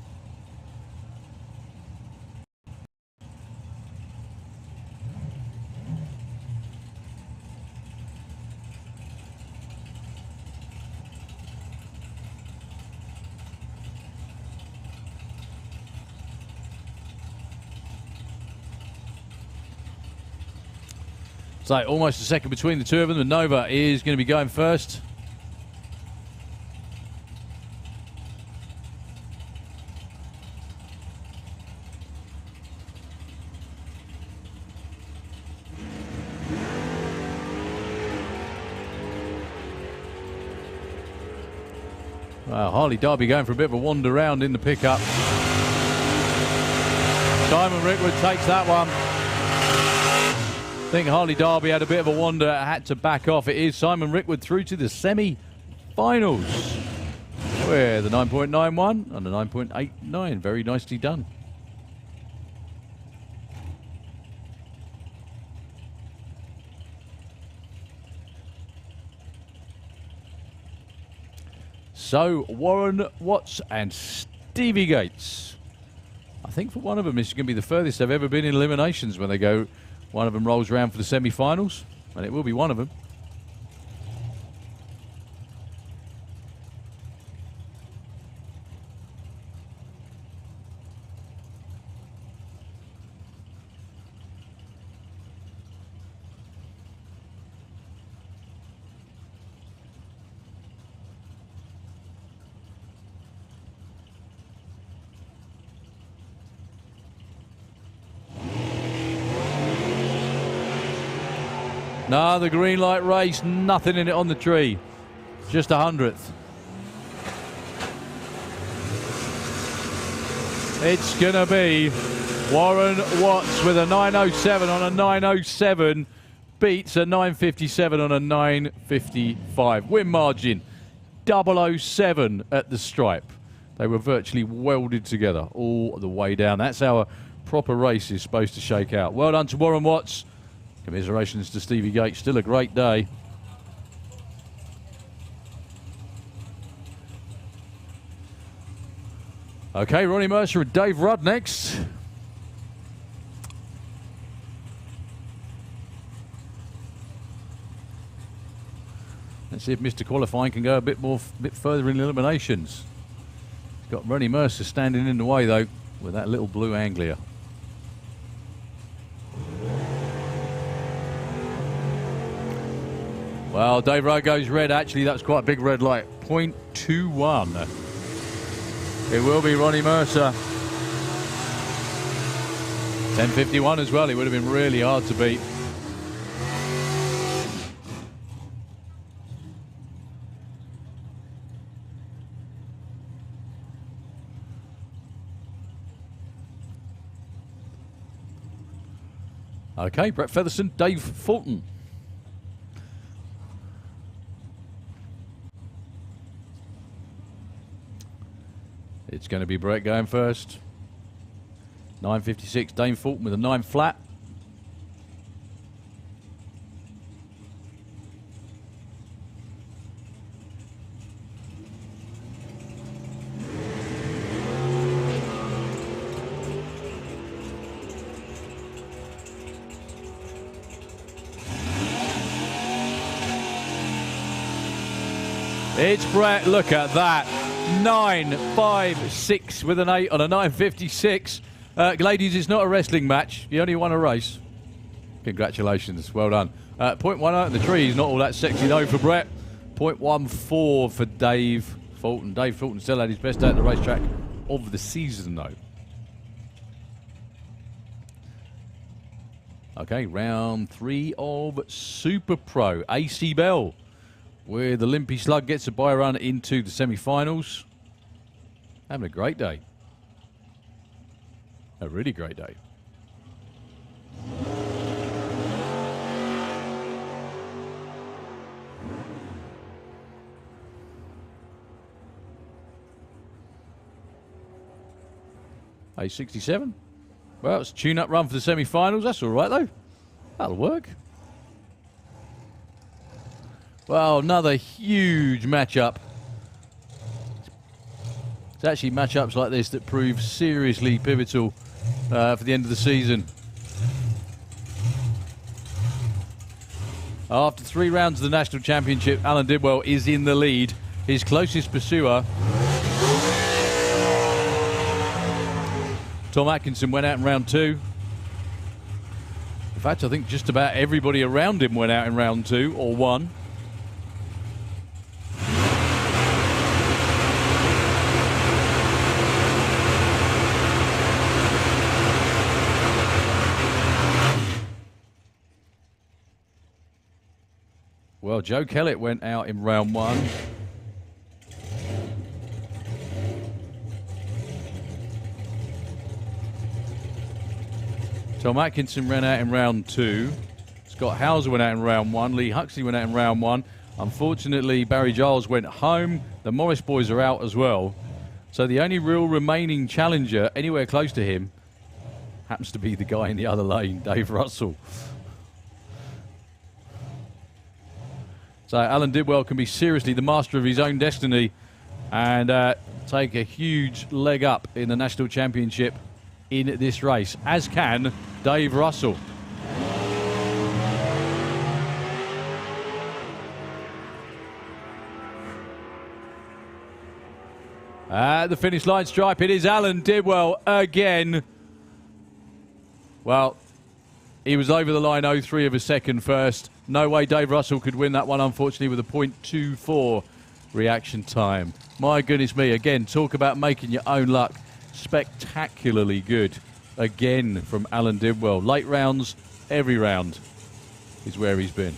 So almost a second between the two of them. The Nova is going to be going first. Well, Harley Derby going for a bit of a wander round in the pickup. Simon Rickwood takes that one. I think Harley Derby had a bit of a wander, had to back off. It is Simon Rickwood through to the semi-finals, where the 9.91 and the 9.89. Very nicely done. So Warren Watts and Stevie Gates. I think for one of them, this is going to be the furthest they've ever been in eliminations when they go. One of them rolls around for the semi-finals, and it will be one of them. No, the green light race, nothing in it on the tree. Just 100th. It's going to be Warren Watts with a 907 on a 907. Beats a 957 on a 955. Win margin 007 at the stripe. They were virtually welded together all the way down. That's how a proper race is supposed to shake out. Well done to Warren Watts. Commiserations to Stevie Gates. Still a great day. Okay, Ronnie Mercer and Dave Rudd next. Let's see if Mr. Qualifying can go a bit further in eliminations. He's got Ronnie Mercer standing in the way though with that little blue Anglia. Well, Dave Rudd goes red. Actually, that's quite a big red light. 0.21. It will be Ronnie Mercer. 10.51 as well. It would have been really hard to beat. Okay, Brett Featherstone, Dave Fulton. It's going to be Brett going first. 9.56, Dave Fulton with a 9 flat. It's Brett, look at that. 9.56 with an 8 on a 9.56. Ladies, it's not a wrestling match. You only won a race. Congratulations, well done. 0.1 out in the tree is not all that sexy though for Brett. 0.14 for Dave Fulton. Dave Fulton still had his best day at the racetrack of the season though. Okay, round 3 of Super Pro. AC Bell with the Limpy Slug gets a bye run into the semi-finals. Having a great day. A really great day. A67. Well, it's a tune-up run for the semi-finals. That's all right, though. That'll work. Well, another huge matchup. It's actually matchups like this that prove seriously pivotal for the end of the season. After 3 rounds of the National Championship, Alan Didwell is in the lead. His closest pursuer, Tom Atkinson, went out in round 2. In fact, I think just about everybody around him went out in round 2 or 1. Well, Joe Kellett went out in round 1. Tom Atkinson ran out in round 2. Scott Hauser went out in round 1. Lee Huxley went out in round 1. Unfortunately, Barry Giles went home. The Morris boys are out as well. So the only real remaining challenger anywhere close to him happens to be the guy in the other lane, Dave Russell. So Alan Didwell can be seriously the master of his own destiny and take a huge leg up in the National Championship in this race, as can Dave Russell. At the finish line stripe, it is Alan Didwell again. Well, he was over the line 0.3 of a second first. No way Dave Russell could win that one, unfortunately, with a 0.24 reaction time. My goodness me, again, talk about making your own luck. Spectacularly good, again, from Alan Didwell. Late rounds, every round. is where he's been.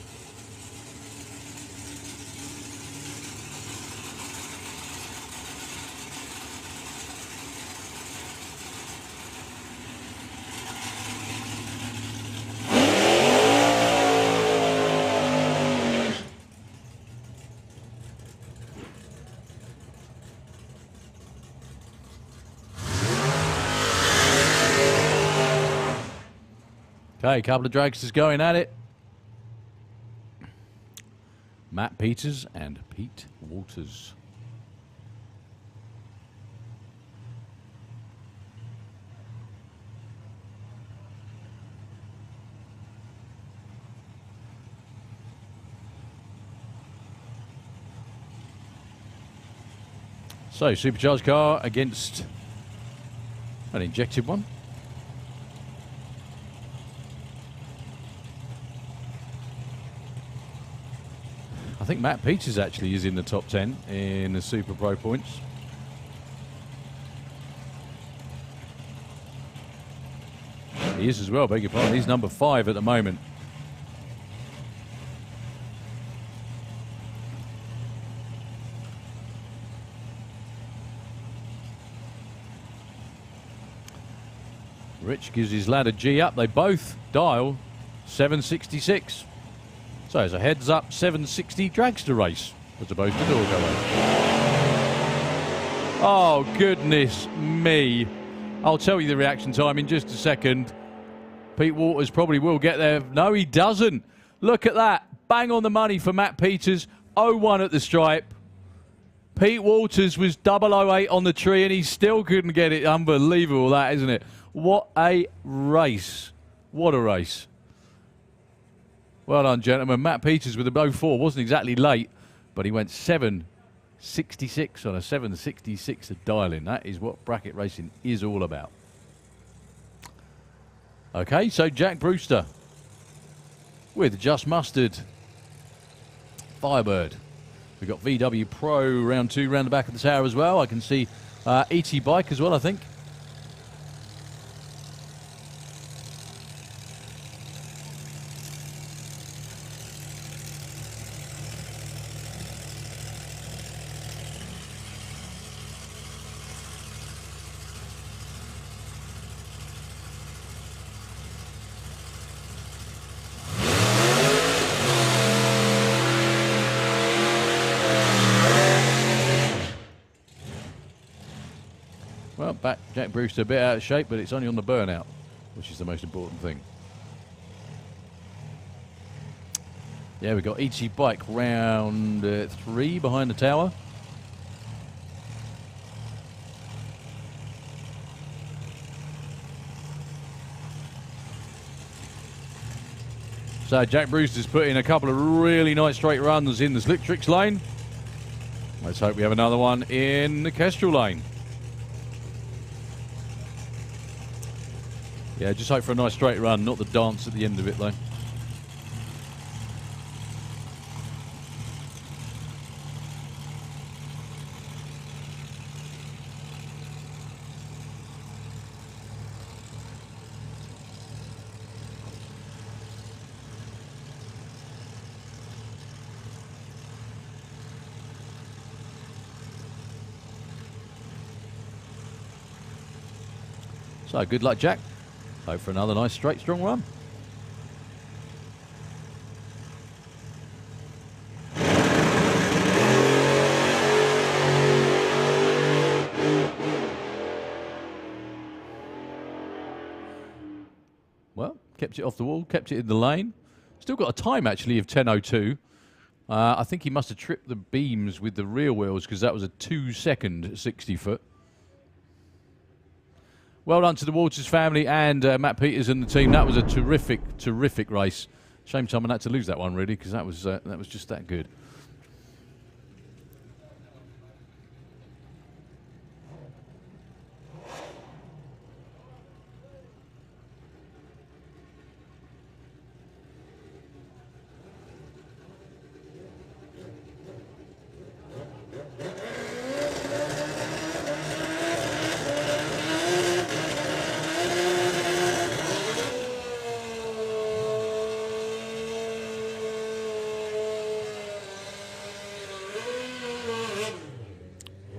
Okay, a couple of dragsters going at it. Matt Peters and Pete Walters. So, supercharged car against an injected one. I think Matt Peters actually is in the top 10 in the Super Pro points. He is as well, beg your pardon. He's number 5 at the moment. Rich gives his lad a G up. They both dial 766. So it's a heads up 760 dragster race as opposed to door going. Oh, goodness me. I'll tell you the reaction time in just a second. Pete Walters probably will get there. No, he doesn't. Look at that. Bang on the money for Matt Peters. 0-1 at the stripe. Pete Walters was 008 on the tree and he still couldn't get it. Unbelievable that, isn't it? What a race. What a race. Well done, gentlemen. Matt Peters with a 04. Wasn't exactly late, but he went 766 on a 766 of dialing. That is what bracket racing is all about. Okay, so Jack Brewster with Just Mustard. Firebird. We've got VW Pro round 2 round the back of the tower as well. I can see ET Bike as well, I think. Well, back Jack Brewster a bit out of shape, but it's only on the burnout, which is the most important thing. Yeah, we've got ET Bike round 3 behind the tower. So Jack Brewster's put in a couple of really nice straight runs in the Slick Tricks lane. Let's hope we have another one in the Kestrel lane. Yeah, just hope for a nice straight run, not the dance at the end of it, though. So, good luck, Jack. Hope for another nice, straight, strong run. Well, kept it off the wall, kept it in the lane. Still got a time, actually, of 10:02. I think he must have tripped the beams with the rear wheels because that was a 2-second 60-foot. Well done to the Walters family and Matt Peters and the team. That was a terrific, terrific race. Shame someone had to lose that one, really, because that was just that good.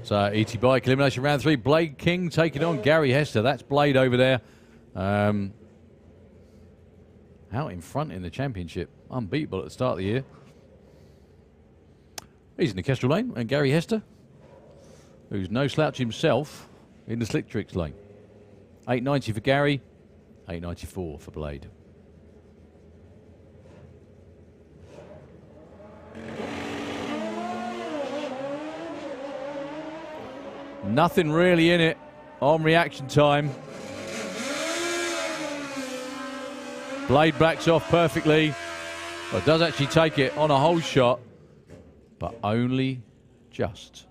So ET Bike elimination round 3. Blade King taking on Gary Hester. That's Blade over there. Out in front in the championship. Unbeatable at the start of the year. He's in the Kestrel lane. And Gary Hester, who's no slouch himself, in the Slick Tricks lane. 890 for Gary. 894 for Blade. Nothing really in it on reaction time. Blade backs off perfectly. Well, does actually take it on a hole shot, but only just.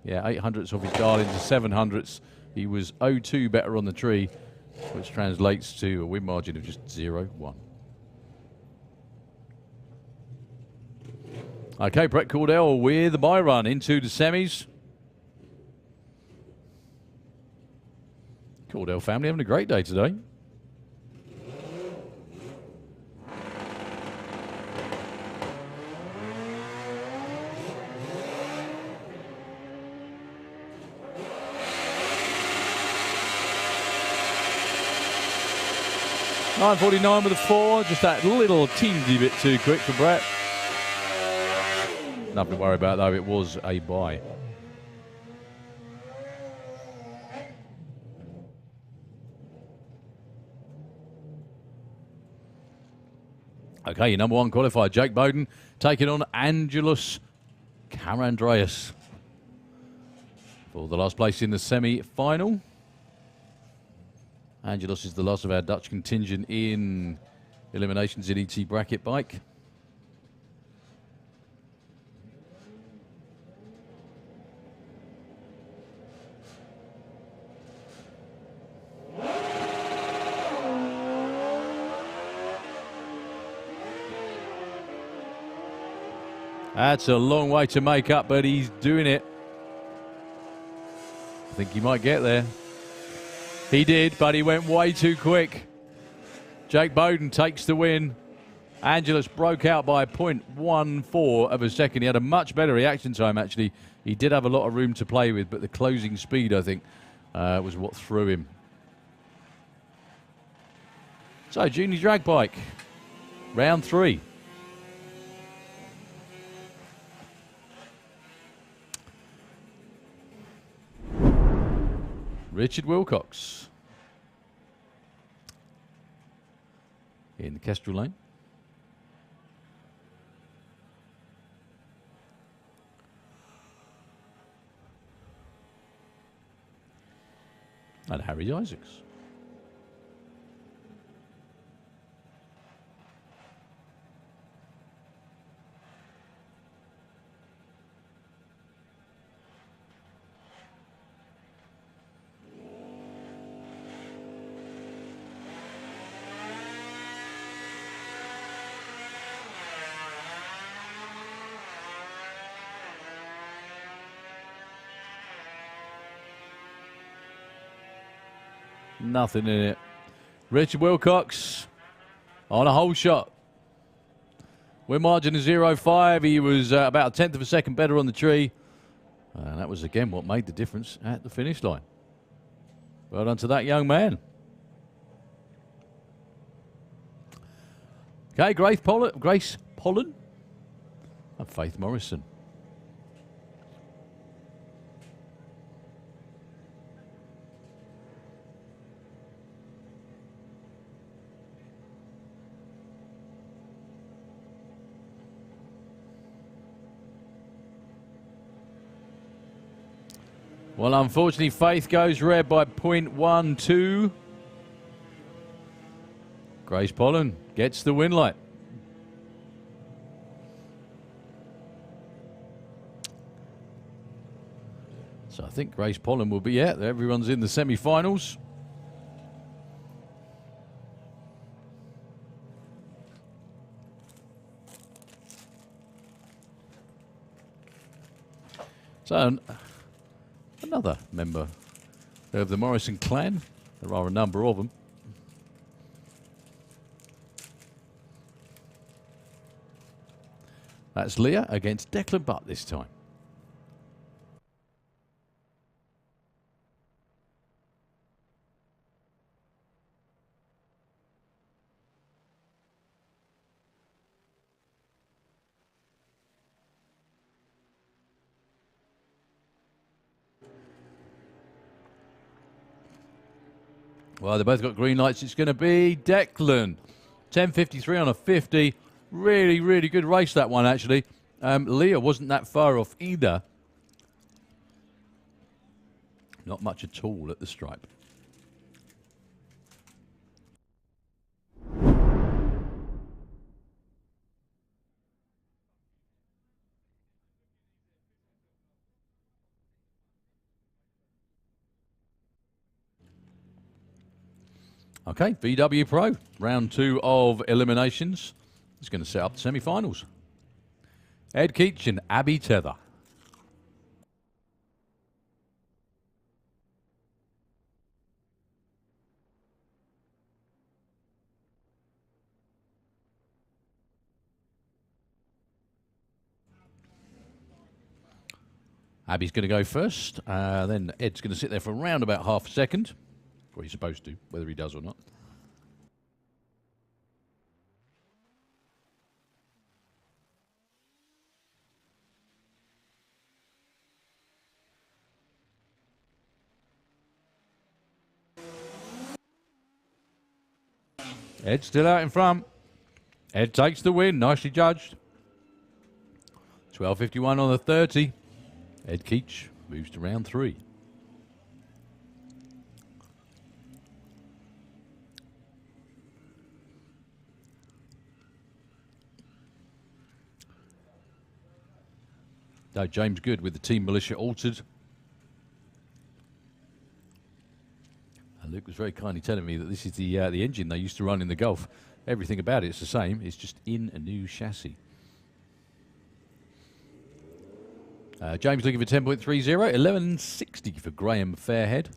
Yeah, 800ths off his dial into 700ths. He was 0.2 better on the tree, which translates to a win margin of just 0.1. Okay, Brett Cordell with my run into the semis. Cordell family having a great day today. .949 with a 4, just that little teensy bit too quick for Brett. Nothing to worry about though, it was a bye. Okay, your number 1 qualifier, Jake Bowden, taking on Angelus Karandreas for the last place in the semi-final. Angelus is the last of our Dutch contingent in eliminations in ET bracket bike. That's a long way to make up, but he's doing it. I think he might get there. He did, but he went way too quick. Jake Bowden takes the win. Angelus broke out by 0.14 of a second. He had a much better reaction time, actually. He did have a lot of room to play with, but the closing speed, I think, was what threw him. So, junior drag bike, round 3. Richard Wilcox in the Kestrel lane. And Harry Isaacs. Nothing in it. Richard Wilcox on a hole shot. Win margin of 0.5. He was about a tenth of a second better on the tree. And that was, again, what made the difference at the finish line. Well done to that young man. Okay, Grace Pollen and Faith Morrison. Well, unfortunately, Faith goes red by 0.12. Grace Pollen gets the win light. So I think Grace Pollen will be out there. Everyone's in the semi-finals. So another member of the Morrison clan. There are a number of them. That's Leah against Declan Butt this time. Well, they both got green lights. It's going to be Declan. 10.53 on a 50. Really, really good race, that one, actually. Leah wasn't that far off either. Not much at all at the stripe. Okay, VW Pro, round 2 of eliminations. It's going to set up the semi-finals. Ed Keach and Abby Tether. Abby's going to go first. Then Ed's going to sit there for around about half a second. Or he's supposed to, whether he does or not. Ed's still out in front. Ed takes the win. Nicely judged. 12.51 on the 30. Ed Keach moves to round 3. No, James Good with the Team Militia altered. And Luke was very kindly telling me that this is the engine they used to run in the Gulf. Everything about it's the same. It's just in a new chassis. James looking for 10.30. 11.60 for Graham Fairhead.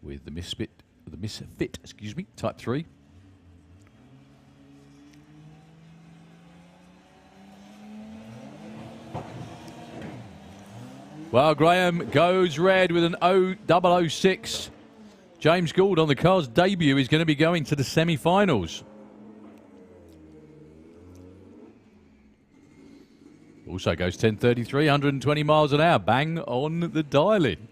With the Misfit, excuse me, Type 3. Well, Graham goes red with an 0.006. James Gould on the car's debut is going to be going to the semi-finals. Also goes 10.33, 120 miles an hour. Bang on the dial-in.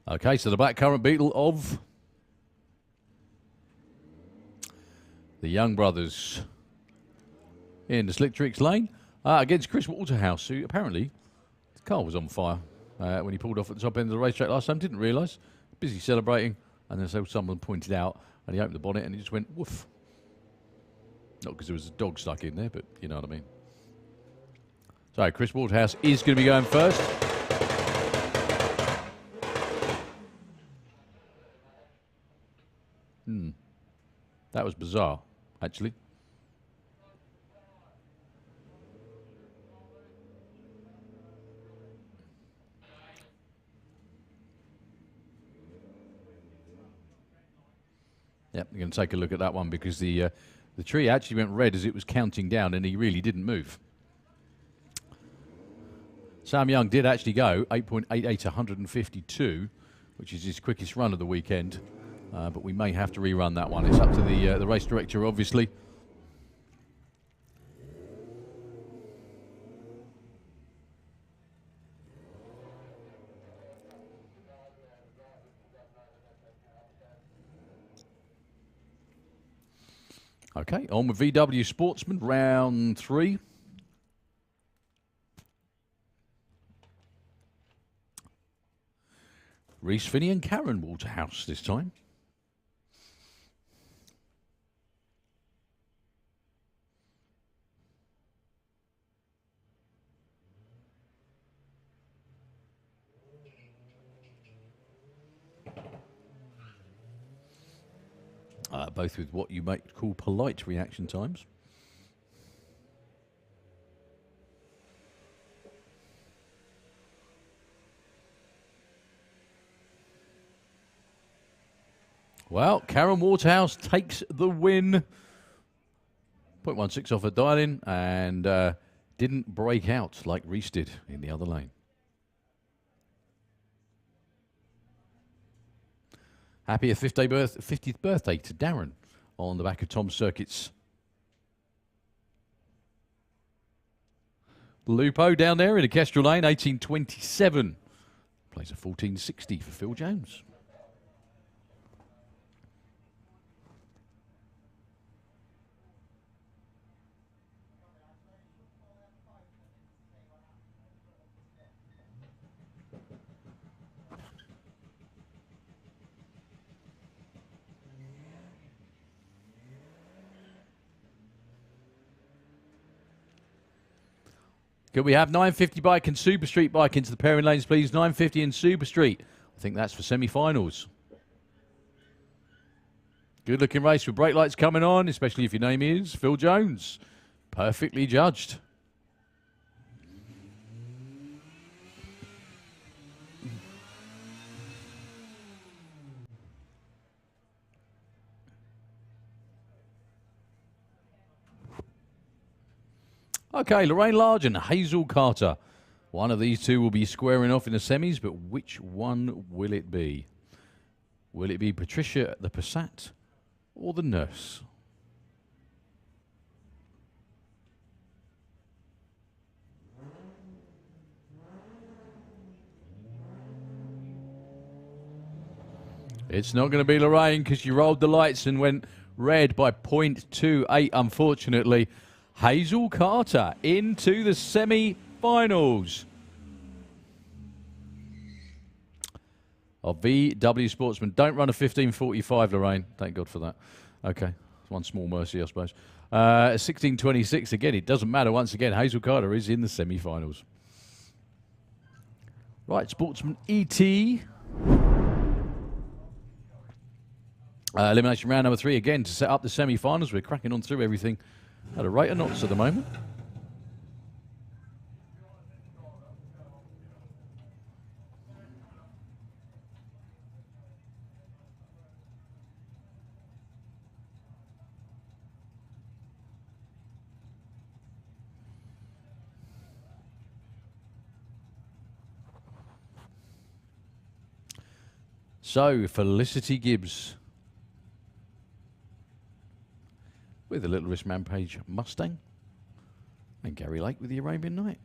Okay, so the Blackcurrant Beetle of the Young Brothers in the Slick Tricks lane against Chris Waterhouse, who apparently the car was on fire when he pulled off at the top end of the racetrack last time. Didn't realise. Busy celebrating, and then so someone pointed out, and he opened the bonnet and he just went woof. Not because there was a dog stuck in there, but you know what I mean. So Chris Waterhouse is going to be going first. That was bizarre, actually. Yep, we're going to take a look at that one because the tree actually went red as it was counting down, and he really didn't move. Sam Young did actually go 8.88, 152, which is his quickest run of the weekend. But we may have to rerun that one. It's up to the race director, obviously. Okay, on with VW Sportsman, round 3. Reese Finney and Karen Waterhouse this time. Both with what you might call polite reaction times. Well, Karen Waterhouse takes the win. 0.16 off her dial-in and didn't break out like Reese did in the other lane. Happy 50th birthday to Darren on the back of Tom's Circuits. Lupo down there in a Kestrel lane, 1827. Plays a 1460 for Phil Jones. Could we have 950 bike and Super Street bike into the pairing lanes, please? 950 and Super Street. I think that's for semi-finals. Good looking race with brake lights coming on, especially if your name is Phil Jones. Perfectly judged. Okay, Lorraine Large and Hazel Carter. One of these two will be squaring off in the semis, but which one will it be? Will it be Patricia the Passat or the Nurse? It's not going to be Lorraine because she rolled the lights and went red by 0.28, unfortunately. Hazel Carter into the semi-finals of VW Sportsman. Don't run a 15:45, Lorraine. Thank God for that. Okay, one small mercy, I suppose. 16:26 again. It doesn't matter. Once again, Hazel Carter is in the semi-finals. Right, Sportsman ET. Elimination round number 3 again to set up the semi-finals. We're cracking on through everything at a rate of knots at the moment. So, Felicity Gibbs with the Little Risk Rampage Mustang and Gary Lake with the Arabian Night.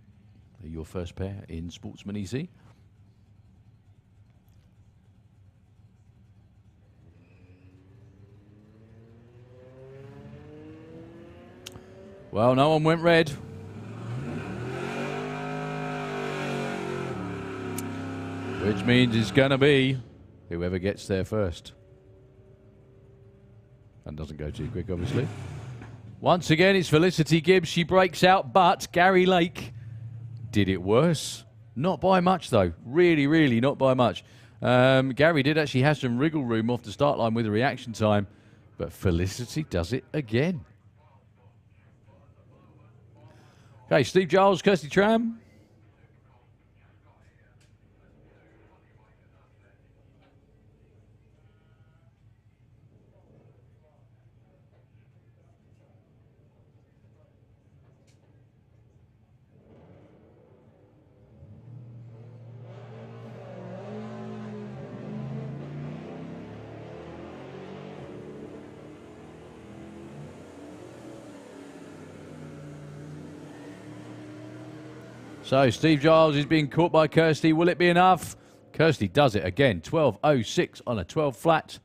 They're your first pair in Sportsman EC. Well, no one went red. Which means it's going to be whoever gets there first. And doesn't go too quick, obviously. Once again, it's Felicity Gibbs. She breaks out, but Gary Lake did it worse. Not by much, though. Really, really not by much. Gary did actually have some wriggle room off the start line with a reaction time, but Felicity does it again. Okay, Steve Giles, Kirsty Tram. So Steve Giles is being caught by Kirsty. Will it be enough? Kirsty does it again. 12.06 on a 12 flat.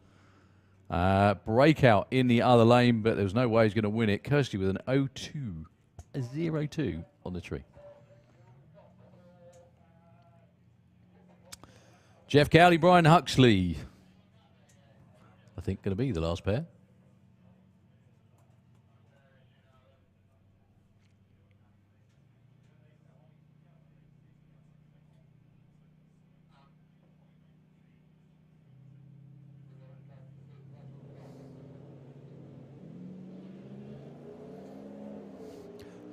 Breakout in the other lane, but there was no way he's going to win it. Kirsty with an 0.2, a 0.2 on the tree. Jeff Cowley, Brian Huxley. I think going to be the last pair.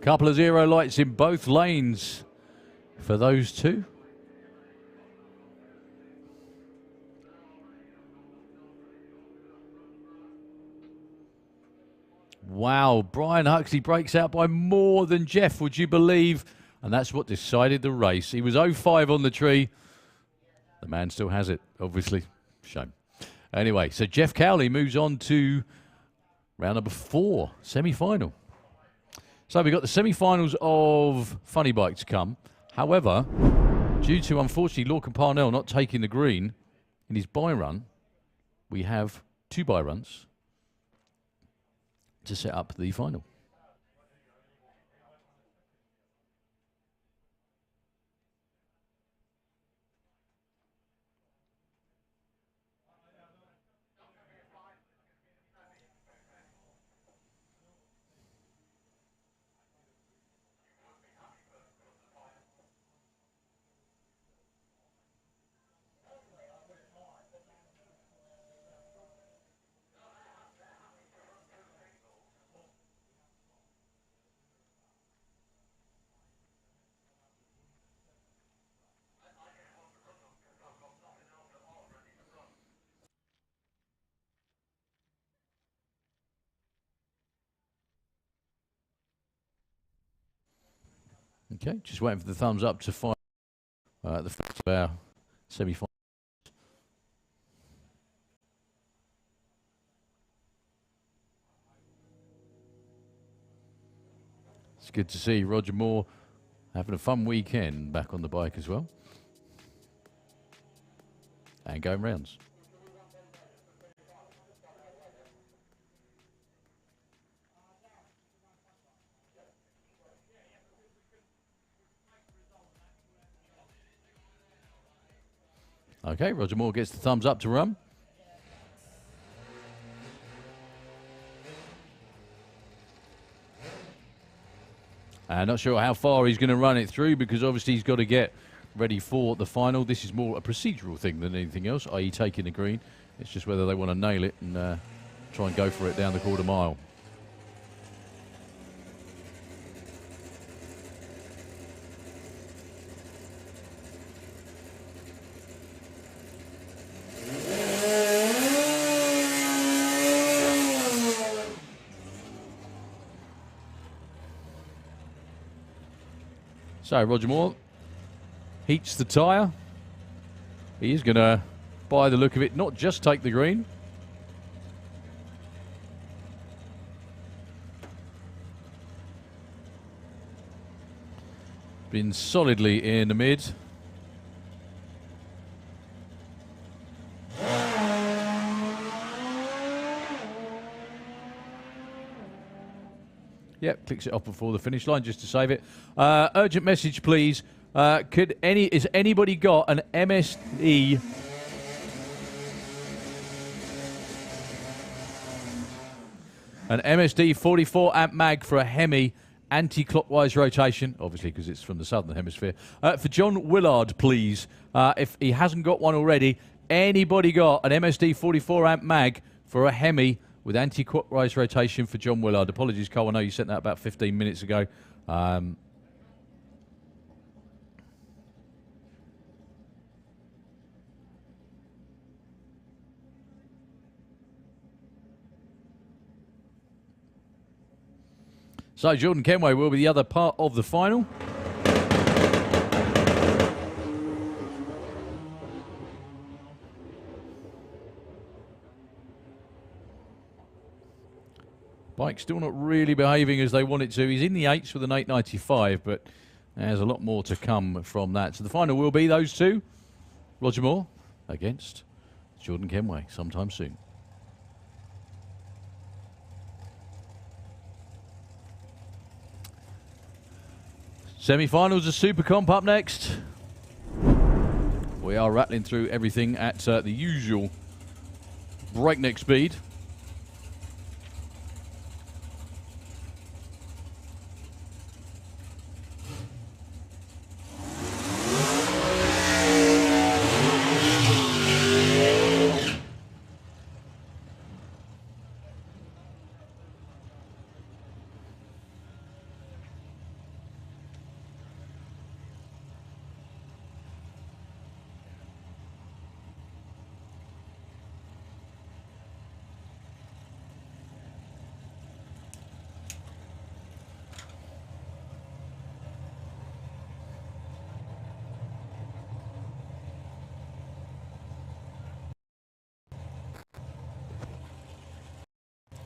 Couple of zero lights in both lanes for those two. Wow, Brian Huxley breaks out by more than Jeff, would you believe? And that's what decided the race. He was 0.5 on the tree. The man still has it, obviously. Shame. Anyway, so Jeff Cowley moves on to round number 4, semi-final. So we've got the semi-finals of Funny Bike to come. However, due to, unfortunately, Lorcan Parnell not taking the green in his bye run, we have 2 bye runs to set up the final. Okay, just waiting for the thumbs up to fire the first of our semi-final. It's good to see Roger Moore having a fun weekend back on the bike as well. And going rounds. Okay, Roger Moore gets the thumbs up to run. Not sure how far he's going to run it through, because obviously he's got to get ready for the final. This is more a procedural thing than anything else, i.e. taking the green. It's just whether they want to nail it and try and go for it down the quarter mile. So Roger Moore heats the tyre. He is going to, by the look of it, not just take the green. Been solidly in the mid. Yep, clicks it off before the finish line just to save it. Urgent message, please. Is anybody got an MSD? An MSD 44 amp mag for a Hemi anti-clockwise rotation, obviously because it's from the southern hemisphere. For John Willard, please. If he hasn't got one already, anybody got an MSD 44 amp mag for a Hemi with anti-clockwise rotation for John Willard? Apologies, Cole, I know you sent that about 15 minutes ago. So Jordan Kenway will be the other part of the final. Bike still not really behaving as they want it to. He's in the 8s with an 895, but there's a lot more to come from that. So the final will be those two. Roger Moore against Jordan Kenway sometime soon. Semi-finals of Super Comp up next. We are rattling through everything at the usual breakneck speed.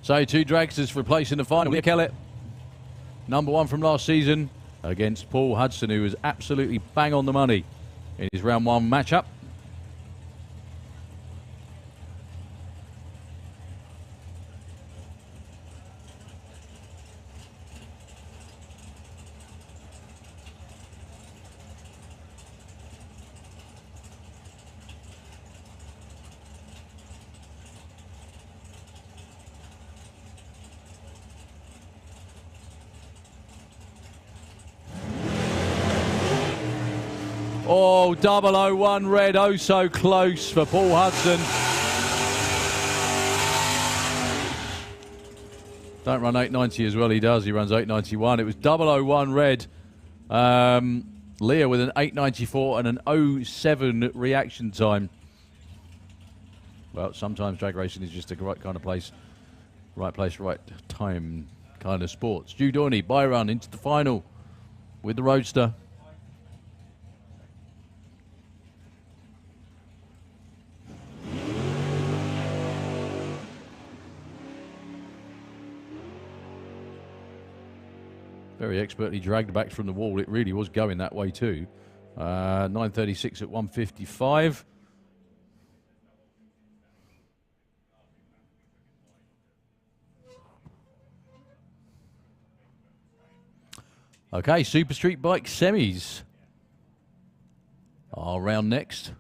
So 2 dragsters for a place in the final. Leah Kellett, number 1 from last season, against Paul Hudson, who was absolutely bang on the money in his round 1 matchup. Oh, 001 red, oh so close for Paul Hudson. Don't run 890 as well, he does. He runs 891. It was 001 red. Leah with an 894 and an 07 reaction time. Well, sometimes drag racing is just the right kind of place, right time kind of sport. Stu Dorney, by run into the final with the Roadster. Very expertly dragged back from the wall. It really was going that way too. 936 at 155. Okay, Super Street Bike semis are round next.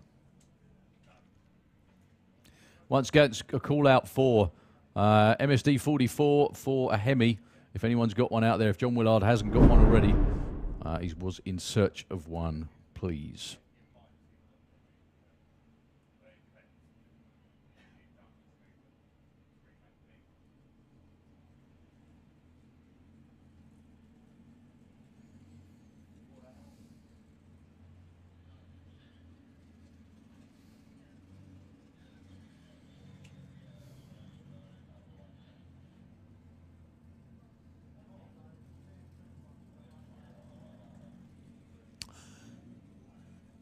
Once again, a call out for MSD 44 for a Hemi. If anyone's got one out there, if John Willard hasn't got one already, he was in search of one, please.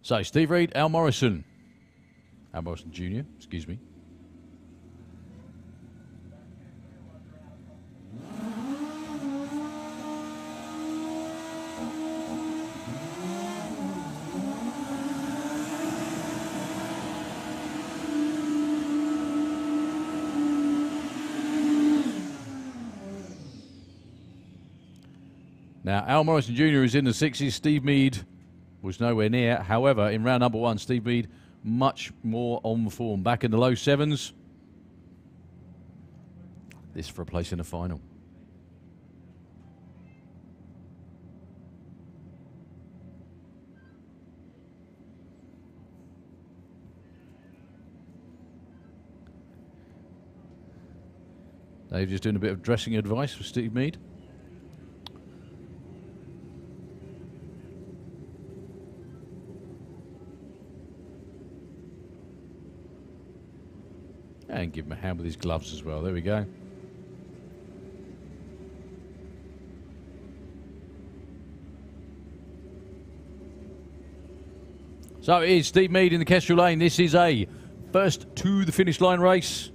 So, Steve Reed, Al Morrison Jr., excuse me. Now, Al Morrison Jr. is in the 60s. Steve Mead was nowhere near. However, in round number 1, Steve Mead much more on form. Back in the low 7s. This for a place in the final. Dave just doing a bit of dressing advice for Steve Mead. And give him a hand with his gloves as well. There we go. So it is Steve Mead in the Kestrel Lane. This is a first to the finish line race.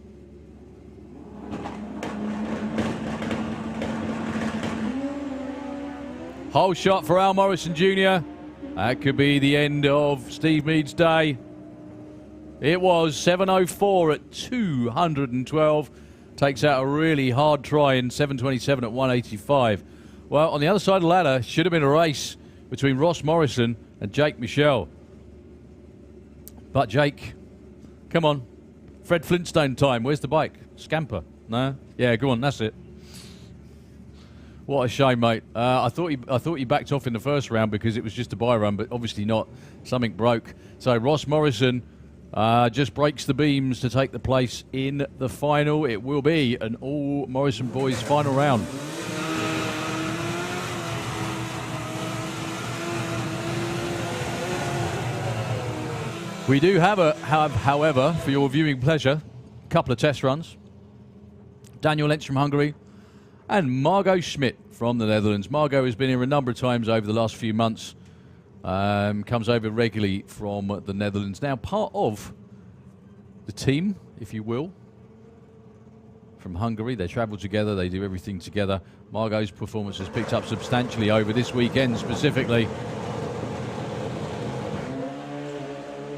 Hole shot for Al Morrison Jr. That could be the end of Steve Mead's day. It was 7:04 at 212. Takes out a really hard try in 7:27 at 185. Well, on the other side of the ladder, should have been a race between Ross Morrison and Jake Michel. But Jake, come on. Fred Flintstone time. Where's the bike? Scamper. No? Yeah, go on. That's it. What a shame, mate. I thought he backed off in the first round because it was just a bye run, but obviously not. Something broke. So Ross Morrison just breaks the beams to take the place in the final. It will be an all Morrison boys final round. We do have, however, for your viewing pleasure, a couple of test runs. Daniel Lentz from Hungary and Margot Schmidt from the Netherlands. Margot has been here a number of times over the last few months. Comes over regularly from the Netherlands. Now part of the team, if you will, from Hungary. They travel together, they do everything together. Margot's performance has picked up substantially over this weekend specifically.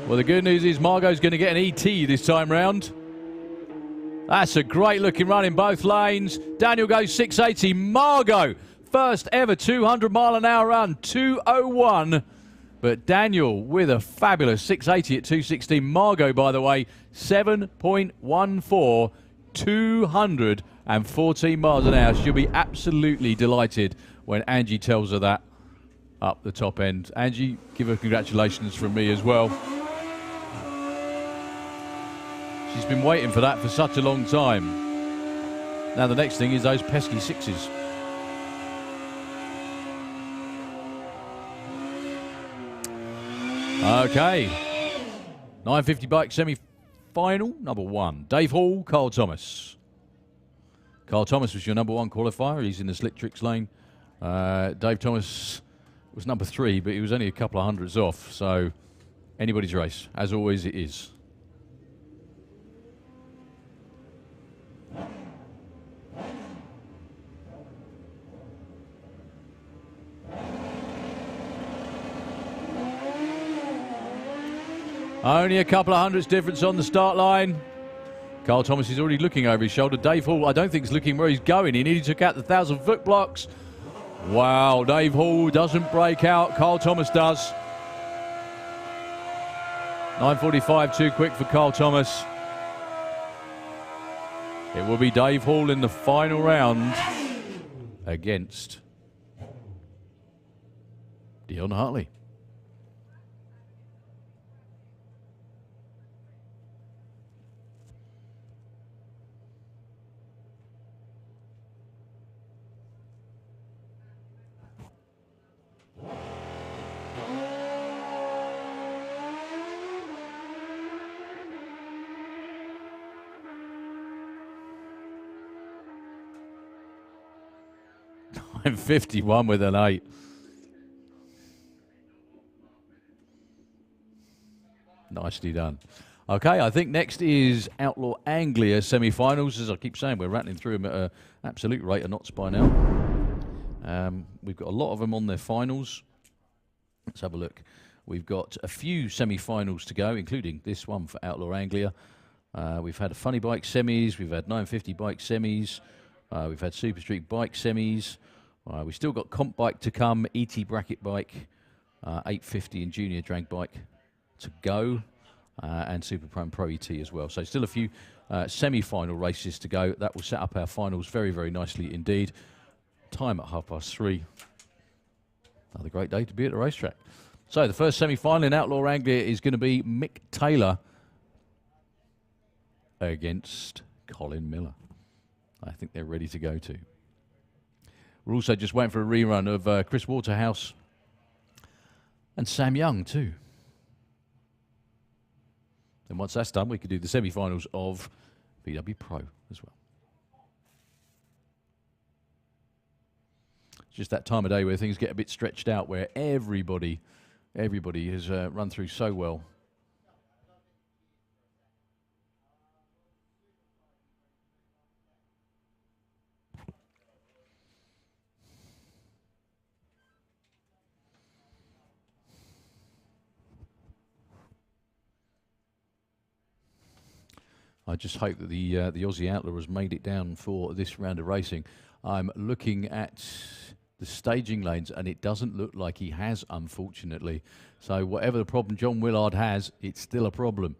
Well, the good news is Margot's going to get an ET this time round. That's a great looking run in both lanes. Daniel goes 680. Margot, first ever 200-mile-an-hour run, 2:01. But Daniel with a fabulous 680 at 2:16. Margot, by the way, 7.14, 214 miles an hour. She'll be absolutely delighted when Angie tells her that up the top end. Angie, give her congratulations from me as well. She's been waiting for that for such a long time. Now the next thing is those pesky sixes. Okay. 950 bike semi-final, number 1. Dave Hall, Carl Thomas. Carl Thomas was your number 1 qualifier. He's in the slick tricks lane. Dave Thomas was number 3, but he was only a couple of hundreds off. So anybody's race. As always, it is. Only a couple of hundreds difference on the start line. Carl Thomas is already looking over his shoulder. Dave Hall, I don't think, is looking where he's going. He nearly took out the 1,000-foot blocks. Wow, Dave Hall doesn't break out. Carl Thomas does. 9:45 too quick for Carl Thomas. It will be Dave Hall in the final round against Dion Hartley. And 51 with an 8. Nicely done. Okay, I think next is Outlaw Anglia semi-finals. As I keep saying, we're rattling through them at an absolute rate of knots by now. We've got a lot of them on their finals. Let's have a look. We've got a few semi-finals to go, including this one for Outlaw Anglia. We've had a funny bike semis. We've had 950 bike semis. We've had Super Street bike semis. We've still got comp bike to come, ET bracket bike, 850 and junior drag bike to go, and Super Pro and Pro ET as well. So still a few semi-final races to go. That will set up our finals very, very nicely indeed. Time at 3:30. Another great day to be at the racetrack. So the first semi-final in Outlaw Anglia is going to be Mick Taylor against Colin Miller. I think they're ready to go too. We're also just waiting for a rerun of Chris Waterhouse and Sam Young too. And once that's done, we can do the semi-finals of VW Pro as well. It's just that time of day where things get a bit stretched out, where everybody has run through so well. I just hope that the Aussie Outlaw has made it down for this round of racing. I'm looking at the staging lanes, and it doesn't look like he has, unfortunately. So whatever the problem John Willard has, it's still a problem.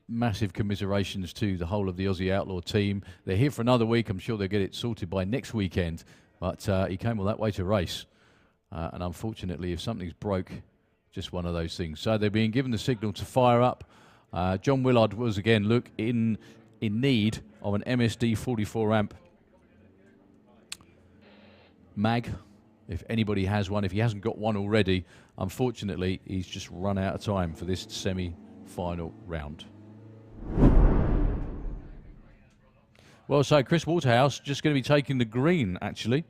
Massive commiserations to the whole of the Aussie Outlaw team. They're here for another week. I'm sure they'll get it sorted by next weekend. But he came all that way to race. And unfortunately, if something's broke, just one of those things. So they're being given the signal to fire up. John Willard was, again, look, in need of an MSD 44 amp mag, if anybody has one. If he hasn't got one already, unfortunately, he's just run out of time for this semi-final round. Well, so Chris Waterhouse just going to be taking the green, actually,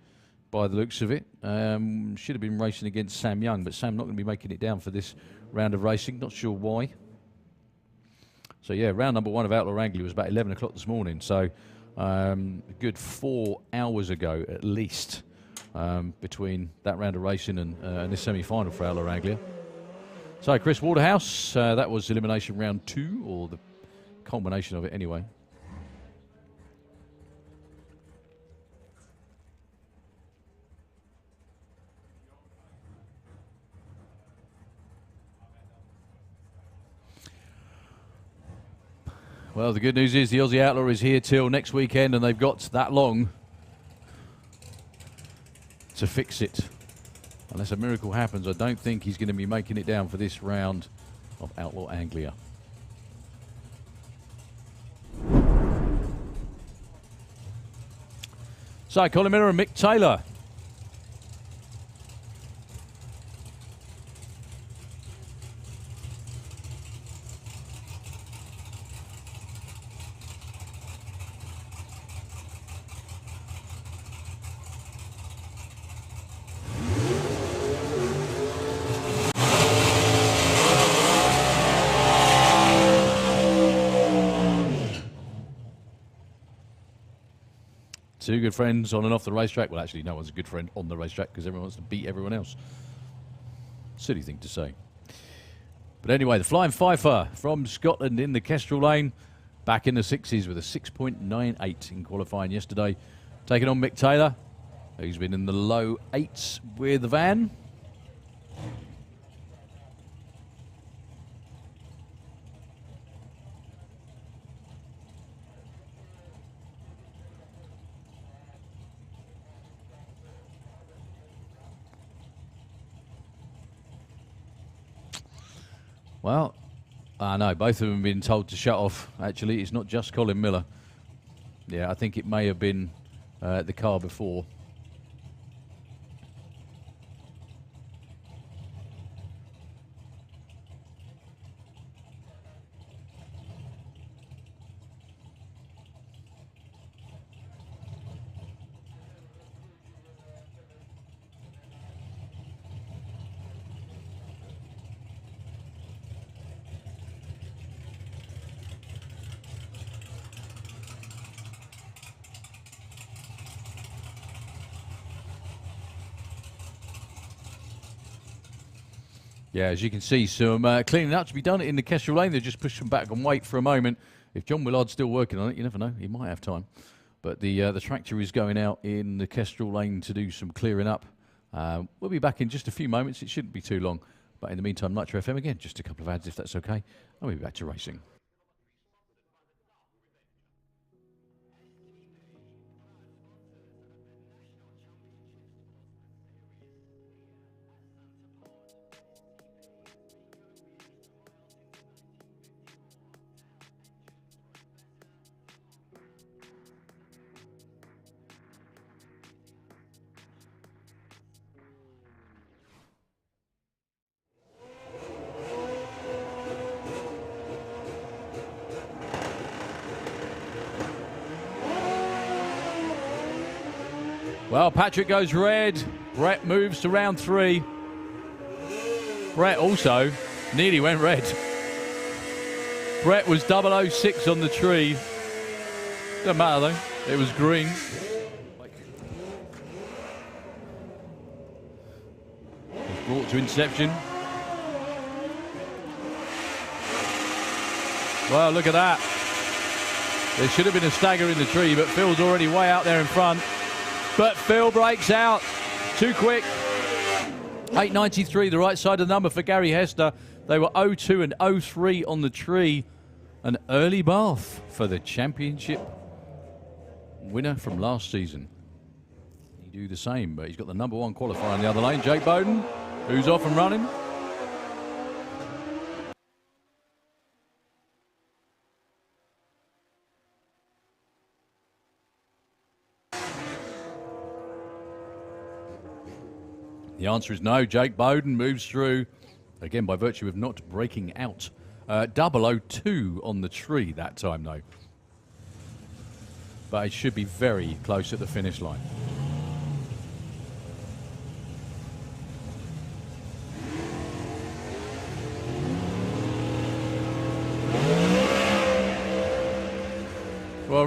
by the looks of it. Should have been racing against Sam Young, but Sam not going to be making it down for this round of racing. Not sure why. So yeah, round number 1 of Outlaw Anglia was about 11 o'clock this morning. So a good 4 hours ago at least, between that round of racing and this semi-final for Outlaw Anglia. So Chris Waterhouse, that was elimination round 2, or the culmination of it anyway. Well, the good news is the Aussie Outlaw is here till next weekend, and they've got that long to fix it. Unless a miracle happens, I don't think he's going to be making it down for this round of Outlaw Anglia. So, Colin Miller and Mick Taylor. Two good friends on and off the racetrack. Well, actually, no one's a good friend on the racetrack because everyone wants to beat everyone else. Silly thing to say. But anyway, the Flying Fifer from Scotland in the Kestrel Lane. Back in the 60s with a 6.98 in qualifying yesterday. Taking on Mick Taylor, who's been in the low 8s with the van. Well, I know both of them have been told to shut off. Actually, it's not just Colin Miller. Yeah, I think it may have been the car before. Yeah, as you can see, some cleaning up to be done in the Kestrel Lane. They just push them back and wait for a moment. If John Willard's still working on it, you never know. He might have time. But the tractor is going out in the Kestrel Lane to do some clearing up. We'll be back in just a few moments. It shouldn't be too long. But in the meantime, Nitro FM again, just a couple of ads if that's okay. And we'll be back to racing. Well, Patrick goes red. Brett moves to round 3. Brett also nearly went red. Brett was 006 on the tree. Doesn't matter though. It was green. It's brought to interception. Well, look at that. There should have been a stagger in the tree, but Phil's already way out there in front. But Phil breaks out too quick. 8.93, the right side of the number for Gary Hester. They were 0.2 and 0.3 on the tree. An early bath for the championship winner from last season. He do the same, but he's got the number 1 qualifier in the other lane, Jake Bowden, who's off and running. The answer is no. Jake Bowden moves through, again, by virtue of not breaking out. 002 on the tree that time, though. But it should be very close at the finish line.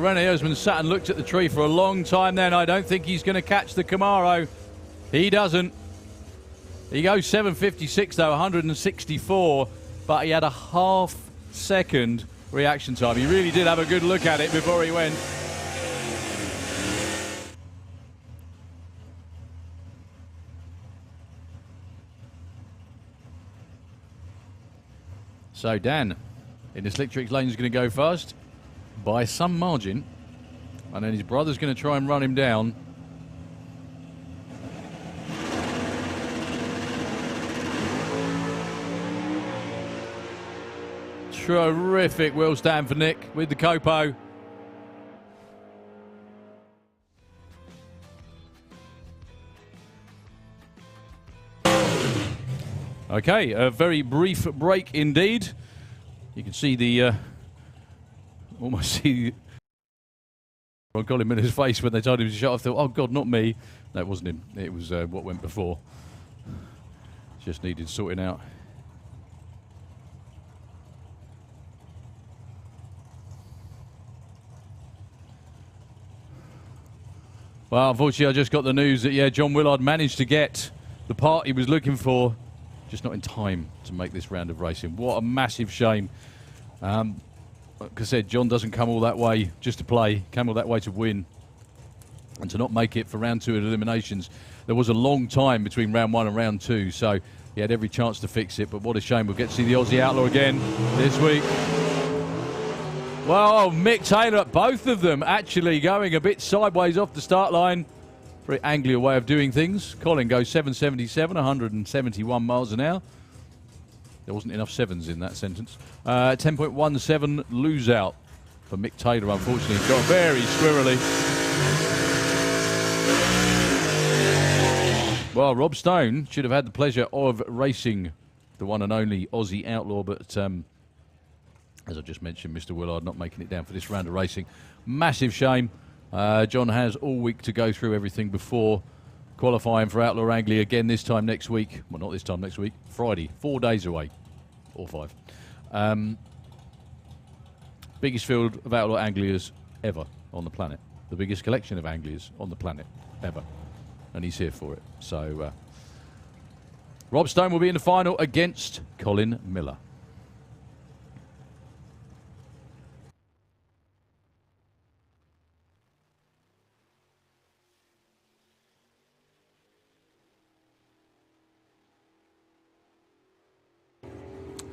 René Osman sat and looked at the tree for a long time then. I don't think he's going to catch the Camaro. He doesn't. He goes 7:56 though, 164, but he had a half-second reaction time. He really did have a good look at it before he went. So Dan, in the Slick Tricks lane, is going to go first by some margin. And then his brother's going to try and run him down. Terrific wheel stand for Nick with the Copo. Okay, a very brief break indeed. You can see the, almost see Colin Miller's face when they told him to shut off. Thought, oh God, not me. No, it wasn't him. It was what went before. Just needed sorting out. Well, unfortunately, I just got the news that, yeah, John Willard managed to get the part he was looking for, just not in time to make this round of racing. What a massive shame. Like I said, John doesn't come all that way just to play, came all that way to win. And to not make it for round 2 of eliminations. There was a long time between round 1 and round 2, so he had every chance to fix it. But what a shame. We'll get to see the Aussie Outlaw again this week. Well, Mick Taylor, both of them actually going a bit sideways off the start line. Very Anglia way of doing things. Colin goes 777, 171 miles an hour. There wasn't enough sevens in that sentence. 10.17 lose out for Mick Taylor, unfortunately. Got very squirrely. Well, Rob Stone should have had the pleasure of racing the one and only Aussie Outlaw, but as I just mentioned, Mr. Willard not making it down for this round of racing. Massive shame. John has all week to go through everything before qualifying for Outlaw Anglia again this time next week. Well, not this time next week. Friday. 4 days away. Or 5. Biggest field of Outlaw Anglias ever on the planet. The biggest collection of Anglias on the planet ever. And he's here for it. So, Rob Stone will be in the final against Colin Miller.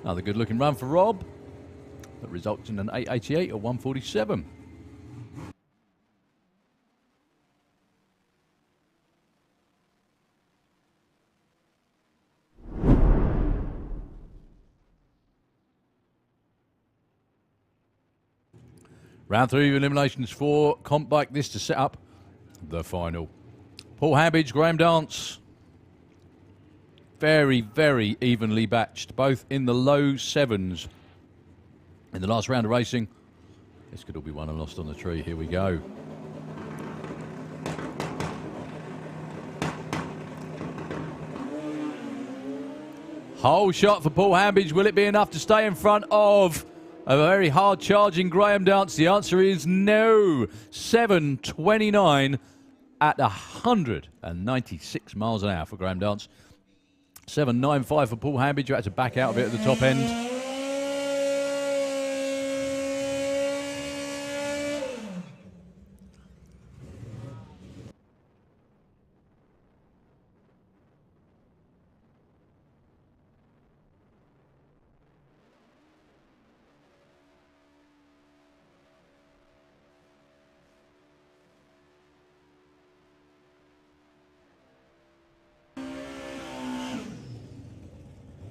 Another good looking run for Rob. That results in an 888 or 147. Round 3 of eliminations for Comp Bike. This to set up the final. Paul Hambidge, Graham Dance. Very, very evenly batched, both in the low 7s in the last round of racing. This could all be won and lost on the tree. Here we go. Whole shot for Paul Hambidge. Will it be enough to stay in front of a very hard charging Graham Dance? The answer is no. 7:29 at 196 miles an hour for Graham Dance. 7.95 for Paul Hambidge, who had to back out of it at the top end.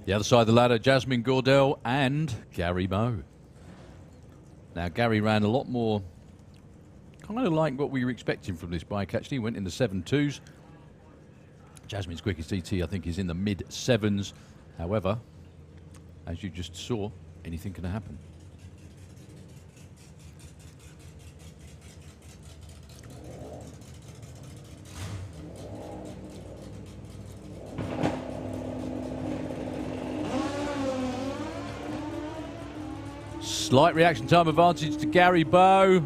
The other side of the ladder, Jasmine Gordell and Gary Moe. Now, Gary ran a lot more, kind of like what we were expecting from this bike, actually. Went in the 7.2s. Jasmine's quickest ET, I think, is in the mid-7s. However, as you just saw, anything can happen. Slight reaction time advantage to Gary Bow.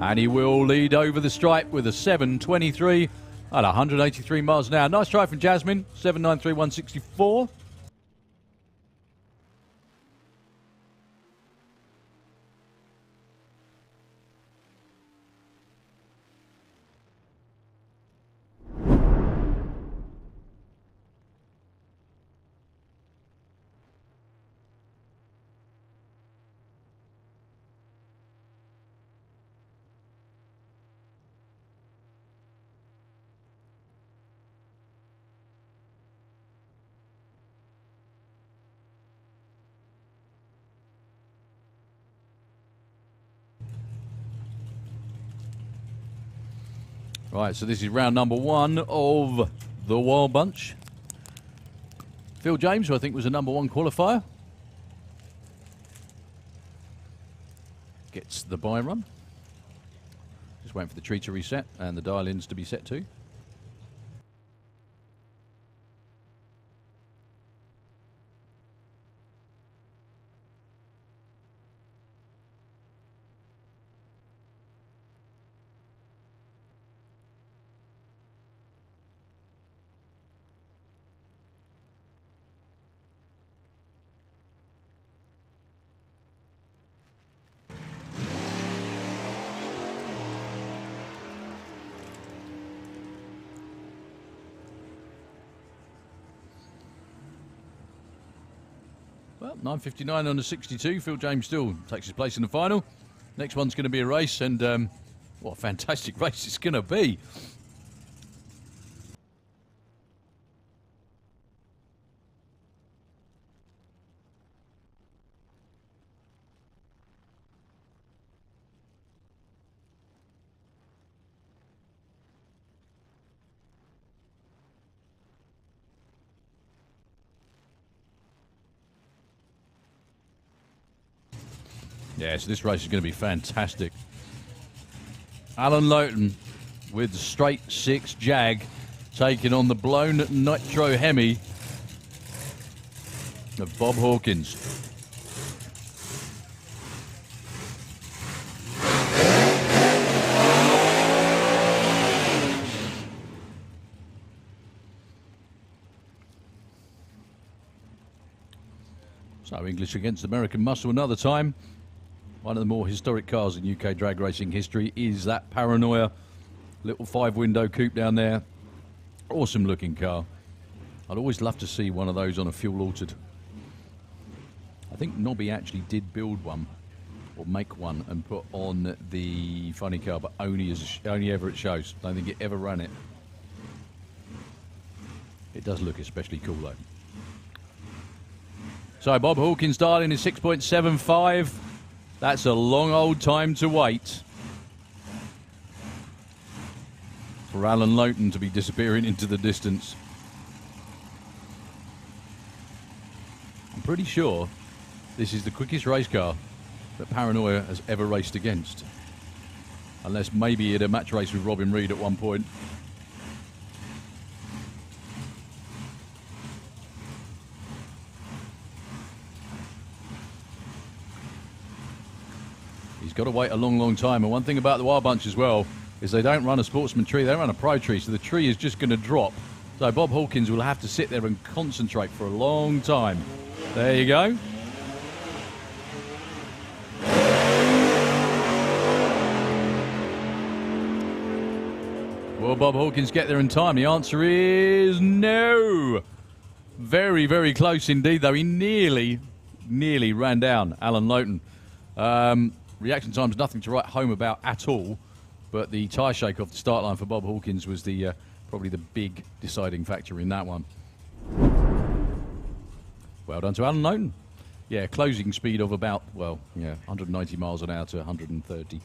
And he will lead over the stripe with a 7.23 at 183 miles an hour. Nice try from Jasmine, 7.93, 164. Right, so this is round number 1 of the Wild Bunch. Phil James, who I think was a number 1 qualifier, gets the bye run. Just waiting for the tree to reset and the dial-ins to be set too. Well, 9.59 on the 62. Phil James still takes his place in the final. Next one's going to be a race, and what a fantastic race it's going to be. Yeah, so this race is going to be fantastic. Alan Lowton with the straight 6 Jag taking on the blown Nitro Hemi of Bob Hawkins. So English against American muscle another time. One of the more historic cars in UK drag racing history is that Paranoia. Little 5-window coupe down there. Awesome looking car. I'd always love to see one of those on a fuel altered. I think Nobby actually did build one, or make one, and put on the funny car, but only ever at shows. Don't think it ever ran it. It does look especially cool though. So Bob Hawkins dialing is 6.75. That's a long old time to wait for Alan Lowton to be disappearing into the distance. I'm pretty sure this is the quickest race car that Paranoia has ever raced against. Unless maybe he had a match race with Robin Reed at one point. He's got to wait a long, long time. And one thing about the Wild Bunch as well is they don't run a sportsman tree, they run a pro tree, so the tree is just going to drop. So Bob Hawkins will have to sit there and concentrate for a long time. There you go. Will Bob Hawkins get there in time? The answer is no. Very, very close indeed, though. He nearly ran down Alan Lowton. Reaction time's nothing to write home about at all, but the tyre shake off the start line for Bob Hawkins was the probably the big deciding factor in that one. Well done to Alan Lowton. Yeah, closing speed of about, well, yeah, 190 miles an hour to 130.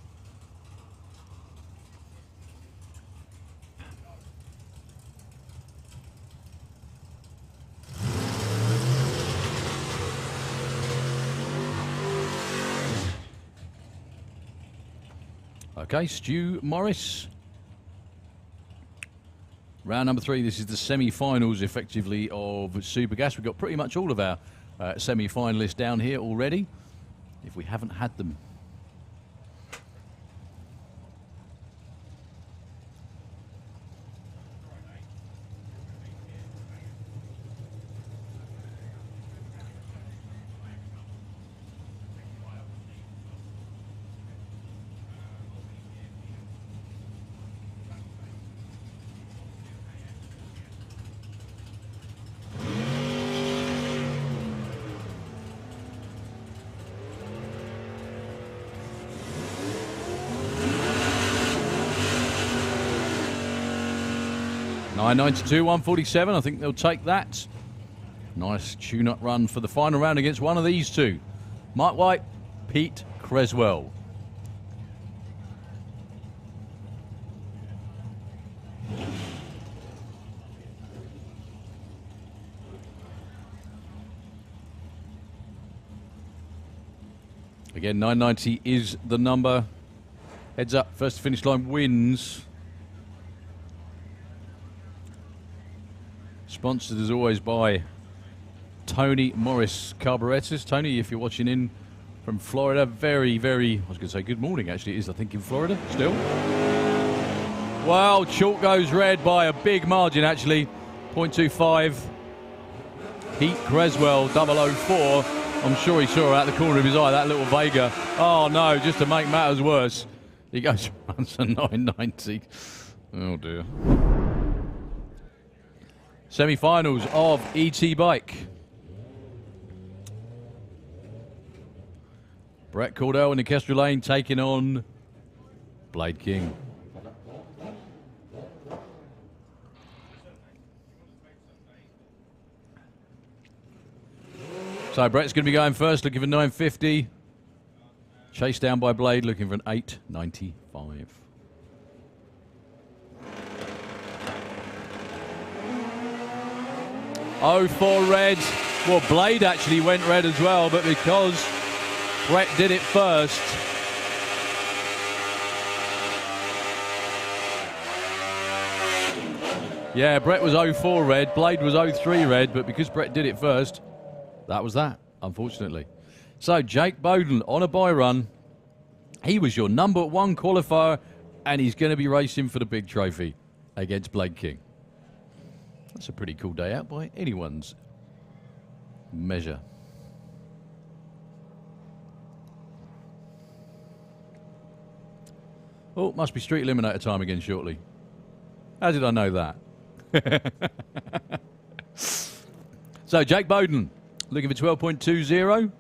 Okay, Stu Morris. Round number 3, this is the semi-finals, effectively, of Supergas. We've got pretty much all of our semi-finalists down here already, if we haven't had them. 992, 147. I think they'll take that. Nice tune-up run for the final round against one of these two. Mike White, Pete Creswell. Again, 990 is the number. Heads up, first to finish line wins. Sponsored as always by Tony Morris Carburetors. Tony, if you're watching in from Florida, I was going to say good morning, actually. It is, I think, in Florida still. Well, chalk goes red by a big margin, actually. 0.25. Pete Creswell, 004. I'm sure he saw out the corner of his eye, that little Vega. Oh, no, just to make matters worse. He goes runs a 990. Oh, dear. Semi-finals of ET Bike. Brett Cordell in the Kestrel Lane taking on Blade King. So Brett's going to be going first, looking for 950. Chased down by Blade, looking for an 895. Oh, for red. Well, Blade actually went red as well, but because Brett did it first. Yeah, Brett was 04 red, Blade was 03 red, but because Brett did it first, that was that, unfortunately. So, Jake Bowden on a bye run. He was your number one qualifier, and he's going to be racing for the big trophy against Blade King. That's a pretty cool day out by anyone's measure. Oh, must be street eliminator time again shortly. How did I know that? So, Jake Bowden, looking for 12.20.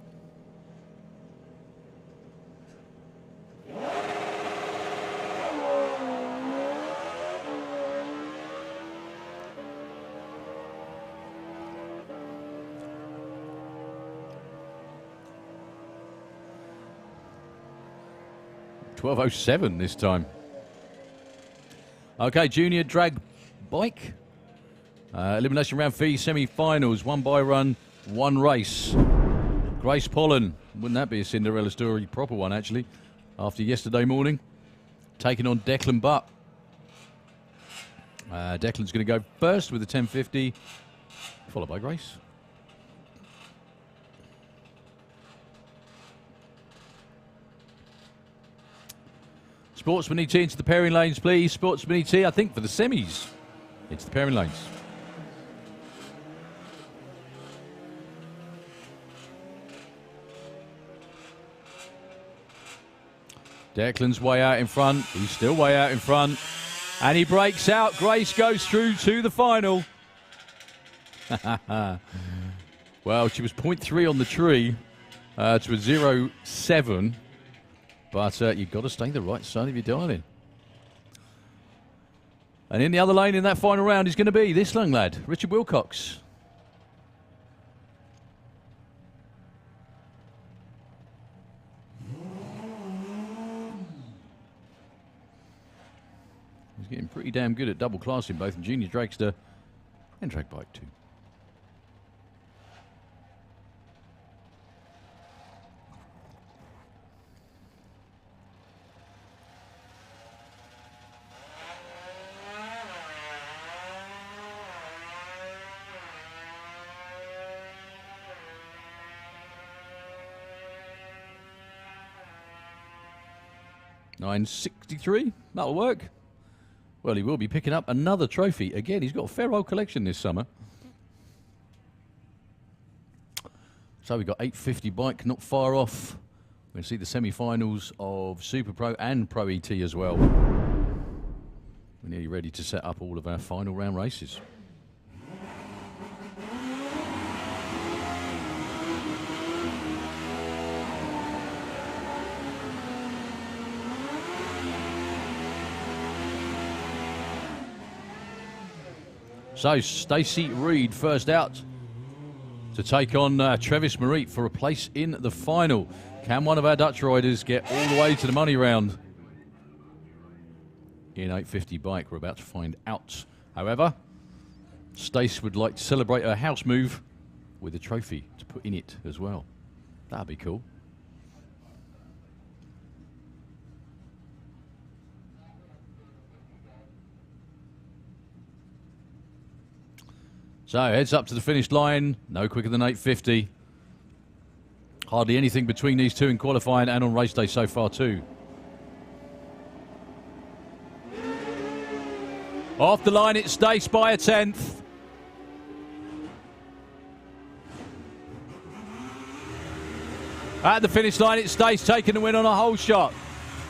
$12.07 this time. Okay, junior drag bike. Elimination round fee, semi-finals, one bye run, one race. Grace Pollen, wouldn't that be a Cinderella story? Proper one, actually, after yesterday morning. Taking on Declan Butt. Declan's going to go first with a 1050, followed by Grace. Sportsman ET into the pairing lanes, please. Sportsman ET, I think for the semis. It's the pairing lanes. Declan's way out in front. He's still way out in front. And he breaks out. Grace goes through to the final. Well, she was 0.3 on the tree to a 0.7. But you've got to stay the right side of your dialing. And in the other lane in that final round is going to be this young lad, Richard Wilcox. He's getting pretty damn good at double classing, both in junior dragster and drag bike too. $963, that'll work. Well, he will be picking up another trophy. Again, he's got a fair old collection this summer. So we've got 850 bike, not far off. We're going to see the semi-finals of Super Pro and Pro ET as well. We're nearly ready to set up all of our final round races. So Stacey Reid first out to take on Travis Marit for a place in the final. Can one of our Dutch riders get all the way to the money round in 850 bike? We're about to find out. However, Stace would like to celebrate her house move with a trophy to put in it as well. That'd be cool. So heads up to the finish line, no quicker than 850. Hardly anything between these two in qualifying and on race day so far too. Off the line, it's Stace by a 10th. At the finish line, it's Stace taking the win on a whole shot.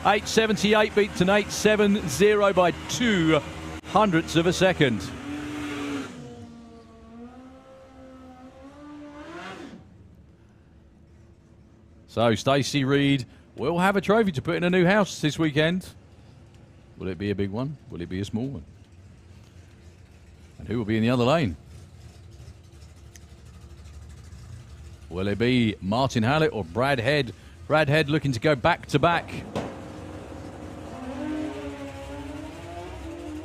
8.78 beats an 8.70 by 0.02 of a second. So Stacey Reid will have a trophy to put in a new house this weekend. Will it be a big one? Will it be a small one? And who will be in the other lane? Will it be Martin Hallett or Brad Head? Brad Head looking to go back to back.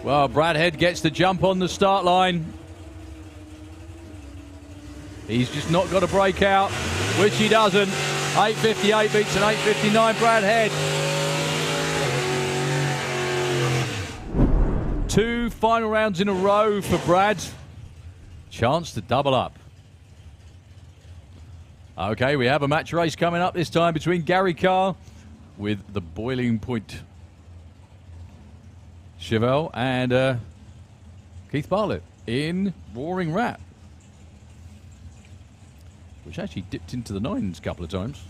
Well, Brad Head gets the jump on the start line. He's just not got a breakout, which he doesn't. 8.58 beats an 8.59, Brad Head. 2 final rounds in a row for Brad. Chance to double up. Okay, we have a match race coming up this time between Gary Carr with the Boiling Point Chevelle and Keith Bartlett in Roaring Rat, which actually dipped into the 9s a couple of times.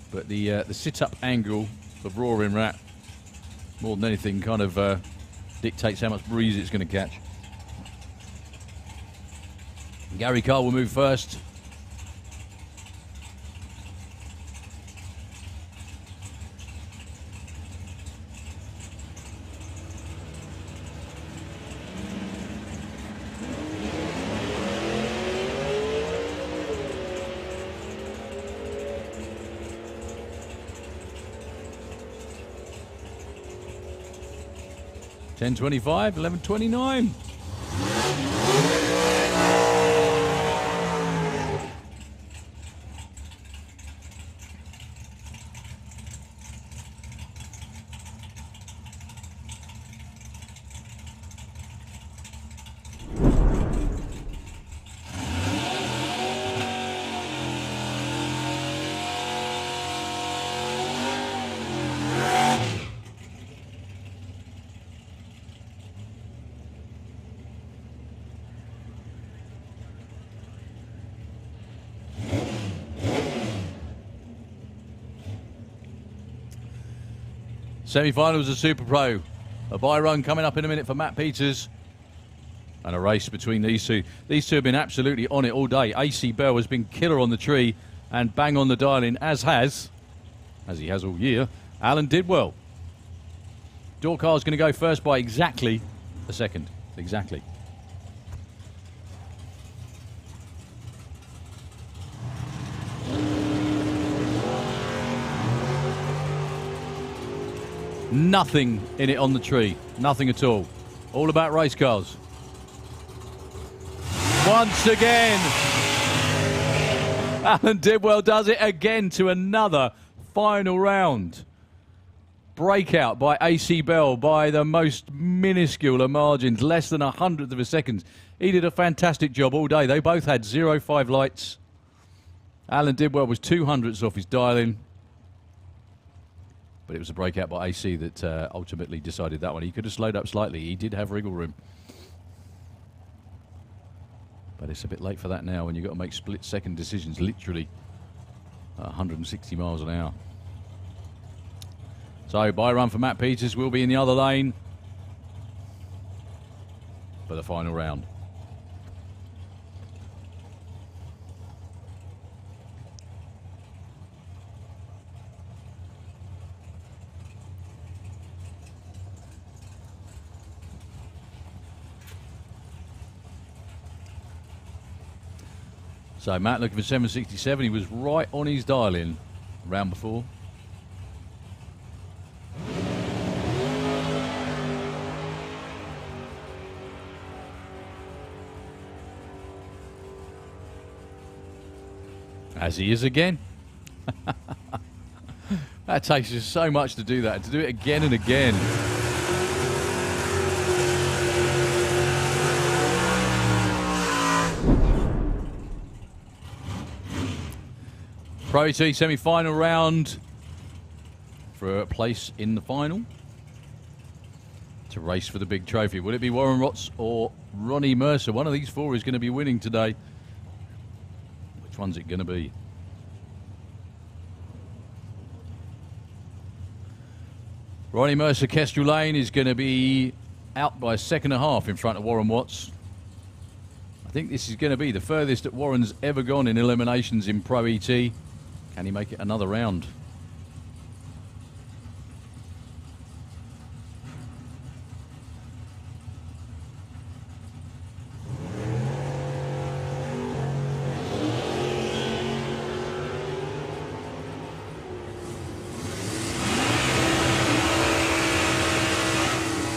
But the sit-up angle of Roaring Rat, more than anything, kind of dictates how much breeze it's going to catch. Gary Carr will move first. $10.25, $11.29. Semi-finals of Super Pro. A bye run coming up in a minute for Matt Peters. And a race between these two. These two have been absolutely on it all day. AC Bell has been killer on the tree and bang on the dial-in, as he has all year, Alan Didwell. Dorcar's going to go first by exactly a second. Exactly. Nothing in it on the tree. Nothing at all. All about race cars. Once again, Alan Didwell does it again to another final round. Breakout by AC Bell by the most minuscule of margins, less than 100th of a second. He did a fantastic job all day. They both had 0.5 lights. Alan Didwell was 200ths off his dial-in. But it was a breakout by AC that ultimately decided that one. He could have slowed up slightly. He did have wriggle room. But it's a bit late for that now when you've got to make split-second decisions, literally 160 miles an hour. So, bye run for Matt Peters will be in the other lane for the final round. So Matt looking for 767. He was right on his dial-in round before. As he is again. That takes us so much to do that, to do it again and again. Pro ET semi-final round for a place in the final to race for the big trophy. Will it be Warren Watts or Ronnie Mercer? One of these four is going to be winning today. Which one's it going to be? Ronnie Mercer, Kestrel Lane, is going to be out by a second and a half in front of Warren Watts. I think this is going to be the furthest that Warren's ever gone in eliminations in Pro ET. Can he make it another round?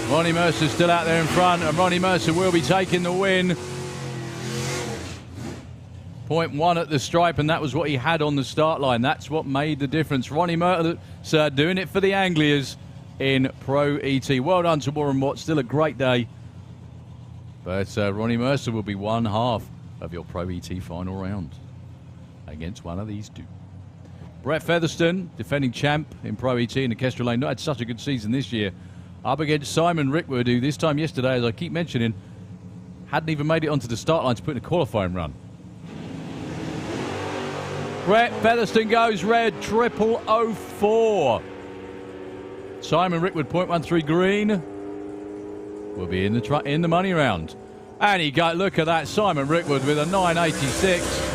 Ronnie Mercer's still out there in front, and Ronnie Mercer will be taking the win. 0.1 at the stripe, and that was what he had on the start line. That's what made the difference. Ronnie Mercer doing it for the Anglias in Pro ET. Well done to Warren Watts. Still a great day. But Ronnie Mercer will be one half of your Pro ET final round against one of these two. Brett Featherstone, defending champ in Pro ET in the Kestrel Lane, not had such a good season this year. Up against Simon Rickwood, who this time yesterday, as I keep mentioning, hadn't even made it onto the start line to put in a qualifying run. Brett Featherstone goes red, 0004. Simon Rickwood, 0.13 green, will be in the money round. And he got, look at that, Simon Rickwood with a 986.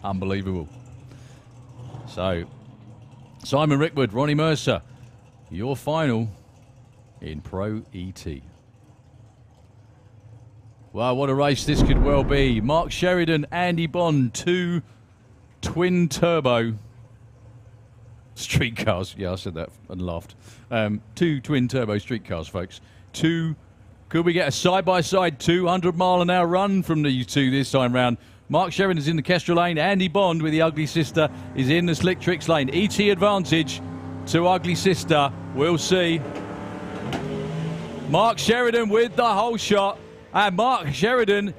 Unbelievable. So, Simon Rickwood, Ronnie Mercer, your final in Pro ET. Wow, what a race this could well be. Mark Sheridan, Andy Bond, two twin turbo streetcars. Yeah, I said that and laughed. Two twin turbo streetcars, folks. Could we get a side-by-side 200-mile-an-hour run from these two this time round? Mark Sheridan's in the Kestrel Lane. Andy Bond with the Ugly Sister is in the Slick Tricks Lane. ET advantage to Ugly Sister. We'll see. Mark Sheridan with the whole shot. And Mark Sheridan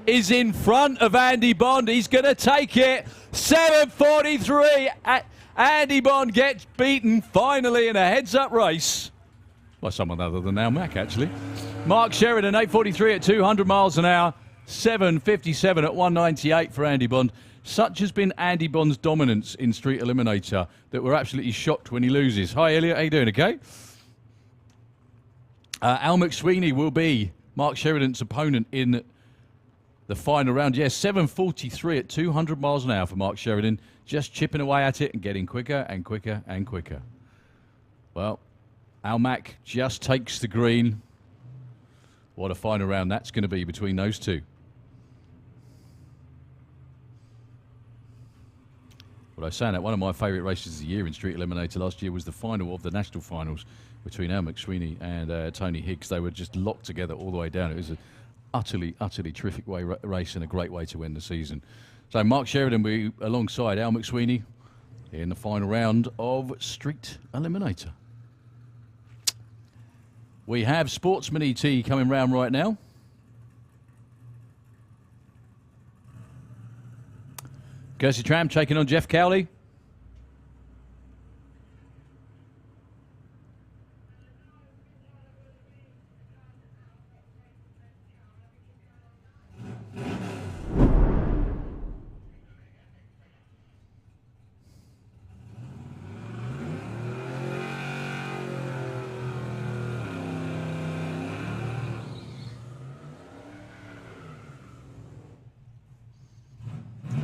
is in front of Andy Bond. He's going to take it. 7:43. Andy Bond gets beaten finally in a heads-up race by someone other than Al Mack, actually. Mark Sheridan, 8:43 at 200 miles an hour. 7:57 at 198 for Andy Bond. Such has been Andy Bond's dominance in Street Eliminator that we're absolutely shocked when he loses. Hi, Elliot. How you doing? Okay. Al McSweeney will be Mark Sheridan's opponent in the final round. Yes, 7:43 at 200 miles an hour for Mark Sheridan. Just chipping away at it and getting quicker and quicker and quicker. Well, Al Mack just takes the green. What a final round that's going to be between those two. But I was saying that one of my favourite races of the year in Street Eliminator last year was the final of the national finals between Al McSweeney and Tony Higgs. They were just locked together all the way down. It was an utterly terrific race and a great way to end the season. So Mark Sheridan will be alongside Al McSweeney in the final round of Street Eliminator. We have Sportsman ET coming round right now. Kirsty Tram taking on Jeff Cowley.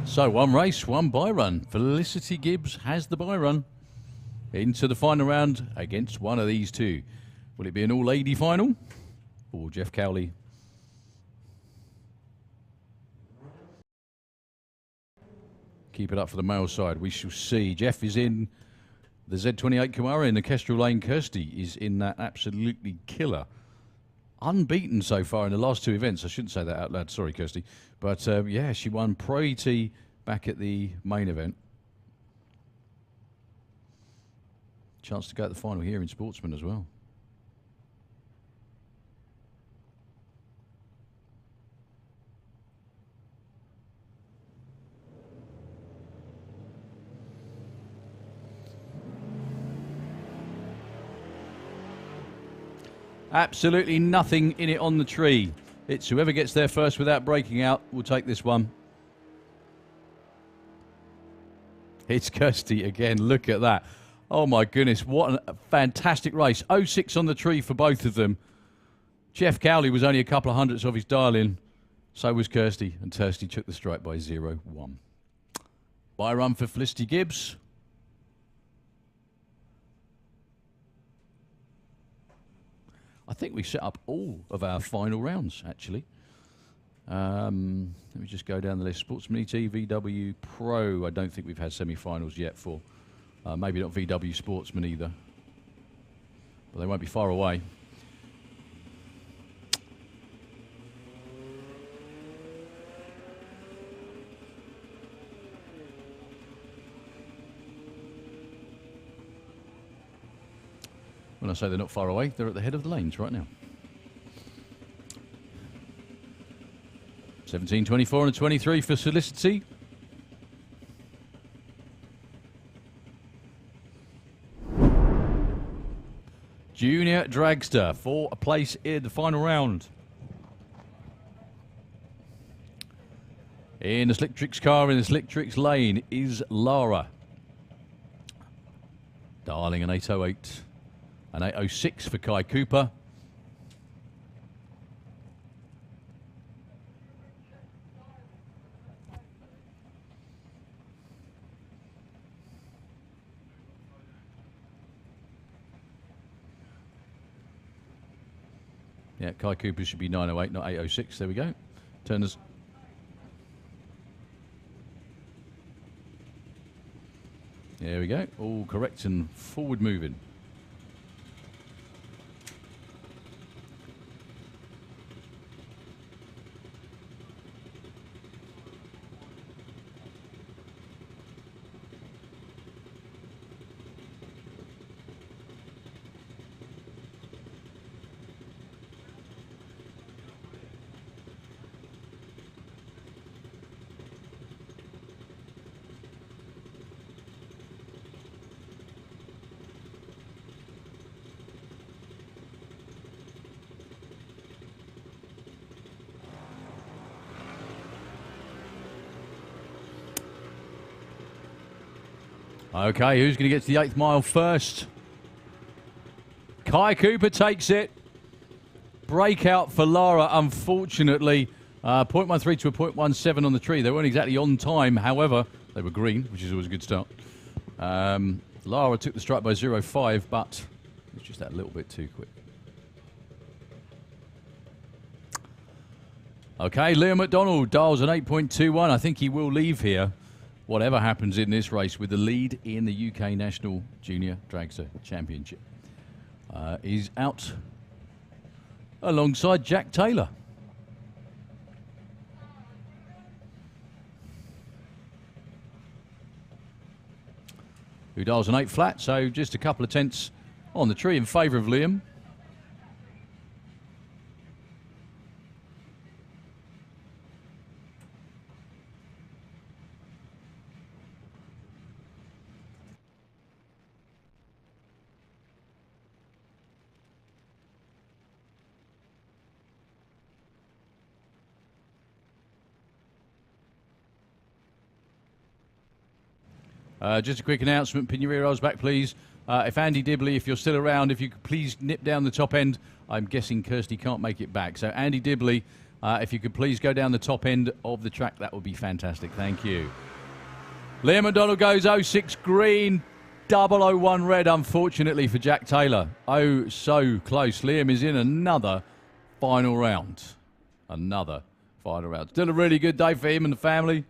So one race, one bye run. Felicity Gibbs has the bye run into the final round against one of these two. Will it be an all-lady final or Jeff Cowley keep it up for the male side. We shall see. Jeff is in the Z28 Kamara in the Kestrel Lane. Kirsty is in that absolutely killer. Unbeaten so far in the last 2 events. I shouldn't say that out loud. Sorry, Kirsty. But, yeah, she won Pro AT back at the main event. Chance to go to the final here in Sportsman as well. Absolutely nothing in it on the tree. It's whoever gets there first without breaking out will take this one. It's Kirsty again. Look at that. Oh, my goodness. What a fantastic race. 06 on the tree for both of them. Jeff Cowley was only a couple of hundredths off his dial-in. So was Kirsty. And Kirsty took the strike by 0-1. By run for Felicity Gibbs. I think we set up all of our final rounds, actually. Let me just go down the list. Sportsman ET, VW Pro. I don't think we've had semi-finals yet for. Maybe not VW Sportsman either. But they won't be far away. When I say they're not far away, they're at the head of the lanes right now. 17, 24 and 23 for Felicity. Junior Dragster for a place in the final round. In the Slick Tricks car in the Slick Tricks lane is Lara. Darling an 808. An 806 for Kai Cooper. Yeah, Kai Cooper should be 908, not 806. There we go. Turners. There we go. All correct and forward moving. Okay, who's going to get to the 8th mile first? Kai Cooper takes it. Breakout for Lara, unfortunately. 0.13 to a 0.17 on the tree. They weren't exactly on time. However, they were green, which is always a good start. Lara took the strike by 0.5, but it's just that little bit too quick. Okay, Liam McDonald dials an 8.21. I think he will leave here, whatever happens in this race, with the lead in the UK National Junior Dragster Championship. He's out alongside Jack Taylor. Who dials an 8 flat, so just a couple of tenths on the tree in favour of Liam. Just a quick announcement, pin your ear rolls back, please. If Andy Dibley, if you're still around, if you could please nip down the top end. I'm guessing Kirsty can't make it back. So Andy Dibley, if you could please go down the top end of the track, that would be fantastic. Thank you. Liam McDonald goes 06 green, 001 red, unfortunately, for Jack Taylor. Oh, so close. Liam is in another final round. Another final round. Still a really good day for him and the family.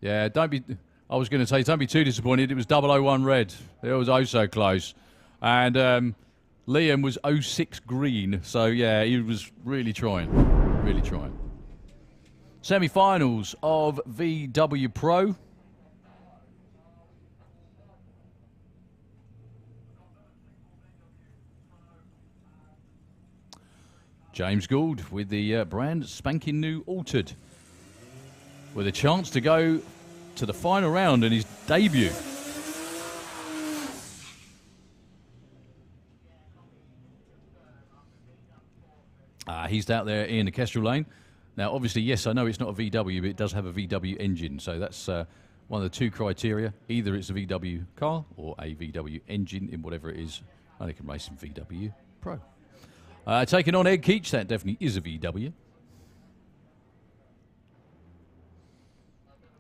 Yeah, don't be. I was going to say, don't be too disappointed. It was 001 red. It was oh so close. And Liam was 06 green. So, yeah, he was really trying. Really trying. Semi-finals of VW Pro. James Gould with the brand spanking new altered, with a chance to go to the final round in his debut. He's out there in the Kestrel lane. Now, obviously, yes, I know it's not a VW, but it does have a VW engine, so that's one of the two criteria. Either it's a VW car or a VW engine in whatever it is, and it can race in VW Pro. Taking on Ed Keach, that definitely is a VW.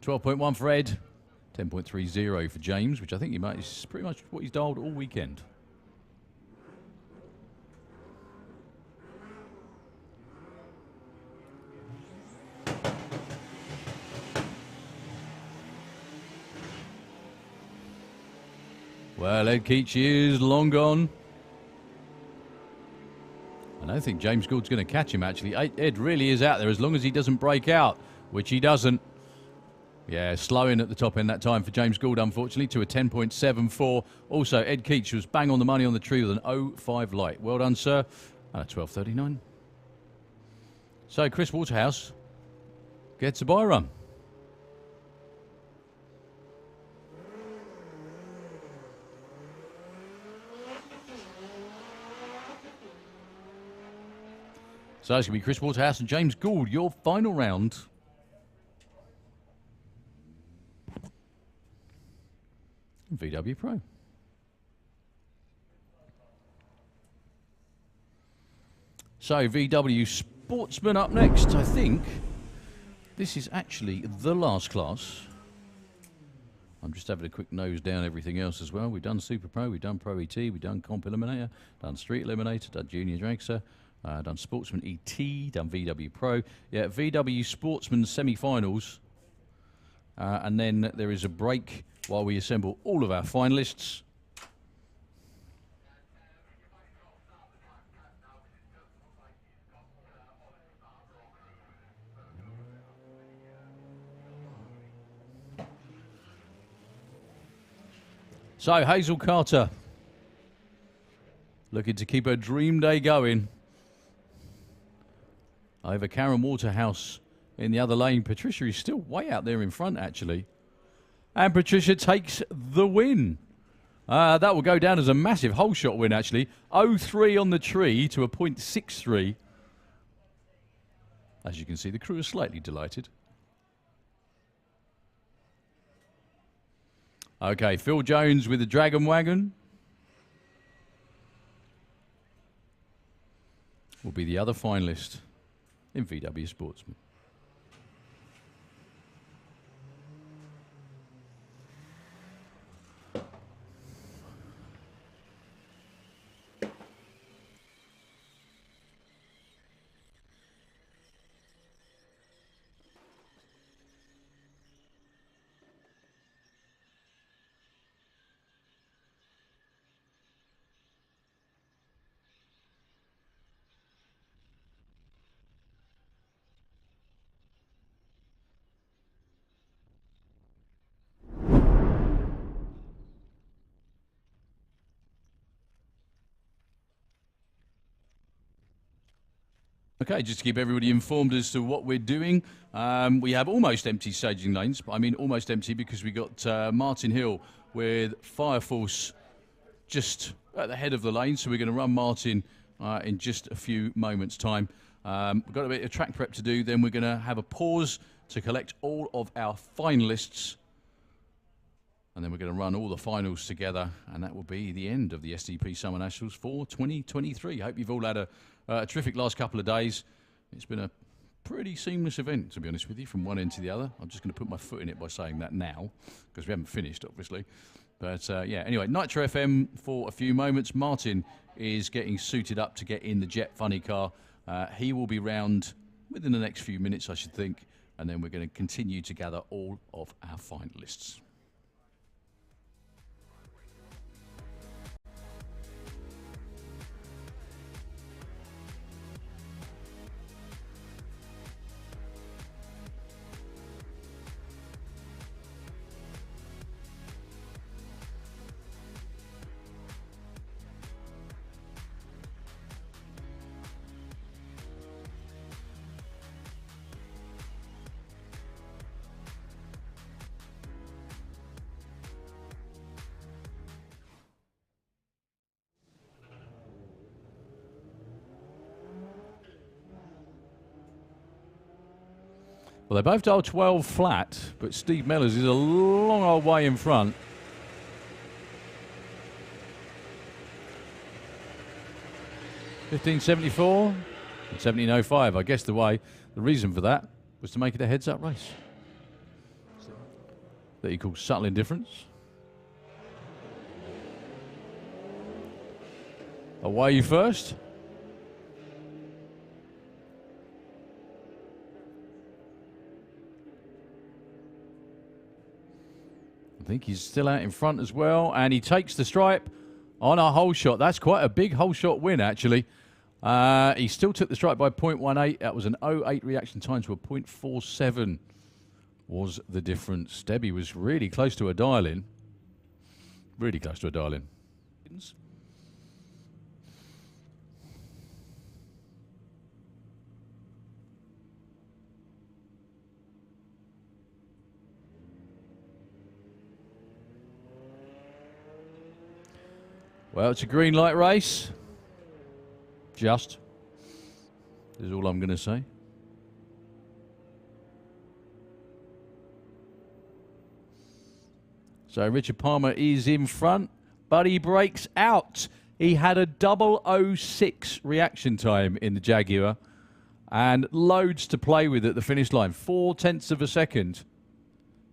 12.1 for Ed, 10.30 for James, which I think is pretty much what he's dialed all weekend. Well, Ed Keach is long gone. I don't think James Gould's going to catch him, actually. Ed really is out there as long as he doesn't break out, which he doesn't. Yeah, slowing at the top end that time for James Gould, unfortunately, to a 10.74. Also, Ed Keach was bang on the money on the tree with an 05 light. Well done, sir. And a 12.39. So, Chris Waterhouse gets a bye run. So it's going to be Chris Waterhouse and James Gould, your final round. VW Pro. So VW Sportsman up next. I think this is actually the last class. I'm just having a quick nose down everything else as well. We've done Super Pro, we've done Pro ET, we've done Comp Eliminator, done Street Eliminator, done Junior Dragster. Done Sportsman ET, done VW Pro. Yeah, VW Sportsman semi-finals. And then there is a break while we assemble all of our finalists. So, Hazel Carter looking to keep her dream day going. Over Karen Waterhouse in the other lane. Patricia is still way out there in front, actually. And Patricia takes the win. That will go down as a massive hole shot win, actually. 0.3 on the tree to a 0.63. As you can see, the crew is slightly delighted. Okay, Phil Jones with the Dragon Wagon will be the other finalist in VW Sportsman. Okay, just to keep everybody informed as to what we're doing, we have almost empty staging lanes. I mean almost empty because we got Martin Hill with Fire Force just at the head of the lane. So we're going to run Martin in just a few moments' time. We've got a bit of track prep to do. Then we're going to have a pause to collect all of our finalists. And then we're going to run all the finals together. And that will be the end of the STP Summer Nationals for 2023. I hope you've all had a terrific last couple of days. It's been a pretty seamless event, to be honest with you, from one end to the other. I'm just going to put my foot in it by saying that now, because we haven't finished, obviously. But, yeah, anyway, Nitro FM for a few moments. Martin is getting suited up to get in the Jet Funny car. He will be round within the next few minutes, I should think. and then we're going to continue to gather all of our finalists. Well, they both dialed 12 flat, but Steve Mellors is a long old way in front. $15.74 and $17.05. I guess the reason for that was to make it a heads-up race that he calls subtle indifference. Away you first. I think he's still out in front as well, and he takes the stripe on a hole shot. That's quite a big hole shot win, actually. He still took the stripe by 0.18. That was an 0.8 reaction time to a 0.47 was the difference. Debbie was really close to a dial-in. Really close to a dial-in. Well, it's a green light race. Just. Is all I'm going to say. So Richard Palmer is in front, but he breaks out. He had a 0.006 reaction time in the Jaguar and loads to play with at the finish line. 0.4 of a second,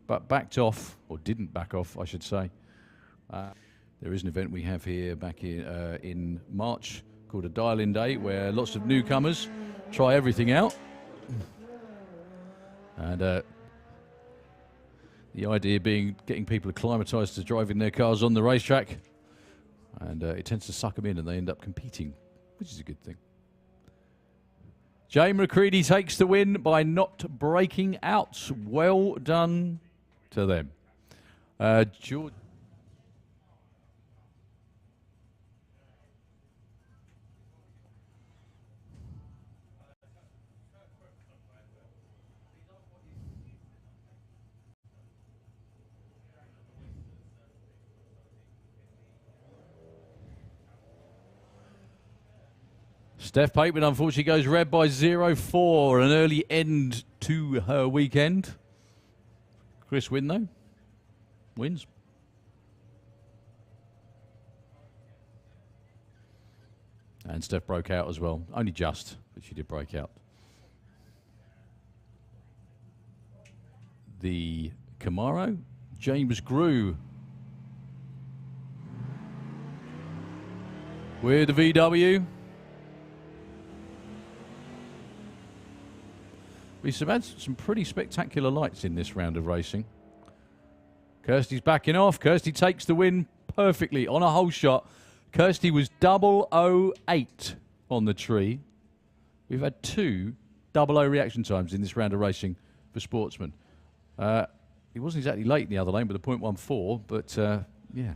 but backed off, or didn't back off, I should say. There is an event we have here back in March called a Dial-In Day, where lots of newcomers try everything out. And the idea being getting people acclimatised to driving their cars on the racetrack. And it tends to suck them in and they end up competing, which is a good thing. Jay McCready takes the win by not breaking out. Well done to them. George. Steph Pateman, unfortunately, goes red by 0.4. An early end to her weekend. Chris Wynn, though, wins. And Steph broke out as well. Only just, but she did break out. The Camaro, James Grew with the VW. We've had some pretty spectacular lights in this round of racing. Kirsty's backing off. Kirsty takes the win perfectly on a hole shot. Kirsty was 0.008 on the tree. We've had 2 0.0 reaction times in this round of racing for Sportsman. He wasn't exactly late in the other lane with a 0.14, but yeah.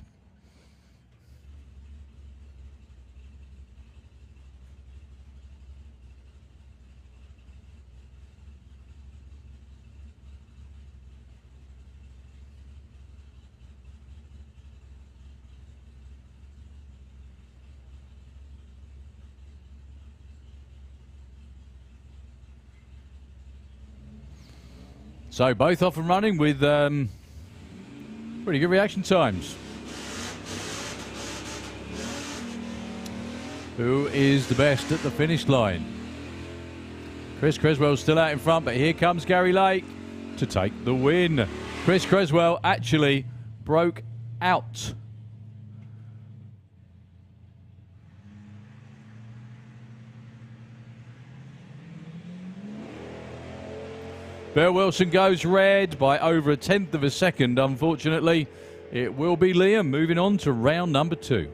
So both off and running with pretty good reaction times. Who is the best at the finish line? Chris Creswell's still out in front, but here comes Gary Lake to take the win. Chris Creswell actually broke out. Bear Wilson goes red by over 1/10 of a second, unfortunately. It will be Liam moving on to round number 2.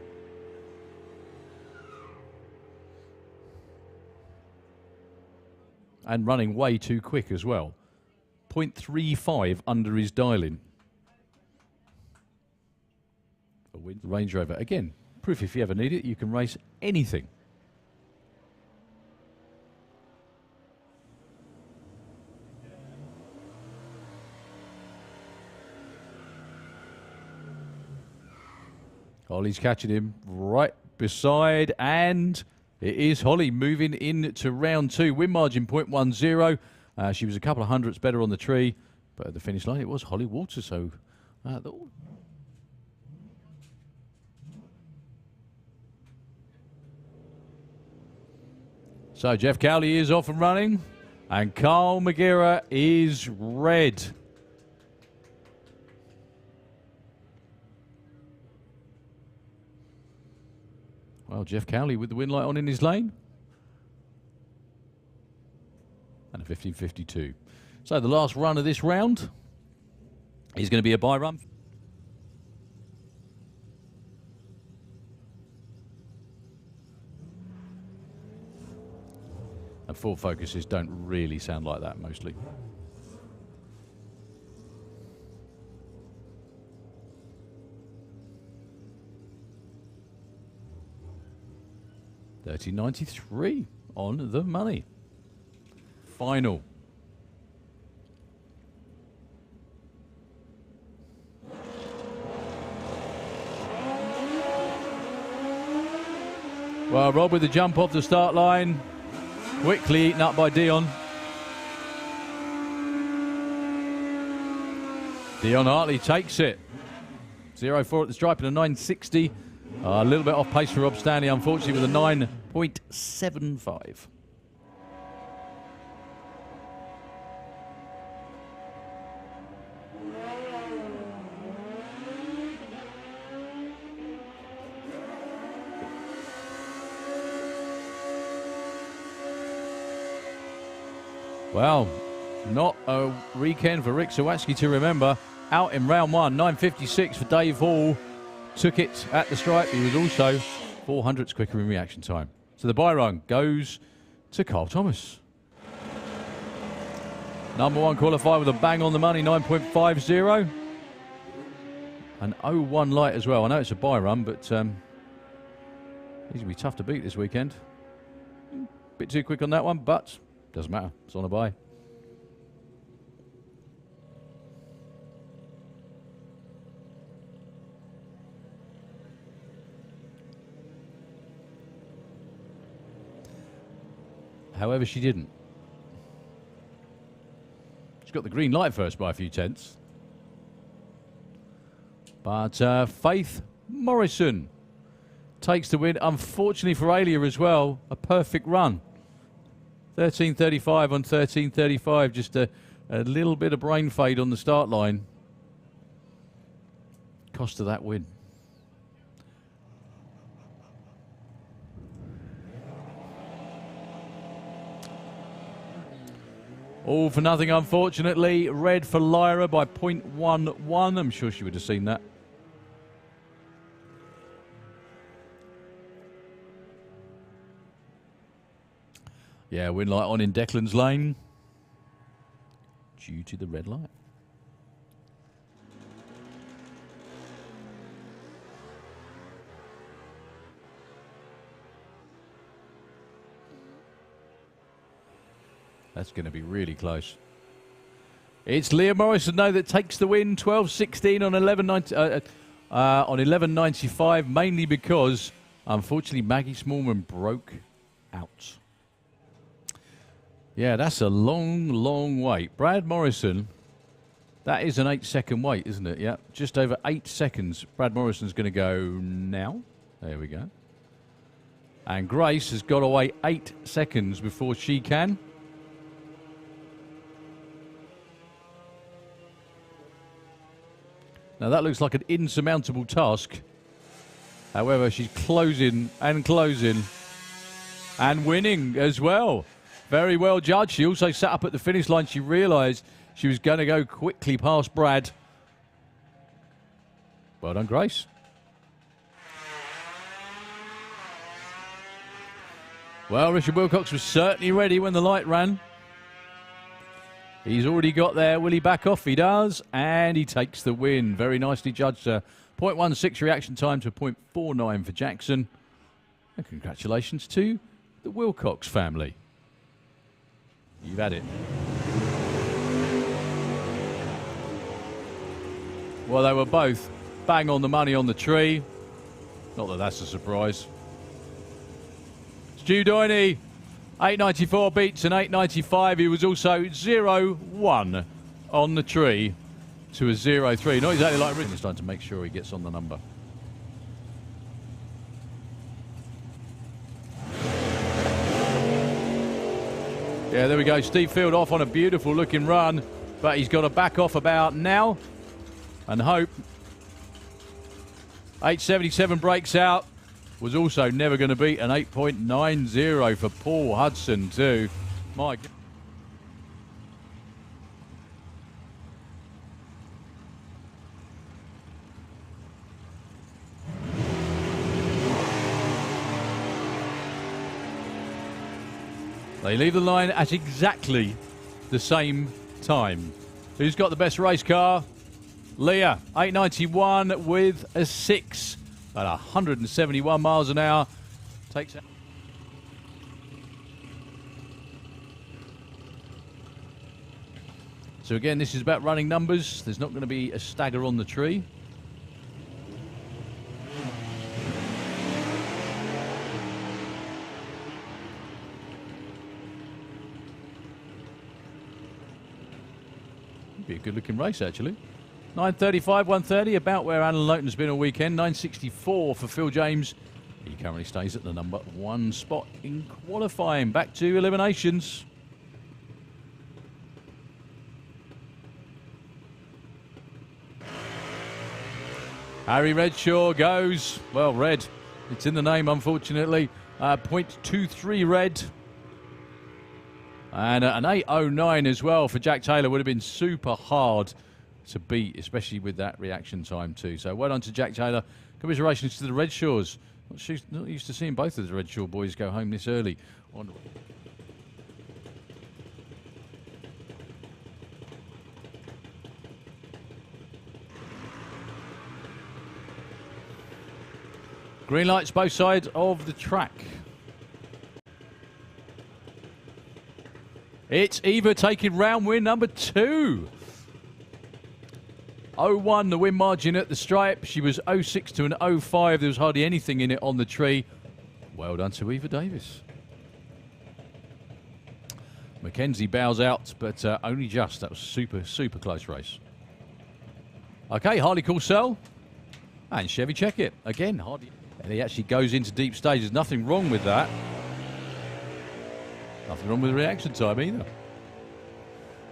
And running way too quick as well. 0.35 under his dial-in. The Range Rover. Again, proof if you ever need it, you can race anything. Holly's catching him right beside, and it is Holly moving into round 2. Win margin 0.10. She was a couple of hundredths better on the tree, but at the finish line it was Holly Walters. So Jeff Cowley is off and running, and Carl Magira is red. Well, Jeff Cowley with the win light on in his lane. And a 15.52. So the last run of this round is going to be a bye run. And Ford Focuses don't really sound like that mostly. $30.93 on the money. Final. Well, Rob with the jump off the start line. Quickly eaten up by Dion. Dion Hartley takes it. 0.4 at the stripe and a 9.60. A little bit off pace for Rob Stanley, unfortunately, with a 9.75. Well, not a weekend for Rick Sawatsky to remember. Out in round 1, 9.56 for Dave Hall. Took it at the stripe. He was also 400ths quicker in reaction time. So the bye run goes to Carl Thomas. Number 1 qualifier with a bang on the money, 9.50. An 0.1 light as well. I know it's a bye run, but he's going to be tough to beat this weekend. Bit too quick on that one, but doesn't matter. It's on a bye. However, she didn't. She got the green light first by a few tenths. But Faith Morrison takes the win. Unfortunately for Alia as well, a perfect run. 13.35 on 13.35. Just a little bit of brain fade on the start line. Cost her that win. All for nothing, unfortunately. Red for Lyra by 0.11. I'm sure she would have seen that. Yeah, win light on in Declan's lane. Due to the red light. That's going to be really close. It's Leah Morrison, though, that takes the win. 12.16 on 11.95, mainly because, unfortunately, Maggie Smallman broke out. Yeah, that's a long, long wait. Brad Morrison, that is an 8-second wait, isn't it? Yeah, just over 8 seconds. Brad Morrison's going to go now. There we go. And Grace has got to wait 8 seconds before she can. Now that looks like an insurmountable task. However, she's closing and closing and winning as well. Very well judged. She also sat up at the finish line. She realised she was going to go quickly past Brad. Well done, Grace. Well, Richard Wilcox was certainly ready when the light ran. He's already got there. Will he back off? He does. And he takes the win. Very nicely judged. 0.16 reaction time to 0.49 for Jackson. And congratulations to the Wilcox family. You've had it. Well, they were both bang on the money on the tree. Not that that's a surprise. Stu Doiney, 894 beats and 895. He was also 0-1 on the tree to a 0-3. Not exactly like Richard. It's time to make sure he gets on the number. Yeah, there we go. Steve Field off on a beautiful looking run, but he's got to back off about now and hope. 877 breaks out. Was also never going to beat an 8.90 for Paul Hudson too. My God. They leave the line at exactly the same time. Who's got the best race car? Leah, 891 with a 6 at 171 miles an hour. Takes out. So again, this is about running numbers. There's not going to be a stagger on the tree. Be a good looking race actually. 935, 130, about where Alan Lowton's been all weekend. 964 for Phil James. He currently stays at the number 1 spot in qualifying. Back to eliminations. Harry Redshaw goes, well, red. It's in the name, unfortunately. 0.23 red. And an 8.09 as well for Jack Taylor would have been super hard to beat, especially with that reaction time too. So well done to Jack Taylor. Commiserations to the Redshaws. Not used to seeing both of the Redshaw boys go home this early. Green lights both sides of the track. It's Eva taking round win number 2. 0-1 the win margin at the stripe. She was 0-6 to an 0-5. There was hardly anything in it on the tree. Well done to Eva Davis. Mackenzie bows out, but only just. That was super, super close race. Okay, Harley Courcell and Chevy Checkit. Again, Hardy. And he actually goes into deep stage. There's nothing wrong with that. Nothing wrong with the reaction time either.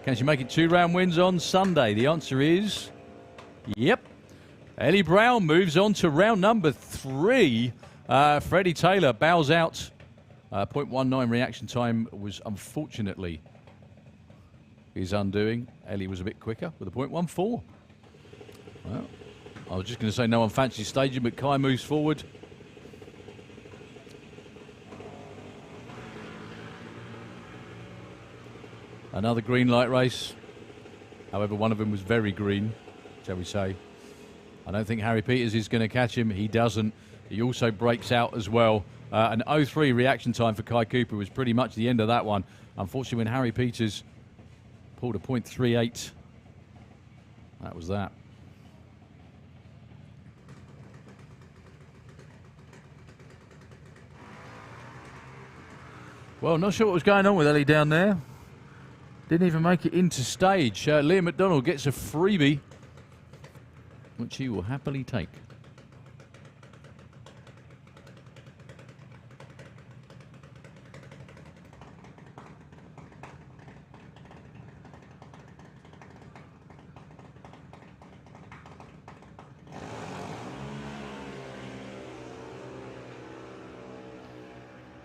Can she make it 2 round wins on Sunday? The answer is yep. Ellie Brown moves on to round number 3. Freddie Taylor bows out. 0.19 reaction time was unfortunately his undoing. Ellie was a bit quicker with a 0.14. Well, I was just going to say no one fancies staging, but Kai moves forward. Another green light race. However, one of them was very green, shall we say. I don't think Harry Peters is going to catch him. He doesn't. He also breaks out as well. An 0.3 reaction time for Kai Cooper was pretty much the end of that one. Unfortunately, when Harry Peters pulled a 0.38, that was that. Well, not sure what was going on with Ellie down there. Didn't even make it into stage. Liam McDonald gets a freebie, which he will happily take.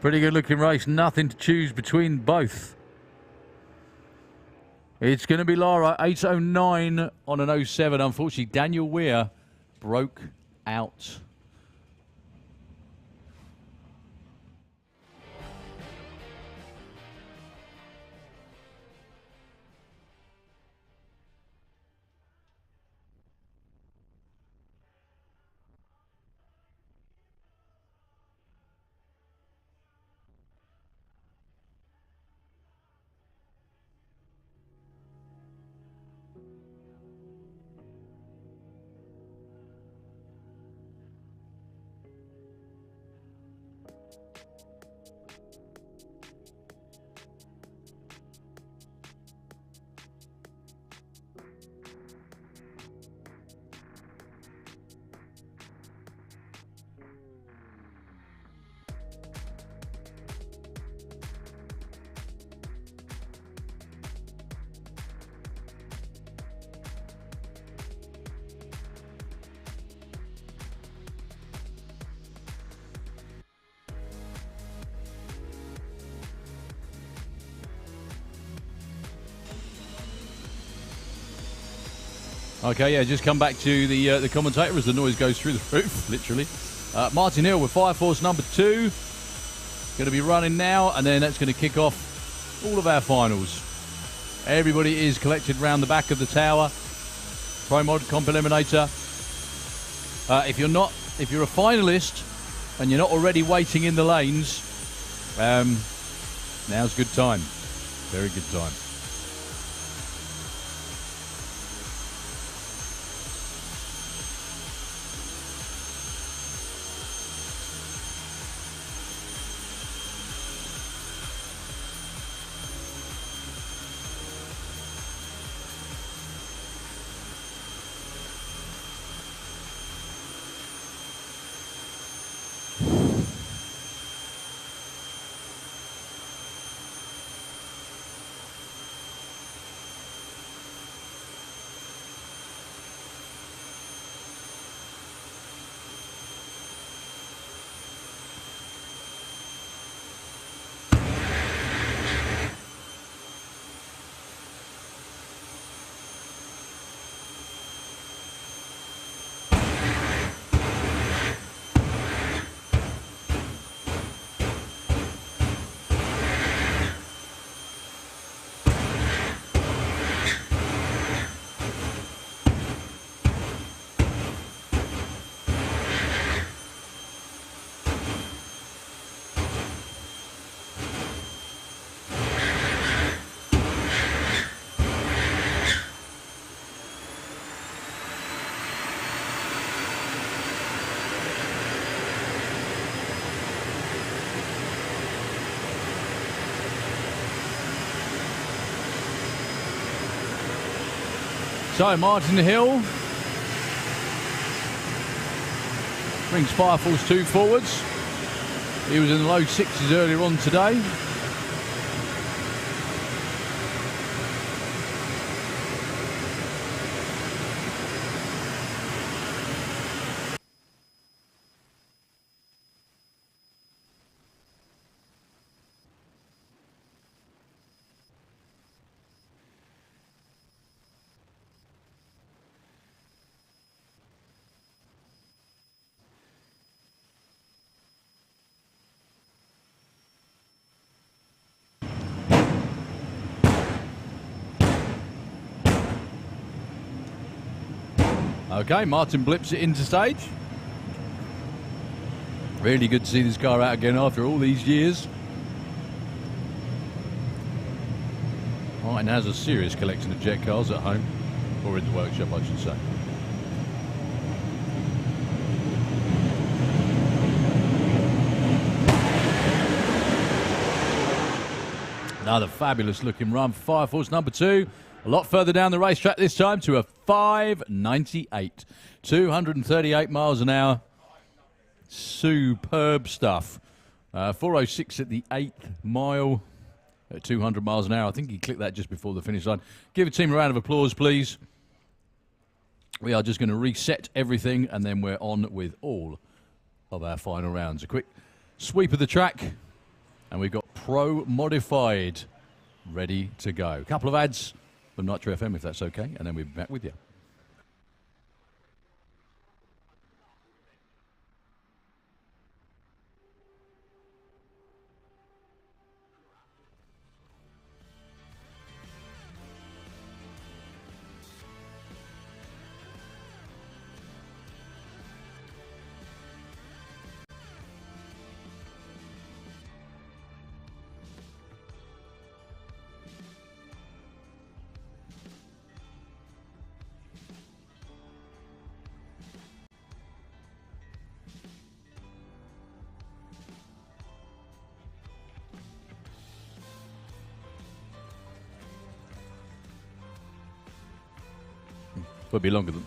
Pretty good looking race. Nothing to choose between both. It's going to be Lara, 8:09 on an 07. Unfortunately, Daniel Weir broke out. Okay, yeah, just come back to the commentator as the noise goes through the roof, literally. Martin Hill with Fire Force number 2. Going to be running now, and then that's going to kick off all of our finals. Everybody is collected round the back of the tower. Pro Mod Comp Eliminator. If you're a finalist and you're not already waiting in the lanes, now's a good time. Very good time. So Martin Hill brings Fire Force 2 forwards. He was in the low 60s earlier on today. Okay, Martin blips it into stage. Really good to see this car out again after all these years. Martin has a serious collection of jet cars at home, or in the workshop, I should say. Another fabulous looking run for Fire Force number 2. A lot further down the racetrack this time to a 598. 238 miles an hour. Superb stuff. 406 at the 8th mile at 200 miles an hour. I think he clicked that just before the finish line. Give the team a round of applause, please. We are just going to reset everything, and then we're on with all of our final rounds. A quick sweep of the track And we've got Pro Modified ready to go. A couple of ads from Nitro FM, if that's okay, and then we'll be back with you. Will be longer than.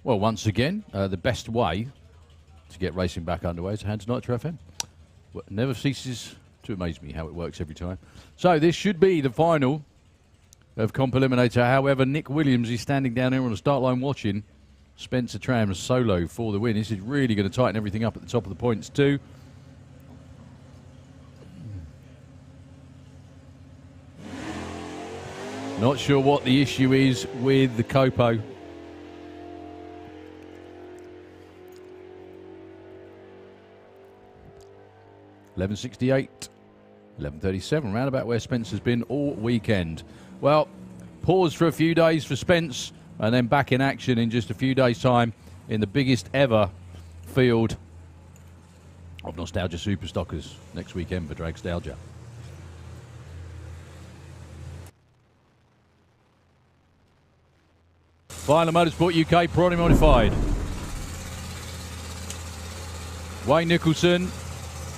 Well, once again, the best way to get racing back underway is to hand to Nitro FM. Never ceases to amaze me how it works every time. So this should be the final of Comp Eliminator. However, Nick Williams is standing down here on the start line watching Spencer Tram solo for the win. This is really going to tighten everything up at the top of the points too. Not sure what the issue is with the Copo. $11.68, $11.37, round about where Spencer's been all weekend. Well, pause for a few days for Spence, and then back in action in just a few days' time in the biggest ever field of Nostalgia Superstockers next weekend for Dragstalgia. Final Motorsport UK Pro Modified. Wayne Nicholson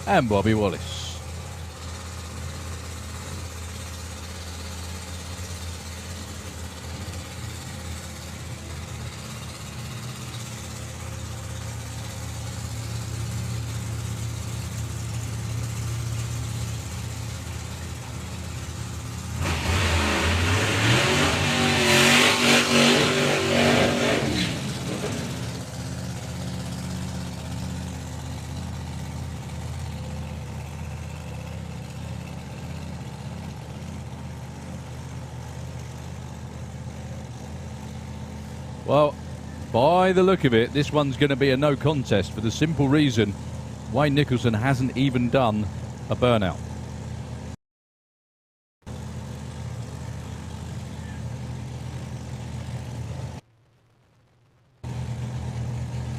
and Bobby Wallace. Well, by the look of it, this one's going to be a no contest for the simple reason Wayne Nicholson hasn't even done a burnout.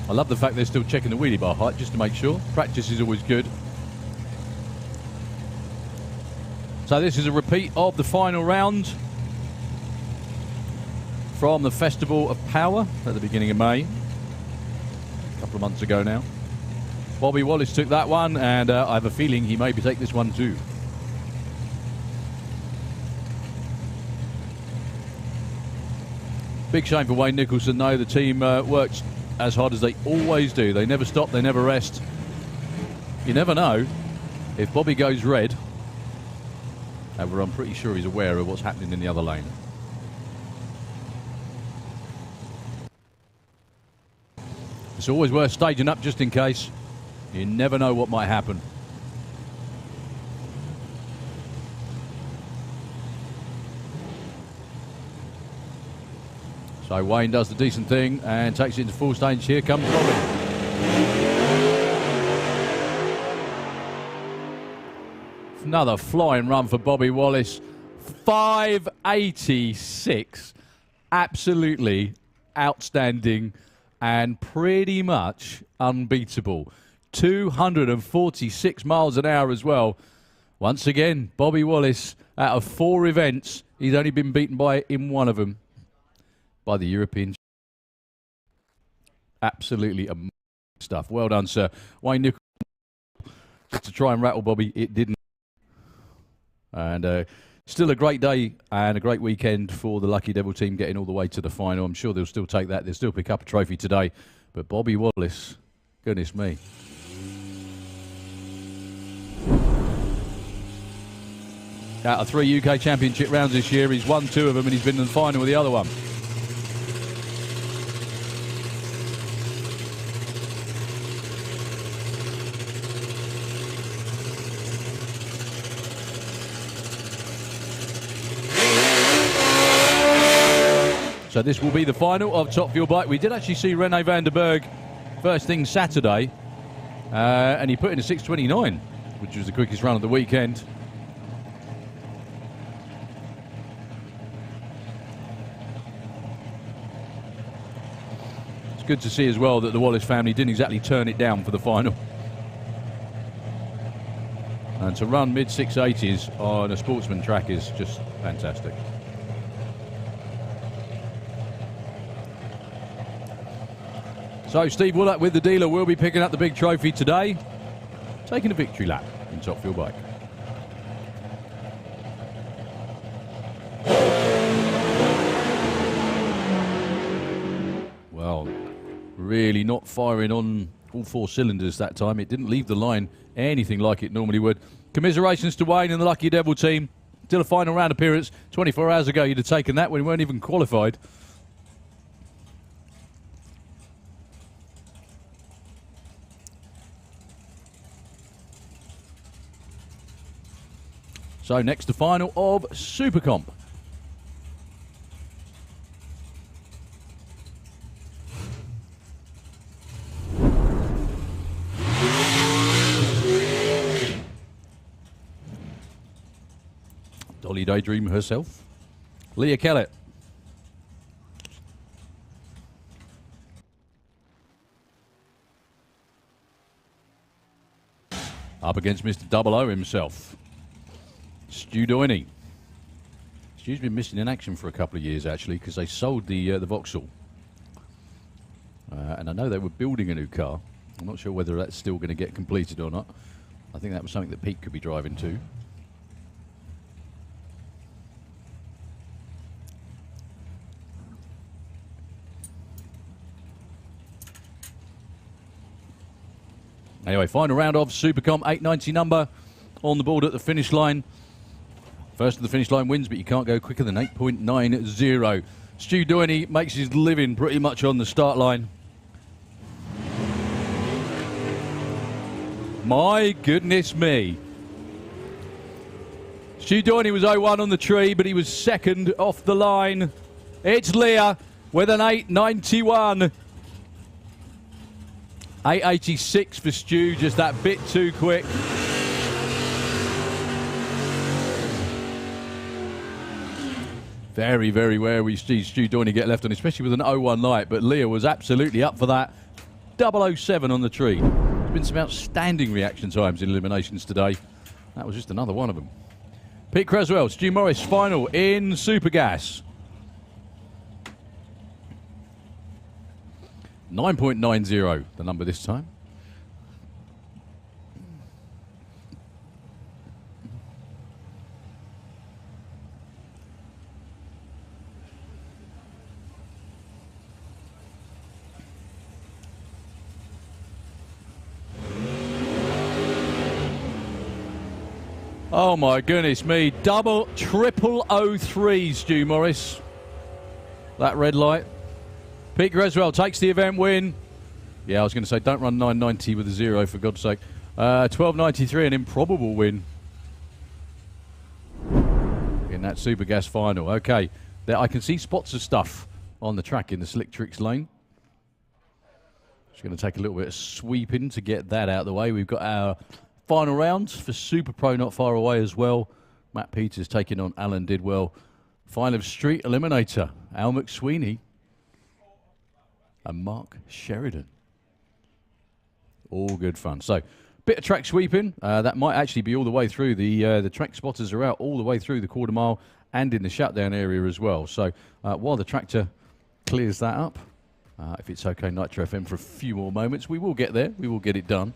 I love the fact they're still checking the wheelie bar height just to make sure. Practice is always good. So this is a repeat of the final round from the Festival of Power at the beginning of May, a couple of months ago now. Bobby Wallace took that one, and I have a feeling he may take this one too. Big shame for Wayne Nicholson though. The team works as hard as they always do. They never stop, they never rest. You never know if Bobby goes red. However, I'm pretty sure he's aware of what's happening in the other lane. It's always worth staging up just in case. You never know what might happen. So Wayne does the decent thing and takes it into full stage. Here comes Bobby. Another flying run for Bobby Wallace. 586. Absolutely outstanding and pretty much unbeatable. 246 miles an hour as well. Once again, Bobby Wallace, out of 4 events, he's only been beaten in one of them by the European. Absolutely amazing stuff. Well done, sir. Wayne Nicholson, to try and rattle Bobby, it didn't. And still a great day and a great weekend for the Lucky Devil team getting all the way to the final. I'm sure they'll still take that. They'll still pick up a trophy today. But Bobby Wallace, goodness me. Out of 3 UK Championship rounds this year, he's won 2 of them and he's been in the final with the other one. So this will be the final of Top Fuel Bike. We did actually see Rene van der Berg first thing Saturday, and he put in a 6:29, which was the quickest run of the weekend. It's good to see as well that the Wallace family didn't exactly turn it down for the final. And to run mid-680s on a sportsman track is just fantastic. So Steve Woolett with the dealer will be picking up the big trophy today, taking a victory lap in Top Fuel Bike. Well, really not firing on all 4 cylinders that time. It didn't leave the line anything like it normally would. Commiserations to Wayne and the Lucky Devil team. Still a final round appearance. 24 hours ago you'd have taken that when we weren't even qualified. So next, the final of Super Comp. Dolly Daydream herself, Leah Kellett. Up against Mr. Double O himself, Stu Doheny. Stu's been missing in action for a couple of years, actually, because they sold the Vauxhall. And I know they were building a new car. I'm not sure whether that's still going to get completed or not. I think that was something that Pete could be driving to. Anyway, final round of Supercomp, 890 number on the board at the finish line. First to the finish line wins, but you can't go quicker than 8.90. Stu Doheny makes his living pretty much on the start line. My goodness me. Stu Doheny was 0-1 on the tree, but he was second off the line. It's Leah with an 891. 886 for Stu, just that bit too quick. Very, very rare we see Stu Doheny get left on, especially with an 0-1 light, but Leah was absolutely up for that. 007 on the tree. There's been some outstanding reaction times in eliminations today. That was just another one of them. Pete Creswell, Stu Morris, final in Super Gas. 9.90, the number this time. Oh my goodness me, double, triple 03, Stu Morris. That red light. Pete Creswell takes the event win. Yeah, I was going to say, don't run 990 with a 0, for God's sake. 12.93, an improbable win in that Super Gas final. Okay, there I can see spots of stuff on the track in the Slick Tricks lane. Just going to take a little bit of sweeping to get that out of the way. We've got our final rounds for Super Pro not far away as well. Matt Peters taking on Alan Didwell. Final of Street Eliminator, Al McSweeney and Mark Sheridan. All good fun. So, bit of track sweeping. That might actually be all the way through. The track spotters are out all the way through the quarter mile and in the shutdown area as well. So, while the tractor clears that up, if it's okay, Nitro FM for a few more moments, we will get there. We will get it done.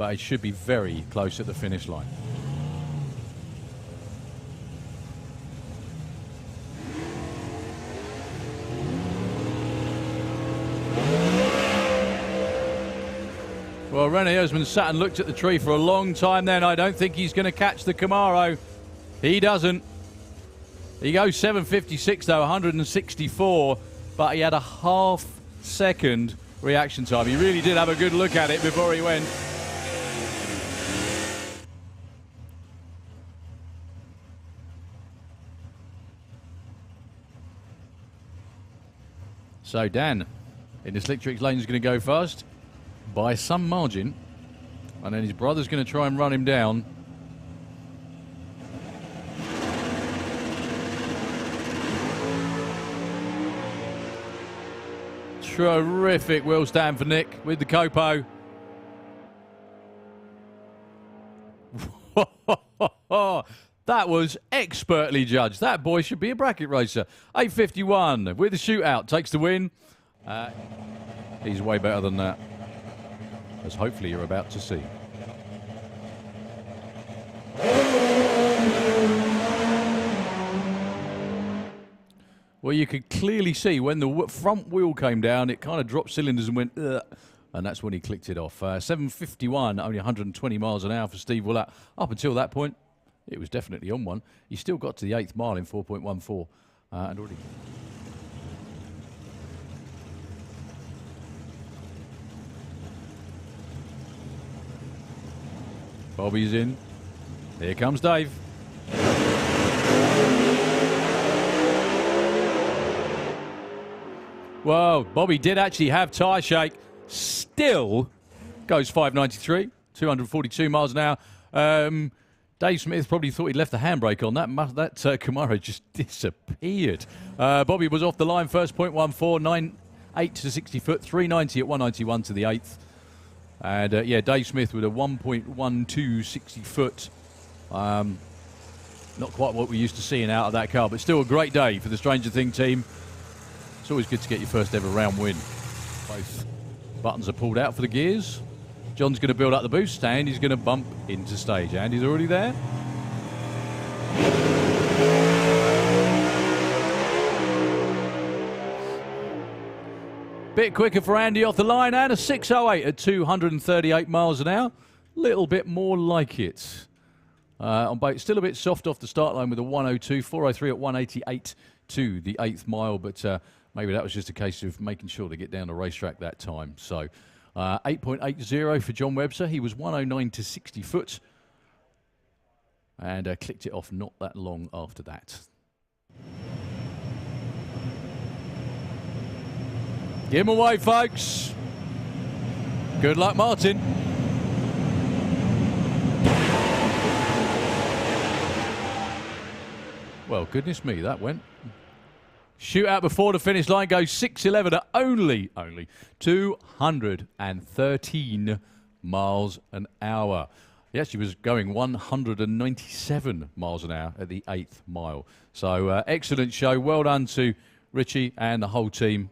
but it should be very close at the finish line. Well, René Osman sat and looked at the tree for a long time then. I don't think he's going to catch the Camaro. He doesn't. He goes 7:56 though, 164, but he had a half-second reaction time. He really did have a good look at it before he went. So Dan, in the slick tricks lane, is going to go first by some margin, and then his brother's going to try and run him down. Terrific wheel stand for Nick with the Copo. That was expertly judged. That boy should be a bracket racer. 8:51 with the shootout takes the win. He's way better than that, as hopefully you're about to see. Well, you could clearly see when the front wheel came down, it kind of dropped cylinders and went, ugh, and that's when he clicked it off. 7:51, only 120 miles an hour for Steve Willett. Up until that point, it was definitely on one. He still got to the 8th mile in 4.14, and already... Bobby's in. Here comes Dave. Well, Bobby did actually have tyre shake. Still goes 593, 242 miles an hour. Dave Smith probably thought he'd left the handbrake on. That Camaro just disappeared. Bobby was off the line first, 0.14, 9.8 to 60 foot, 390 at 191 to the 8th. And yeah, Dave Smith with a 1.12 60 foot. Not quite what we're used to seeing out of that car, but still a great day for the Stranger Thing team. It's always good to get your first ever round win. Both buttons are pulled out for the gears. John's going to build up the boost, and he's going to bump into stage. Andy's already there. Bit quicker for Andy off the line, and a 6:08 at 238 miles an hour. Little bit more like it. On both, still a bit soft off the start line with a 1:02, 4:03 at 188 to the 8th mile, but maybe that was just a case of making sure to get down the racetrack that time. So 8.80 for John Webster. He was 1:09 to 60 foot, and clicked it off not that long after that. Give him away, folks. Good luck, Martin. Well, goodness me, that went. Shootout before the finish line goes 6:11 at only 213 miles an hour. He actually was going 197 miles an hour at the 8th mile. So excellent show. Well done to Richie and the whole team.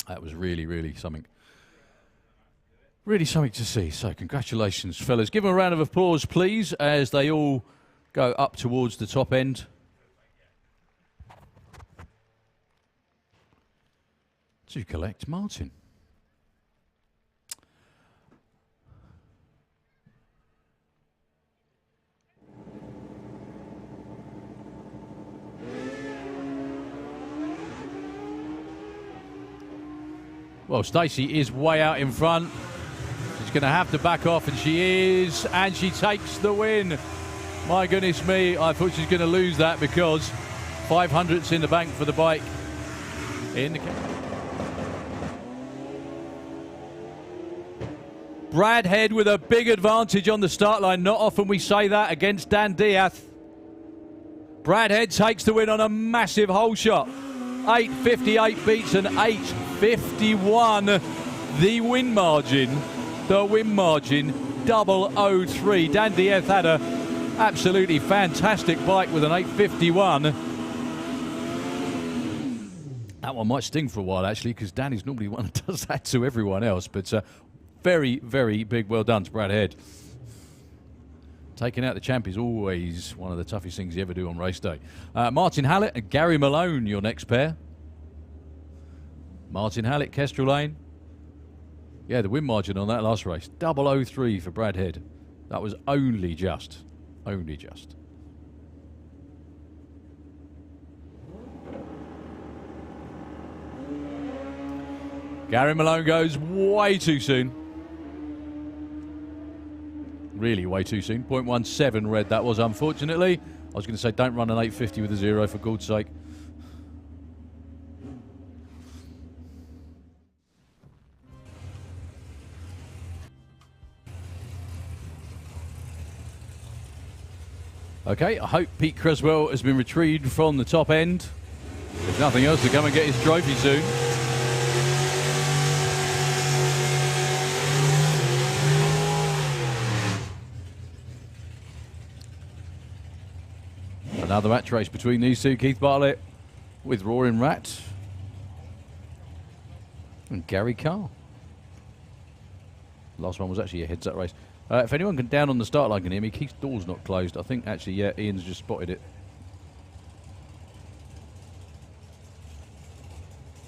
That was really, really something. Really something to see. So congratulations, fellas. Give them a round of applause, please, as they all go up towards the top end. To collect Martin. Well, Stacey is way out in front. She's going to have to back off, and she is, and she takes the win. My goodness me, I thought she was going to lose that because 500's in the bank for the bike. Brad Head with a big advantage on the start line. Not often we say that against Dan Diaz. Brad Head takes the win on a massive hole shot. 8:58 beats an 8:51. The win margin, 003. Dan Diaz had a absolutely fantastic bike with an 8:51. That one might sting for a while, actually, because Danny's normally one that does that to everyone else. But very, very big well done to Brad Head. Taking out the champ is always one of the toughest things you ever do on race day. Martin Hallett and Gary Malone, your next pair. Martin Hallett, Kestrel Lane. Yeah, the win margin on that last race, 0.003 for Brad Head. That was only just. Only just. Gary Malone goes way too soon. Really way too soon. 0.17 red that was, unfortunately. I was going to say don't run an 850 with a 0 for God's sake. Okay, I hope Pete Creswell has been retrieved from the top end. If nothing else, to come and get his trophy soon. Another match race between these two, Keith Bartlett with Roaring Rat and Gary Carr. Last one was actually a heads-up race. If anyone can down on the start line can hear me, Keith's door's not closed. I think actually, yeah, Ian's just spotted it.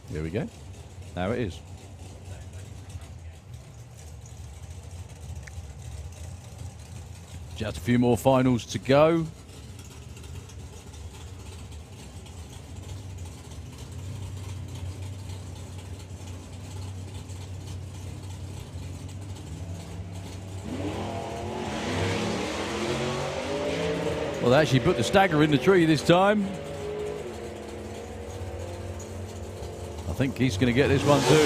Here we go. Now it is. Just a few more finals to go. Well, they actually put the stagger in the tree this time. I think he's going to get this one too.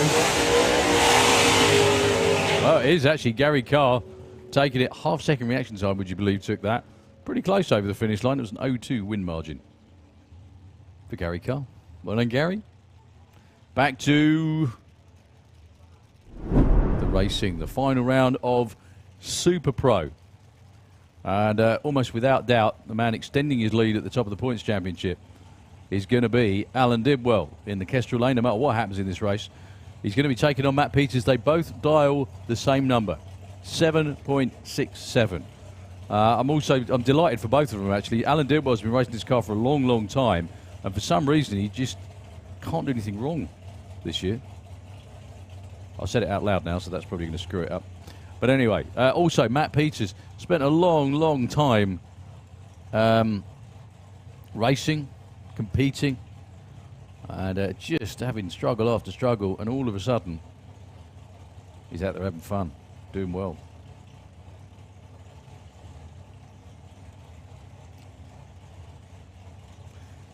Oh, it is actually Gary Carr taking it. Half-second reaction time, would you believe, took that. Pretty close over the finish line. It was an 0.2 win margin for Gary Carr. Well done, Gary. Back to the racing. The final round of Super Pro. And almost without doubt, the man extending his lead at the top of the points championship is going to be Alan Dibwell in the Kestrel Lane, no matter what happens in this race. He's going to be taking on Matt Peters. They both dial the same number, 7.67. I'm delighted for both of them, actually. Alan Dibwell's been racing this car for a long, long time, and for some reason, he just can't do anything wrong this year. I said it out loud now, so that's probably going to screw it up. But anyway, also Matt Peters spent a long, long time racing, competing, and just having struggle after struggle, and all of a sudden, he's out there having fun, doing well.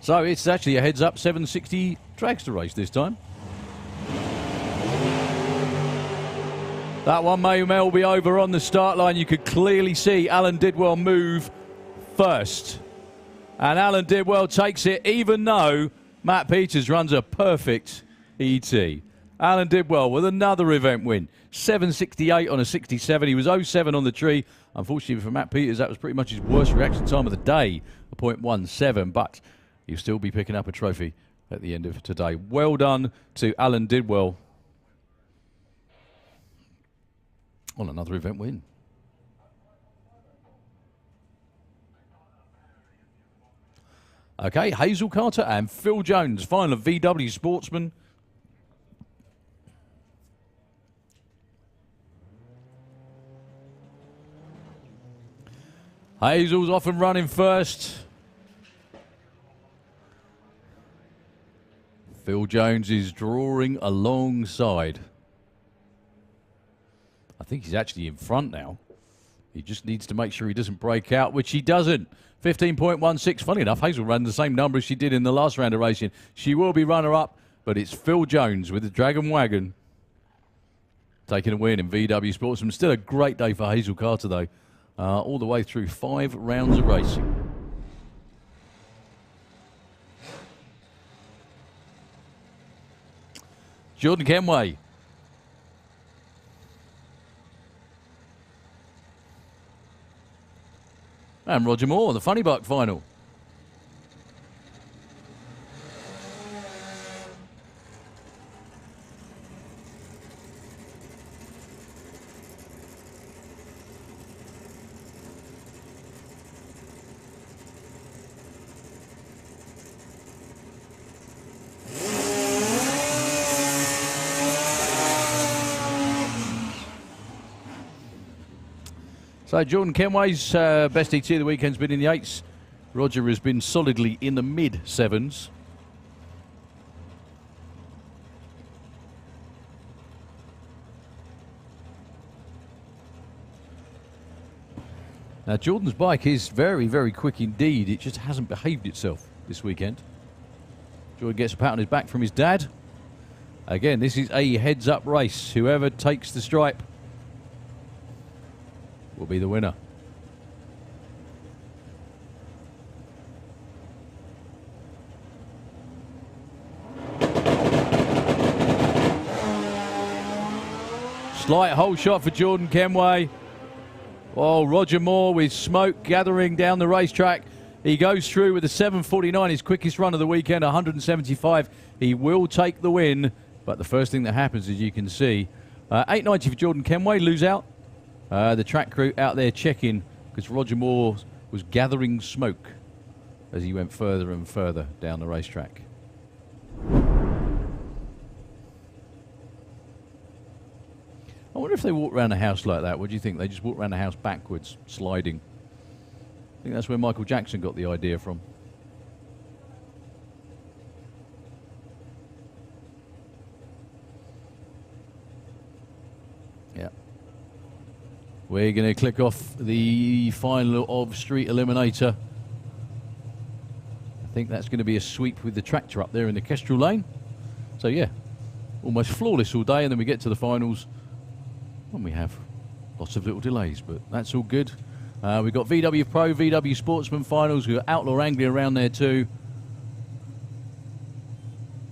So it's actually a heads-up 760 dragster race this time. That one may well be over on the start line. You could clearly see Alan Didwell move first. And Alan Didwell takes it, even though Matt Peters runs a perfect ET. Alan Didwell with another event win. 7.68 on a 67. He was 0.7 on the tree. Unfortunately for Matt Peters, that was pretty much his worst reaction time of the day, a 0.17. But he'll still be picking up a trophy at the end of today. Well done to Alan Didwell on another event win. Okay, Hazel Carter and Phil Jones, final of VW Sportsman. Hazel's off and running first. Phil Jones is drawing alongside. I think he's actually in front now. He just needs to make sure he doesn't break out, which he doesn't. 15.16. Funny enough, Hazel ran the same number as she did in the last round of racing. She will be runner-up, but it's Phil Jones with the Dragon Wagon taking a win in VW Sportsman. Still a great day for Hazel Carter, though. All the way through 5 rounds of racing. Jordan Kenway. And Roger Moore, the Funny Buck final. So Jordan Kenway's best ET of the weekend's been in the 8s. Roger has been solidly in the mid-7s. Now, Jordan's bike is very, very quick indeed. It just hasn't behaved itself this weekend. Jordan gets a pat on his back from his dad. Again, this is a heads-up race. Whoever takes the stripe will be the winner. Slight hole shot for Jordan Kenway. Oh, Roger Moore with smoke gathering down the racetrack. He goes through with a 7:49, his quickest run of the weekend, 175. He will take the win, but the first thing that happens, as you can see, 890 for Jordan Kenway, lose out. The track crew out there checking because Roger Moore was gathering smoke as he went further and further down the racetrack. I wonder if they walk around a house like that. What do you think? They just walk around the house backwards, sliding. I think that's where Michael Jackson got the idea from. Yeah. We're going to click off the final of Street Eliminator. I think that's going to be a sweep with the tractor up there in the Kestrel lane. So yeah, almost flawless all day, and then we get to the finals. And we have lots of little delays, but that's all good. We've got VW Pro, VW Sportsman finals. We've got Outlaw Anglia around there too.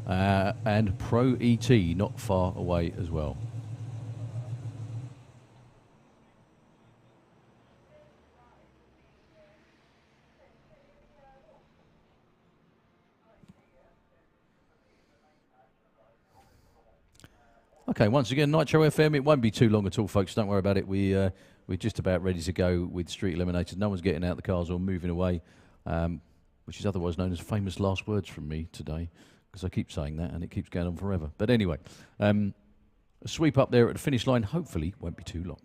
And Pro ET not far away as well. Okay, once again, Nitro FM. It won't be too long at all, folks. Don't worry about it. We're just about ready to go with Street Eliminated. No one's getting out the cars or moving away, which is otherwise known as famous last words from me today, because I keep saying that and it keeps going on forever. But anyway, a sweep up there at the finish line hopefully won't be too long.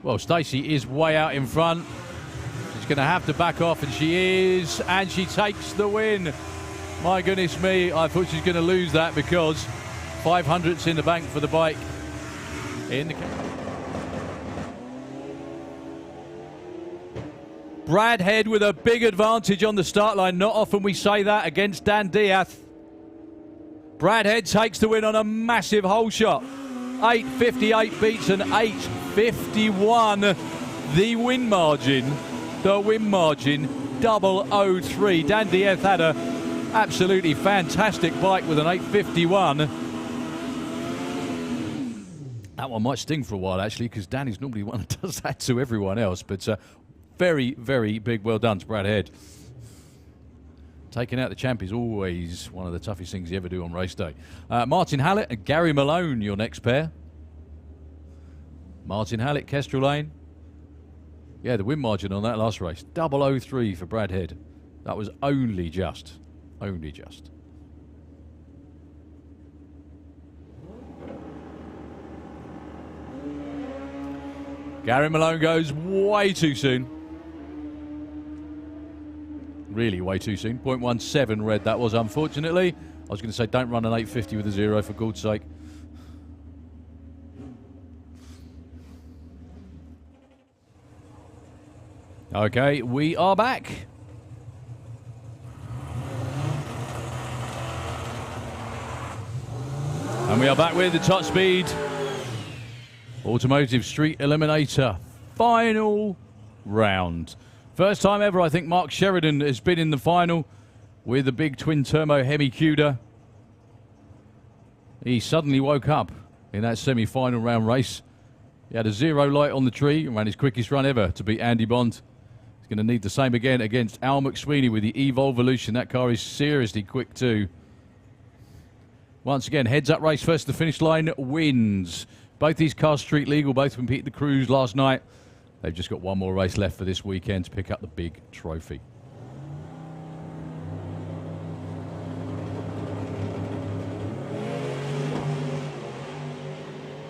Well, Stacey is way out in front. She's going to have to back off, and she is, and she takes the win. My goodness me, I thought she was going to lose that because 500's in the bank for the bike. Brad Head with a big advantage on the start line. Not often we say that against Dan Diath. Brad Head takes the win on a massive hole shot. 8:58 beats an 8:51. The win margin 003. Dan Diath had a absolutely fantastic bike with an 8:51. That one might sting for a while actually, because Danny's normally one that does that to everyone else, but very, very big well done to Brad Head. Taking out the champ is always one of the toughest things you ever do on race day. Martin Hallett and Gary Malone, your next pair. Martin Hallett, Kestrel Lane. Yeah, the win margin on that last race, 003 for Brad Head. That was only just. Gary Malone goes way too soon. Really way too soon. 0.17 red that was, unfortunately. I was going to say don't run an 850 with a 0 for God's sake. Okay, we are back. And we are back with the Top Speed Automotive Street Eliminator final round. First time ever, I think Mark Sheridan has been in the final with the big twin-turbo Hemi Cuda. He suddenly woke up in that semi-final round race. He had a 0 light on the tree and ran his quickest run ever to beat Andy Bond. He's going to need the same again against Al McSweeney with the Evolution. That car is seriously quick too. Once again, heads-up race, first to the finish line wins. Both these cars street legal, both competed the Cruise last night. They've just got one more race left for this weekend to pick up the big trophy.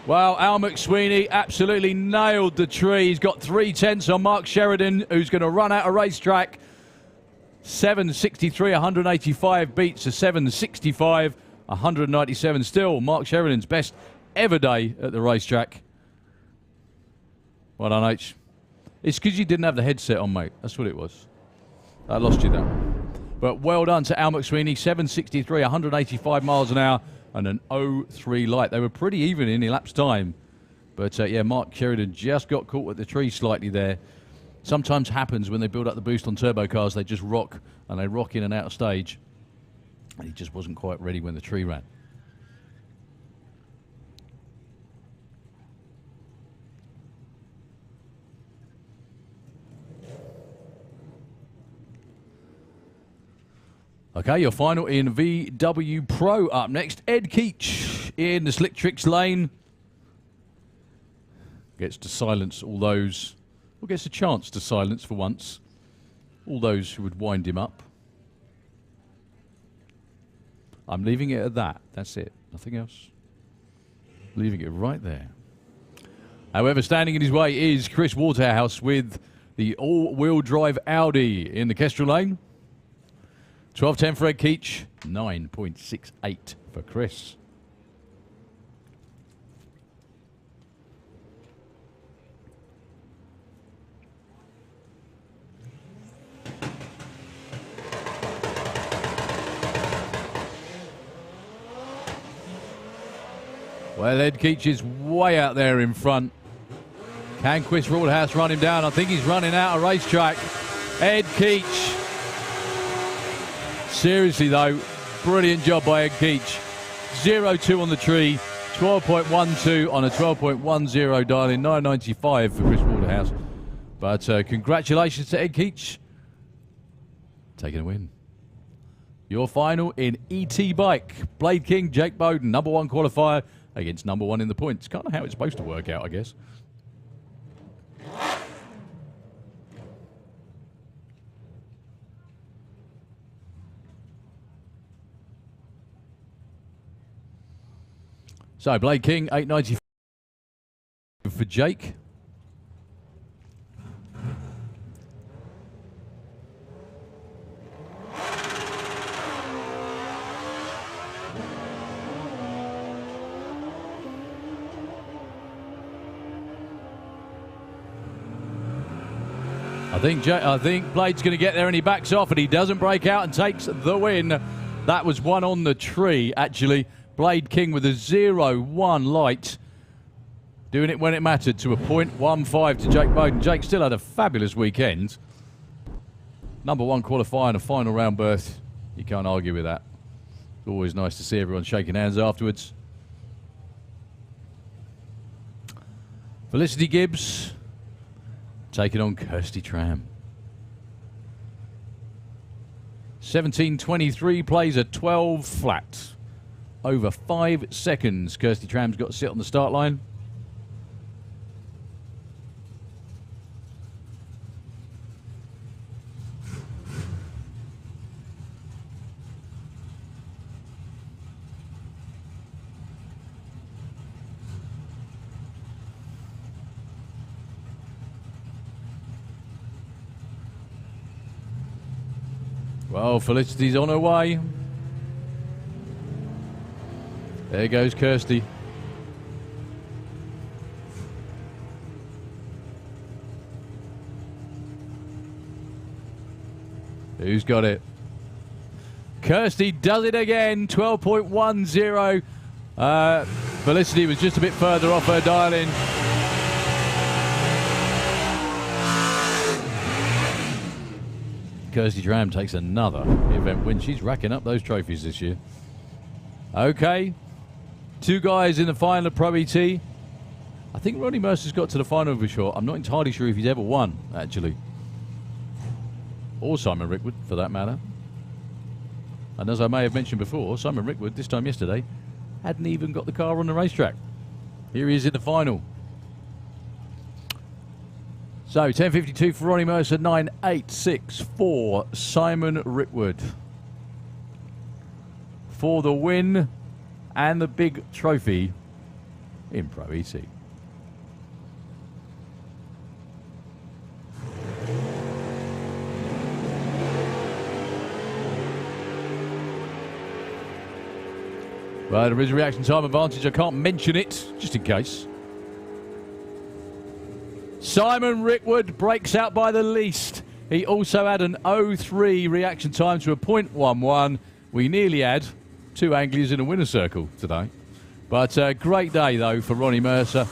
Well, Al McSweeney absolutely nailed the tree. He's got 3/10 on Mark Sheridan, who's going to run out of racetrack. 7.63, 185 beats a 7.65, 197. Still Mark Sheridan's best ever day at the racetrack. Well done, H. It's because you didn't have the headset on, mate. That's what it was. I lost you that one. But well done to Al McSweeney. 7.63, 185 miles an hour, and an 0.3 light. They were pretty even in elapsed time. But, yeah, Mark Sheridan just got caught with the tree slightly there. Sometimes happens when they build up the boost on turbo cars. They just rock, and they rock in and out of stage. And he just wasn't quite ready when the tree ran. Okay, your final in VW Pro. Up next, Ed Keach in the Slick Tricks lane. Gets to silence all those, or gets a chance to silence for once, all those who would wind him up. I'm leaving it at that. That's it. Nothing else. Leaving it right there. However, standing in his way is Chris Waterhouse with the all-wheel drive Audi in the Kestrel lane. 12.10 for Ed Keach, 9.68 for Chris. Well, Ed Keach is way out there in front. Can Chris Waterhouse run him down? I think he's running out of racetrack. Ed Keach. Seriously, though, brilliant job by Ed Keach. 0.2 on the tree, 12.12 on a 12.10 dial-in, 9.95 for Chris Waterhouse. But congratulations to Ed Keach. Taking a win. Your final in ET Bike. Blade King, Jake Bowden, #1 qualifier against #1 in the points. Kind of how it's supposed to work out, I guess. So, Blade King, 8.95 for Jake. I think Blade's going to get there, and he backs off, and he doesn't break out and takes the win. That was one on the tree, actually. Blade King with a 0.1 light, doing it when it mattered to a 0.15 to Jake Bowden. Jake still had a fabulous weekend. #1 qualifier and a final round berth. You can't argue with that. It's always nice to see everyone shaking hands afterwards. Felicity Gibbs taking on Kirsty Tram. 17.23 plays a 12 flat. Over 5 seconds. Kirsty Tram's got to sit on the start line. Well, Felicity's on her way. There goes Kirsty. Who's got it? Kirsty does it again. 12.10. Felicity was just a bit further off her dial-in. Kirsty Tram takes another event win. She's racking up those trophies this year. Okay. 2 guys in the final of Pro ET. I think Ronnie Mercer's got to the final of a short. I'm not entirely sure if he's ever won, actually. Or Simon Rickwood, for that matter. And as I may have mentioned before, Simon Rickwood, this time yesterday, hadn't even got the car on the racetrack. Here he is in the final. So, 10.52 for Ronnie Mercer, 9.86 for Simon Rickwood. For the win and the big trophy in Pro ET. Well, there is a reaction time advantage. I can't mention it, just in case. Simon Rickwood breaks out by the least. He also had an 0.3 reaction time to a 0.11. We nearly had 2 angliers in a winner's circle today. But a great day, though, for Ronnie Mercer.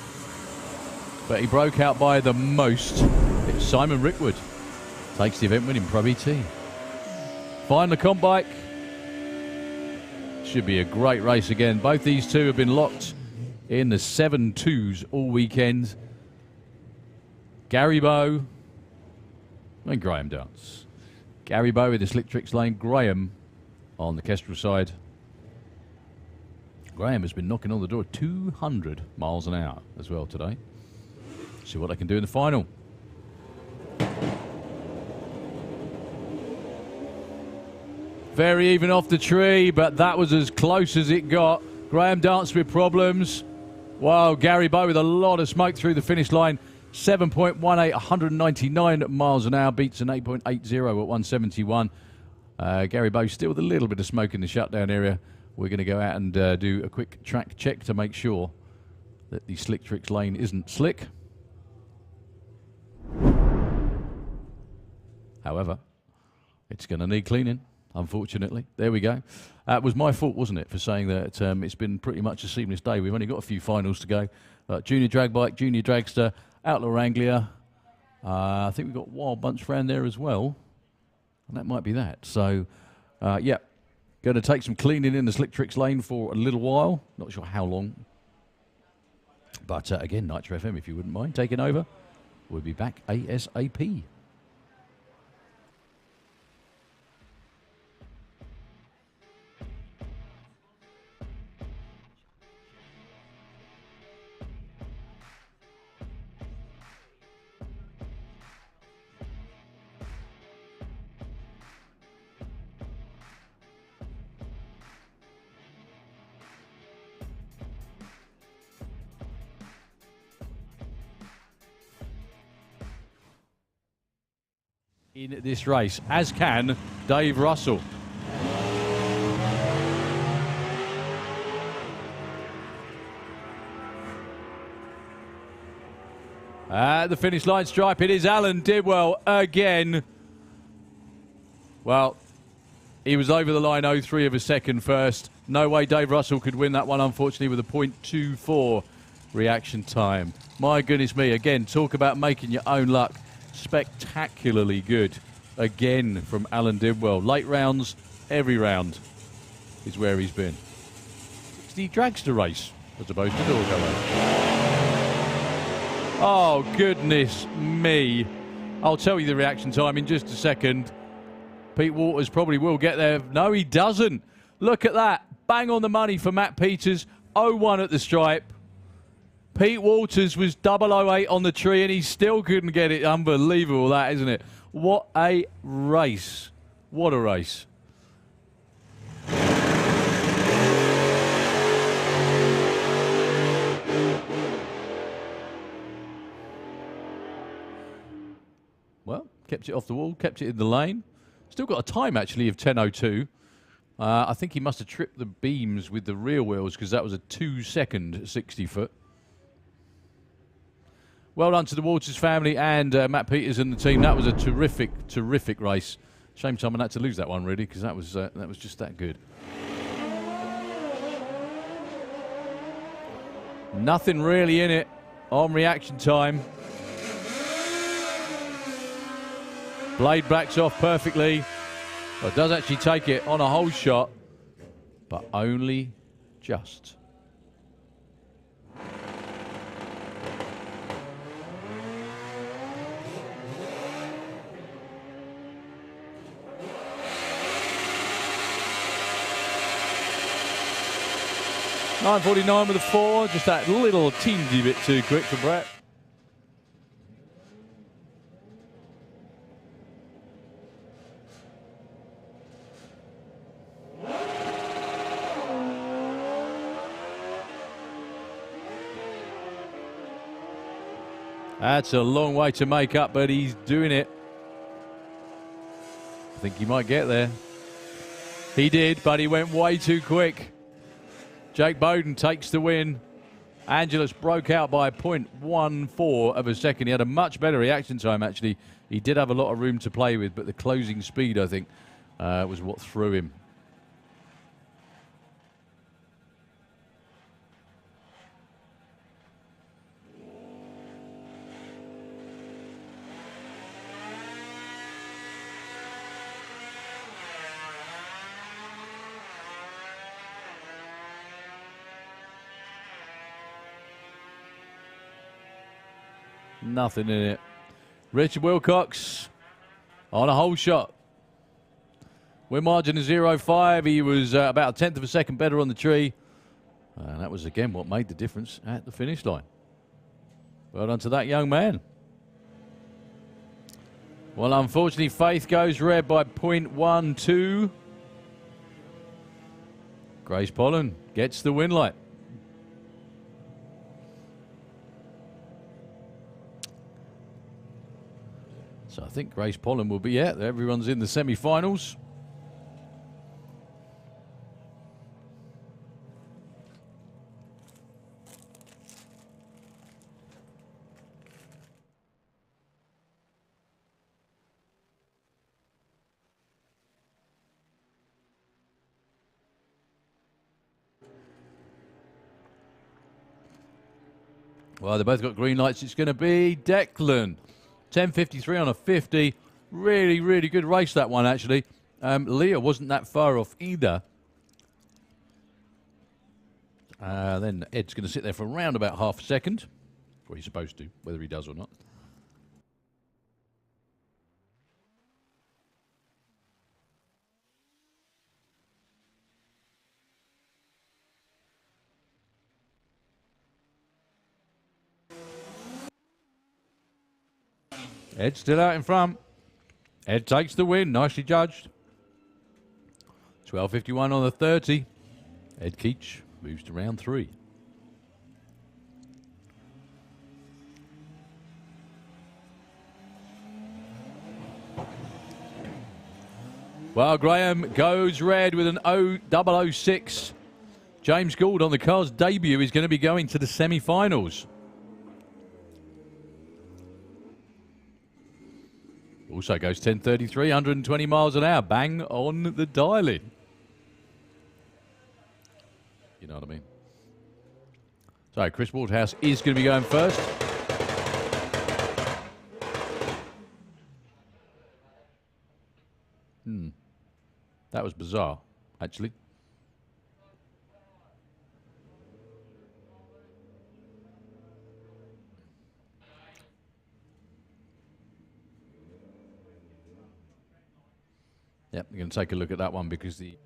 But he broke out by the most. It's Simon Rickwood. Takes the event win in Pro ET. Find the comp bike. Should be a great race again. Both these two have been locked in the 7-2s all weekend. Gary Bow and Graham Dance. Gary Bow with the Slick Tricks lane. Graham on the Kestrel side. Graham has been knocking on the door 200 miles an hour as well today. See what they can do in the final. Very even off the tree, but that was as close as it got. Graham Dance with problems. Wow, Gary Bow with a lot of smoke through the finish line. 7.18, 199 miles an hour, beats an 8.80 at 171. Gary Bow still with a little bit of smoke in the shutdown area. We're going to go out and do a quick track check to make sure that the Slick Tricks lane isn't slick. However, it's going to need cleaning, unfortunately. There we go. It was my fault, wasn't it, for saying that it's been pretty much a seamless day. We've only got a few finals to go. Junior Drag Bike, Junior Dragster, Outlaw Anglia. I think we've got Wild Bunch around there as well. And that might be that. So, yeah, going to take some cleaning in the Slick Tricks lane for a little while. Not sure how long. But again, Nitro FM, if you wouldn't mind taking over. We'll be back ASAP. In this race, as can Dave Russell. At the finish line stripe, it is Alan Dibwell again. Well, he was over the line 0.3 of a second first. No way Dave Russell could win that one, unfortunately, with a 0.24 reaction time. My goodness me, again, talk about making your own luck. Spectacularly good again from Alan Dibwell. Late rounds, every round is where he's been. It's the dragster race as opposed to the auto race. Oh, goodness me. I'll tell you the reaction time in just a second. Pete Waters probably will get there. No, he doesn't. Look at that. Bang on the money for Matt Peters. 0-1 at the stripe. Pete Waters was 008 on the tree and he still couldn't get it. Unbelievable that, isn't it? What a race. What a race. Well, kept it off the wall, kept it in the lane. Still got a time, actually, of 10.02. I think he must have tripped the beams with the rear wheels because that was a 2-second 60-foot. Well done to the Waters family and Matt Peters and the team. That was a terrific, terrific race. Shame someone had to lose that one, really, because that was just that good. Nothing really in it on reaction time. Blade backs off perfectly. Well, it does actually take it on a whole shot, but only just. .949 with a 4, just that little teensy bit too quick for Brett. That's a long way to make up, but he's doing it. I think he might get there. He did, but he went way too quick. Jake Bowden takes the win. Angelus broke out by 0.14 of a second. He had a much better reaction time, actually. He did have a lot of room to play with, but the closing speed, I think, was what threw him. Nothing in it. Richard Wilcox on a hole shot. Win margin of 0.5. He was about a tenth of a second better on the tree. And that was, again, what made the difference at the finish line. Well done to that young man. Well, unfortunately, Faith goes red by 0.12. Grace Pollen gets the win light. So I think Grace Pollen will be out there. Everyone's in the semi-finals. Well, they both got green lights. It's going to be Declan. 10.53 on a 50. Really, really good race, that one, actually. Leah wasn't that far off either. Then Ed's going to sit there for around about half a second. Or he's supposed to, whether he does or not. Ed still out in front. Ed takes the win. Nicely judged. 12.51 on the 30. Ed Keach moves to round 3. Well, Graham goes red with an 0.006. James Gould on the car's debut is going to be going to the semi-finals. Also goes 10.33, 120 miles an hour. Bang on the dial-in. You know what I mean? So Chris Waldhouse is going to be going first. That was bizarre, actually. Yep, we're going to take a look at that one because the...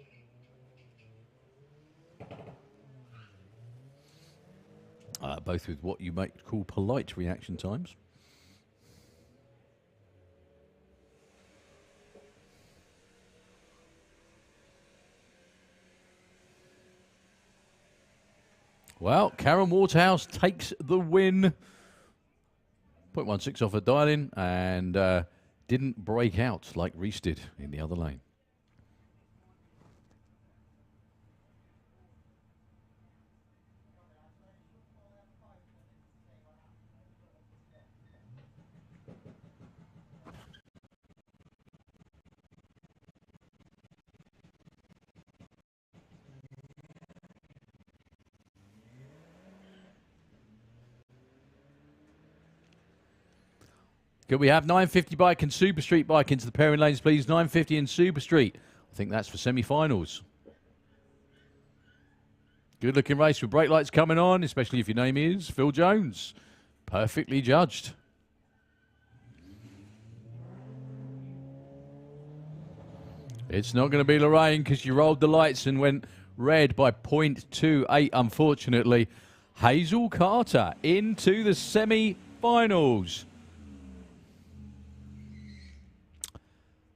both with what you might call polite reaction times. Well, Karen Waterhouse takes the win. 0.16 off a dial-in and didn't break out like Reese did in the other lane. Could we have 950 bike and Super Street bike into the pairing lanes, please? 950 and Super Street. I think that's for semi-finals. Good looking race with brake lights coming on, especially if your name is Phil Jones. Perfectly judged. It's not going to be Lorraine because you rolled the lights and went red by 0.28, unfortunately. Hazel Carter into the semi-finals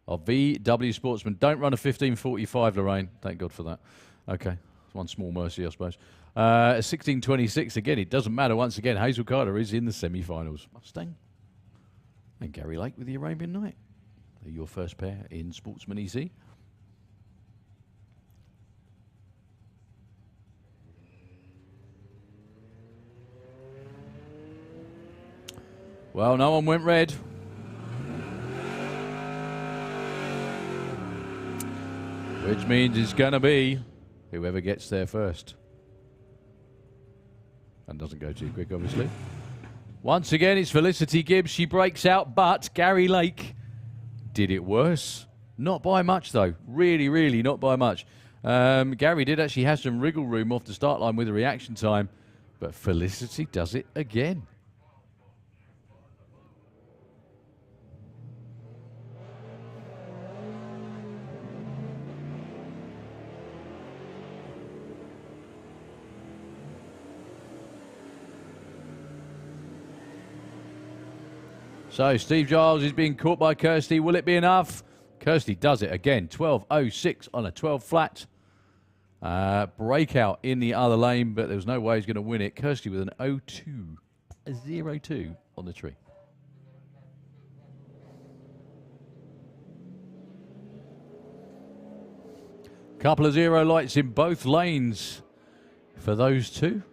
of VW Sportsman. Don't run a 15.45, Lorraine. Thank God for that. Okay. One small mercy, I suppose. 16:26 again. It doesn't matter. Once again, Hazel Carter is in the semi-finals. Mustang and Gary Lake with the Arabian Night. They're your first pair in Sportsman EC. Well, no one went red. Which means it's going to be whoever gets there first. And doesn't go too quick, obviously. Once again, it's Felicity Gibbs. She breaks out, but Gary Lake did it worse. Not by much, though. Really, really not by much. Gary did actually have some wriggle room off the start line with a reaction time, but Felicity does it again. So Steve Giles is being caught by Kirsty. Will it be enough? Kirsty does it again. 12.06 on a 12 flat. Breakout in the other lane, but there was no way he's going to win it. Kirsty with an 0.2 on the tree. Couple of zero lights in both lanes for those two.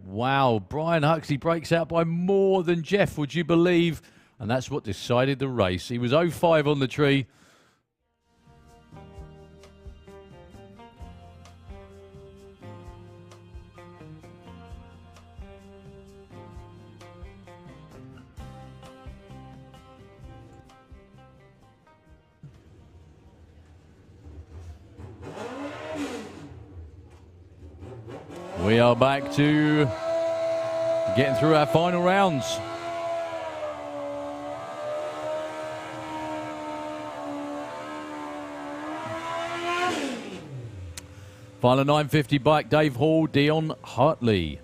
Wow, Brian Huxley breaks out by more than Jeff, would you believe? And that's what decided the race. He was 0.5 on the tree. We are back to getting through our final rounds. Final 950 bike, Dave Hall, Dion Hartley.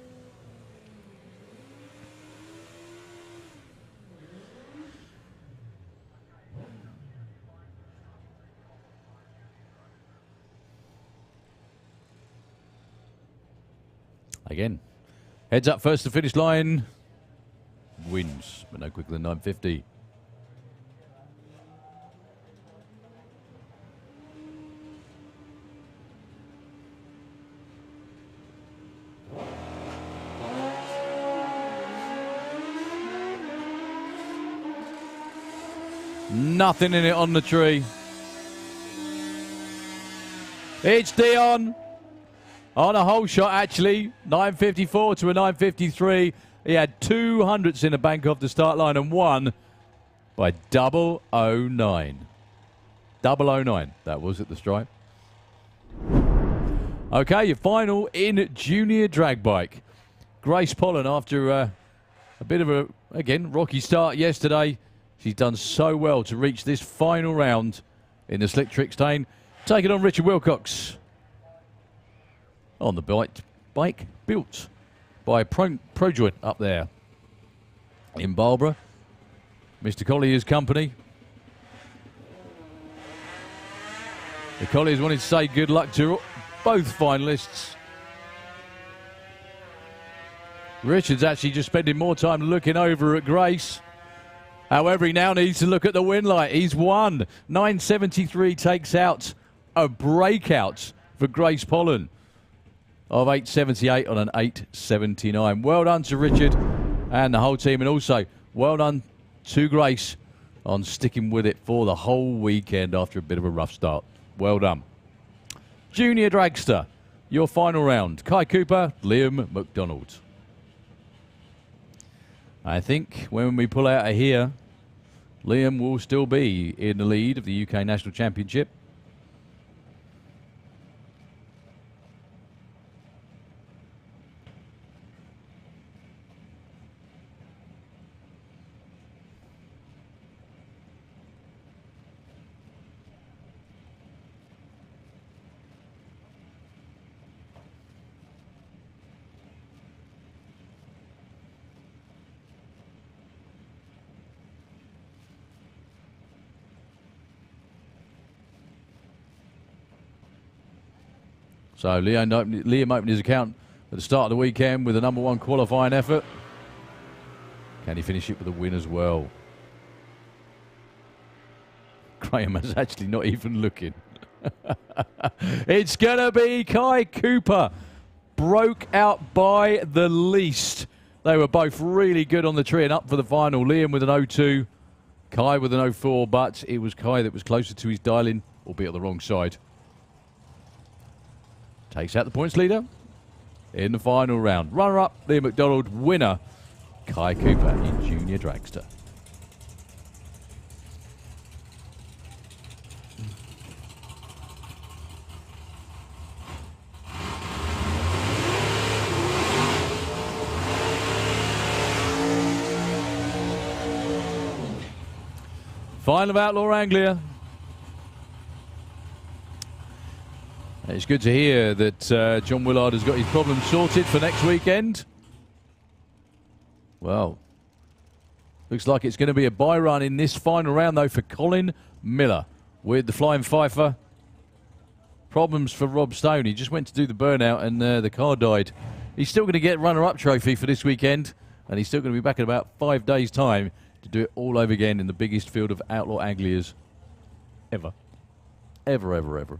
Again, heads up first to finish line, wins, but no quicker than 950. Nothing in it on the tree. It's Dion. On a whole shot, actually, 954 to a 953. He had 200s in the bank off the start line and won by 009. 009, that was at the stripe. Okay, your final in junior drag bike. Grace Pollen, after a bit of a, again, rocky start yesterday, she's done so well to reach this final round in the Slick Trickstane. Take it on Richard Wilcox. On the bike built by ProJoint up there in Barbara. Mr. Collier's company. The Colliers wanted to say good luck to both finalists. Richard's actually just spending more time looking over at Grace. However, he now needs to look at the win light. He's won. 973 takes out a breakout for Grace Pollen of 878 on an 879. Well done to Richard and the whole team, and also well done to Grace on sticking with it for the whole weekend after a bit of a rough start. Well done. Junior Dragster, your final round. Kai Cooper, Liam McDonald. I think when we pull out of here, Liam will still be in the lead of the UK National Championship. So Liam opened his account at the start of the weekend with a #1 qualifying effort. Can he finish it with a win as well? Graham is actually not even looking. It's going to be Kai Cooper. Broke out by the least. They were both really good on the tree and up for the final. Liam with an 0-2, Kai with an 0-4, but it was Kai that was closer to his dialing, albeit on the wrong side. Takes out the points leader in the final round. Runner-up, Liam McDonald. Winner, Kai Cooper in Junior Dragster. Final of Outlaw Anglia. It's good to hear that John Willard has got his problem sorted for next weekend. Well, looks like it's going to be a bye run in this final round, though, for Colin Miller with the Flying Fifer. Problems for Rob Stone. He just went to do the burnout and the car died. He's still going to get runner-up trophy for this weekend, and he's still going to be back in about 5 days' time to do it all over again in the biggest field of Outlaw Anglias ever. Ever, ever, ever.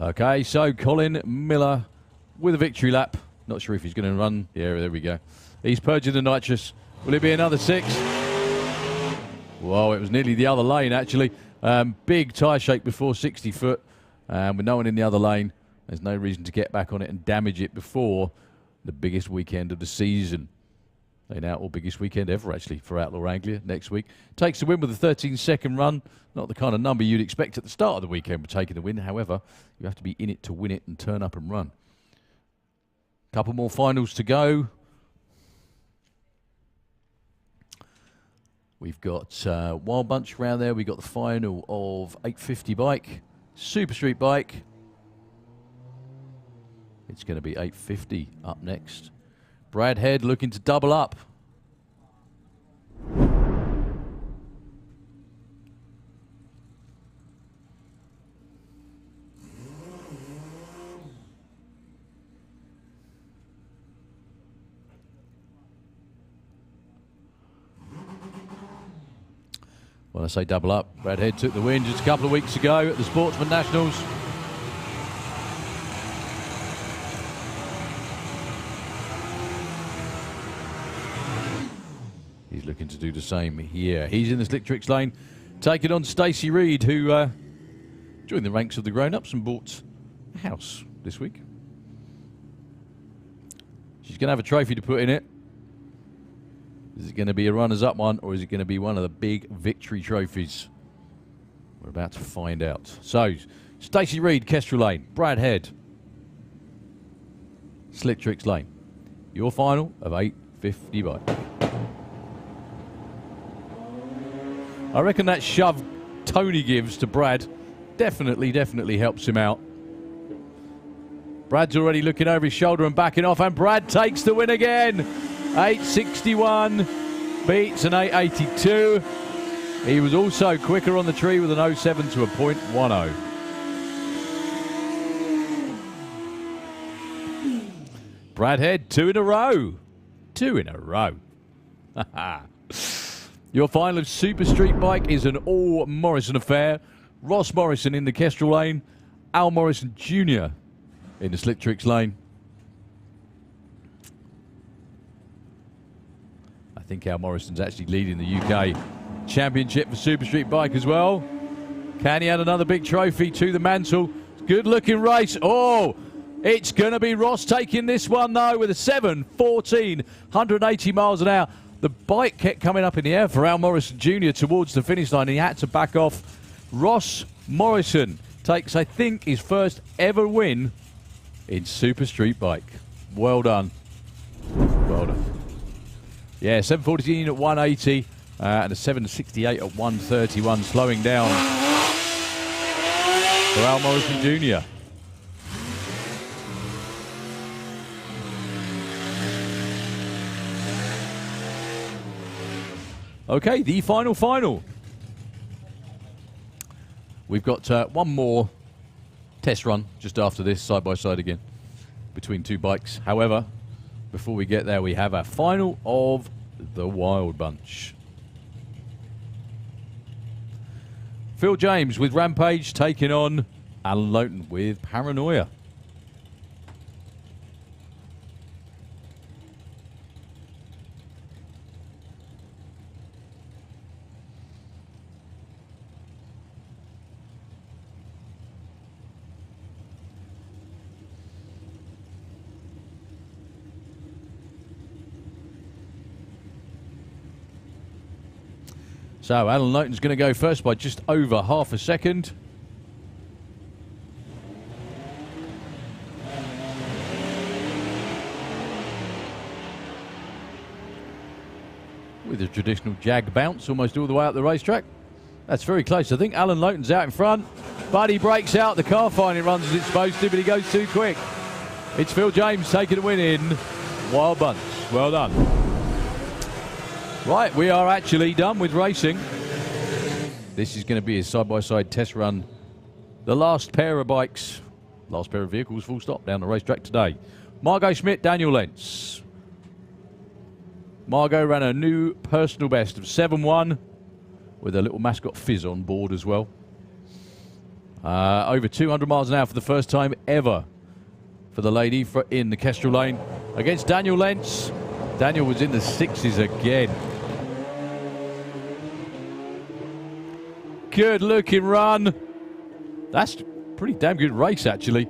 Okay, so Colin Miller with a victory lap. Not sure if he's going to run. Yeah, there we go. He's purging the nitrous. Will it be another 6? Whoa, it was nearly the other lane, actually. Big tyre shake before 60 foot. With no one in the other lane. There's no reason to get back on it and damage it before the biggest weekend of the season. An Outlaw biggest weekend ever, actually, for Outlaw Anglia next week. Takes the win with a 13-second run. Not the kind of number you'd expect at the start of the weekend for taking the win. However, you have to be in it to win it and turn up and run. Couple more finals to go. We've got Wild Bunch around there. We've got the final of 850 bike. Super Street bike. It's going to be 850 up next. Brad Head looking to double up. When I say double up, Brad Head took the win just a couple of weeks ago at the Sportsman Nationals. He's looking to do the same here. He's in the Slick Tricks lane, taking on Stacey Reed, who joined the ranks of the grown-ups and bought a house this week. She's going to have a trophy to put in it. Is it going to be a runners-up one, or is it going to be one of the big victory trophies? We're about to find out. So, Stacey Reed, Kestrel Lane, Brad Head, Slick Tricks Lane. Your final of 850 bike. I reckon that shove Tony gives to Brad definitely helps him out. Brad's already looking over his shoulder and backing off, and Brad takes the win again. 861 beats an 882. He was also quicker on the tree with an 07 to a .10. Brad Head, 2 in a row. 2 in a row. Your final of Super Street Bike is an all Morrison affair. Ross Morrison in the Kestrel lane. Al Morrison Jr. in the Slick Tricks lane. I think Al Morrison's actually leading the UK Championship for Super Street Bike as well. Can he add another big trophy to the mantle? Good looking race. Oh, it's going to be Ross taking this one though with a 7:14, 180 miles an hour. The bike kept coming up in the air for Al Morrison Jr. towards the finish line. He had to back off. Ross Morrison takes, I think, his first ever win in Super Street Bike. Well done. Well done. Yeah, 7:14 at 180 and a 7:68 at 131, slowing down for Al Morrison Jr. Okay, the final. We've got one more test run just after this, side by side again, between two bikes. However, before we get there, we have our final of the Wild Bunch. Phil James with Rampage taking on Alan Lowton with Paranoia. So Alan Lowton's going to go first by just over half a second. With a traditional jag bounce almost all the way up the racetrack. That's very close. I think Alan Lowton's out in front, but he breaks out. The car finally runs as it's supposed to, but he goes too quick. It's Phil James taking a win in Wild Bunch. Well done. Right, we are actually done with racing. This is going to be a side-by-side test run. The last pair of bikes, last pair of vehicles, full stop, down the racetrack today. Margot Schmidt, Daniel Lentz. Margot ran a new personal best of 7-1 with a little mascot Fizz on board as well. Over 200 miles an hour for the first time ever for the lady in the Kestrel lane against Daniel Lentz. Daniel was in the 6s again. Good looking run. That's a pretty damn good race, actually.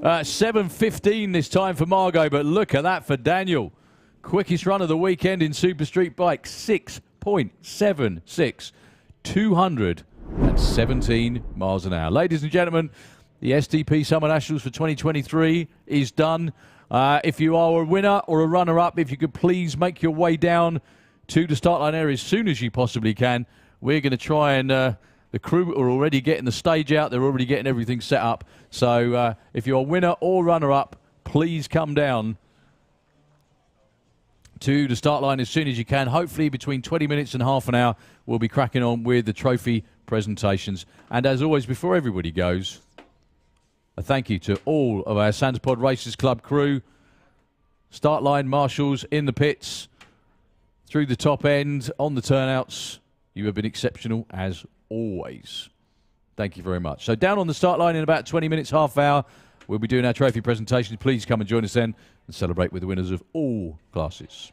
7:15 this time for Margot, but look at that for Daniel. Quickest run of the weekend in Super Street Bike, 6.76. 217 miles an hour. Ladies and gentlemen, the STP Summer Nationals for 2023 is done. If you are a winner or a runner-up, if you could please make your way down to the start line area as soon as you possibly can. We're going to try and... the crew are already getting the stage out. They're already getting everything set up. So if you're a winner or runner-up, please come down to the start line as soon as you can. Hopefully between 20 minutes and half an hour, we'll be cracking on with the trophy presentations. And as always, before everybody goes, a thank you to all of our Santapod Racers Club crew, start line marshals in the pits, through the top end, on the turnouts. You have been exceptional as always. Thank you very much. So down on the start line in about 20 minutes, half hour, we'll be doing our trophy presentations. Please come and join us then and celebrate with the winners of all classes.